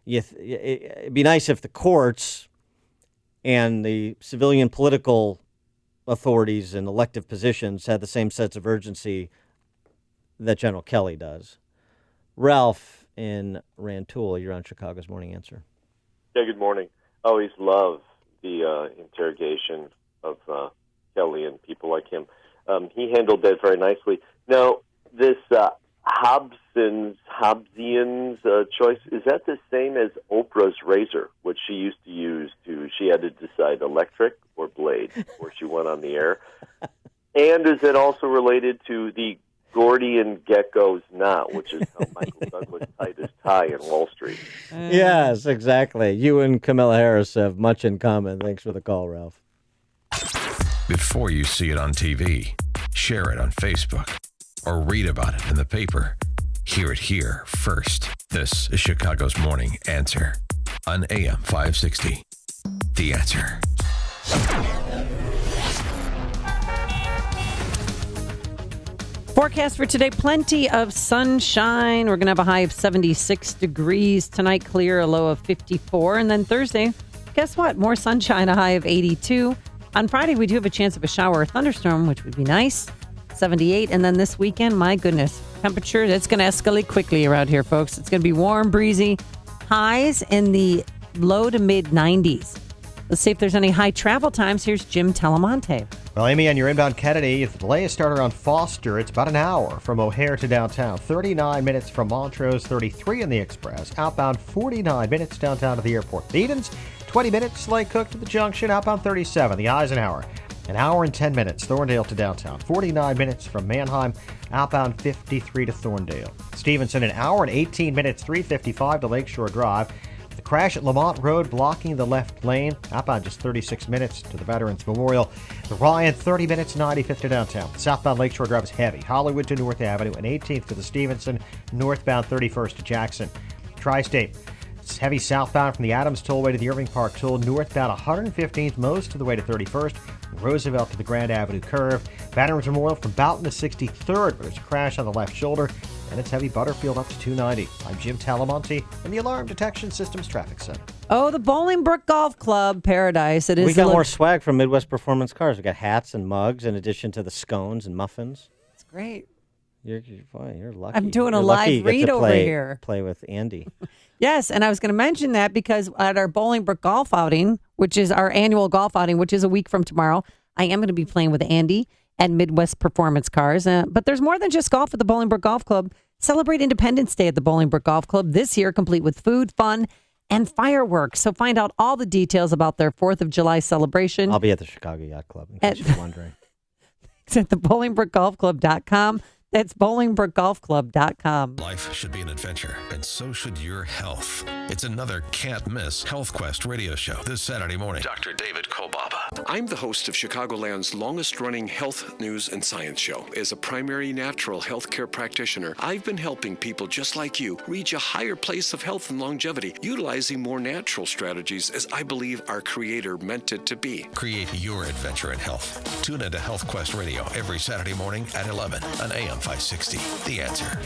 Speaker 18: It'd be nice if the courts and the civilian political authorities in elective positions had the same sense of urgency that General Kelly does. Ralph in Rantoul, you're on Chicago's Morning Answer.
Speaker 19: Yeah, good morning. I always love the interrogation of Kelly and people like him. He handled that very nicely. Now, this Hobbesian's choice, is that the same as Oprah's razor, which she used to use she had to decide electric or blade before she went on the air? And is it also related to the Gordian Gecko's knot, which is how Michael Douglas tied his tie in Wall Street?
Speaker 18: Yes, exactly. You and Kamala Harris have much in common. Thanks for the call, Ralph.
Speaker 2: Before you see it on TV, share it on Facebook, or read about it in the paper. Hear it here first. This is Chicago's Morning Answer on AM 560. The Answer.
Speaker 6: Forecast for today, plenty of sunshine. We're going to have a high of 76 degrees. Tonight, clear, a low of 54. And then Thursday, guess what? More sunshine, a high of 82. On Friday, we do have a chance of a shower or thunderstorm, which would be nice, 78. And then this weekend, my goodness, temperature, it's going to escalate quickly around here, folks. It's going to be warm, breezy, highs in the low to mid 90s. Let's see if there's any high travel times. Here's Jim Talamonte.
Speaker 15: Well, Amy, on your inbound Kennedy, if the delay is started on Foster, it's about an hour from O'Hare to downtown. 39 minutes from Montrose, 33 in the Express. Outbound, 49 minutes downtown to the airport. The Edens, 20 minutes, Lake Cook to the junction. Outbound, 37, the Eisenhower. An hour and 10 minutes, Thorndale to downtown. 49 minutes from Manheim. Outbound, 53 to Thorndale. Stevenson, an hour and 18 minutes, 3:55 to Lakeshore Drive. The crash at Lamont Road blocking the left lane. Outbound just 36 minutes to the Veterans Memorial. The Ryan, 30 minutes, 95th to downtown. Southbound Lakeshore Drive is heavy. Hollywood to North Avenue and 18th to the Stevenson. Northbound 31st to Jackson. Tri-State. It's heavy southbound from the Adams Tollway to the Irving Park Toll. Northbound 115th most to the way to 31st. Roosevelt to the Grand Avenue curve. Veterans Memorial from Boughton to 63rd, where there's a crash on the left shoulder. And it's heavy Butterfield up to 290. I'm Jim Talamonte in the Alarm Detection Systems Traffic Center.
Speaker 6: Oh, the Bolingbrook Golf Club, paradise. It is.
Speaker 18: We got more swag from Midwest Performance Cars. We got hats and mugs in addition to the scones and muffins.
Speaker 6: It's great.
Speaker 18: You're fine. You're lucky.
Speaker 6: I'm doing
Speaker 18: You're
Speaker 6: a
Speaker 18: lucky
Speaker 6: live read over here.
Speaker 18: Play with Andy.
Speaker 6: Yes, and I was going to mention that because at our Bolingbrook Golf Outing, which is our annual golf outing, which is a week from tomorrow, I am going to be playing with Andy at Midwest Performance Cars. But there's more than just golf at the Bolingbrook Golf Club. Celebrate Independence Day at the Bolingbrook Golf Club this year, complete with food, fun, and fireworks. So find out all the details about their 4th of July celebration.
Speaker 18: I'll be at the Chicago Yacht Club, in case you're wondering.
Speaker 6: It's at the BolingbrookGolfClub.com. That's BolingbrookGolfClub.com.
Speaker 2: Life should be an adventure, and so should your health. It's another can't miss Health Quest radio show this Saturday morning. Dr. David Kolbaba.
Speaker 20: I'm the host of Chicagoland's longest-running health news and science show. As a primary natural healthcare practitioner, I've been helping people just like you reach a higher place of health and longevity, utilizing more natural strategies as I believe our Creator meant it to be.
Speaker 2: Create your adventure in health. Tune into Health Quest Radio every Saturday morning at 11 on AM 560. The Answer.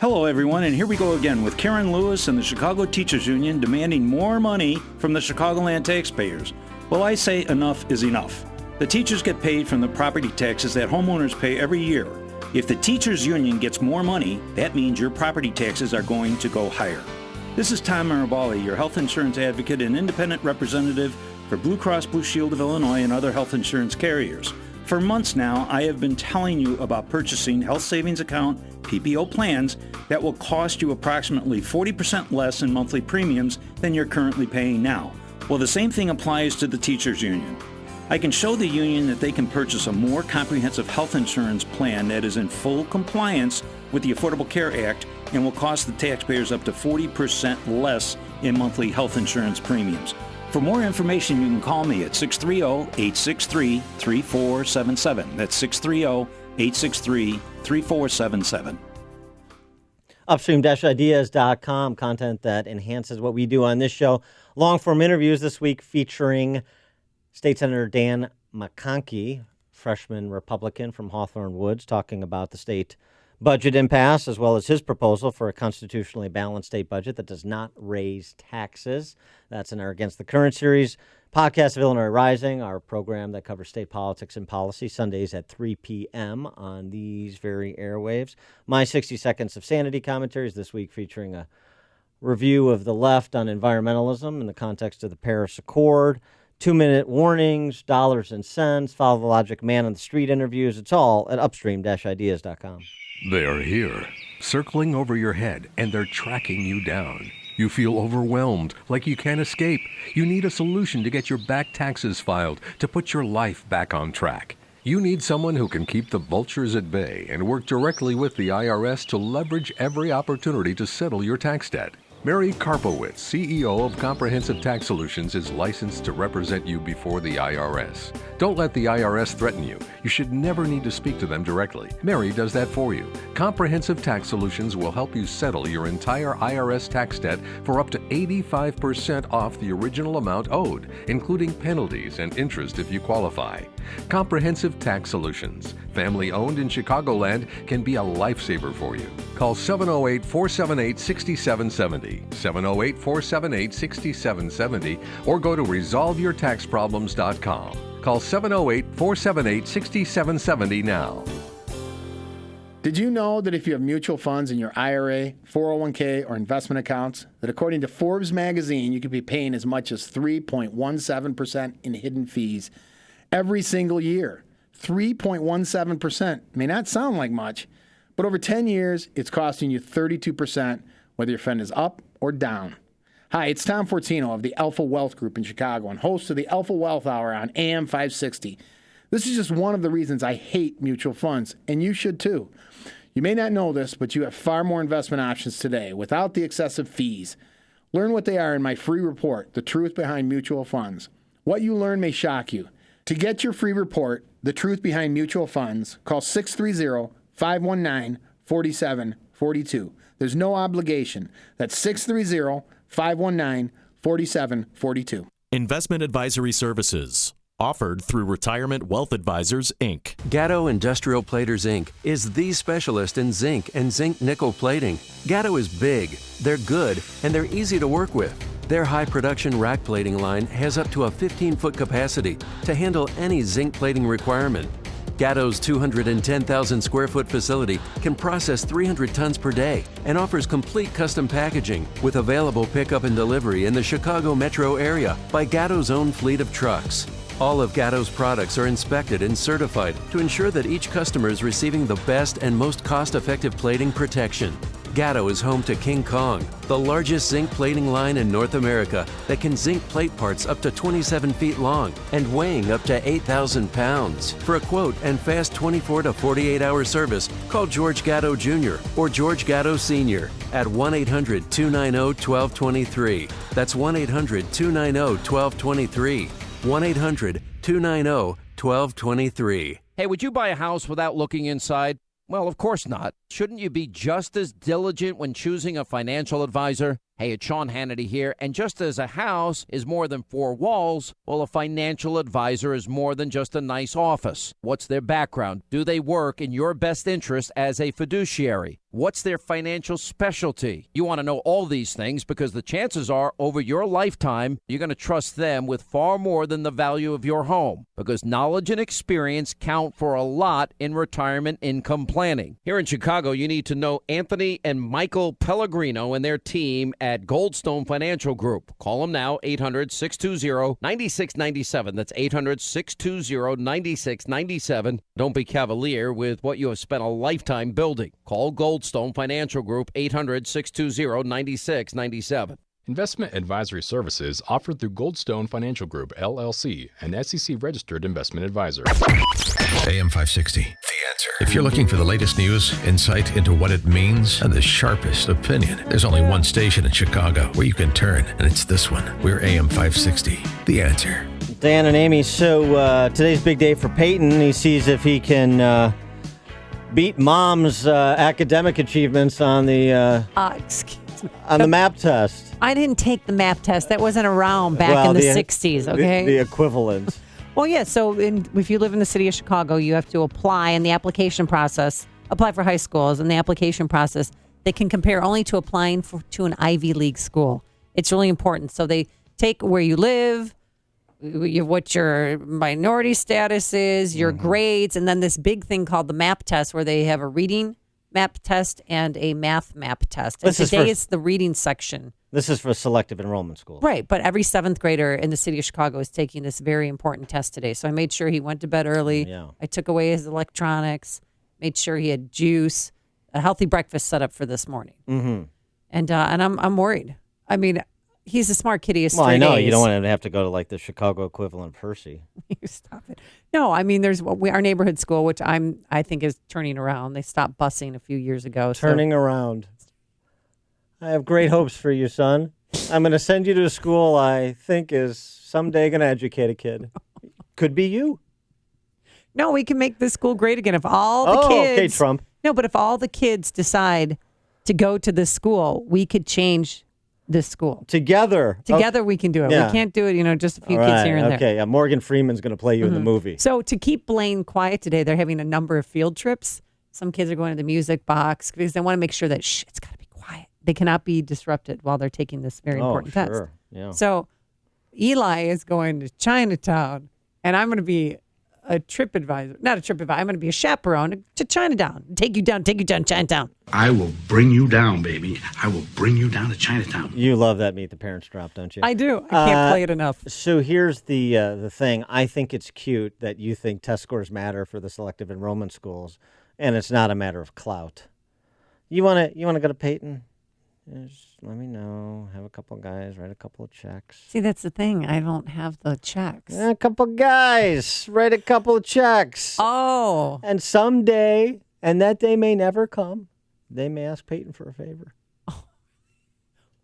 Speaker 21: Hello, everyone, and here we go again with Karen Lewis and the Chicago Teachers Union demanding more money from the Chicagoland taxpayers. Well, I say enough is enough. The teachers get paid from the property taxes that homeowners pay every year. If the Teachers Union gets more money, that means your property taxes are going to go higher. This is Tom Mirabali, your health insurance advocate and independent representative for Blue Cross Blue Shield of Illinois and other health insurance carriers. For months now, I have been telling you about purchasing health savings account PPO plans that will cost you approximately 40% less in monthly premiums than you're currently paying now. Well, the same thing applies to the Teachers Union. I can show the union that they can purchase a more comprehensive health insurance plan that is in full compliance with the Affordable Care Act and will cost the taxpayers up to 40% less in monthly health insurance premiums. For more information, you can call me at 630-863-3477. That's 630-863-3477.
Speaker 18: Upstream-ideas.com, content that enhances what we do on this show. Long-form interviews this week featuring State Senator Dan McConkey, freshman Republican from Hawthorne Woods, talking about the state budget impasse, as well as his proposal for a constitutionally balanced state budget that does not raise taxes. That's in our Against the Current series podcast of Illinois Rising, our program that covers state politics and policy, Sundays at 3 p.m. on these very airwaves. My 60 Seconds of Sanity commentaries this week featuring a review of the left on environmentalism in the context of the Paris Accord, 2-minute warnings, dollars and cents, follow the logic man on the street interviews. It's all at upstream-ideas.com.
Speaker 1: They're here, circling over your head, and they're tracking you down. You feel overwhelmed, like you can't escape. You need a solution to get your back taxes filed, to put your life back on track. You need someone who can keep the vultures at bay and work directly with the IRS to leverage every opportunity to settle your tax debt. Mary Karpowitz, CEO of Comprehensive Tax Solutions, is licensed to represent you before the IRS. Don't let the IRS threaten you. You should never need to speak to them directly. Mary does that for you. Comprehensive Tax Solutions will help you settle your entire IRS tax debt for up to 85% off the original amount owed, including penalties and interest if you qualify. Comprehensive Tax Solutions, family-owned in Chicagoland, can be a lifesaver for you. Call 708-478-6770, 708-478-6770, or go to resolveyourtaxproblems.com. Call 708-478-6770 now.
Speaker 12: Did you know that if you have mutual funds in your IRA, 401k, or investment accounts, that according to Forbes magazine, you could be paying as much as 3.17% in hidden fees every single year? 3.17% may not sound like much, but over 10 years, it's costing you 32%, whether your fund is up or down. Hi, it's Tom Fortino of the Alpha Wealth Group in Chicago and host of the Alpha Wealth Hour on AM 560. This is just one of the reasons I hate mutual funds, and you should too. You may not know this, but you have far more investment options today without the excessive fees. Learn what they are in my free report, The Truth Behind Mutual Funds. What you learn may shock you. To get your free report, The Truth Behind Mutual Funds, call 630-519-4742. There's no obligation. That's 630-519-4742.
Speaker 22: Investment advisory services. Offered through Retirement Wealth Advisors, Inc.
Speaker 16: Gatto Industrial Platers, Inc. is the specialist in zinc and zinc nickel plating. Gatto is big, they're good, and they're easy to work with. Their high production rack plating line has up to a 15-foot capacity to handle any zinc plating requirement. Gatto's 210,000 square foot facility can process 300 tons per day and offers complete custom packaging with available pickup and delivery in the Chicago metro area by Gatto's own fleet of trucks. All of Gatto's products are inspected and certified to ensure that each customer is receiving the best and most cost-effective plating protection. Gatto is home to King Kong, the largest zinc plating line in North America that can zinc plate parts up to 27 feet long and weighing up to 8,000 pounds. For a quote and fast 24 to 48-hour service, call George Gatto Jr. or George Gatto Sr. at 1-800-290-1223. That's 1-800-290-1223. 1-800-290-1223.
Speaker 24: Hey, would you buy a house without looking inside? Well, of course not. Shouldn't you be just as diligent when choosing a financial advisor? Hey, it's Sean Hannity here, and just as a house is more than four walls, well, a financial advisor is more than just a nice office. What's their background? Do they work in your best interest as a fiduciary? What's their financial specialty? You want to know all these things because the chances are over your lifetime, you're going to trust them with far more than the value of your home because knowledge and experience count for a lot in retirement income planning. Here in Chicago, you need to know Anthony and Michael Pellegrino and their team at Goldstone Financial Group. Call them now, 800-620-9697. That's 800-620-9697. Don't be cavalier with what you have spent a lifetime building. Call Goldstone Financial Group, 800-620-9697.
Speaker 25: Investment advisory services offered through Goldstone Financial Group, LLC, an SEC-registered investment advisor.
Speaker 2: AM 560, The Answer. If you're looking for the latest news, insight into what it means, and the sharpest opinion, there's only one station in Chicago where you can turn, and it's this one. We're AM 560, The Answer.
Speaker 18: Dan and Amy, so today's big day for Peyton. He sees if he can beat Mom's academic achievements on the MAP test.
Speaker 6: I didn't take the MAP test. That wasn't around back in the 60s, okay?
Speaker 18: The equivalent.
Speaker 6: Well, yeah, so if you live in the city of Chicago, you have to apply, and the application process apply for high schools and the application process, they can compare only to applying to an Ivy League school. It's really important. So they take where you live, what your minority status is, your grades, and then this big thing called the MAP test where they have a reading MAP test and a math MAP test. And today it's the reading section.
Speaker 18: This is for selective enrollment schools.
Speaker 6: Right, but every 7th grader in the city of Chicago is taking this very important test today. So I made sure he went to bed early.
Speaker 18: Yeah.
Speaker 6: I took away his electronics, made sure he had juice, a healthy breakfast set up for this morning.
Speaker 18: Mm-hmm.
Speaker 6: And I'm worried. I mean, he's a smart kid. He has
Speaker 18: Well, I
Speaker 6: straight
Speaker 18: know.
Speaker 6: A's.
Speaker 18: You don't want him to have to go to like the Chicago equivalent of Percy.
Speaker 6: You stop it. No, I mean, there's our neighborhood school, which I think is turning around. They stopped busing a few years ago.
Speaker 18: Turning around. I have great hopes for you, son. I'm going to send you to a school I think is someday going to educate a kid. Could be you.
Speaker 6: No, we can make this school great again if all the kids.
Speaker 18: Okay, Trump.
Speaker 6: No, but if all the kids decide to go to this school, we could change this school.
Speaker 18: Together
Speaker 6: we can do it.
Speaker 18: Yeah.
Speaker 6: We can't do it, just a few
Speaker 18: All
Speaker 6: kids
Speaker 18: right,
Speaker 6: here and there.
Speaker 18: Okay, yeah, Morgan Freeman's going to play you in the movie.
Speaker 6: So to keep Blaine quiet today, they're having a number of field trips. Some kids are going to the music box because they want to make sure that, it's got to be quiet. They cannot be disrupted while they're taking this very important test.
Speaker 18: Yeah.
Speaker 6: So Eli is going to Chinatown, and I'm going to be a trip advisor. Not a trip advisor. I'm going to be a chaperone to Chinatown. Take you down Chinatown.
Speaker 3: I will bring you down, baby. I will bring you down to Chinatown.
Speaker 18: You love that Meet the Parents drop, don't you?
Speaker 6: I do. I can't play it enough.
Speaker 18: So here's the thing. I think it's cute that you think test scores matter for the selective enrollment schools, and it's not a matter of clout. You want to go to Peyton? Just let me know. Have a couple of guys write a couple of checks.
Speaker 6: See, that's the thing. I don't have the checks.
Speaker 18: A couple of guys write a couple of checks.
Speaker 6: Oh.
Speaker 18: And someday, and that day may never come, they may ask Peyton for a favor.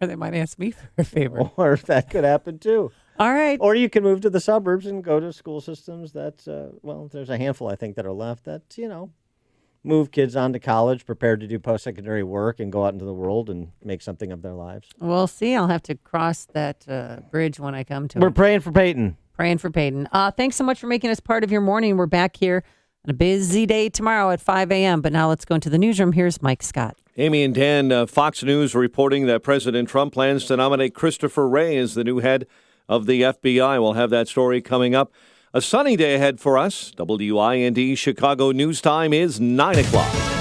Speaker 6: Or they might ask me for a favor.
Speaker 18: Or that could happen too.
Speaker 6: All right.
Speaker 18: Or you can move to the suburbs and go to school systems that, there's a handful, I think, that are left that, move kids on to college, prepared to do post-secondary work and go out into the world and make something of their lives.
Speaker 6: We'll see. I'll have to cross that bridge when I come to it.
Speaker 18: We're praying for Peyton.
Speaker 6: Praying for Peyton. Thanks so much for making us part of your morning. We're back here on a busy day tomorrow at 5 a.m. But now let's go into the newsroom. Here's Mike Scott.
Speaker 7: Amy and Dan, Fox News reporting that President Trump plans to nominate Christopher Wray as the new head of the FBI. We'll have that story coming up. A sunny day ahead for us. WIND Chicago News Time is 9 o'clock.